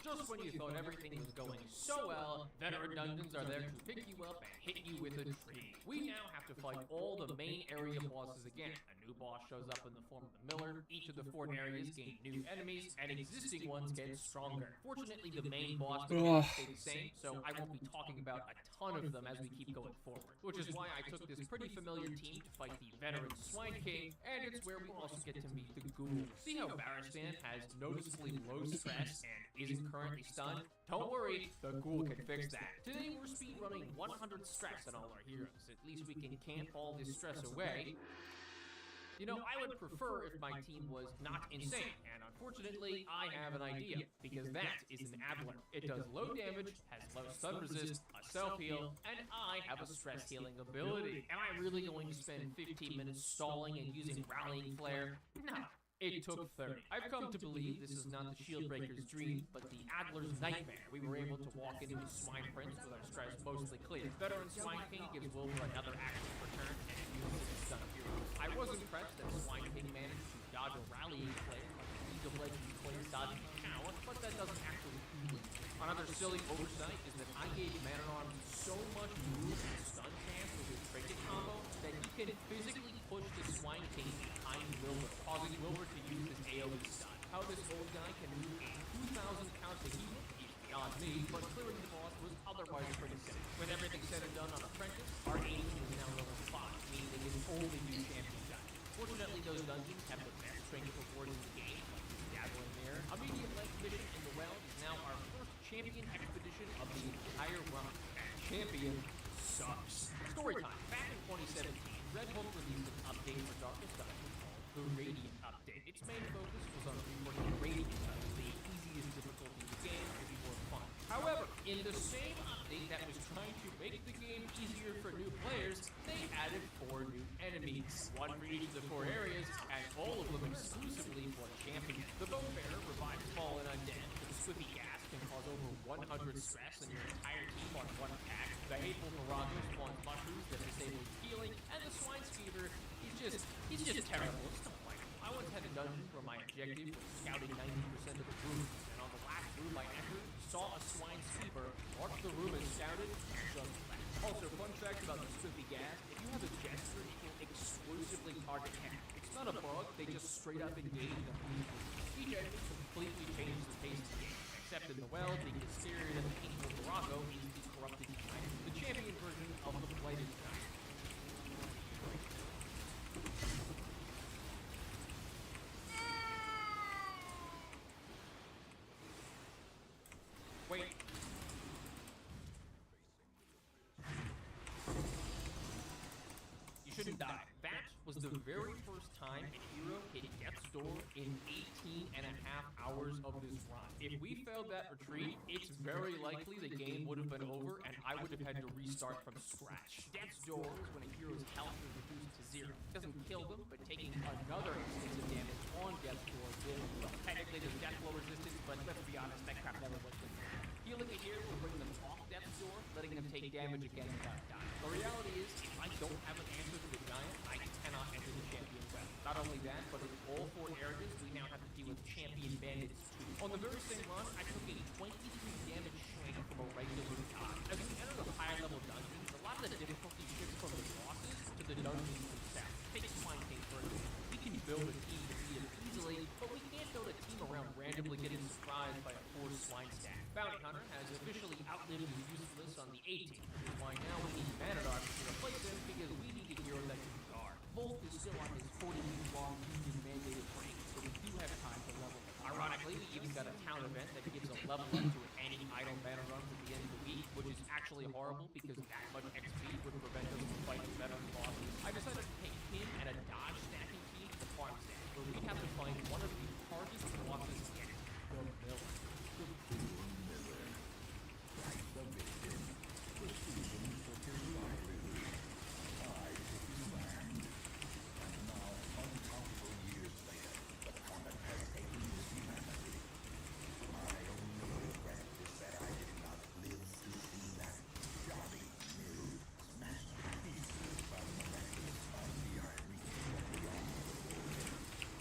Just when you thought everything was going so well, Veteran Dungeons are there to pick you up and hit you with a tree. We now have to fight all the main area bosses again. A new boss shows up in the form of the Miller, each of the fort areas gain new enemies, and existing ones get stronger. Fortunately, the main boss will stay the same, so I won't be talking about a ton of them as we keep going forward. Which is why I took this pretty familiar team to fight the Veteran Swine King, and it's where we also get to meet the Ghoul. See how Baristan has noticeably low stress and isn't currently stunned? Don't worry, the Ghoul can fix that. Today we're speedrunning 100 stress on all our heroes. At least we can camp all this stress away. You know, I would prefer if my team was not insane, and unfortunately, I have an idea, because that is an Adler. It does low damage, has low stun resist, a self-heal, and I have a stress healing ability. Am I really going to spend 15 minutes stalling and using Rallying Flare? No. It took 30. I've come to believe this is not the Shieldbreaker's dream, but the Adler's nightmare. We were able to walk into the Swine Prince with our stress mostly clear. Veteran Swine King gives Wilbur another action per turn and uses his stun hero. I was impressed that plays dodging a tower, but that doesn't actually do it. Another silly oversight is that I gave Man-at-Arms so much move and stun chance with his trinket combo that he can physically push the Swine King behind Wilbur, causing Wilbur to use his AoE stun. How this old guy can move a 2,000 count behemoth is beyond me, but clearing the boss was otherwise pretty simple. With everything said and done on Apprentice, our AD is now level 5, meaning they can only do champion dungeons. Fortunately, those dungeons have the best trinket rewards in the game, like the Dazzling Mirror. A medium-length mission in the well is now our first champion expedition of the entire run. And champion sucks. Story time. Back in 2017, Red Hook released an update for Darkest Dungeon called the Radiant Update. Its main focus was on reworking Radiant as the easiest difficulty in the game to be more fun. However, in the same update that was trying to make the game easier for new players, they added 4 new enemies. One for each of the 4 areas, and all of them exclusively for champions. The Bone Bearer revives fallen undead. The Squiffy Gas can cause over 100 stress in your entire team on one attack. The Hateful Virago spawns mushrooms that disable healing, and the Swine Skeever, he's just terrible. It's no point. I once had a dungeon where my objective was scouting 90% of the room, and on the last room I entered, saw a Swine Skeever, marked the room as scouted, and just left. Also, fun fact about the Squiffy Gas, if you have a Jester, it will exclusively target him. It's not a bug, they just straight up engage them immediately. Each enemy completely changes the pace of the game. Except in the well, the Hysteria and the Hateful Virago is the corrupted giant, the champion version of the blighted giant. Wait. You shouldn't die. That was the very first time a hero hit death's door in 18 and a half hours of this run. If we failed that retreat, it's very likely the game would have been over and I would have had to restart from scratch. Death's door is when a hero's health is reduced to 0. It doesn't kill them, but taking another instance of damage on death's door will. Well, technically there's death blow resistance, but let's be honest, that crap never went good. Healing a hero will bring them off death's door, letting them take damage again without dying. The reality is, if I don't have an answer to the giant, I cannot enter the champion well. Not only that, but in all 4 areas, we now have to deal with champion bandits too. On the very same run, I took a 23 damage swing from a regular dodge. As we enter the higher level dungeons, a lot of the difficulty shifts from the bosses to the dungeons themselves. Take Swine King for example. We can build a team to beat him easily, but we can't build a team around randomly getting surprised by a 4 swine stack. Bounty Hunter has officially outlived his usefulness on the A team, which is why now we need Man-at-Arms to replace him because we need a hero that can guard. Volt is still on his 40-week-long union mandated break, so we do have time to level him. Ironically, we even got a town event that gives a level up to any idle Man-at-Arms at the end of the week, which is actually horrible because that much XP would prevent us from fighting veteran bosses. I decided to take him and a dodge stacking team to the farmstead, where we have to find one of the hardest bosses yet, the Miller.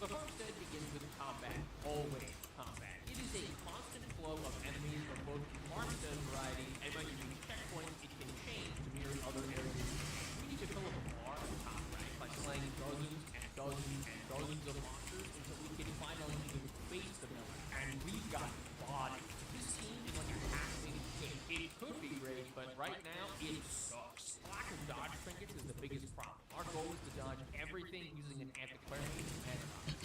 The farmstead begins with combat, always combat. It is a constant flow of enemies of both the farmstead variety, and when you reach checkpoints, it can change to mirror other areas. We need to fill up a bar at top rank by slaying dozens and dozens and dozens of monsters until we can finally even face the Miller. And we've got body. This team is like a half-baked cake. It could be great, but right now, it sucks. Lack of dodge trinkets is the biggest problem. Our goal is to dodge everything using an Antiquarian and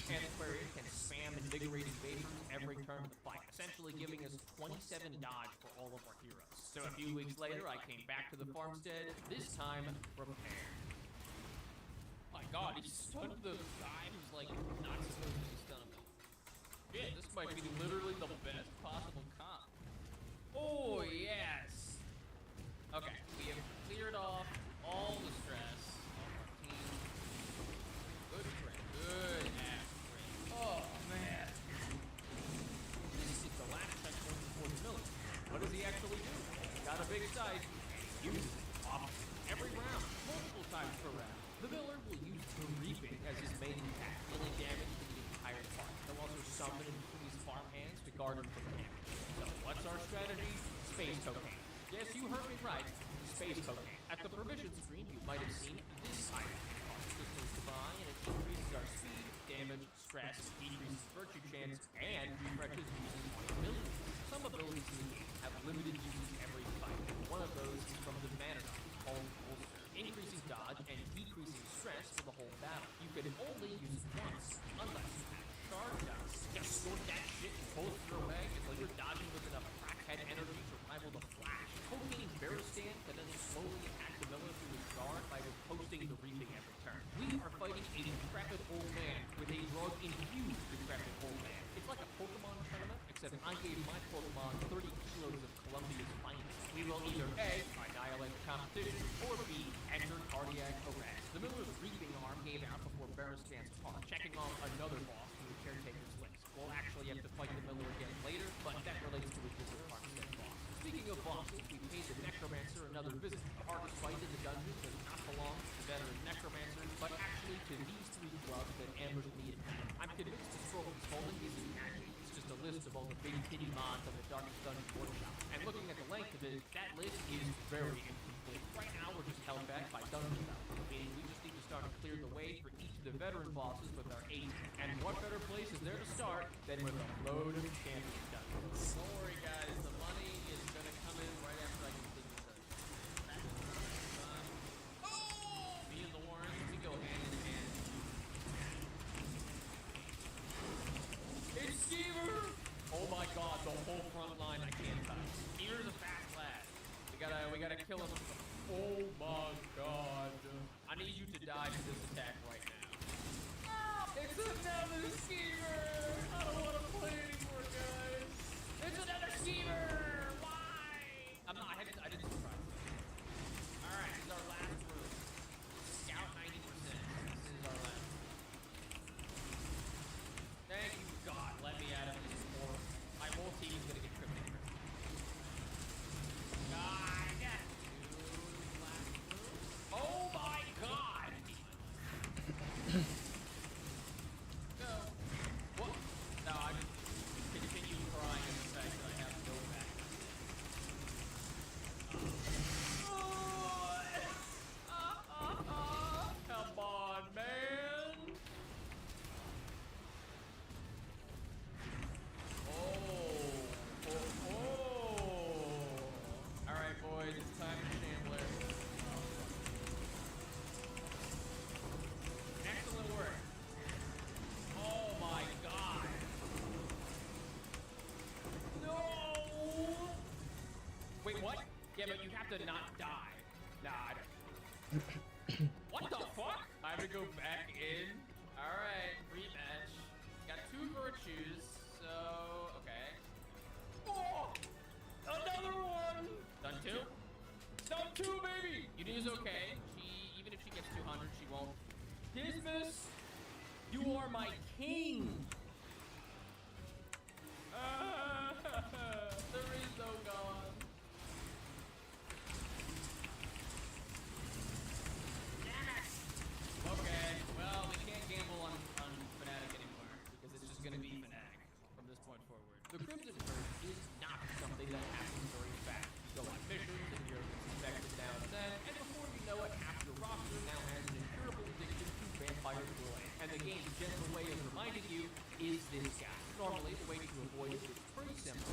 Antiquarian can spam invigorating vapors every turn of the fight, essentially giving us 27 dodge for all of our heroes. So a few weeks later, I came back to the farmstead, this time prepared. My god, he stunned the guy who's like not supposed to be stunnable. Yeah, this might be literally the best possible comp. Oh, yes! Okay, we have cleared off all the stress of our team. Good friend, good ass friend. Oh, man. This is the last checkpoint before the Miller. What does he actually do? Got a big sight. Uses it often. Every round, multiple times per round. The Miller will use the Reaping as his main attack, dealing damage to the entire party. He'll also summon and freeze farm garden from damage. So what's our strategy? Space cocaine. Yes, you heard me right. Space cocaine. At the provision screen, you might have seen this item. Costs us to buy, and it increases our speed, damage, stress, decreases virtue chance, and refreshes using 20 abilities. Some abilities in the game have limited uses every fight. One of those is from the mana called Bolster, increasing dodge and decreasing stress for the whole battle. You can only use it once, unless you have charge dodge. Just sort that shit and bolster away until you're dodging with enough crackhead energy to rival the Flash. Cocaine Barristan can then slowly attack the Miller through his guard by riposting the reaping every turn. We are fighting a decrepit old man with a drug-infused decrepit old man. It's like a Pokemon tournament, except I gave my Pokemon 30 kilos of Columbia's finest. We will either A, annihilate the competition, or B, enter cardiac arrest. The Miller's reaping arm gave out before Barristan's car, checking off another boss from the caretaker's list. We'll actually have to fight the Miller again later, but that relates to a different Farmstead boss. Speaking of bosses, we paid the Necromancer another visit. The hardest fight in the dungeon does not belong to the veteran Necromancer, but actually to these three clubs that Amber's needed. I'm convinced the scroll is holding isn't magic. It's just a list of all the big kitty mods on the Darkest Dungeon Workshop. And looking at the length of it, that list is very incomplete. Right now, we're just held back by dungeon level, meaning we just need to start to clear the way for each of the veteran bosses with our 8. And what better place is there to start than with a load of champion dungeons? Don't worry, guys. The money is going to come in right after I complete the dungeon. Oh! Me and the Warrens, we go hand in hand. It's Skeever! Oh my god, the whole front line I can't touch. Skeever's a fast lad. We gotta kill him. Oh my god. I need you to die to this attack right now. It's another Skeever! I don't want to play anymore, guys. It's another Skeever! Why? I didn't surprise you. Alright, this is our last room. Scout 90%. This is our last. Thank you, God. Let me out of this horror. My whole team is gonna get cryptic. God, yes. Oh my God! No. What? No, I just continue crying at the fact that I have no back. Come on, man! Alright, boys, it's time for Chandler. Excellent work. Oh my god. No! Wait, what? Yeah, but you have to not die. Nah, I don't. What the fuck? I have to go back in? Alright, rematch. Got 2 virtues, so... okay. Oh! Another one! Done 2? Done 2, baby! Uni's okay. Even if she gets 200, she won't. Dismas, you are my king! There is no God. Damn it! Okay, well, we can't gamble on Fnatic anymore, because it's just gonna be Fnatic from this point forward. The Crimson Curse is not something that happens during battle. You go on missions, and you're infected now and then, and before you know it, half your roster now has an incurable addiction to Vampire Blood. And the game's gentle way of reminding you is this guy. Normally, the way to avoid it is pretty simple.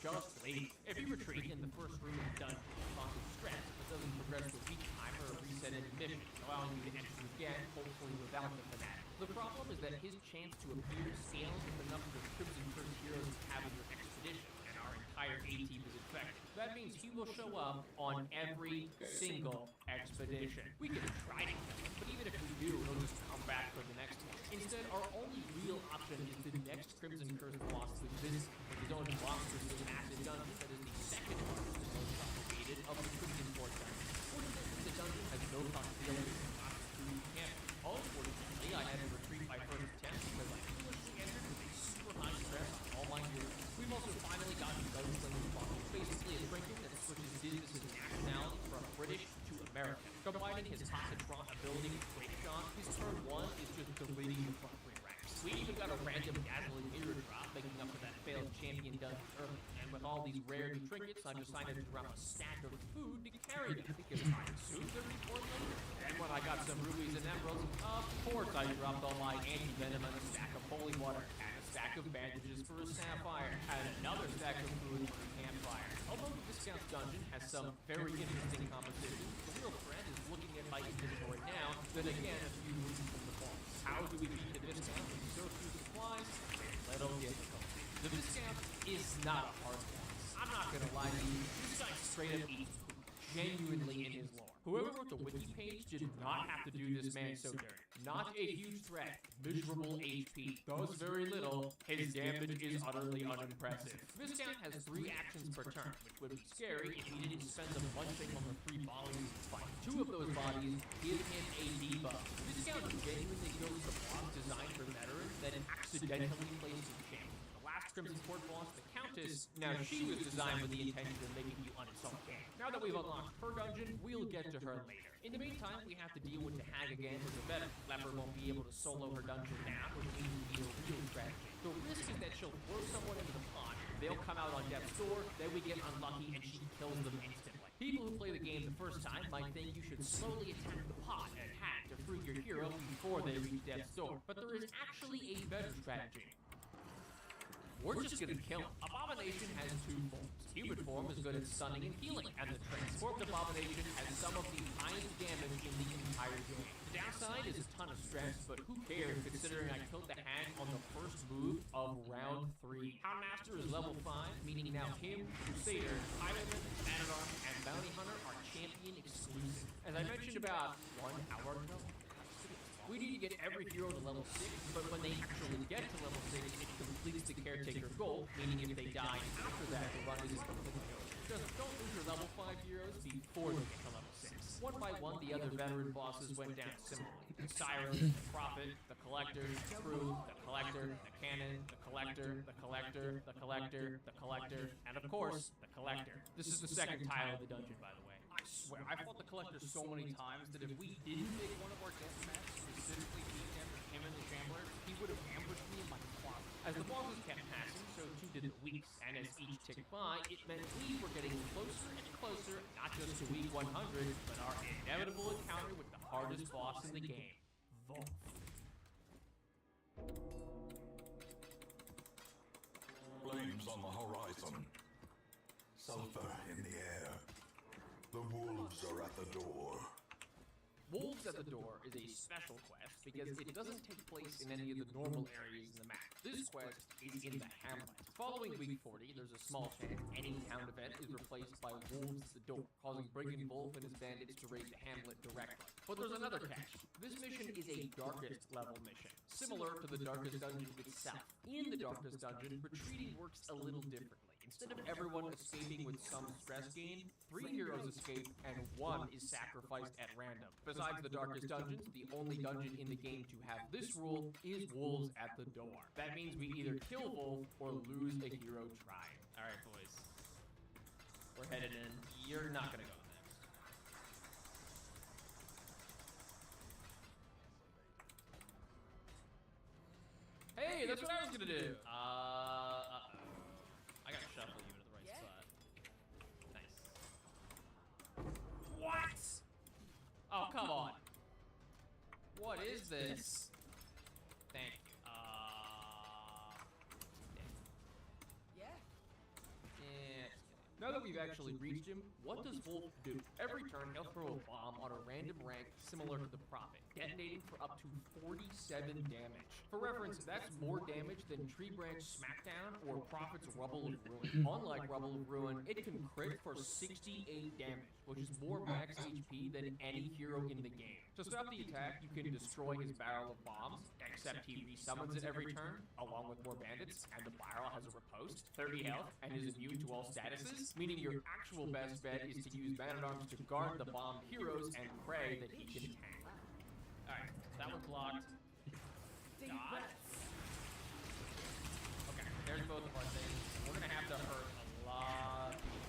Just leave. If you retreat in the first room of the dungeon, it causes stress, but doesn't progress to weak time or a reset in mission, allowing you to enter again, hopefully without the Fnatic. The problem is that his chance to appear scales with the number of Crimson Curse heroes you have in your expedition, and our entire A-team is infected. That means he will show up on every single expedition. We can try to kill him, but even if we do, he'll just come back for the next one. Instead, our only real option is the next Crimson Curse boss to visit with his own monsters in an acid dungeon that is the second hardest and most complicated of the Crimson Fort dungeons. Fortunately, the dungeon has no possibility of not true camp. Unfortunately, I had to retreat my first attempt because I foolishly entered with a super high stress on all my heroes. We've also finally gotten Gunslinger Boss, basically a trinket that switches Dismas' nationality from British to American. Combining his Toxitron ability with Kratos, his turn 1 is just deleting the front 3 ranks. We even got a random dazzling mirror drop making up for that failed champion dungeon early. And with all these rare new trinkets, I've decided to drop a stack of food to carry them, because I assumed there'd be more later. And when I got some rubies and emeralds, of course I dropped all my anti-venom and a stack of holy water, and a stack of bandages for a sapphire, and another stack of food for a campfire. Although the discounts dungeon has some very interesting compositions, the real threat is looking at my inventory now, then again a few rooms from the boss. How do we beat the discount when we search through supplies? A little difficult. The discount is not a hard boss. I'm not gonna lie to you, this guy straight up eats poop, genuinely in his lore. Whoever wrote the wiki page did not have to do this man so dirty. Not a huge threat, miserable HP, does very little, his damage is utterly unimpressive. Viscount has 3 actions per turn, which would be scary if he didn't spend them munching on the 3 bodies in the fight. 2 of those bodies give him a debuff. Viscount genuinely goes the boss designed for veterans that accidentally plays the champ. The last Crimson Court boss, the Countess, now she was designed with the intention of making you uninstall the game. Now that we've unlocked her dungeon, we'll get to her later. In the meantime, we have to deal with the hag again as a veteran. Leper won't be able to solo her dungeon now, which means we need a real strategy. The risk is that she'll throw someone into the pot, they'll come out on death's door, then we get unlucky and she kills them instantly. People who play the game the first time might think you should slowly attack the pot and hag to free your hero before they reach death's door. But there is actually a better strategy. We're just gonna kill him. Abomination has 2 forms. Human form is good at stunning and healing, and the transformed Abomination has some of the highest damage in the entire game. The downside is a ton of stress, but who cares considering I killed the hag on the first move of round 3. Houndmaster is level 5, meaning now him, Crusader, Highwayman, Man-at-Arm, and Bounty Hunter are champion exclusive. As I mentioned about 1 hour ago, we need to get every hero to level 6, but when they actually get to level 6, it completes the Caretaker goal, meaning if they die after that, the run isn't completely over. Just don't lose your level 5 heroes before they get to level 6. One by one, the other veteran bosses went down similarly. The Siren, the Prophet, the Collector, the Crew, the Collector, the Cannon, the Collector, the Collector, the Collector, the Collector, and of course, the Collector. This is the second tile of the dungeon, by the way. I swear, I fought the Collector so many times that if we didn't make one of our death maps specifically beat after him and the Shambler, he would have ambushed me in my closet. As the bosses kept passing, so too did the weeks, and as each ticked by, it meant we were getting closer and closer, not just to week 100, but our inevitable encounter with the hardest boss in the game, Wolf. Flames on the horizon. Sulfur in the air. The wolves are at the door. Wolves at the Door is a special quest because it doesn't take place in any of the normal areas in the map. This quest is in the hamlet. Following week 40, there's a small chance any town event is replaced by Wolves at the Door, causing Brigand Wolf and his bandits to raid the hamlet directly. But there's another catch. This mission is a Darkest level mission, similar to the Darkest Dungeon itself. In the Darkest Dungeon, retreating works a little differently. Instead of everyone escaping with some stress gain, 3 heroes escape and 1 is sacrificed at random. Besides the Darkest Dungeons, the only dungeon in the game to have this rule is Wolves at the Door. That means we either kill Wolf or lose a hero trying. Alright, boys. We're headed in. You're not gonna go next. Hey, that's what I was gonna do! I gotta shuffle you into the right spot. Nice. What? Oh, come on. What is this? Thank you. Yeah. Yeah. Now that we've actually reached him, what does Wolf do? Every turn, he'll throw a bomb on a random rank similar to the Prophet, detonating for up to 47 damage. For reference, that's more damage than Tree Branch Smackdown or Prophet's Rubble of Ruin. Unlike Rubble of Ruin, it can crit for 68 damage, which is more max HP than any hero in the game. To stop the attack, you can destroy his barrel of bombs, except he resummons it every turn, along with more bandits, and the barrel has a riposte, 30 health, and is immune to all statuses, meaning your actual best bet is to use Man-at-Arms to guard the bomb heroes and pray that he can tank. Alright, that one's blocked. Dodge. Okay, there's both of our things. We're gonna have to hurt a lot of people.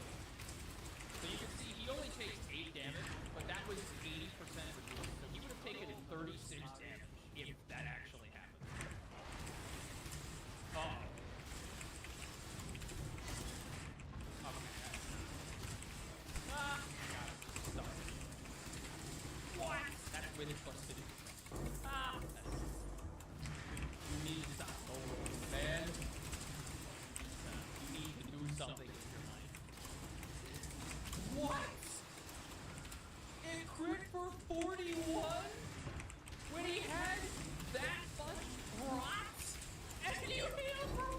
So you can see he only takes 8 damage, but that was 80% reduced. So he would have taken 36 damage if that actually happened. Uh-oh. damage plus 50%. Ah, you need to stop rolling, man. You need to do something in your life. What? It crit for 41? When he had that much rot? And you heal for 1?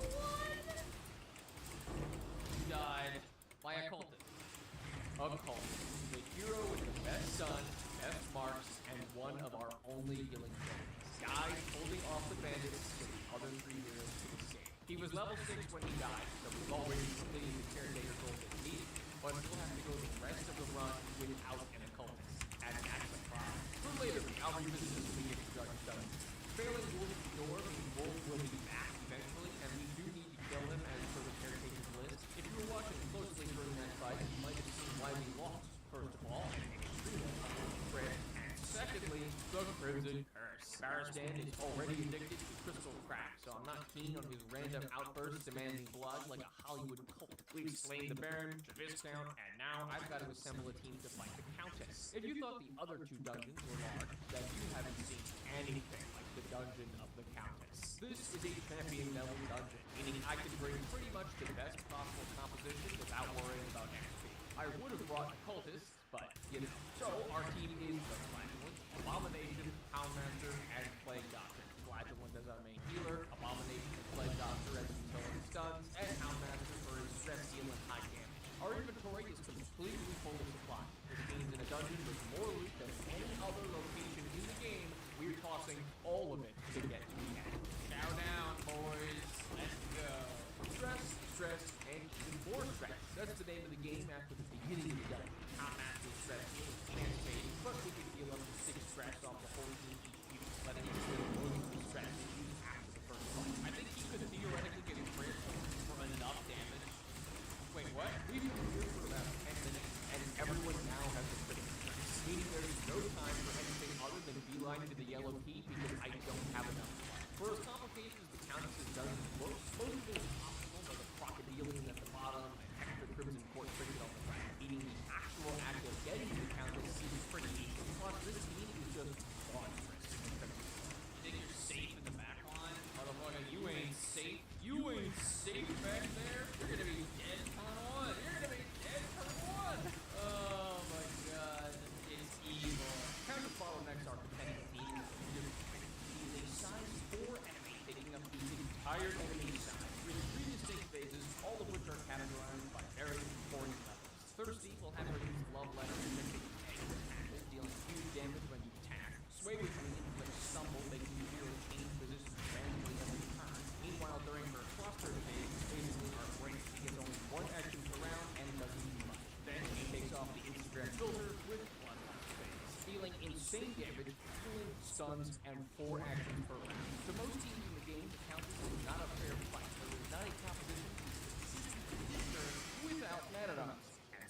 He died by a cultist. A cultist. The hero with the best sun, best marks, and one of our only healing abilities. Guys holding off the bandits for the other 3 heroes to the save. He was level 6 when he died, so we've already completed the caretaker goal that he needed, but we'll have to go the rest of the run without an occultist. And that's a problem. For later, I'll revisit this when we get to Judge Dungeon. Failing Wolf's door means Wolf will be back eventually, and we do need to kill him as per the caretaker's list. If you were watching closely during that fight, you might have seen why we lost. First of all, and secondly, the Crimson Curse. Baristan is already addicted to crystal crack, so I'm not keen on his random outbursts demanding blood like a Hollywood cult. We've slain the Baron, Javistown, and now I've got to assemble a team to fight the Countess. If you thought the other 2 dungeons were large, then you haven't seen anything like the dungeon of the Countess. This is a champion level dungeon, meaning I can bring pretty much the best possible composition without worrying about XP. I would have brought a cultist, but, you know. So, our team is the Flagellant, Abomination, Houndmaster, and Plague Doctor. Flagellant as our main healer, Abomination and Plague Doctor as utility stuns, and Houndmaster for his stress heal and high damage. Our inventory is completely full of supplies, which means in a dungeon with more loot than any other location in the game, we're tossing all of it to get to the end. Chow down, boys. Let's go. Stress, stress, and even more stress. That's the name of the game after the beginning of the dungeon. Houndmaster stress heal is chance fade, but we can heal up to 6 stress off the whole team each use, letting him still most of the stress used after the first fight. I think he could theoretically get a crit for enough damage. Wait, what? We've been here for about 10 minutes, and everyone now has a critical stress, meaning there is no time for anything other than beeline to the yellow key because I don't have enough blood. For as complicated as the Countess's dungeon looks, most of it is optional, like the crocodilian at the bottom, and extra crimson court trinket on the right, meaning the actual act of getting to the Countess seems pretty easy. Plus, this team is just monstrous. You think you're safe in the back line? Motherfucker, you ain't safe. You ain't safe back there. You're gonna be dead turn 1. You're gonna be dead turn 1. Oh my god, it's evil. Counter bottlenecks are competitive teams. He's a size 4 enemy, taking up the entire enemy size, with 3 distinct phases, all of which are categorized by very important levels. Thirsty will have her use love letter to make it dealing huge damage when you attack. Sway with me inflicts stumble, making you hero change positions randomly every turn. Meanwhile, during her cluster phase, basically our break, she gets only 1 action per round and doesn't do much. Then she takes off the Instagram filter with Bloodlust phase, dealing insane damage, healing, stuns, and 4 actions per round. To most teams in the game, the Countess is not a fair fight. There is not a composition without Manadons.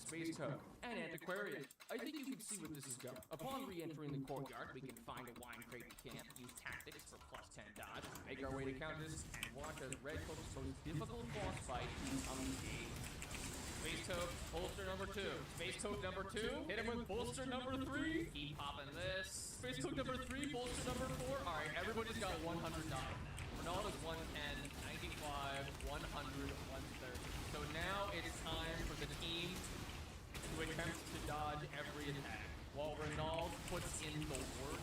Space Toad, and Antiquarian. I think you can see where this is going. Upon re-entering the courtyard, we can find a wine crate to camp, use tactics for plus 10 dodge, make our way to Countess, and watch as Red Hook's most difficult boss fight on the game. Space Toad, bolster number 2. Space Toad number 2, hit him with bolster number 3. Keep popping this. Space Toad number 3, bolster number 4. Alright, everybody's got $100 now. Ronaldo's 110, 95, 100, 130. So now it's time for the team to attempt to dodge every attack, while Ronald puts in the work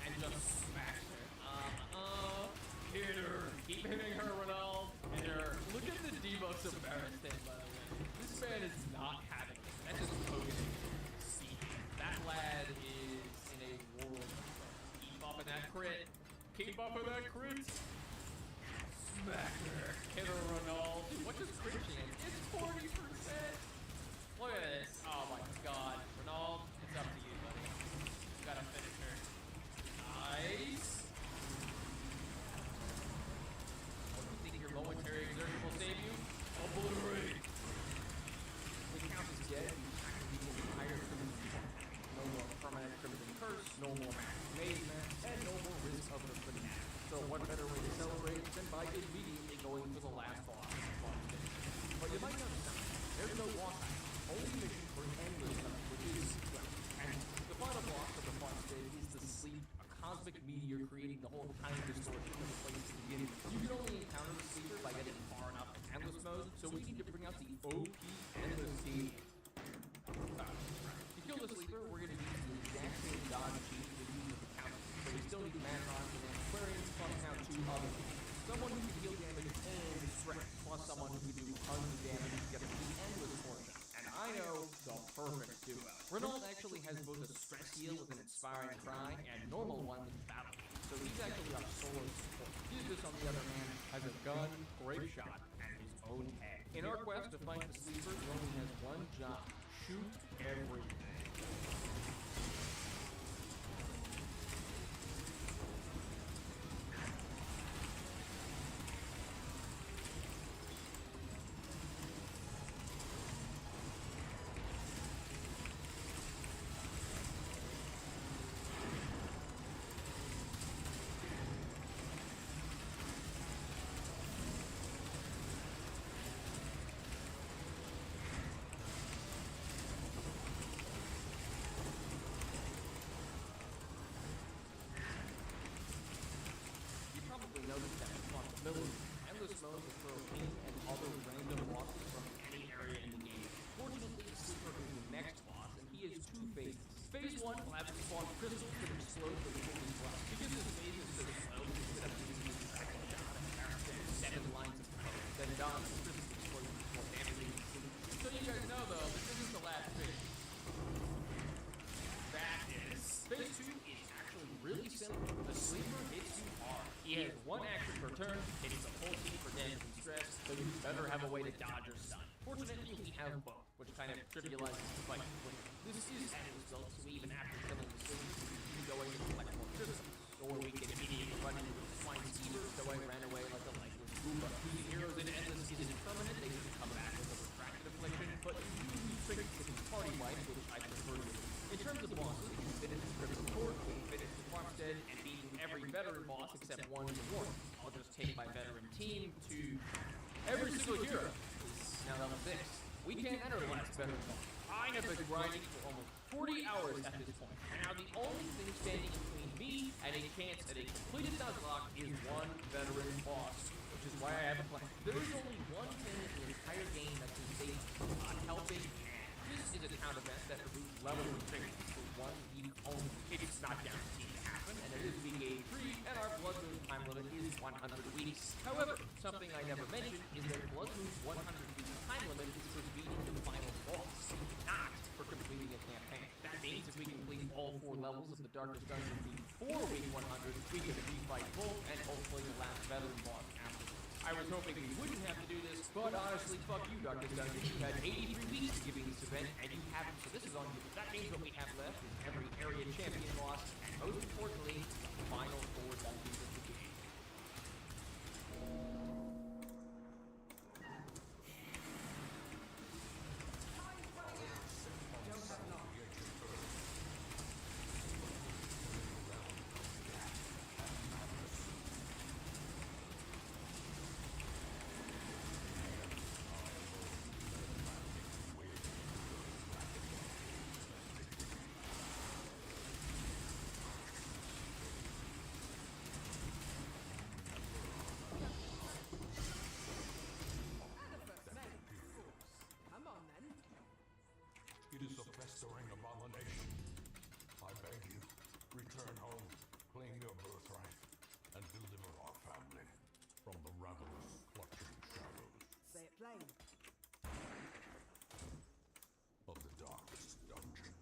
and just smacks her. Hit her. Keep hitting her, Ronald. Hit her. Look at the debuffs of Baristan, by the way. This man is not having it. That's just Hogan. See, that lad is in a world of trouble. Keep up in that crit. Keep up with that crit. Smack her. Hit her, Ronald. Dude, what does crit chance? It's 40%. Look at this. Oh my god. Ronald, it's up to you, buddy. You gotta finish her. Nice. Oh, you think your momentary exertion will save you? Obliterate. The Countess dead. You activate the entire Crimson Court. No more permanent Crimson Curse, no more Master Maze Mask, and no more risk of the Fanatic. So what better way to celebrate than by immediately going for the last boss of the boss stage. But you might notice something. There's no boss item. Only mission for endless level, which is sequence. And the final boss of the boss stage is the sleep, a cosmic meteor creating the whole time distortion of the place to begin. You can only encounter the sleeper by getting far enough in endless mode, so we need to bring out the OP endless game. To kill the sleeper, we're going to use the exact same dodge cheat we use with the counter, but we still need Manrons and Aquarians plus now 2 other people. Someone who can heal damage and stress, plus someone who can do tons of damage to get the endless portion. And I know the perfect duo. Renault actually has both a stress heal with an inspiring cry and normal one with battle. So he's actually our solo support. Jesus, on the other hand, has a gun, grape shot, and his own head. In our quest to fight the sleeper, he only has one job: shoot everything. Notice that responsibility. Endless mode will throw him and other random bosses from any area in the game. Fortunately, Sleeper is the next boss, and he has 2 phases. Phase 1 will have to spawn crystals that explode when the king is left. Because this phase is so slow, instead of using the dragon shot and Paragon 7 lines of code, then dodge the crystals explode before damaging the Sleeper. So you guys know, though, this isn't the last phase. That is. Phase 2 is actually really simple. The Sleeper hits you hard. He has 1 action per turn, hitting the whole team for damage and stress, so you better have a way to dodge or stun. Fortunately, we have both, which kind of trivializes the fight. This is added results, so even after killing the sleeper, we can go in and collect more crystals. Or we can immediately run into the swine steamer, so I ran away like a lifeless Goomba. Using heroes in Endless isn't permanent, they can come back with a retracted affliction, but you do use triggers to party wipes, which I prefer to do. In terms of bosses, we finished the Crypto Court, we finished the Farmstead, and beaten every veteran boss except one in the war. I'll just take my veteran team to every single hero is now level 6. We can't enter the last veteran boss. I have been grinding for almost 40 hours at this point, and now the only thing standing between me and a chance at a completed Nuzlocke is one veteran boss, which is why I have a plan. There is only one thing in the entire game that can save helping, and this is a town event that removes level restrictions for 1 week only. It's not guaranteed to happen, and it is week 83, and our Blood Moon time limit is 100 weeks. However, something I never mentioned is that Blood Moon's 100-week time limit is for beating the final boss, not for completing a campaign. That means if we complete all 4 levels of the Darkest Dungeon before week 100, we can refight Bull and hopefully the last veteran boss after. I was hoping we wouldn't have to do this, but honestly, fuck you, Darkest Dungeon. You had 83 weeks to give me this event, and you haven't, so this is on you. That means what we have left is every area champion boss, and most importantly, the final 4 dungeons of the game. It is a festering abomination. I beg you, return home, claim your birthright, and deliver our family from the ravenous, clutching shadows Say it plain. of the darkest dungeon.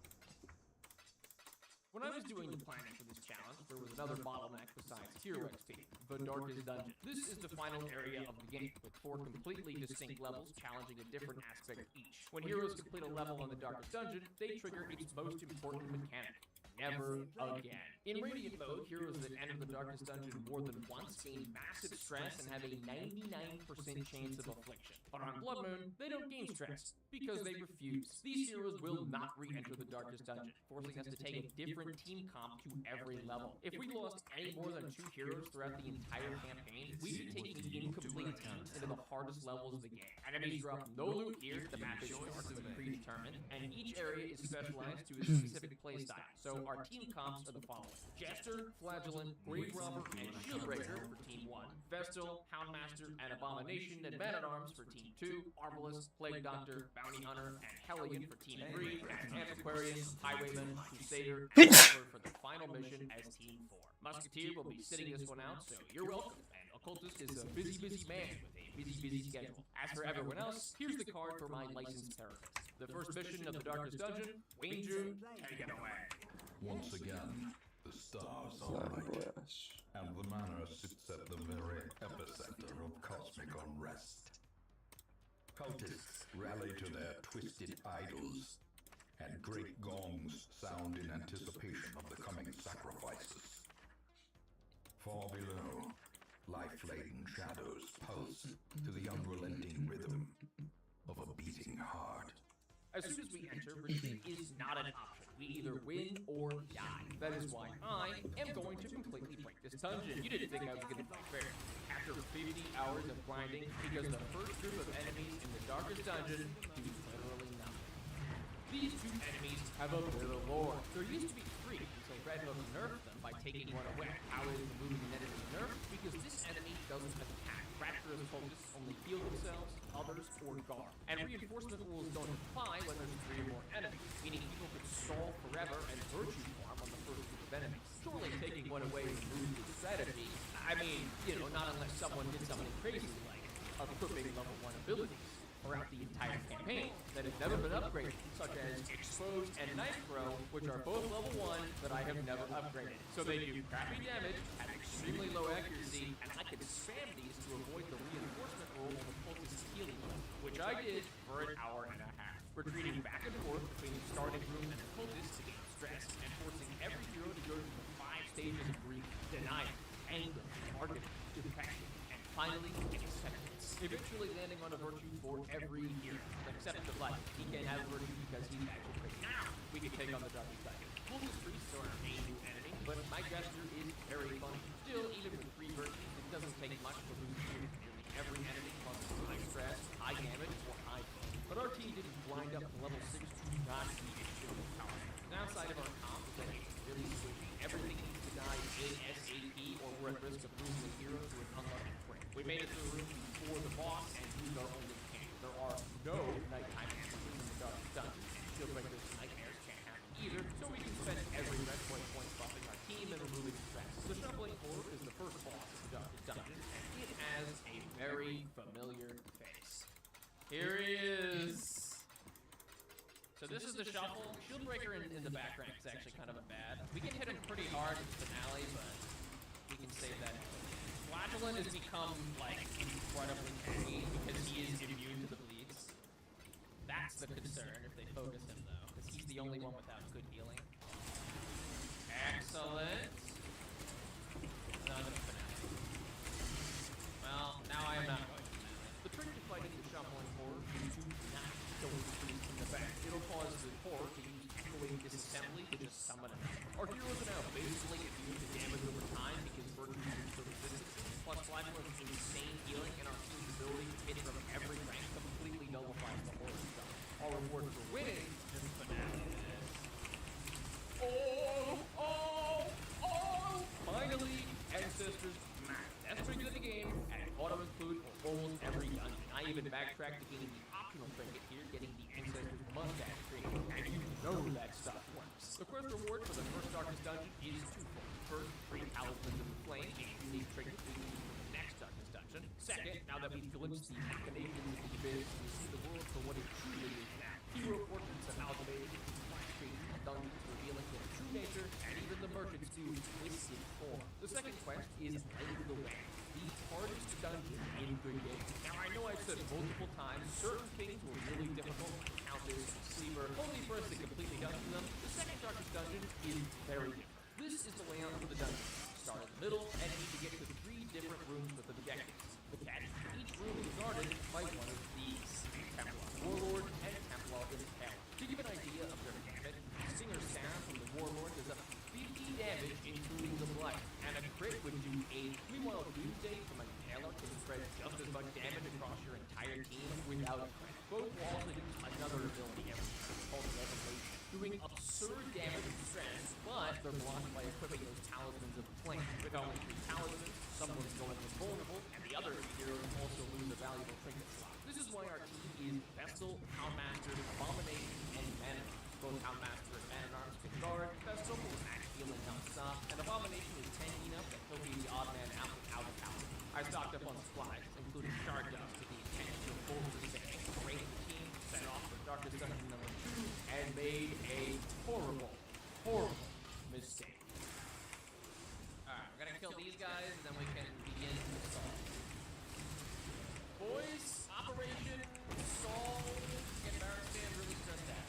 When I was doing the planning for this challenge, there was another bottleneck besides hero XP, the Darkest Dungeon. This is the final area of the game, with 4 completely distinct levels challenging a different aspect each. When heroes complete a level on the Darkest Dungeon, they trigger its most important mechanic: never again. In Radiant mode, heroes that enter the Darkest Dungeon more than once gain massive stress and have a 99% chance of affliction. But on Blood Moon, they don't gain stress, because they refuse. These heroes will not re-enter the Darkest Dungeon, forcing us to take a different team comp to every level. If we lost any more than 2 heroes throughout the entire campaign, we'd be taking incomplete teams into the hardest levels of the game. Enemies drop no loot here, the map is dark and predetermined, and each area is specialized to a specific playstyle. So our team comps are the following: Jester, Flagellant, Grave Robber, and Shieldbreaker for Team 1, Vestal, Houndmaster, and Abomination and Man-at-Arms for Team 2, Arbalest, Plague Doctor, Bounty Hunter, and Hellion for Team 3, Antiquarian, Highwayman, Crusader, and Templar for the final mission as Team 4. Musketeer will be sitting this one out, so you're welcome. And Occultist is a busy man with a busy schedule. As for everyone else, here's the card for my licensed therapists. The first mission of the Darkest Dungeon, Wayne June, take it away. Once again, the stars are right, and the manor sits at the very epicenter of cosmic unrest. Cultists rally to their twisted idols, and great gongs sound in anticipation of the coming sacrifices. Far below, life-laden shadows pulse to the unrelenting rhythm of a beating heart. As soon as we enter, retreat is not an option. We either win or die. That is why I am going to completely break this dungeon. You didn't think I was going to play fair. After 50 hours of grinding, because the first group of enemies in the Darkest Dungeon do literally nothing. These two enemies have a bit of lore. There used to be 3 until Red Hook nerfed them by taking one away. How is removing an enemy nerfed? Because this enemy doesn't attack. Rapturous cultists only heal themselves, others, or guard. And reinforcement rules don't apply when there's 3 or more enemies, meaning people could stall forever and virtue farm on the first group of enemies. Surely taking one away removes the strategy. I mean, you know, not unless someone did something crazy like equipping level 1 abilities throughout the entire campaign that have never been upgraded, such as Expose and Knife Throw, which are both level 1 that I have never upgraded. So they do crappy damage, have extremely low accuracy, and I could spam these to avoid the reinforcement rule of the cultist healing one, which I did for an hour and a half, retreating back and forth between the starting room and the cultist to get stressed, and forcing every hero to go through the 5 stages of grief: denial, anger, bargaining, depression, and finally acceptance. Eventually landing on a virtue for every hero, except the Black. He can't have a virtue because he's actually great. Now we can take on the Darkest Dungeon. Cultist priests are our main new enemy, but my gesture is very funny. Still, even with 3 virtues, it doesn't take much to lose nearly every enemy causes high stress, high damage, or high foe. But our team didn't grind up to level 6 to not be extremely powerful. The downside of our comp is that it's really squishy. Everything needs to die ASAP, or we're at risk of losing a hero to an unlucky crit. We made it to the room before the boss and used our only camp. There are no nighttime ambushers in the Darkest Dungeon, and Shieldbreaker's nightmares can't happen either, so we can spend every red point buffing our team and removing stress. The Shuffling Horde is the first boss of the Darkest Dungeon, and it has a very familiar face. Here he is! So this is the Shuffle. Shieldbreaker in the back rank is actually kind of a bad. We can hit him pretty hard in the finale, but we can save that. Flagellant has become, like, incredibly tanky because he is immune to the bleeds. That's the concern if they focus him, though, because he's the only one without good healing. Excellent. None of the finale. Well, now I am not going to finale. The trick to fighting the Shuffling Horde is to not go freeze from the back. It'll cause the Horde to use echoing disassembly to just summon him. Our heroes are now basically immune to damage over time because virtue is for resistance. Plus, Flagelant's insane healing and our team's ability to hit from every rank completely nullifies the Horde stuff. Our reward for winning is the finale. Finally, Ancestors Max. That's pretty good in the game, and auto-include for almost every dungeon. I even backtracked to getting the optional trinket here, getting the Ancestors Mustache trinket, and you know that stuff works. The quest reward for the first Darkest Dungeon is twofold. First, 3 Talismans of the Flame, a unique trinket we can use for the next Darkest Dungeon. Second, now that we've glimpsed the machinations of the abyss, we see the world for what it truly is now. Hero portraits amalgamated into flash shades of dungeons revealing their true nature, and even the merchants do twisted form. The second quest is Light the Way, the hardest dungeon in the game. Now I know I've said multiple times, certain things were really difficult, Countess, Sleeper, only for us to completely dungeon them. The second Darkest Dungeon is very different. This is the layout for the dungeon. Start in the middle, and need to get to 3 different rooms with objectives. The catch, each room is guarded by one of these: Templar Warlord and Templar Impaler. To give an idea of their damage, Stinger Sound from the Warlord does up to 50 damage, including the Blight, and a crit would do 8. Meanwhile, Doomsday from an Impaler can spread just as much damage across your entire team without a crit. Both will also use another ability every turn called Revelation, doing absurd damage and stress, but they're blocked by equipping those talismans of flame. With only 3 talismans, someone's going invulnerable, and the other 2 heroes also lose a valuable trinket slot. This is why our team is Vestal, Houndmaster, Abomination, and Man-at-Arms. Both Houndmaster and Man-at-Arms can guard, Vestal will max healing non-stop, and Abomination is tanky enough that he'll be the odd man out without a power. I stocked up on supplies, including Shard Dust with the intent to bolster the tank, raise the team, set off for Darkest Dungeon number 2, and made a horrible mistake. Alright, we're gonna kill these guys, and then we can begin the assault. Boys, Operation Solve. Get Barristan really stressed out.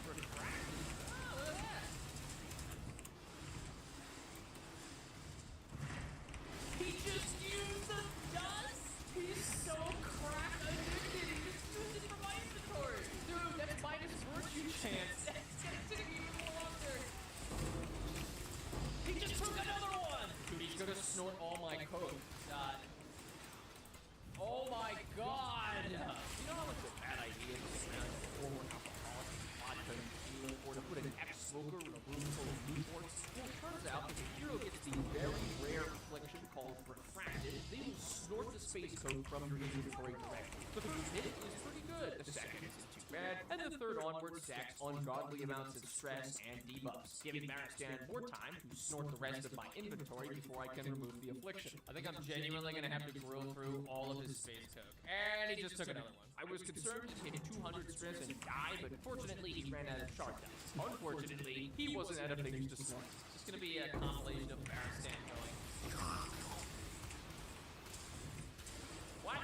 Refracted. Oh, look at that. He just used the dust? He's so crack addicted. He just used it for my inventory. Dude, that's minus virtue chance. That's sitting even more longer. He just took another one. Dude, he's gonna snort all my code. God. Oh my god. You know how much a bad idea to sit around and pour one alcoholic vodka and tequila, or to put an ex-smoker in a room full of Newports? Well, it turns out that the hero gets the very rare affliction called refracted. They will snort the space code from your inventory directly. The first hit is pretty good, the second isn't too bad, and the third onward stacks ungodly amounts of stress and debuffs, giving Barristan more time to snort the rest of my inventory before I can remove the affliction. I think I'm genuinely gonna have to grill through all of his space coke. And he just took another one. I was concerned to hit 200 stress and die, but fortunately he ran out of Shard Dust. Unfortunately, he wasn't out of things to snort. It's just gonna be a compilation of Barristan going. What?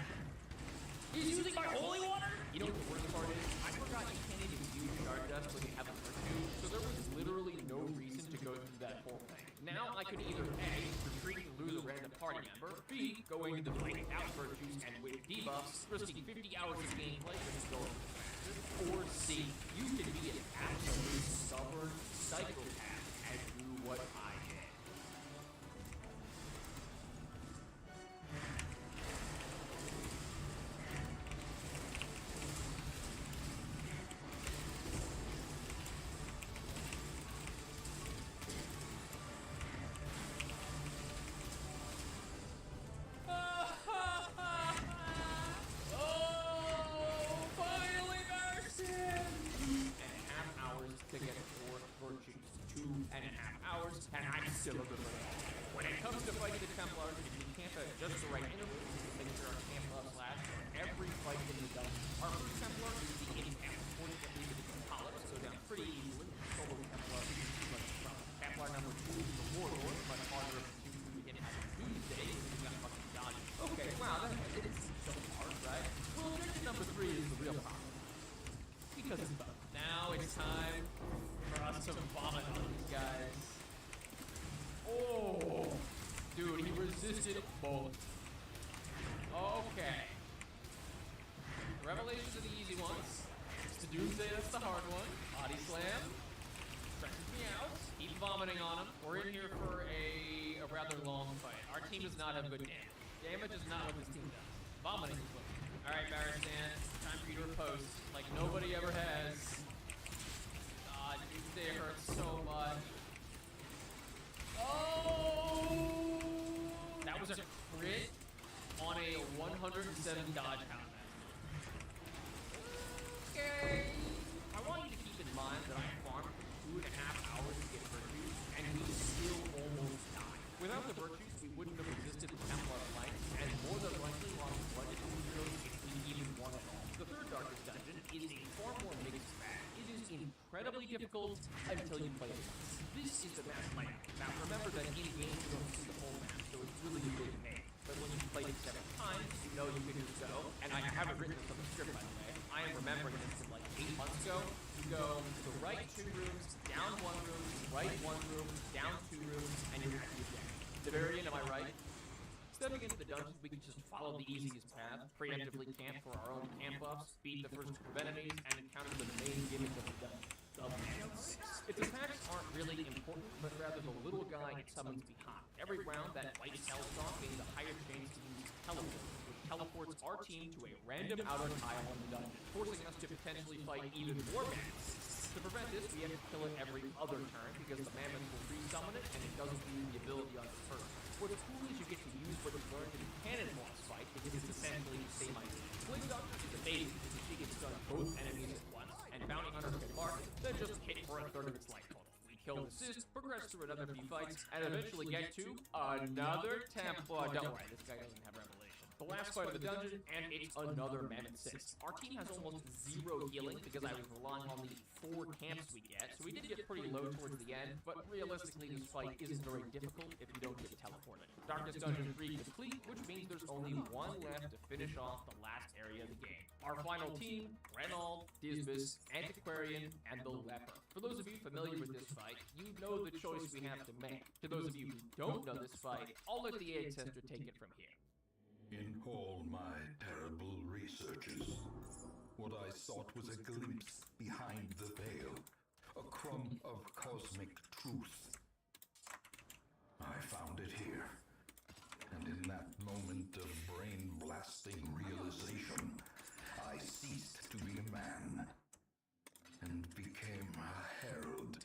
He's using my holy water? You know what the worst part is? I forgot you can't even use Shard Dust when you have a virtue, so there was literally no reason to go through that whole thing. Now I could either A, retreat and lose a random party member, B, go into the fight without virtues and with debuffs, risking 50 hours of gameplay with historical factors, or C, you can be an absolute stubborn psychopath and do what I did. And I'm still a good one. When it comes to fighting the Templars, if you camp at just the right interval, you can make sure our camp slash for every fight in the dungeon. Our first Templar is the in-camp. Fortunately, the Polyps go down pretty easily. Solo Templar is much fun. Templar number 2 is the Warlord, much harder of the 2 we get out of Tuesday, because we got fucking dodge. Okay, wow, that is so hard, right? Well, objective number 3 is the real problem. Because it's fun. Now it's time for us to vomit on these guys. Oh, dude, he resisted both. Okay. Revelations are the easy ones. It's the Doomsday, that's the hard one. Body slam. Stresses me out. Keep vomiting on him. We're in here for a rather long fight. Our team does not have good damage. Damage is not what this team does. Vomiting is what. Alright, Barristan, time for you to repose. Like nobody ever has. God, Doomsday hurts so much. Oh! That was a crit on a 107 dodge count. Okay. I want you to keep in mind that I farmed for 2.5 hours to get virtues, and we still almost died. Without the virtues, we wouldn't have resisted the Templar flank, and more than likely lost blood to heroes if we even won at all. The third Darkest Dungeon is a far more mixed bag. It is incredibly difficult until you play it once. This is the map layout. Now remember that in game you don't see the whole map, so it's really a big name. But when you play it 7 times, you know you can just go. And I haven't written this on the script, by the way. I am remembering this from like 8 months ago. You go to the right 2 rooms, down 1 room, right 1 room, down 2 rooms, and you're at the objective. The very end, am I right? Stepping into the dungeons, we can just follow the easiest path, preemptively camp for our own camp buffs, beat the first group of enemies, and encounter the main gimmick of the dungeon. Its attacks aren't really important, but rather the little guy it summons behind. Every round, that light Hellstalk gains a higher chance to use teleport, which teleports our team to a random outer tile in the dungeon, forcing us to potentially fight even more maps. To prevent this, we have to kill it every other turn because the mammoth will re-summon it and it doesn't use the ability on its turn. What's cool is you get to use what you learned in the cannon boss fight because it's essentially the same idea. Blade Doctor is amazing because she gets done both enemies at once, and Bounty Hunters can mark, then just hit for a third of its life total. We kill the assist, progress through another few fights, and eventually get to another Templar. Don't worry, this guy doesn't have revelation. The last fight of the dungeon, and it's another mammoth cyst. Our team has almost zero healing because I was relying on the 4 camps we get, so we did get pretty low towards the end, but realistically this fight isn't very difficult if you don't get teleported. Darkness Dungeon 3 complete, which means there's only one left to finish off the last area of the game. Our final team, Renault, Disbus, Antiquarian, and the Leper. For those of you familiar with this fight, you know the choice we have to make. To those of you who don't know this fight, I'll let the ancestor take it from here. In all my terrible researches, what I sought was a glimpse behind the veil, a crumb of cosmic truth. I found it here, and in that moment of brain-blasting realization, I ceased to be a man, and became a herald,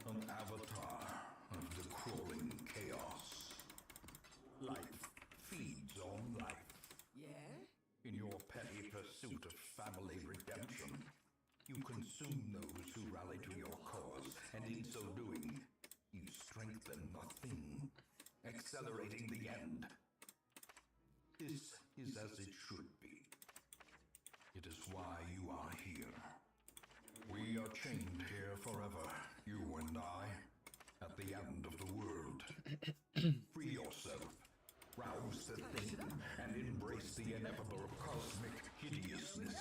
an avatar of the crawling chaos. Life feeds on life. Yeah? In your petty pursuit of family redemption, you consume those who rally to your cause, and in so doing, you strengthen the thing, accelerating the end. This is as it should be. It is why you are here. We are chained here forever, you and I, at the end of the world. Free yourself. Rouse the thing and embrace the ineffable cosmic hideousness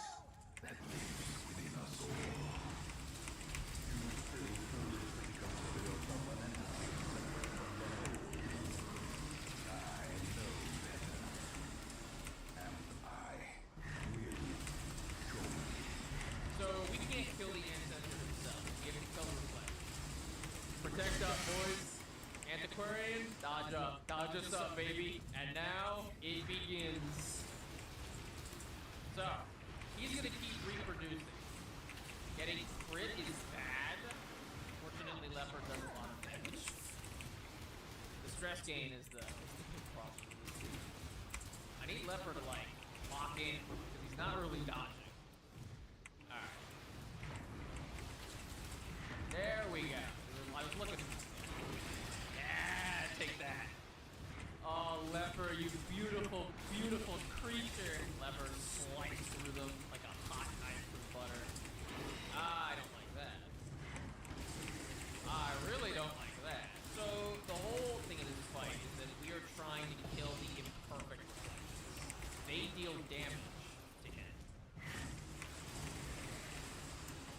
that lives within us all. You still foolishly consider yourself an enemy. I know better. And I will show you. So we can't kill the ancestor himself. We have to kill the reflection. Protect up, boys. Antiquarian, dodge us up, baby. And now it begins. So he's gonna keep reproducing. Getting crit is bad. Fortunately, Leopard does a lot of damage. The stress gain is the big problem. I need Leopard to like lock in because he's not really dodging. Alright. There we go. I was looking. Yeah, take that. Oh, Leper, you beautiful, beautiful creature. Leper sliced through them like a hot knife through butter. I don't like that. I really don't like that. So, the whole thing of this fight is that we are trying to kill the imperfect reflexes. They deal damage to him.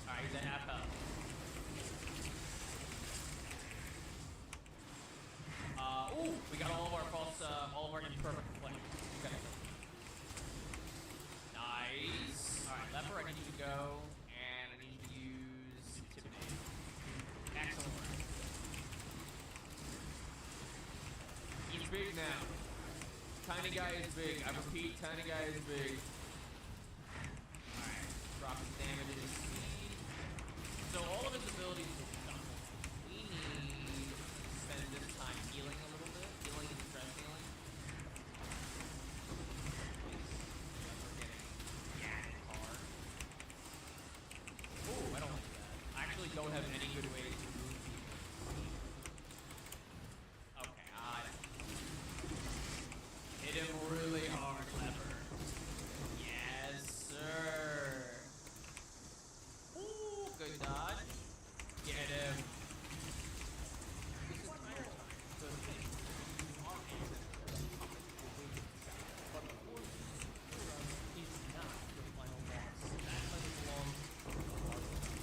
Alright, he's at half health. Ooh, we got all of our false, all of our imperfect reflections. Okay. Nice. Alright, Leper, I need you to go, and I need you to use Intimidate. Excellent. He's big now. Tiny guy is big. I repeat, tiny guy is big. Alright, drop his damage and his speed. So all of his abilities will stumble. We need to spend this time healing a little bit. Healing and stress healing. We're getting yanked hard. Ooh, I don't like that. I actually don't have any good ways to move people. Okay, hit him really hard, Leper. Yes, sir. Ooh, good dodge. Get him. This entire time, the thing our ancestor but of course, he's not the final boss. That fight belongs to the heart of the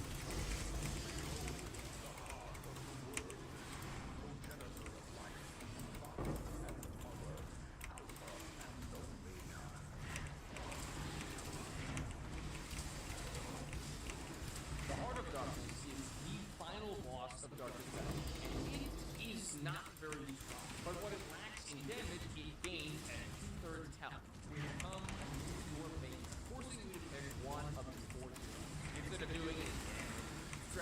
The Heart of Darkness is the final boss of Darkest Battle, and it is not very strong. But what it lacks in damage, it gains at 2/3 health. When you come to your base, forcing you to pick one of the 4 heroes. Instead of doing it,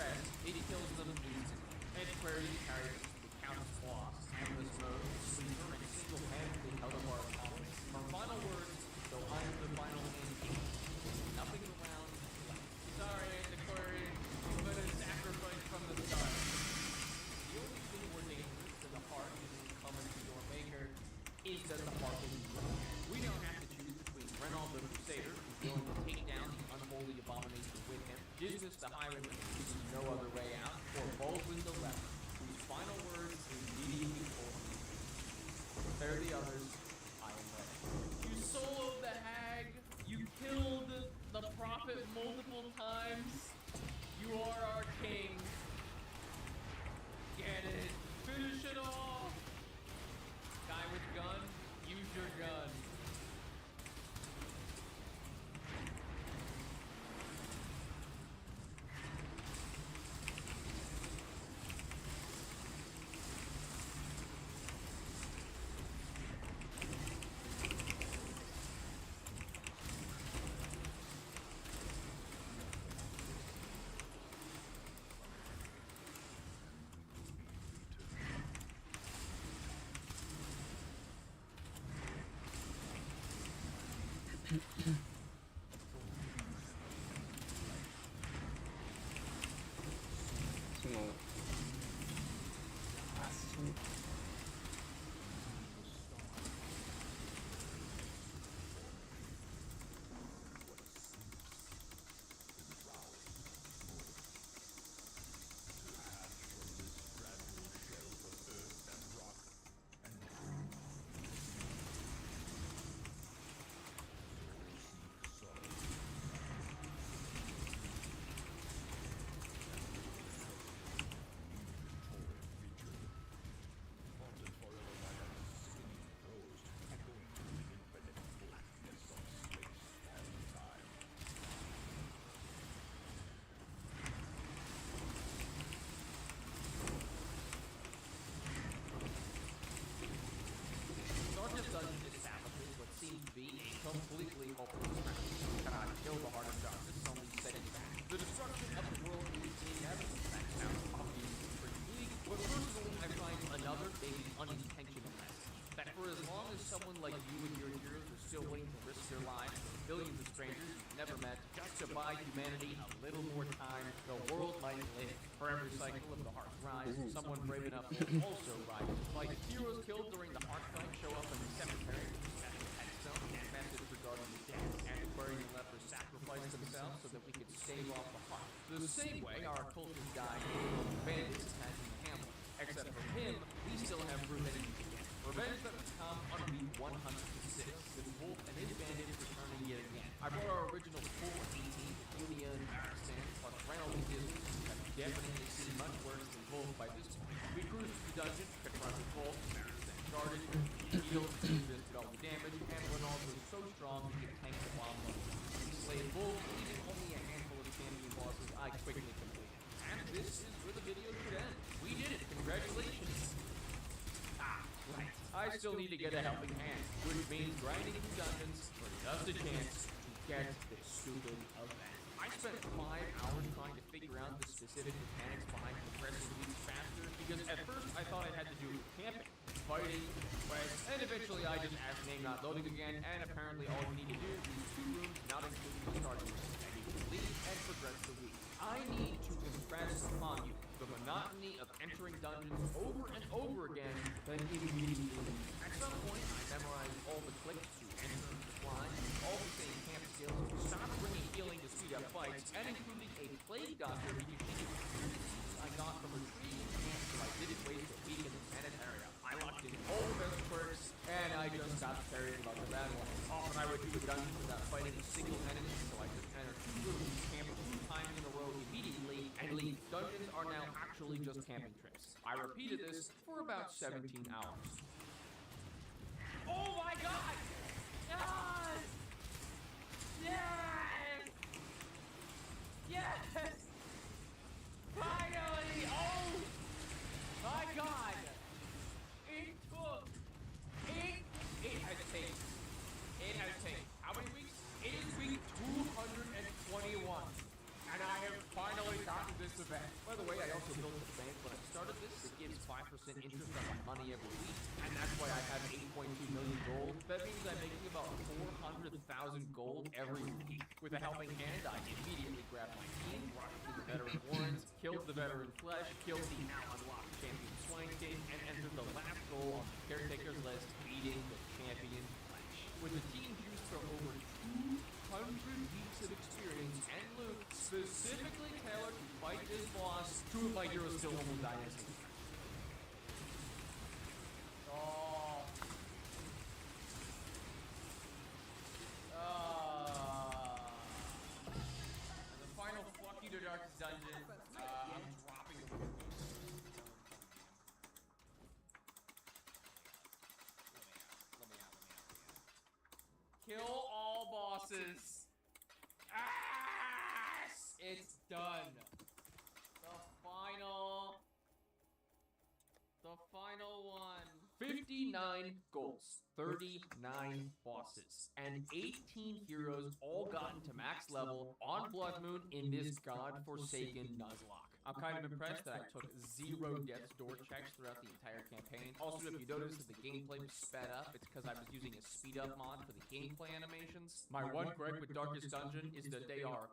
stress, it kills them instantly. Antiquarian carries the Countess Boss, Endless Mode, Sleeper, and single-handedly held up our opponents. Her final words, though I am the final ending. Nothing around left. Sorry, Antiquarian, you've been a sacrifice from the start. The only thing more dangerous than the heart is coming to your maker is that the heart will be wrong. We now have to choose between Renault the Crusader, who's willing to take down the unholy abomination with him, Dismas the Highwayman, who sees no other way out, or Baldwin the Leper, whose final words immediately told me. There are the others. I am ready. You soloed the hag. You killed the prophet multiple times. You are our king. Get it. Finish it off. Guy with gun, use your gun. Completely hopeless match. Cannot kill the heart of darkness, only setting back. The destruction of the world is inevitable. That sounds obvious and pretty bleak, but personally I find another, maybe unintentional message. That for as long as someone like you and your heroes are still willing to risk their lives for billions of strangers you've never met, just to buy humanity a little more time, the world might live. For every cycle of the Heart's rise, someone brave enough will also rise. Like heroes killed during the Heart fight show up in the cemetery, and message regarding the death. Antiquarian and lepers sacrificed themselves so that we could stave off the heart. The same way our cultures died for bandits attacking Hamlet. Except for him, we still have revenge to get. Revenge that would come on week 106, with Wolf and his bandits returning yet again. I brought our original full 18 with Julia and Maristan, plus Reynolds and Disney, have definitely seen much worse than Wolf by this point. We cruised through the dungeon, confronted Wolf, Maristan charged, healed, did all the damage, and Reynolds was so strong he could tank the bomb level. We slayed Wolf, leaving only a handful of champion bosses I quickly completed. And this is where the video could end. We did it, congratulations. Right. I still need to get a helping hand, which means grinding through dungeons for just a chance to get this stupid event. I spent 5 hours trying to figure out the specific mechanics behind progressing weeks faster, because at first I thought it had to do with camping, fighting, quests, and eventually I just asked name not loading again, and apparently all you need to do is use 2 rooms, not including the starting room, and you can leave and progress the week. I need to impress upon you the monotony of entering dungeons over and over again, then immediately leave. At some point, I memorized all the clicks to enter and decline, all the same camp skills, stopped bringing healing to speed up fights, and including a plague doctor because she I got from a tree in camp so I didn't waste a week in the sanitarium. I locked in all the best quirks, and I just got very about the bad ones. Often I would do a dungeon without fighting a single enemy, so I just entered 2 rooms, camp 2 times in a row immediately, and leave. Dungeons are now actually just camping trips. I repeated this for about 17 hours. Oh my god! Yes! Yes! Yes! Finally! Oh! My god! It has taken. It has taken. How many weeks? It is week 221. And I have finally gotten this event. way, I also built a bank when I started this that gives 5% interest on my money every week, and that's why I have 8.2 million gold. That means I'm making about 400,000 gold every week. With a helping hand, I immediately grabbed my team, rushed to the veteran warrants, killed the veteran flesh, killed the now unlocked champion Swine King, and entered the last goal on the caretaker's list, beating the champion flesh. With a team juiced from over 200 weeks of experience and loot specifically tailored to fight this boss, 2 of my heroes still almost dynasty. Oh. The final fuck you to Darkest Dungeon. I'm dropping the Let me out. Kill all bosses. Ass! It's done. The final one. 59 goals, 39 bosses, and 18 heroes all gotten to max level on Blood Moon in this godforsaken Nuzlocke. I'm kind of impressed that I took 0 death's door checks throughout the entire campaign. Also, if you notice that the gameplay was sped up, it's because I was using a speed up mod for the gameplay animations. My one gripe with Darkest Dungeon is that they are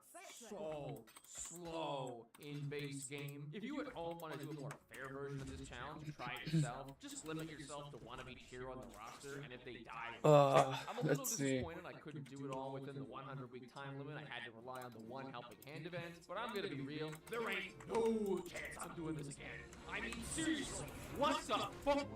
so slow in base game. If you at home want to do a more fair version of this challenge, try it yourself. Just limit yourself to one of each hero on the roster, and if they die, I'm a little disappointed I couldn't do it all within the 100-week time limit. I had to rely on the one helping hand event, but I'm gonna be real. There ain't no chance I'm doing this again. I mean, seriously, what the fuck?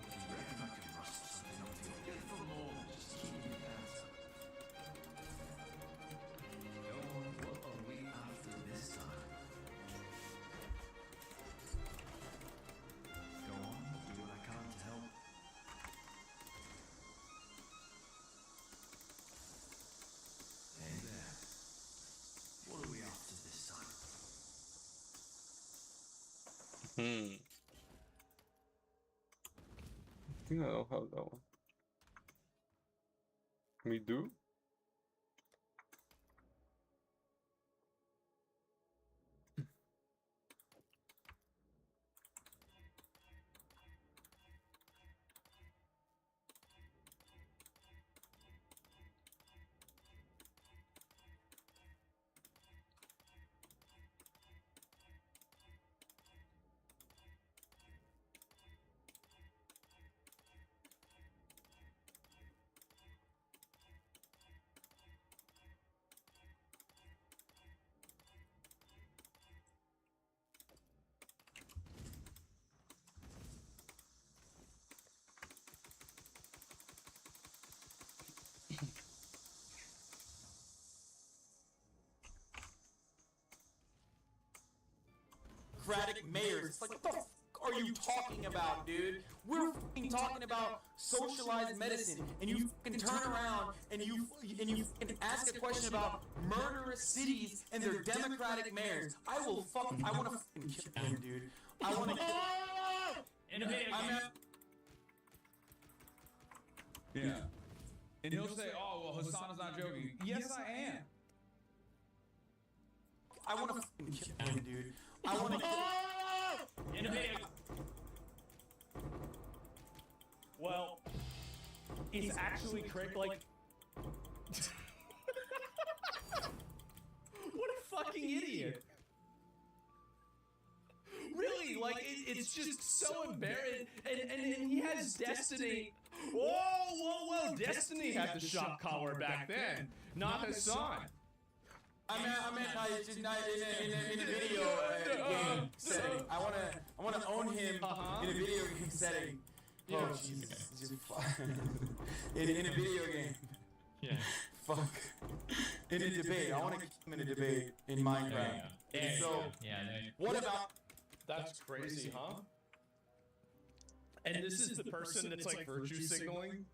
I think I don't have that one. We do? Democratic mayors. It's like, what the f are you talking about, dude? We're f***ing talking about socialized medicine, and you f***ing turn around and you f***ing ask a question about murderous cities and their Democratic mayors. I will fucking, I want to f***ing kill him, dude. I want to kill Yeah. And he'll say, oh, well, Hassan is not joking. Yes, I am. I want to f***ing kill him, dude. I want to kill Well, it's actually Crick, like... What a fucking idiot. Really, like, it's just so embarrassing. And he has Destiny. Whoa. Destiny had the shock collar back then, not Hassan. I meant just not in a video game setting. I wanna own him in a video game setting. Yeah. Oh Jesus, just fuck. in a video game. Yeah. Fuck. In a debate, I wanna kill him in a debate in Minecraft. Yeah. So, what about? That's crazy, huh? And this is the person that's like virtue signaling.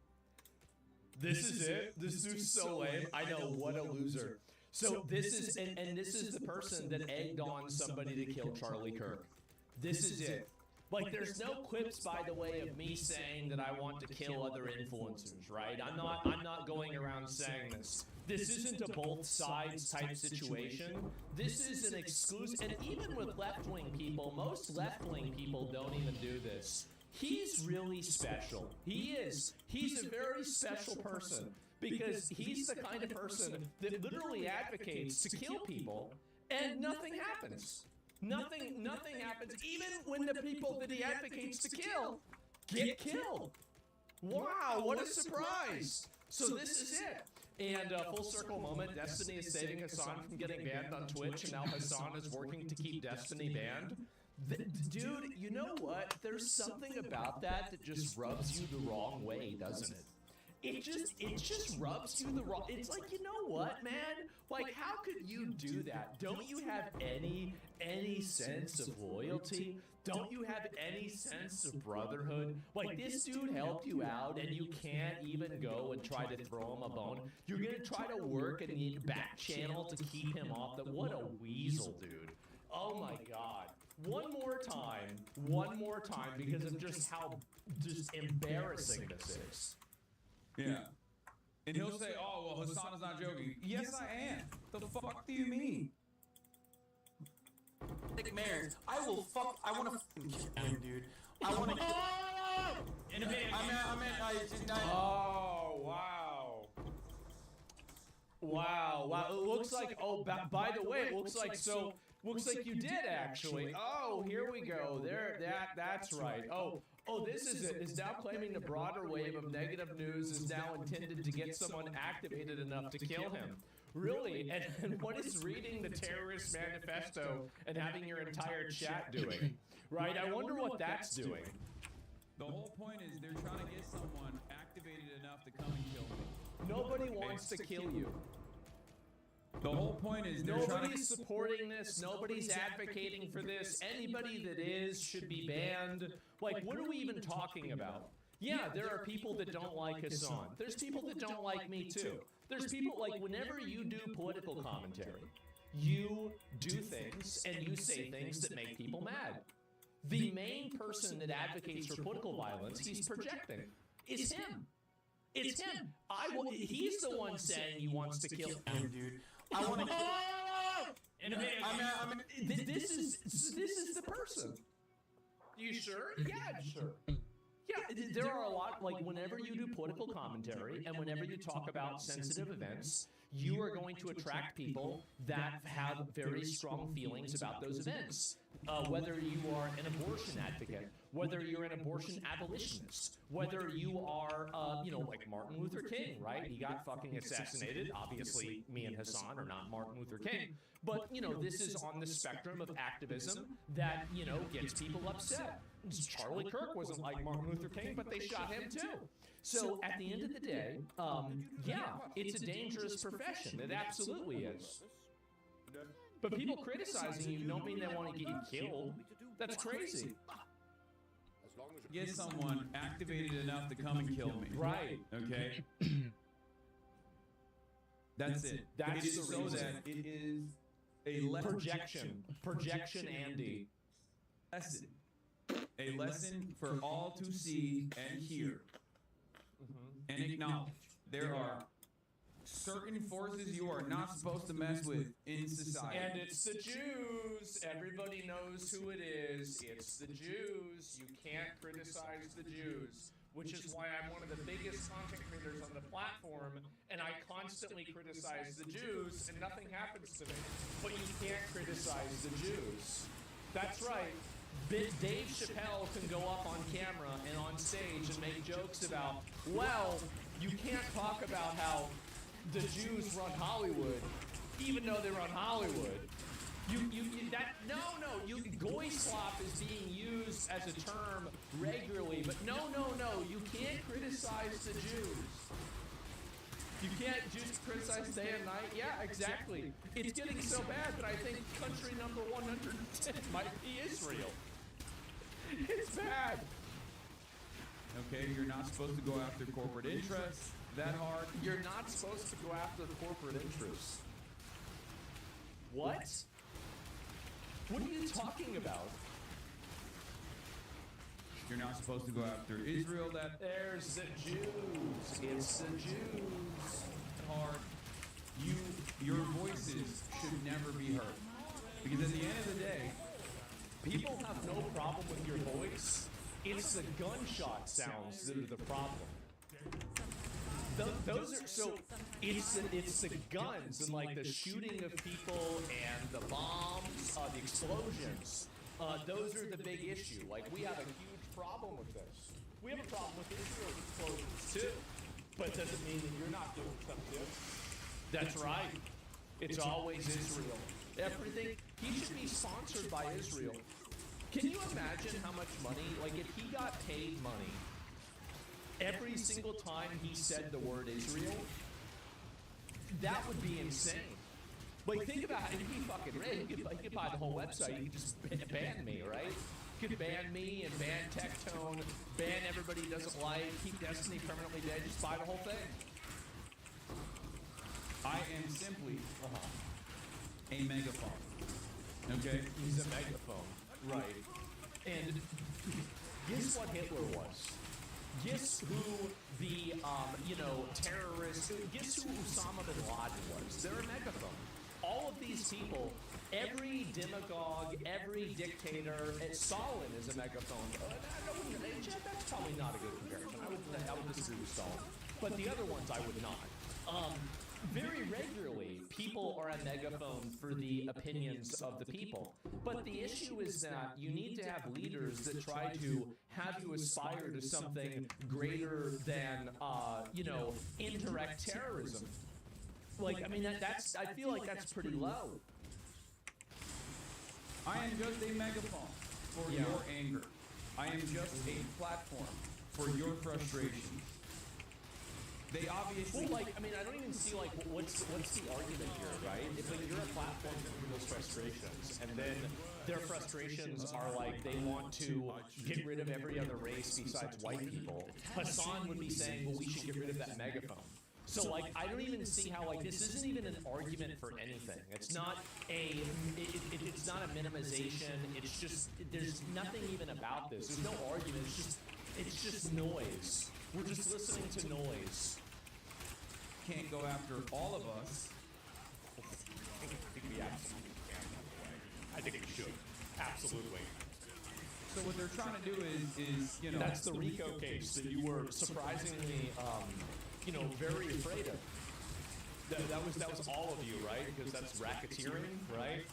This is it. This dude's so lame. I know, what a loser. So this is and this is the person that egged on somebody to kill Charlie Kirk. This is it. Like, there's no clips, by the way, of me saying that I want to kill other influencers, right? I'm not going around saying this. This isn't a both sides type situation. This is an exclusive, and even with left-wing people, most left-wing people don't even do this. He's really special. He is. He's a very special person because he's the kind of person that literally advocates to kill people, and nothing happens. Nothing happens, even when the people that he advocates to kill get killed. Wow, what a surprise! So this is it. And full circle moment, Destiny is saving Hassan from getting banned on Twitch, and now Hassan is working to keep Destiny banned. Dude, you know what? There's something about that just rubs you the wrong way, doesn't it? It just rubs you the wrong. It's like, you know what, man? Like, how could you do that? Don't you have any sense of loyalty? Don't you have any sense of brotherhood? Like, this dude helped you out, and you can't even go and try to throw him a bone. You're gonna try to work in the back channel to keep him off. What a weasel, dude! Oh my God! One more time, because of just how embarrassing this is. Yeah. And he'll say, oh, well, Hassan is not joking. Yes, I am. The fuck do you mean? Like Mayor, I want to fucking kill him, dude. I want to Oh, wow. Wow. It looks like, by the way, it looks like you did actually. Oh, here we go. That's right. Oh, this is it. Is now claiming the broader wave of negative news is now intended to get someone activated enough to kill him. Really? And what is reading the terrorist manifesto and having your entire chat doing? Right? I wonder what that's doing. The whole point is they're trying to get someone activated enough to come and kill me. Nobody wants to kill you. The whole point is nobody's supporting this. Nobody's advocating for this. Anybody that is should be banned. Like, what are we even talking about? Yeah, there are people that don't like Hassan. There's people that don't like me too. There's people, like, whenever you do political commentary, you do things and you say things that make people mad. The main person that advocates for political violence, he's projecting, is him. It's him. He's the one saying he wants to kill him, dude. I want to. This is the person. You sure? Yeah, sure. Yeah, there are a lot, like, whenever you do political commentary and whenever you talk about sensitive events, you are going to attract people that have very strong feelings about those events. Whether you are an abortion advocate, whether you're an abortion abolitionist, whether you are, like Martin Luther King, right? He got fucking assassinated. Obviously, me and Hassan are not Martin Luther King. But, this is on the spectrum of activism that, gets people upset. Charlie Kirk wasn't like Martin Luther King, but they shot him too. So at the end of the day, yeah, it's a dangerous profession. It absolutely is. But people criticizing you don't mean they want to get you killed. That's crazy. Get someone activated enough to come and kill me. Right. Okay? That's it. That's it is so that it is a Projection Andy. lesson. A lesson for all to see and hear and acknowledge. There are certain forces you are not supposed to mess with in society. And it's the Jews. Everybody knows who it is. It's the Jews. You can't criticize the Jews, which is why I'm one of the biggest content creators on the platform, and I constantly criticize the Jews, and nothing happens to me. But you can't criticize the Jews. That's right. Dave Chappelle can go up on camera and on stage and make jokes about, well, you can't talk about how the Jews run Hollywood, even though they run Hollywood. Goy slop is being used as a term regularly, but no, you can't criticize the Jews. You can't just criticize day and night. Yeah, exactly. It's getting so bad that I think country number 110 might be Israel. It's bad. Okay, you're not supposed to go after corporate interests that hard. You're not supposed to go after corporate interests. What? What are you talking about? You're not supposed to go after Israel. There's the Jews. It's the Jews. Hard. Your voices should never be heard. Because at the end of the day, people have no problem with your voice. It's the gunshot sounds that are the problem. Those are so. It's the guns and like the shooting of people and the bombs, the explosions. Those are the big issue. Like we have a huge problem with this. We have a problem with Israel explosions too. But doesn't mean that you're not doing something. That's right. It's always Israel. Everything. He should be sponsored by Israel. Can you imagine how much money? Like if he got paid money every single time he said the word Israel, that would be insane. Like, think about it. He'd be fucking rich. He could buy the whole website. He could just ban me, right? He could ban me and ban Tectone, ban everybody he doesn't like, keep Destiny permanently dead, just buy the whole thing. I am simply a megaphone. Okay? He's a megaphone. Right. And guess what Hitler was? Guess who the, terrorist, guess who Osama bin Laden was? They're a megaphone. All of these people, every demagogue, every dictator, Stalin is a megaphone. That's probably not a good comparison. I would disagree with Stalin. But the other ones I would not. Very regularly, people are a megaphone for the opinions of the people. But the issue is that you need to have leaders that try to have you aspire to something greater than, indirect terrorism. Like, I mean, I feel like that's pretty low. I am just a megaphone for your anger. I am just a platform for your frustrations. They obviously... Well, I don't even see, what's the argument here, right? It's like you're a platform for people's frustrations, and then their frustrations are they want to get rid of every other race besides white people. Hassan would be saying, well, we should get rid of that megaphone. So, I don't even see how, this isn't even an argument for anything. It's not it's not a minimization. It's just, there's nothing even about this. There's no argument. It's just noise. We're just listening to noise. Can't go after all of us. I think we absolutely can, by the way. I think we should. Absolutely. So what they're trying to do is That's the RICO case that you were surprisingly, very afraid of. That was all of you, right? Because that's racketeering, right?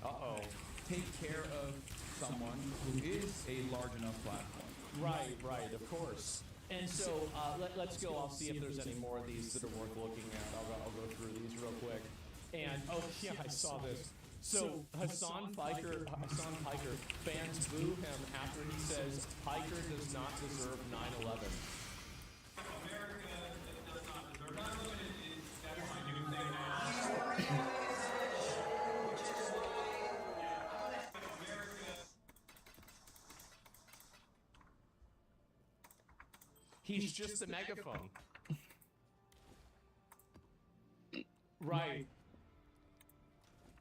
Uh-oh. Take care of someone who is a large enough platform. Right, of course. And so let's go. I'll see if there's any more of these that are worth looking at. I'll go through these real quick. And I saw this. So Hassan Piker fans boo him after he says Piker does not deserve 9/11. He's just a megaphone. Right.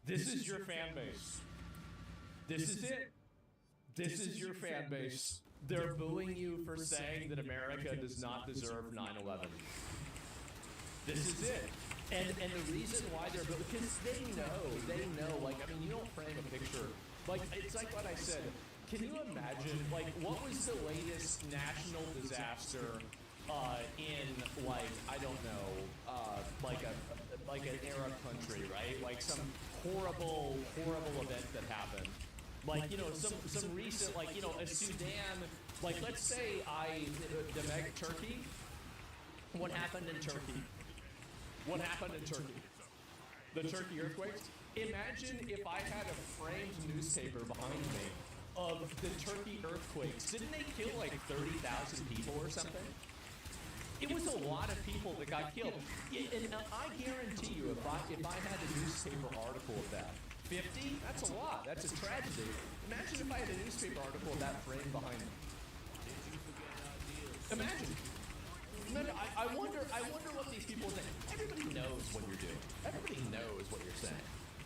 This is your fan base. This is it. This is your fan base. They're booing you for saying that America does not deserve 9/11. This is it. And the reason why they're booing, because they know, you don't frame a picture. It's like what I said. Can you imagine, what was the latest national disaster in, I don't know, an Arab country, right? Some horrible event that happened. Some recent, a Sudan, let's say Turkey. What happened in Turkey? What happened in Turkey? The Turkey earthquakes? Imagine if I had a framed newspaper behind me of the Turkey earthquakes. Didn't they kill 30,000 people or something? It was a lot of people that got killed. And I guarantee you, if I had a newspaper article of that, 50? That's a lot. That's a tragedy. Imagine if I had a newspaper article of that framed behind me. Imagine. I wonder what these people think. Everybody knows what you're doing. Everybody knows what you're saying.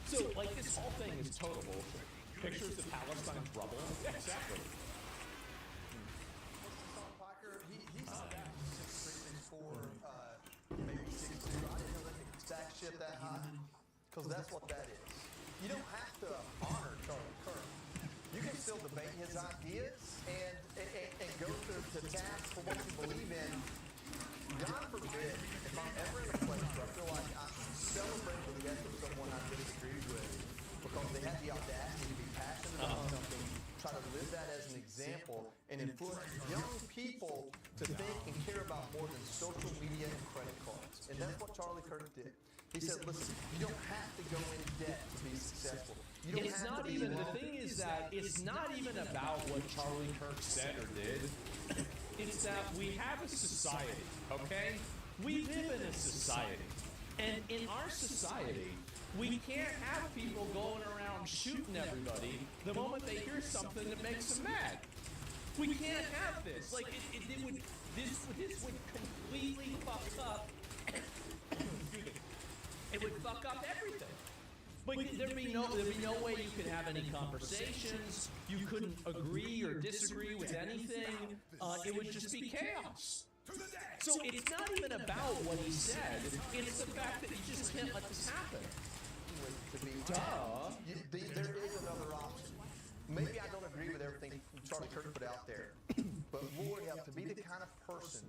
So, this whole thing is total bullshit. Pictures of Palestine's rubble? Yeah, exactly. because that's what that is. You don't have to honor Charlie Kirk. You can still debate his ideas and go to task for what you believe in. God forbid, if I'm ever in a place where I feel like I celebrate the death of someone I disagree with because they had the audacity to be passionate about something, try to live that as an example, and influence young people to think and care about more than social media and credit cards. And that's what Charlie Kirk did. He said, listen, you don't have to go in debt to be successful. You don't It's have not to be even, the wealthy. thing is that it's not even about what Charlie Kirk said or did. It's that we have a society, okay? We live in a society. And in our society, we can't have people going around shooting everybody the moment they hear something that makes them mad. We can't have this. Like, this would completely fuck up. Excuse me. It would fuck up everything. Like, there'd be no way you could have any conversations. You couldn't agree or disagree with anything. It would just be chaos. So it's not even about what he said. It's the fact that you just can't let this happen. To be there is another option. Maybe I don't agree with everything Charlie Kirk put out there, but Lord help to be the kind of person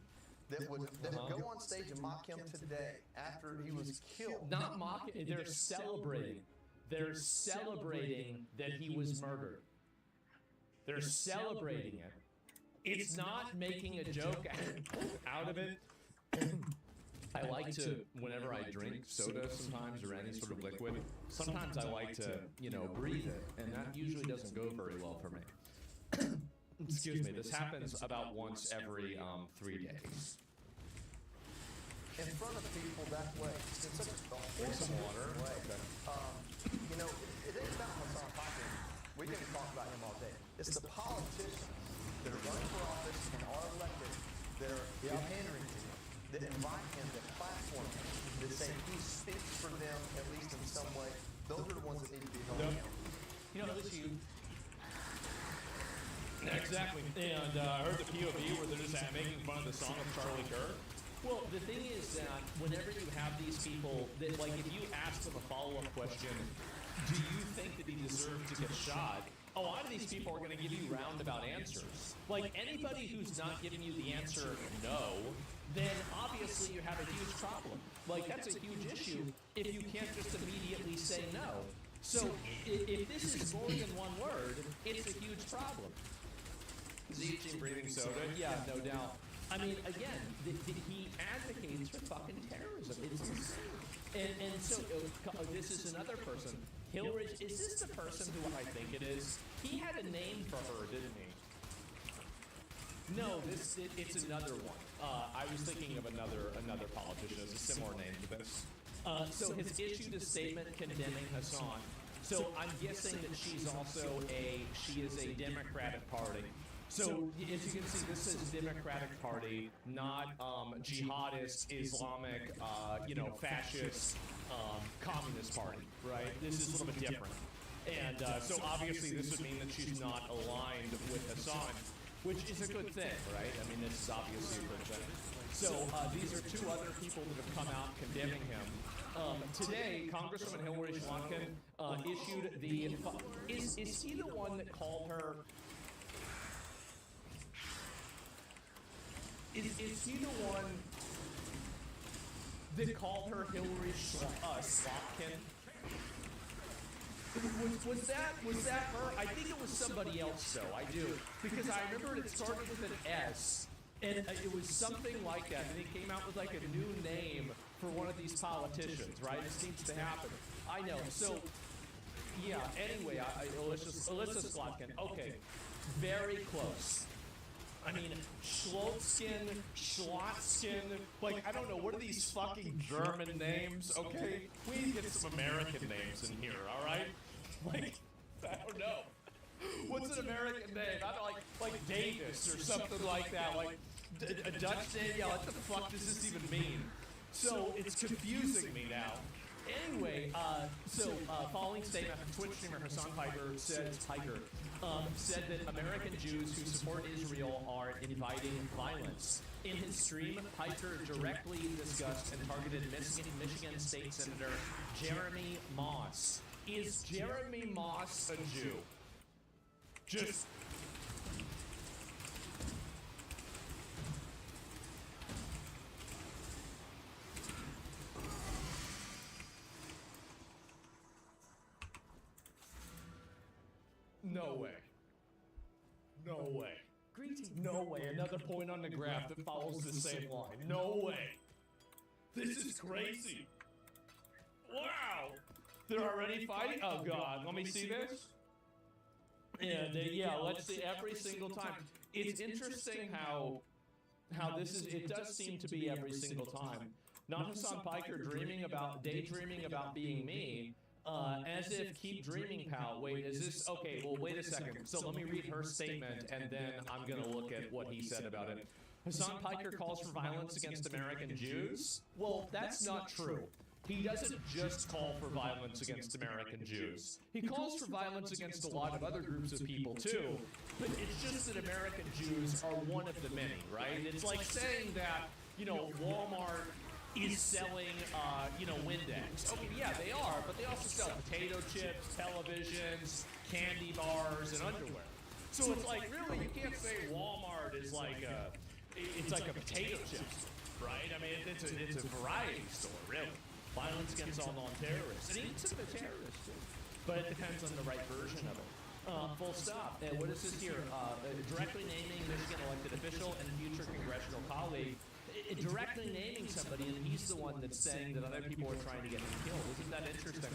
that would go on stage and mock him today after he was killed. Not mocking. They're celebrating. They're celebrating that he was murdered. They're celebrating it. It's not making a joke out of it. I like to, whenever I drink soda sometimes or any sort of liquid, sometimes I like to, breathe it, and that usually doesn't go very well for me. Excuse me, this happens about once every 3 days. In front of people that way, in such a horrible water. way. It ain't about Hassan Fakim. We can talk about him all day. It's the politicians that are running for office and are elected that are pandering to him, that invite him, that platform him, that say he speaks for them, at least in some way. Those are the ones that need to be held accountable. This you. Exactly. And I heard the POV where they're just making fun of the song of Charlie Kirk. Well, the thing is that whenever you have these people that, like, if you ask them a follow-up question, do you think that he deserved to get shot? A lot of these people are going to give you roundabout answers. Like, anybody who's not giving you the answer no, then obviously you have a huge problem. Like, that's a huge issue if you can't just immediately say no. So if this is more than one word, it's a huge problem. ZZ breathing soda? Yeah, no doubt. I mean, again, he advocates for fucking terrorism. It's insane. And so this is another person. Hillary, is this the person who I think it is? He had a name for her, didn't he? No, it's another one. I was thinking of another politician as a similar name to this. So has issued a statement condemning Hassan. So I'm guessing that she is a Democratic Party. So as you can see, this says Democratic Party, not jihadist, Islamic, fascist, communist party, right? This is a little bit different. And so obviously this would mean that she's not aligned with Hassan, which is a good thing, right? I mean, this is obviously a good thing. So these are two other people that have come out condemning him. Today, Congresswoman Hillary Schwanken issued the... Is he the one that called her... Is he the one that called her Hillary Slotkin? Was that her? I think it was somebody else, though. I do. Because I remember it started with an S, and it was something like that, and it came out with like a new name for one of these politicians, right? It seems to happen. I know. So, yeah, anyway, Alyssa Slotkin. Okay, very close. I mean, Schlotskin, like, I don't know, what are these fucking German names, okay? We need to get some American names in here, all right? Like, I don't know. What's an American name? I don't like Davis or something like that, like a Dutch name? Yeah, what the fuck does this even mean? So, it's confusing me now. Anyway, following statement from Twitch streamer Hassan Piker said that American Jews who support Israel are inviting violence. In his stream, Piker directly discussed and targeted Michigan State Senator Jeremy Moss. Is Jeremy Moss a Jew? Just... No way. No way. No way. Another point on the graph that follows the same line. No way. This is crazy. Wow. They're already fighting? Oh, God. Let me see this. And yeah, let's see every single time. It's interesting how this is, it does seem to be every single time. Not Hassan Piker daydreaming about being me. As if, keep dreaming, pal. Wait, is this... Okay, well, wait a second. So let me read her statement, and then I'm going to look at what he said about it. Hassan Piker calls for violence against American Jews? Well, that's not true. He doesn't just call for violence against American Jews. He calls for violence against a lot of other groups of people, too. But it's just that American Jews are one of the many, right? It's like saying that, you know, Walmart is selling, Windex. Okay, yeah, they are, but they also sell potato chips, televisions, candy bars, and underwear. So it's like, really, you can't say Walmart is like it's like a potato chip store, right? I mean, it's a variety store, really. Violence against all non-terrorists. And even some of the terrorists, too. But it depends on the right version of it. Full stop. What is this here? Directly naming Michigan elected official and future congressional colleague. Directly naming somebody, and he's the one that's saying that other people are trying to get him killed. Isn't that interesting?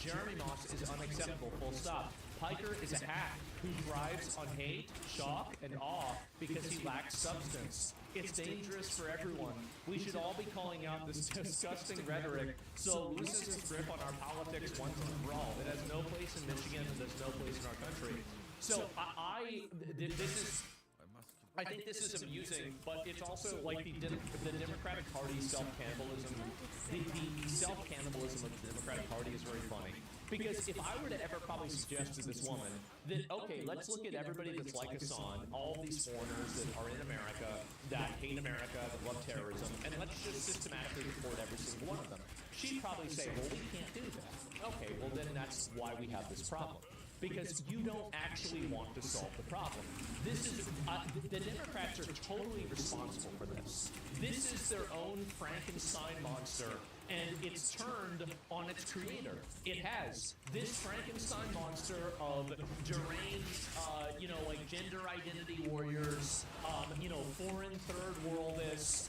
Jeremy Moss is unacceptable, full stop. Piker is a hack who thrives on hate, shock, and awe because he lacks substance. It's dangerous for everyone. We should all be calling out this disgusting rhetoric so it loses its grip on our politics once and for all. It has no place in Michigan, and there's no place in our country. So I think this is amusing, but it's also like the Democratic Party's self-cannibalism. The self-cannibalism of the Democratic Party is very funny. Because if I were to ever probably suggest to this woman that, okay, let's look at everybody that's like Hassan, all these foreigners that are in America, that hate America, that love terrorism, and let's just systematically report every single one of them. She'd probably say, well, we can't do that. Okay, well then that's why we have this problem. Because you don't actually want to solve the problem. This is, the Democrats are totally responsible for this. This is their own Frankenstein monster, and it's turned on its creator. It has. This Frankenstein monster of deranged, like gender identity warriors, foreign third worldists,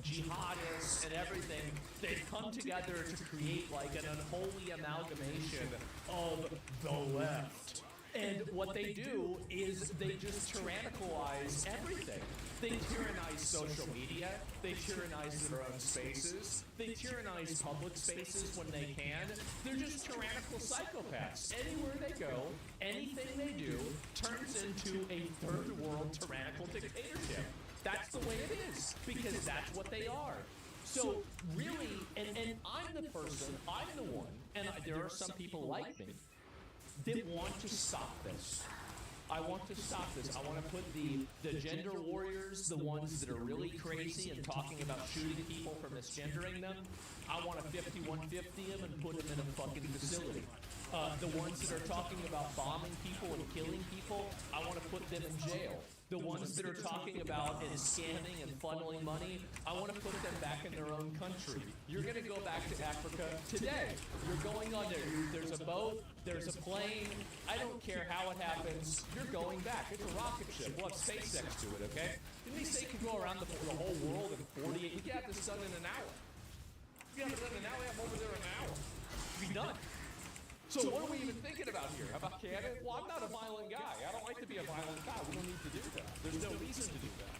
jihadists, and everything. They've come together to create like an unholy amalgamation of the left. And what they do is they just tyrannicalize everything. They tyrannize social media, they tyrannize their own spaces, they tyrannize public spaces when they can. They're just tyrannical psychopaths. Anywhere they go, anything they do turns into a third world tyrannical dictatorship. That's the way it is, because that's what they are. So really, and I'm the person, I'm the one, and there are some people like me that want to stop this. I want to stop this. I want to put the gender warriors, the ones that are really crazy and talking about shooting people for misgendering them, I want to 5150 them and put them in a fucking facility. The ones that are talking about bombing people and killing people, I want to put them in jail. The ones that are talking about and scamming and funneling money, I want to put them back in their own country. You're going to go back to Africa today. You're going on there. There's a boat. There's a plane. I don't care how it happens. You're going back. It's a rocket ship. We'll have SpaceX do it, okay? Didn't they say you could go around the whole world in 48? We could have this done in an hour. We have it done in an hour. I'm over there in an hour. Be done. So what are we even thinking about here? About Canada? Well, I'm not a violent guy. I don't like to be a violent guy. We don't need to do that. There's no reason to do that.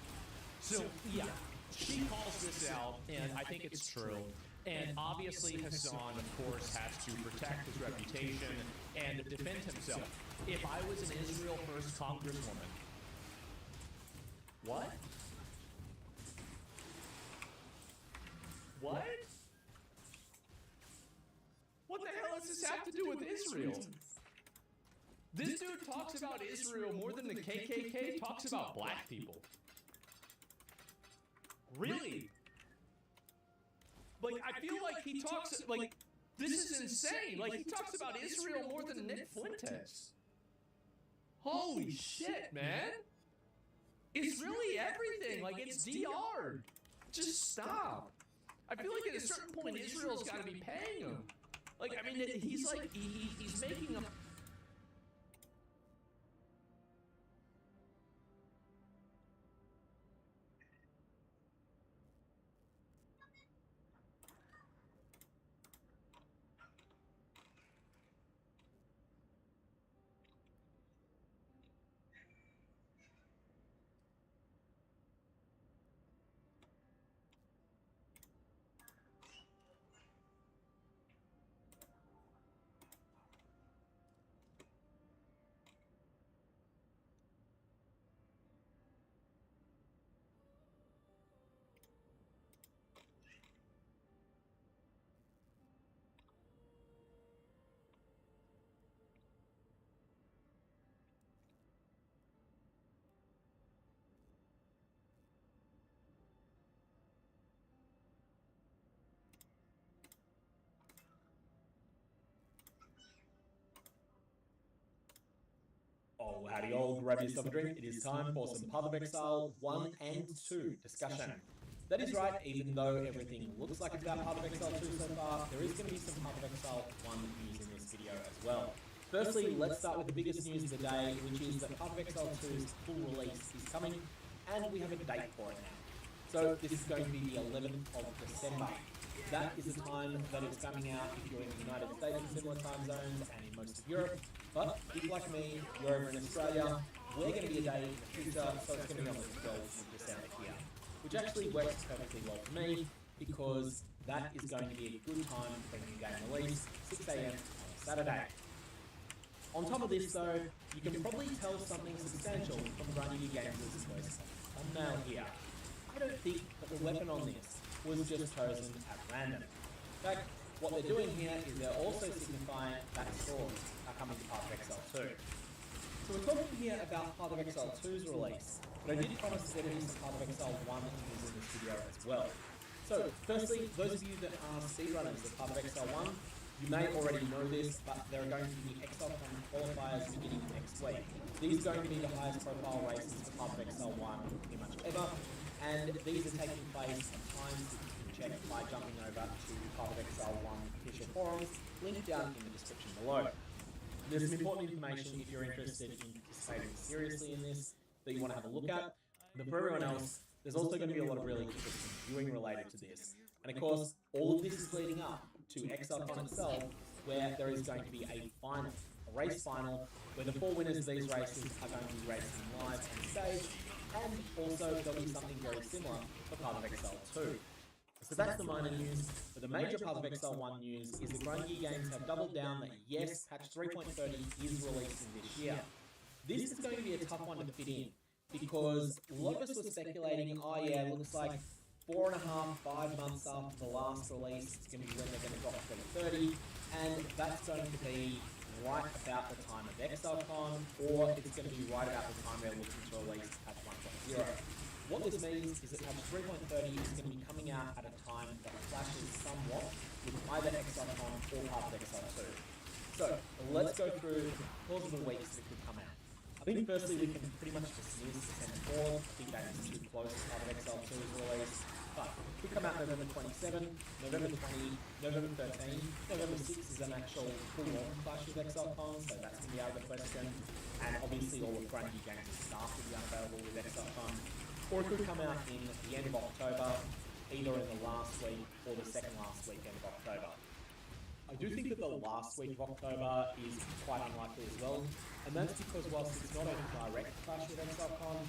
So, yeah, she calls this out, and I think it's true. And obviously Hassan, of course, has to protect his reputation and defend himself. If I was an Israel First Congresswoman... What? What? does this have to do with Israel? This dude talks about Israel more than the KKK talks about black people. Really? Like, I feel like he talks, like, this is insane. Like, he talks about Israel more than Nick Fuentes. Holy shit, man. It's really everything. Like, it's DR. Just stop. I feel like at a certain point, Israel's got to be paying him. Like, I mean, he's like, he's making a... Oh, howdy all, grab yourself a drink. It is time for some Path of Exile 1 and 2 discussion. That is right, even though everything looks like it's about Path of Exile 2 so far, there is going to be some Path of Exile 1 news in this video as well. Firstly, let's start with the biggest news of the day, which is that Path of Exile 2's full release is coming, and we have a date for it now. So this is going to be the 11th of December. That is the time that it's coming out if you're in the United States in similar time zones and in most of Europe. But if, like me, you're over in Australia, we're going to be a day in the future, so it's going to be on the 12th of December here. Which actually works perfectly well for me, because that is going to be a good time for a new game release, 6 AM on Saturday. On top of this though, you can probably tell something substantial from Grinding Games' first thumbnail here. I don't think that the weapon on this was just chosen at random. In fact, what they're doing here is they're also signifying that swords are coming to Path of Exile 2. So we're talking here about Path of Exile 2's release, but I did promise that there is some Path of Exile 1 news in this video as well. So, firstly, those of you that are speedrunners of Path of Exile 1, you may already know this, but there are going to be ExileCon qualifiers beginning next week. These are going to be the highest profile races for Path of Exile 1 pretty much ever, and these are taking place at times that you can check by jumping over to Path of Exile 1 official forums, linked down in the description below. There's some important information if you're interested in participating seriously in this that you want to have a look at, but for everyone else, there's also going to be a lot of really interesting viewing related to this. And of course, all of this is leading up to ExileCon itself, where there is going to be a final, a race final, where the 4 winners of these races are going to be racing live on stage, and also there'll be something very similar for Path of Exile 2. So that's the minor news, but the major Path of Exile 1 news is that Grinding Games have doubled down that yes, patch 3.30 is releasing this year. This is going to be a tough one to fit in, because a lot of us were speculating, oh yeah, it looks like 4.5, 5 months after the last release, it's going to be when they're going to drop 3.30, and that's going to be right about the time of ExileCon, or it's going to be right about the time they're looking to release patch 1.0. What this means is that patch 3.30 is going to be coming out at a time that clashes somewhat with either ExileCon or Path of Exile 2. So, let's go through the plausible weeks that could come out. I think firstly we can pretty much dismiss December 4th. I think that is too close to Path of Exile 2's release. But it could come out November 27, November 20, November 13. November 6 is an actual full-on clash with ExileCon, so that's going to be out of the question. And obviously all of Grinding Games' staff will be unavailable with ExileCon. Or it could come out in the end of October, either in the last week or the second last weekend of October. I do think that the last week of October is quite unlikely as well, and that's because whilst it's not a direct clash with ExileCon,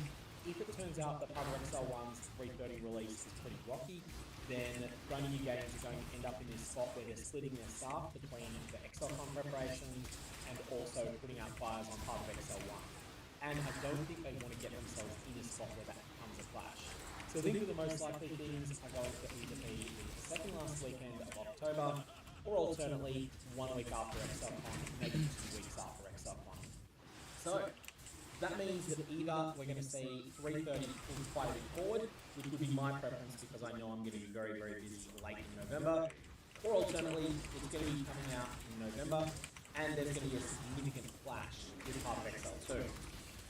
if it turns out that Path of Exile 1's 3.30 release is pretty rocky, then Grinding Games is going to end up in this spot where they're splitting their staff between the ExileCon preparations and also putting out fires on Path of Exile 1. And I don't think they want to get themselves in a spot where that becomes a clash. So I think that the most likely things are going to either be the second last weekend of October, or alternately 1 week after XLCon, maybe 2 weeks after XLCon. So that means that either we're going to see 3:30 pulled quite a bit forward, which would be my preference because I know I'm going to be very, very busy late in November, or alternately it's going to be coming out in November and there's going to be a significant clash with Path of Exile 2.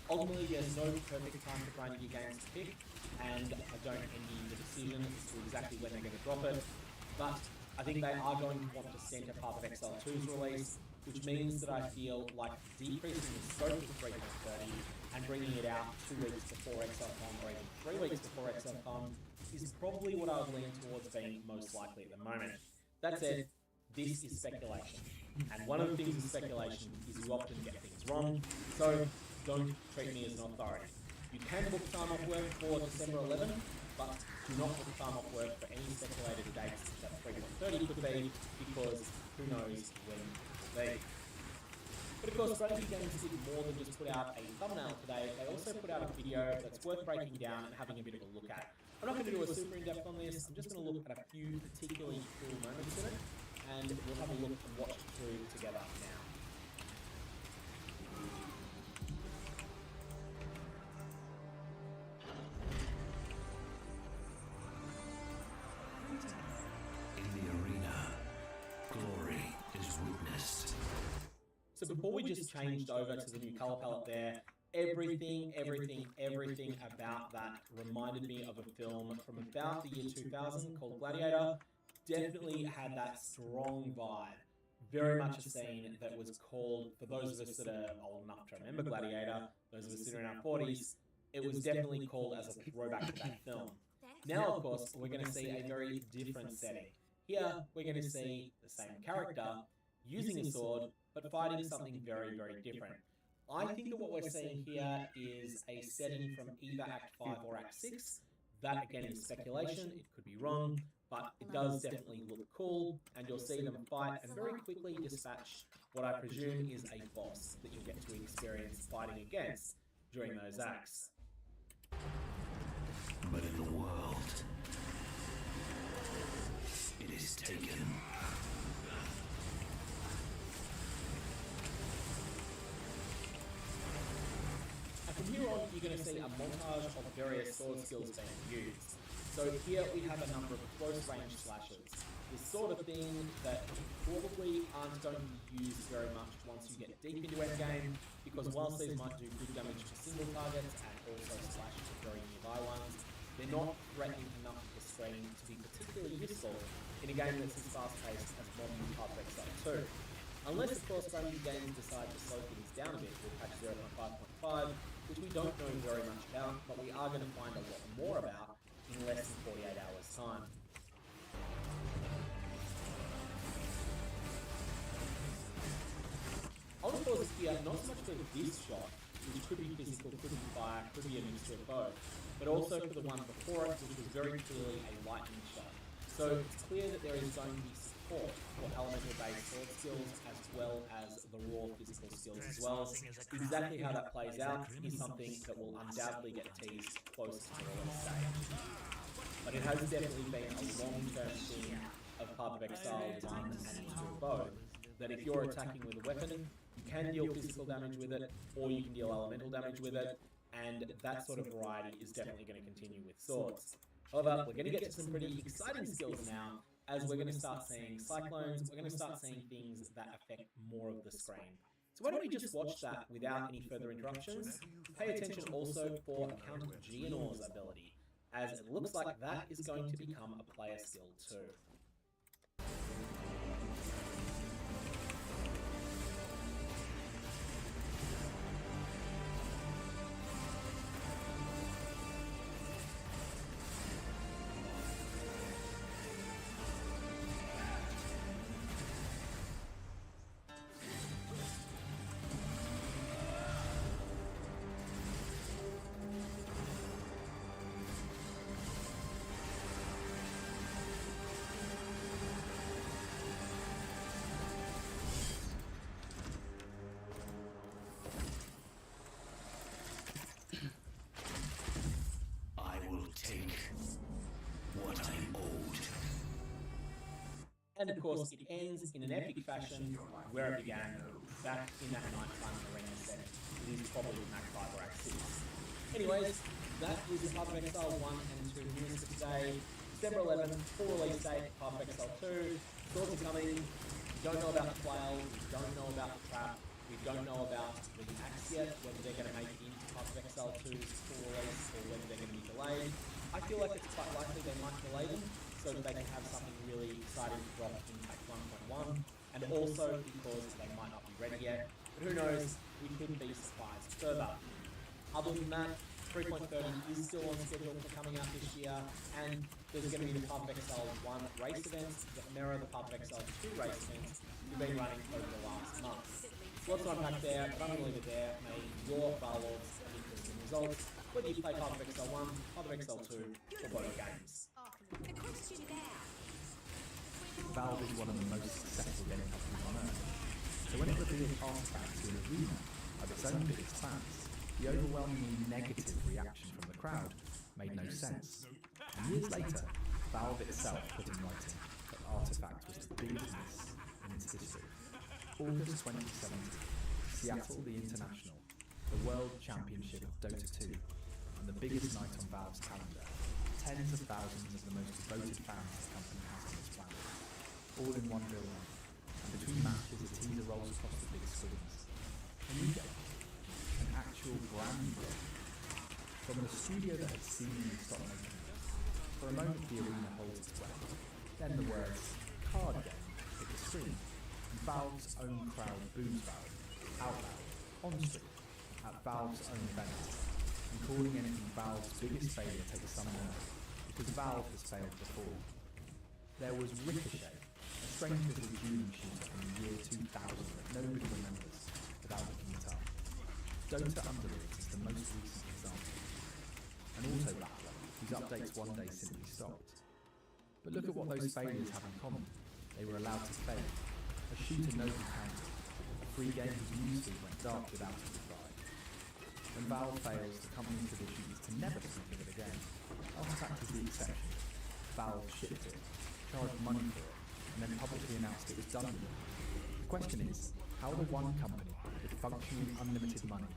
Ultimately, there's no perfect time for grinding your games to pick, and I don't envy the decision as to exactly when they're going to drop it, but I think they are going to want to center Path of Exile 2's release, which means that I feel like decreasing the scope of 3.30 and bringing it out 2 weeks before XLCon or even 3 weeks before XLCon is probably what I would lean towards being most likely at the moment. That said, this is speculation, and one of the things with speculation is you often get things wrong, so don't treat me as an authority. You can book time off work for December 11, but do not book time off work for any speculated dates that 3.30 could be, because who knows when it will be. But of course, Strategy Games did more than just put out a thumbnail today. They also put out a video that's worth breaking down and having a bit of a look at. I'm not going to do a super in-depth on this, I'm just going to look at a few particularly cool moments in it, and we'll have a look and watch it through together now. In the arena, glory is witnessed. So before we just changed over to the new color palette there, everything about that reminded me of a film from about the year 2000 called Gladiator. Definitely had that strong vibe. Very much a scene that was called, for those of us that are old enough to remember Gladiator, those of us that are in our 40s, it was definitely called as a throwback to that film. Now, of course, we're going to see a very different setting. Here, we're going to see the same character using a sword, but fighting something very, very different. I think that what we're seeing here is a setting from either Act 5 or Act 6. That, again, is speculation. It could be wrong, but it does definitely look cool, and you'll see them fight and very quickly dispatch what I presume is a boss that you'll get to experience fighting against during those acts. But in the world, it is taken. And from here on, you're going to see a montage of various sword skills being used. So here we have a number of close-range slashes. This sort of thing that probably aren't going to be used very much once you get deep into endgame, because whilst these might do good damage to single targets and also slash to very nearby ones, they're not threatening enough to the screen to be particularly useful in a game that's as fast-paced as modern Path of Exile 2. Unless, of course, Strategy Games decide to slow things down a bit with patch 0.5.5, which we don't know very much about, but we are going to find a lot more about in less than 48 hours' time. I want to pause it here, not so much for this shot, which could be physical, could be fire, could be a mixture of both, but also for the one before it, which was very clearly a lightning shot. So it's clear that there is going to be support for elemental-based sword skills as well as the raw physical skills as well. Exactly how that plays out is something that will undoubtedly get teased close to the release date. But it has definitely been a long-term thing of Path of Exile 1 and 2 both, that if you're attacking with a weapon, you can deal physical damage with it, or you can deal elemental damage with it, and that sort of variety is definitely going to continue with swords. However, we're going to get to some pretty exciting skills now, as we're going to start seeing cyclones, we're going to start seeing things that affect more of the screen. So why don't we just watch that without any further interruptions? Pay attention also for Count Geonor's ability, as it looks like that is going to become a player skill too. And of course, it ends in an epic fashion where it began, back in that nighttime arena setting. It is probably Magpie Rack 6. Anyways, that is the Path of Exile 1 and 2 news for today. December 11, full release date, Path of Exile 2. Stores are coming. We don't know about the flail, we don't know about the trap, we don't know about the axe yet, whether they're going to make it into Path of Exile 2's full release or whether they're going to be delayed. I feel like it's quite likely they might delay them so that they can have something really exciting to drop in Patch 1.1, and also because they might not be ready yet. But who knows, we could be surprised further. Other than that, 3.30 is still on schedule for coming out this year, and there's going to be the Path of Exile 1 race events that mirror the Path of Exile 2 race events we've been running over the last month. Lots to unpack there, but I'm going to leave it there. May your Valor's have interesting results, whether you play Path of Exile 1, Path of Exile 2, or both games. Valve is one of the most successful game companies on Earth, so when it revealed artifacts in Arena of its own biggest fans, the overwhelmingly negative reaction from the crowd made no sense. And years later, Valve itself put in writing that Artifact was the biggest miss in its history. August 2017, Seattle the International, the World Championship of Dota 2, and the biggest night on Valve's calendar. Tens of thousands of the most devoted fans the company has on its planet, all in one building, and between matches a teaser rolls across the big screens. A new game. An actual brand new game. From the studio that had seemingly stopped making it. For a moment the arena holds its breath. Then the words, card game, hit the screen, and Valve's own crowd boos Valve, out loud, on stream, at Valve's own event, and calling anything Valve's biggest failure takes some nerve, because Valve has failed before. There was Ricochet, a strange little dueling shooter from the year 2000 that nobody remembers, without looking it up. Dota Underlords is the most recent example. An auto-battler whose updates one day simply stopped. But look at what those failures have in common. They were allowed to fail. A shooter nobody counted. A free game whose newsfeed went dark without a revive. When Valve fails, the company's tradition is to never speak of it again. Artifact is the exception. Valve shipped it, charged money for it, and then publicly announced it was done with it. The question is, how will one company with functionally unlimited money,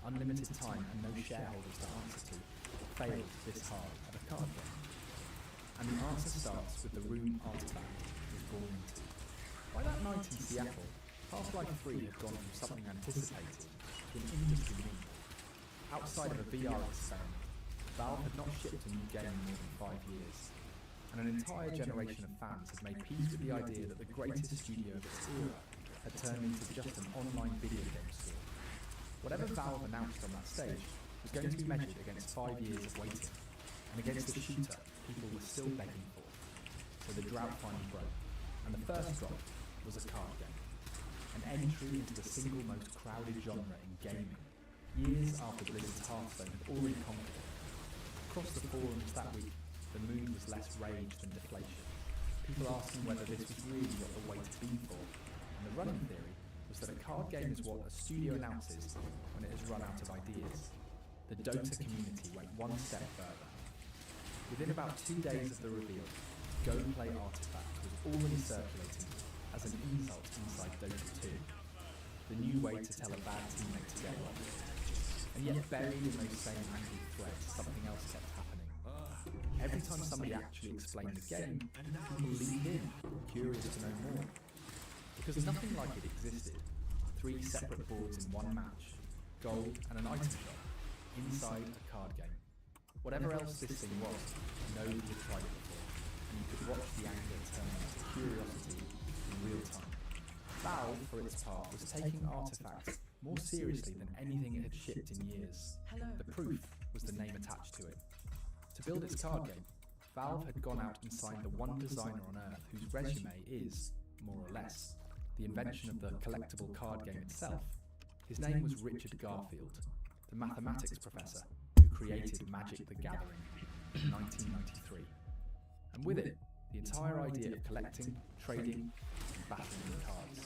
unlimited time and no shareholders to answer to, fail this hard at a card game? And the answer starts with the room Artifact was born into. By that night in Seattle, Half-Life 3 had gone from something anticipated to an industry need. Outside of a VR experiment, Valve had not shipped a new game in more than 5 years, and an entire generation of fans had made peace with the idea that the greatest studio of its era had turned into just an online video game store. Whatever Valve announced on that stage was going to be measured against 5 years of waiting, and against the shooter people were still begging for. So the drought finally broke, and the first drop was a card game. An entry into the single most crowded genre in gaming, years after Blizzard's Hearthstone had already conquered it. Across the forums that week, the mood was less rage than deflation. People asking whether this was really what the wait's been for, and the running theory was that a card game is what a studio announces when it has run out of ideas. The Dota community went one step further. Within about 2 days of the reveal, Go Play Artifact was already circulating as an insult inside Dota 2. The new way to tell a bad teammate to get one. And yet buried in those same angry threads, something else kept happening. Every time somebody actually explained the game, people leaned in, curious to know more. Because nothing like it existed. 3 separate boards in one match, gold and an item shop, inside a card game. Whatever else this thing was, nobody had tried it before, and you could watch the anger turn into curiosity in real time. Valve, for its part, was taking Artifact more seriously than anything it had shipped in years. The proof was the name attached to it. To build its card game, Valve had gone out and signed the one designer on Earth whose resume is, more or less, the invention of the collectible card game itself. His name was Richard Garfield, the mathematics professor who created Magic the Gathering in 1993. And with it, the entire idea of collecting, trading, and battling with cards.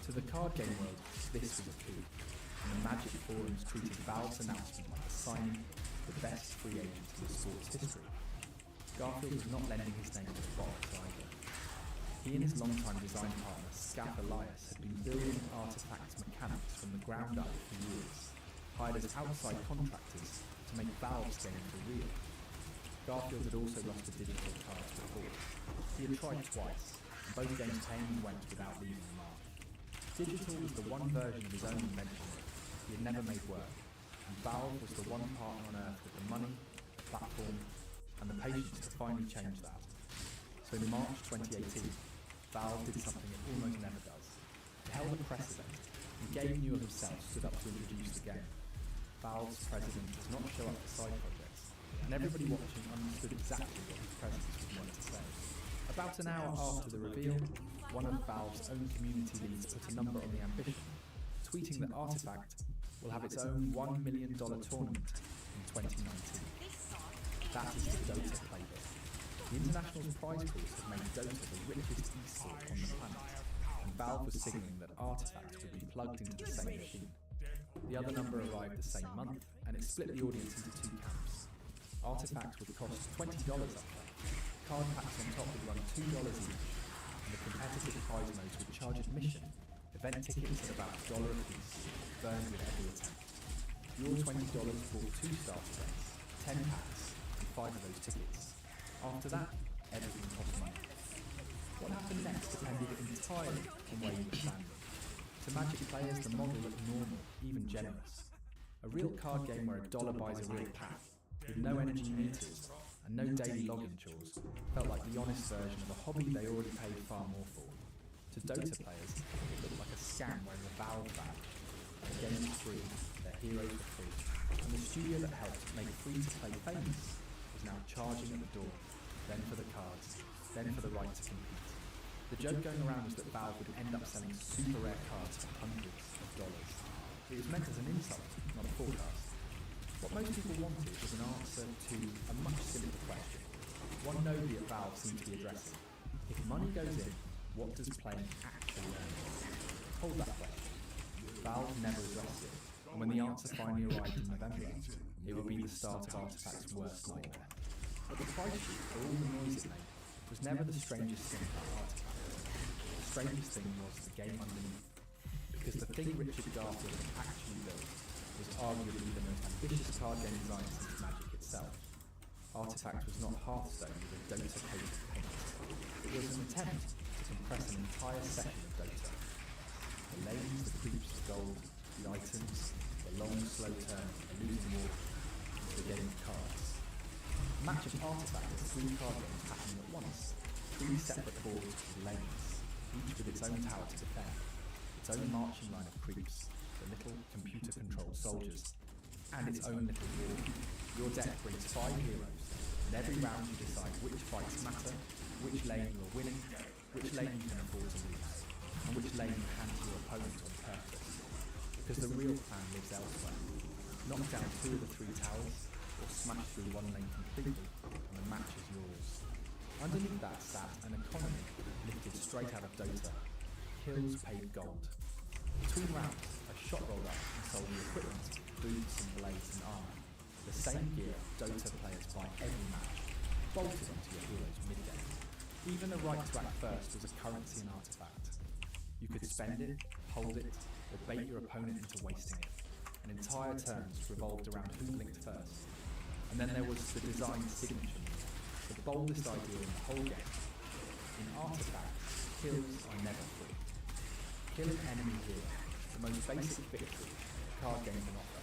To the card game world, this was a coup, and the Magic forums treated Valve's announcement like signing the best free agent in the sport's history. Garfield was not lending his name to the box either. He and his longtime design partner, Scaff Elias, had been building Artifact's mechanics from the ground up for years, hired as outside contractors to make Valve's game for real. Garfield had also lost to digital cards before. He had tried twice, and both games came and went without leaving a mark. Digital was the one version of his own invention he had never made work, and Valve was the one partner on Earth with the money, the platform, and the patience to finally change that. So in March 2018, Valve did something it almost never does. It held a press event, and Gabe Newell himself stood up to introduce the game. Valve's president does not show up for side projects, and everybody watching understood exactly what his presence was meant to say. About an hour after the reveal, one of Valve's own community leads put a number on the ambition, tweeting that Artifact will have its own $1 million tournament in 2019. That is the Dota playbook. The International's prize pools have made Dota the richest esport on the planet, and Valve was signalling that Artifact would be plugged into the same machine. The other number arrived the same month, and it split the audience into two camps. Artifact would cost $20 upfront, card packs on top would run $2 each, and the competitive prize modes would charge admission, event tickets at about $1 a piece, burned with every attempt. Your $20 bought 2 starter decks, 10 packs, and 5 of those tickets. After that, everything cost money. What happened next depended entirely on where you were standing. To Magic players, the model looked normal, even generous. A real card game where $1 buys a real pack, with no energy meters and no daily login chores, felt like the honest version of a hobby they already paid far more for. To Dota players, it looked like a scam wearing a Valve badge. Their game was free, their heroes were free, and the studio that helped make free-to-play famous was now charging at the door, then for the cards, then for the right to compete. The joke going around was that Valve would end up selling super rare cards for hundreds of dollars. It was meant as an insult, not a forecast. What most people wanted was an answer to a much simpler question, one nobody at Valve seemed to be addressing. If money goes in, what does playing actually earn? Hold that question. Valve never addressed it, and when the answer finally arrived in November, it would be the start of Artifact's worst nightmare. But the price sheet, for all the noise it made, was never the strangest thing about Artifact. The strangest thing was the game underneath, because the thing Richard Garfield had actually built was arguably the most ambitious card game design since Magic itself. Artifact was not Hearthstone with a Dota coat of paint. It was an attempt to compress an entire section of Dota. The lanes, the creeps, the gold, the items, the long, slow turn, the losing war, into the game of cards. A match of Artifact is 3 card games happening at once, 3 separate boards with lanes, each with its own tower to defend, its own marching line of creeps, the little computer-controlled soldiers, and its own little war. Your deck brings 5 heroes, and every round you decide which fights matter, which lane you are winning, which lane you can afford to lose, and which lane you hand to your opponent on purpose. Because the real plan lives elsewhere. Knock down 2 of the 3 towers, or smash through 1 lane completely, and the match is yours. Underneath that sat an economy lifted straight out of Dota. Kills paid gold. Between rounds, a shot rolled up and sold you equipment, boots and blades and armor. The same gear Dota players buy every match, bolted onto your heroes mid-game. Even the right to act first was a currency in Artifact. You could spend it, hold it, or bait your opponent into wasting it. And entire turns revolved around who blinked first. And then there was the design signature, the boldest idea in the whole game. In Artifact, kills are never free. Kill an enemy hero, the most basic victory a card game can offer.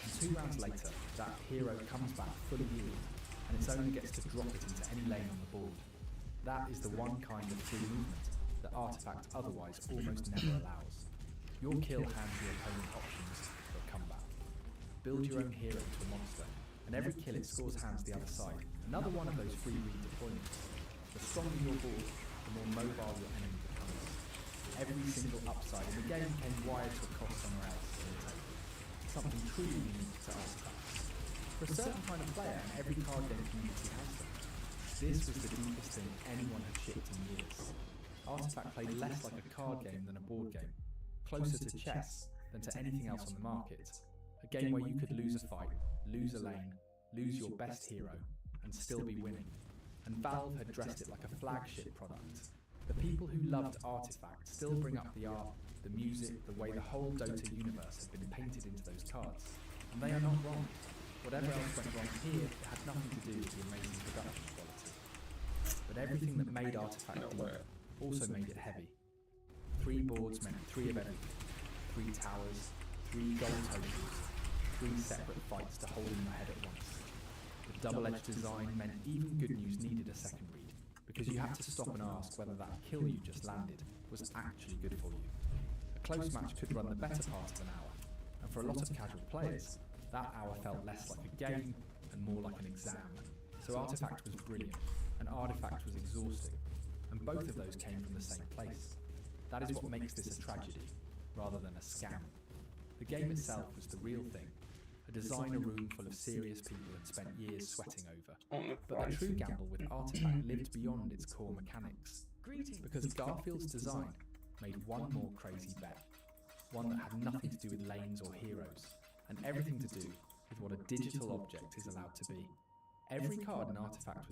And 2 rounds later, that hero comes back fully healed, and its owner gets to drop it into any lane on the board. That is the one kind of free movement that Artifact otherwise almost never allows. Your kill hands your opponent options for a comeback. Build your own hero to a monster, and every kill it scores hands the other side. Another one of those free redeployments. The stronger your board, the more mobile your enemy becomes. Every single upside in the game came wired to a cost somewhere else on the table. Something truly unique to Artifact. For a certain kind of player, and every card game community has them, this was the deepest thing anyone had shipped in years. Artifact played less like a card game than a board game, closer to chess than to anything else on the market. A game where you could lose a fight, lose a lane, lose your best hero, and still be winning. And Valve had dressed it like a flagship product. The people who loved Artifact still bring up the art, the music, the way the whole Dota universe had been painted into those cards. And they are not wrong. Whatever else went wrong here, it had nothing to do with the amazing production quality. But everything that made Artifact deep also made it heavy. 3 boards meant 3 of everything. 3 towers, 3 gold totals, 3 separate fights to hold in your head at once. The double-edged design meant even good news needed a second read, because you had to stop and ask whether that kill you just landed was actually good for you. A close match could run the better part of an hour, and for a lot of casual players, that hour felt less like a game and more like an exam. So Artifact was brilliant, and Artifact was exhausting, and both of those came from the same place. That is what makes this a tragedy, rather than a scam. The game itself was the real thing, a designer room full of serious people had spent years sweating over. But the true gamble with Artifact lived beyond its core mechanics, because Garfield's design made one more crazy bet, one that had nothing to do with lanes or heroes, and everything to do with what a digital object is allowed to be. Every card in Artifact was